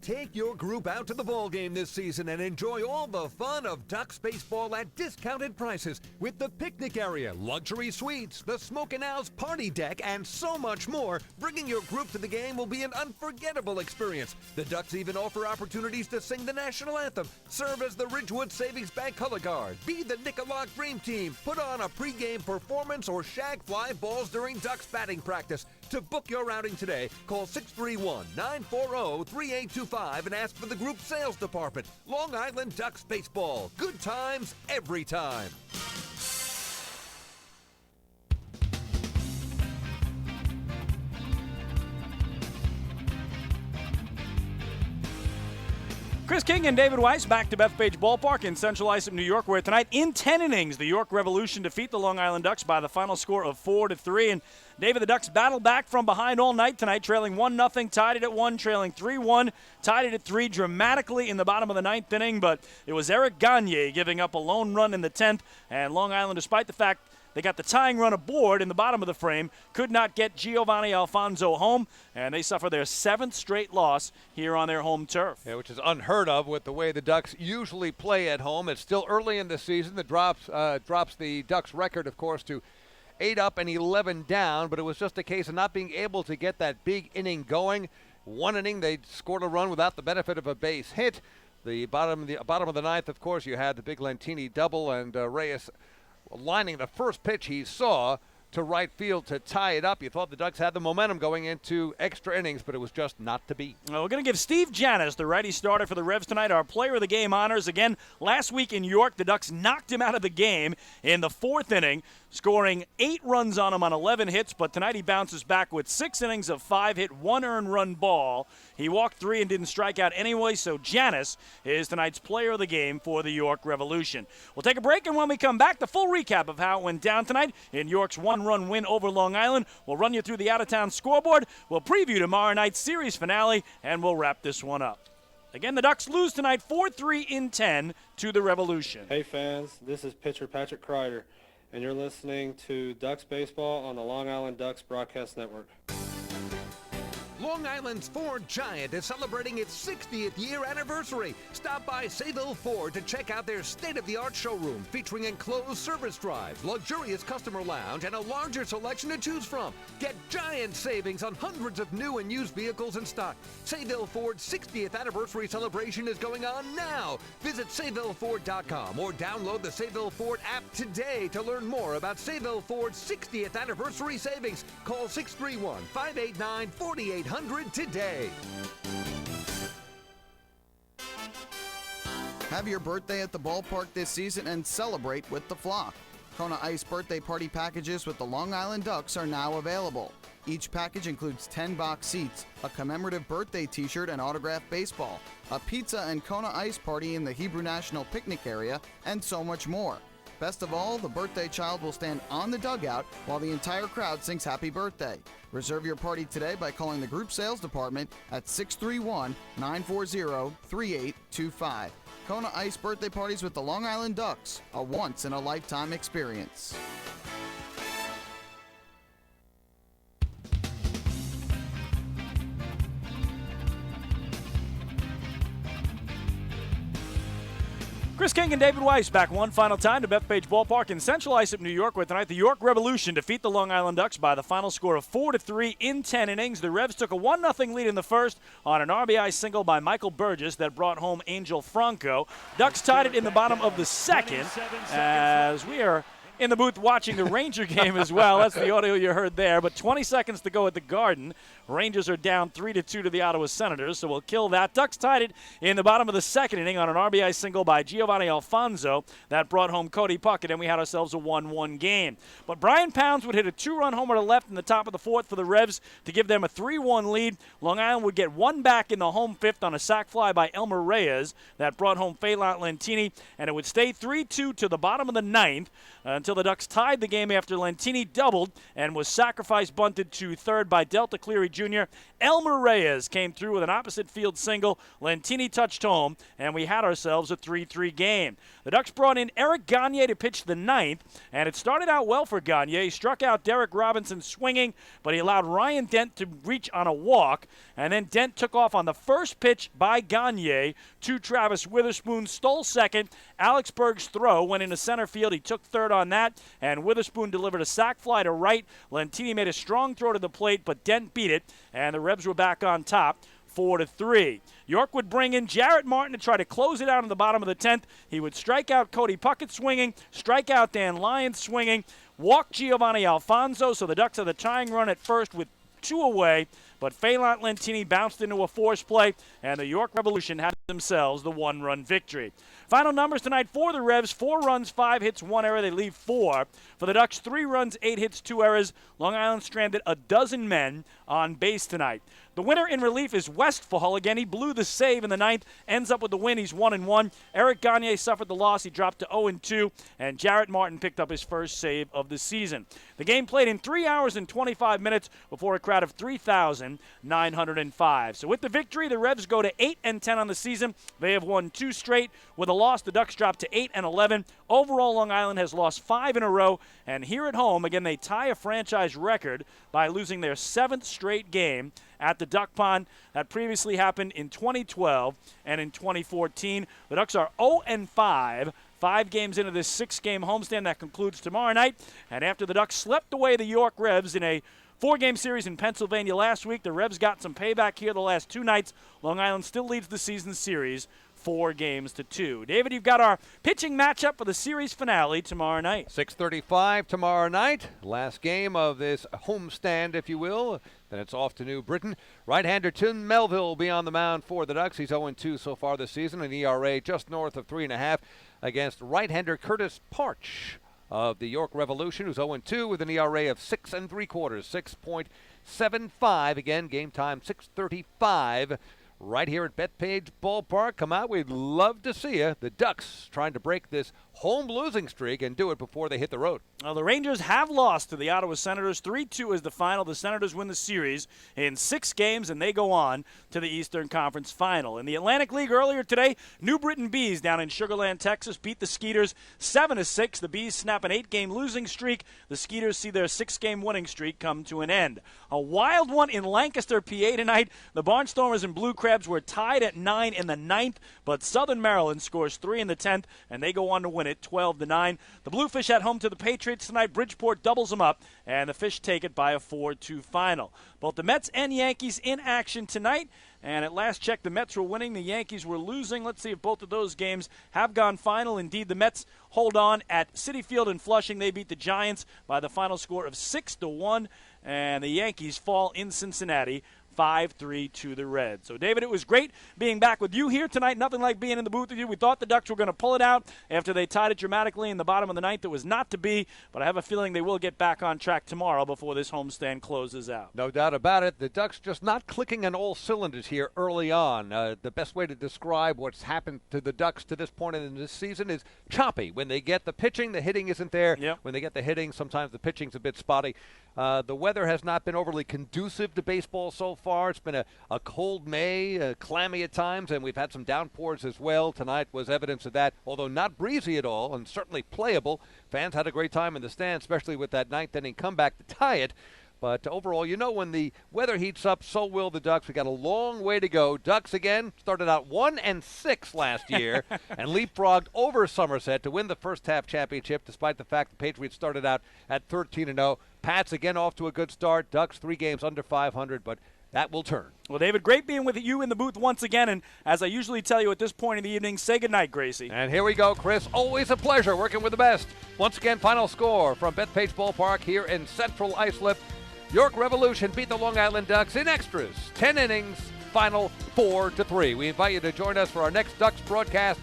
Take your group out to the ball game this season and enjoy all the fun of Ducks baseball at discounted prices with the picnic area, luxury suites, the Smokin' Owls party deck, and so much more. Bringing your group to the game will be an unforgettable experience. The Ducks even offer opportunities to sing the national anthem, serve as the Ridgewood Savings Bank color guard, be the Nicolak Dream Team, put on a pregame performance, or shag fly balls during Ducks batting practice. To book your outing today, call 631-940-3825 and ask for the group sales department. Long Island Ducks Baseball. Good times every time. Chris King and David Weiss back to Bethpage Ballpark in Central Islip, New York, where tonight in 10 innings, the York Revolution defeat the Long Island Ducks by the final score of 4-3. And David, the Ducks battled back from behind all night tonight, trailing 1-0, tied it at 1, trailing 3-1, tied it at 3 dramatically in the bottom of the 9th inning. But it was Eric Gagne giving up a lone run in the 10th, and Long Island, despite the fact they got the tying run aboard in the bottom of the frame, could not get Giovanni Alfonso home, and they suffer their 7th straight loss here on their home turf. Yeah, which is unheard of with the way the Ducks usually play at home. It's still early in the season. That drops the Ducks record, of course, to 8 up and 11 down, but it was just a case of not being able to get that big inning going. One inning, they scored a run without the benefit of a base hit. The bottom of the 9th, of course, you had the big Lentini double, and Reyes lining the first pitch he saw to right field to tie it up. You thought the Ducks had the momentum going into extra innings, but it was just not to be. Well, we're going to give Steve Janis, the righty starter for the Revs tonight, our player of the game honors. Again, last week in York, the Ducks knocked him out of the game in the 4th inning, scoring 8 runs on him on 11 hits, but tonight he bounces back with 6 innings of 5-hit, 1 earned run ball. He walked 3 and didn't strike out anyway, so Janis is tonight's player of the game for the York Revolution. We'll take a break, and when we come back, the full recap of how it went down tonight in York's 1-run win over Long Island. We'll run you through the out-of-town scoreboard. We'll preview tomorrow night's series finale, and we'll wrap this one up. Again, the Ducks lose tonight 4-3 in 10 to the Revolution. Hey fans, this is pitcher Patrick Kreider, and you're listening to Ducks Baseball on the Long Island Ducks Broadcast Network. Long Island's Ford Giant is celebrating its 60th year anniversary. Stop by Sayville Ford to check out their state-of-the-art showroom featuring enclosed service drive, luxurious customer lounge, and a larger selection to choose from. Get giant savings on hundreds of new and used vehicles in stock. Sayville Ford's 60th anniversary celebration is going on now. Visit SayvilleFord.com or download the Sayville Ford app today to learn more about Sayville Ford's 60th anniversary savings. Call 631-589-4800 today. Have your birthday at the ballpark this season and celebrate with the flock. Kona Ice birthday party packages with the Long Island Ducks are now available. Each package includes 10 box seats, a commemorative birthday t-shirt and autographed baseball, a pizza and Kona Ice party in the Hebrew National Picnic area, and so much more. Best of all, the birthday child will stand on the dugout while the entire crowd sings happy birthday. Reserve your party today by calling the group sales department at 631-940-3825. Kona Ice birthday parties with the Long Island Ducks, a once-in-a-lifetime experience. Chris King and David Weiss back one final time to Bethpage Ballpark in Central Islip, New York, where tonight the York Revolution defeat the Long Island Ducks by the final score of 4-3 in 10 innings. The Revs took a 1-0 lead in the first on an RBI single by Michael Burgess that brought home Angel Franco. Ducks tied it in the bottom of the second as we are in the booth watching the Ranger game as well. That's the audio you heard there. But 20 seconds to go at the Garden. Rangers are down 3-2 to the Ottawa Senators, so we'll kill that. Ducks tied it in the bottom of the second inning on an RBI single by Giovanni Alfonso. That brought home Cody Puckett, and we had ourselves a 1-1 game. But Brian Pounds would hit a 2-run homer to left in the top of the fourth for the Revs to give them a 3-1 lead. Long Island would get one back in the home fifth on a sac fly by Elmer Reyes. That brought home Phelan Lentini, and it would stay 3-2 to the bottom of the ninth until the Ducks tied the game after Lentini doubled and was sacrifice bunted to third by Delta Cleary Jr. Elmer Reyes came through with an opposite field single. Lentini touched home, and we had ourselves a 3-3 game. The Ducks brought in Eric Gagne to pitch the ninth, and it started out well for Gagne. He struck out Derek Robinson swinging, but he allowed Ryan Dent to reach on a walk, and then Dent took off on the first pitch by Gagne to Travis Witherspoon, stole second. Alex Berg's throw went into center field. He took third on that, and Witherspoon delivered a sac fly to right. Lentini made a strong throw to the plate, but Dent beat it, and the Revs were back on top, 4-3. York would bring in Jarrett Martin to try to close it out in the bottom of the 10th. He would strike out Cody Puckett swinging, strike out Dan Lyons swinging, walk Giovanni Alfonso, so the Ducks had the tying run at first with 2 away, but Phelan Lentini bounced into a force play, and the York Revolution had themselves the 1-run victory. Final numbers tonight for the Revs: 4 runs, 5 hits, 1 error. They leave 4. For the Ducks, 3 runs, 8 hits, 2 errors. Long Island stranded a dozen men on base tonight. The winner in relief is Westfall. Again, he blew the save in the ninth, ends up with the win. He's 1-1. Eric Gagne suffered the loss. He dropped to 0-2, and Jarrett Martin picked up his first save of the season. The game played in 3 hours and 25 minutes before a crowd of 3,905. So with the victory, the Revs go to 8-10 on the season. They have won 2 straight. With a loss, the Ducks drop to 8-11. Overall, Long Island has lost 5 in a row, and here at home, again, they tie a franchise record by losing their 7th straight game at the Duck Pond. That previously happened in 2012 and in 2014. The Ducks are 0-5, 5 games into this 6-game homestand that concludes tomorrow night. And after the Ducks swept away the York Revs in a 4-game series in Pennsylvania last week, the Revs got some payback here the last 2 nights. Long Island still leads the season series 4-2. David, you've got our pitching matchup for the series finale tomorrow night. 6:35 tomorrow night. Last game of this homestand, if you will. Then it's off to New Britain. Right-hander Tim Melville will be on the mound for the Ducks. He's 0-2 so far this season, an ERA just north of 3.5 against right-hander Curtis Parch of the York Revolution, who's 0-2 with an ERA of 6 3/4, 6.75. Again, game time 6:35. Right here at Bethpage Ballpark. Come out. We'd love to see you. The Ducks trying to break this home losing streak and do it before they hit the road. Well, the Rangers have lost to the Ottawa Senators. 3-2 is the final. The Senators win the series in 6 games, and they go on to the Eastern Conference Final. In the Atlantic League earlier today, New Britain Bees down in Sugar Land, Texas, beat the Skeeters 7-6. The Bees snap an 8-game losing streak. The Skeeters see their 6-game winning streak come to an end. A wild one in Lancaster, PA tonight. The Barnstormers and Blue Crabs were tied at 9 in the 9th, but Southern Maryland scores 3 in the 10th, and they go on to win it 12-9. The Bluefish at home to the Patriots tonight. Bridgeport doubles them up, and the Fish take it by a 4-2 final. Both the Mets and Yankees in action tonight, and at last check, the Mets were winning, the Yankees were losing. Let's see if both of those games have gone final. Indeed, the Mets hold on at Citi Field in Flushing. They beat the Giants by the final score of 6-1, and the Yankees fall in Cincinnati 5-3 to the Reds. So, David, it was great being back with you here tonight. Nothing like being in the booth with you. We thought the Ducks were going to pull it out after they tied it dramatically in the bottom of the ninth. It was not to be, but I have a feeling they will get back on track tomorrow before this homestand closes out. No doubt about it. The Ducks just not clicking on all cylinders here early on. The best way to describe what's happened to the Ducks to this point in this season is choppy. When they get the pitching, the hitting isn't there. Yep. When they get the hitting, sometimes the pitching's a bit spotty. The weather has not been overly conducive to baseball so far. It's been a cold May, clammy at times, and we've had some downpours as well. Tonight was evidence of that, although not breezy at all and certainly playable. Fans had a great time in the stands, especially with that ninth inning comeback to tie it. But overall, when the weather heats up, so will the Ducks. We got a long way to go. Ducks, again, started out 1-6 last year and leapfrogged over Somerset to win the first half championship, despite the fact the Patriots started out at 13-0. Pats, again, off to a good start. Ducks, 3 games under 500, but that will turn. Well, David, great being with you in the booth once again. And as I usually tell you at this point in the evening, say goodnight, Gracie. And here we go, Chris. Always a pleasure working with the best. Once again, final score from Bethpage Ballpark here in Central Islip. York Revolution beat the Long Island Ducks in extras. 10 innings, final 4-3. We invite you to join us for our next Ducks broadcast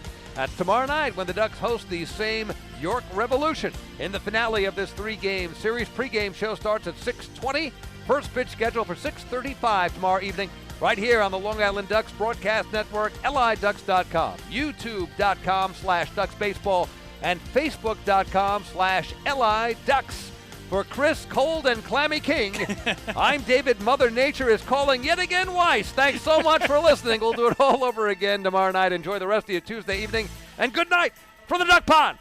tomorrow night when the Ducks host the same York Revolution. In the finale of this 3-game series, pregame show starts at 6:20. First pitch scheduled for 6:35 tomorrow evening, right here on the Long Island Ducks Broadcast Network, liducks.com, youtube.com/ducksbaseball, and facebook.com/liducks. For Chris Cold and Clammy King, I'm David. Mother Nature is calling yet again Weiss. Thanks so much for listening. We'll do it all over again tomorrow night. Enjoy the rest of your Tuesday evening, and good night from the Duck Pond.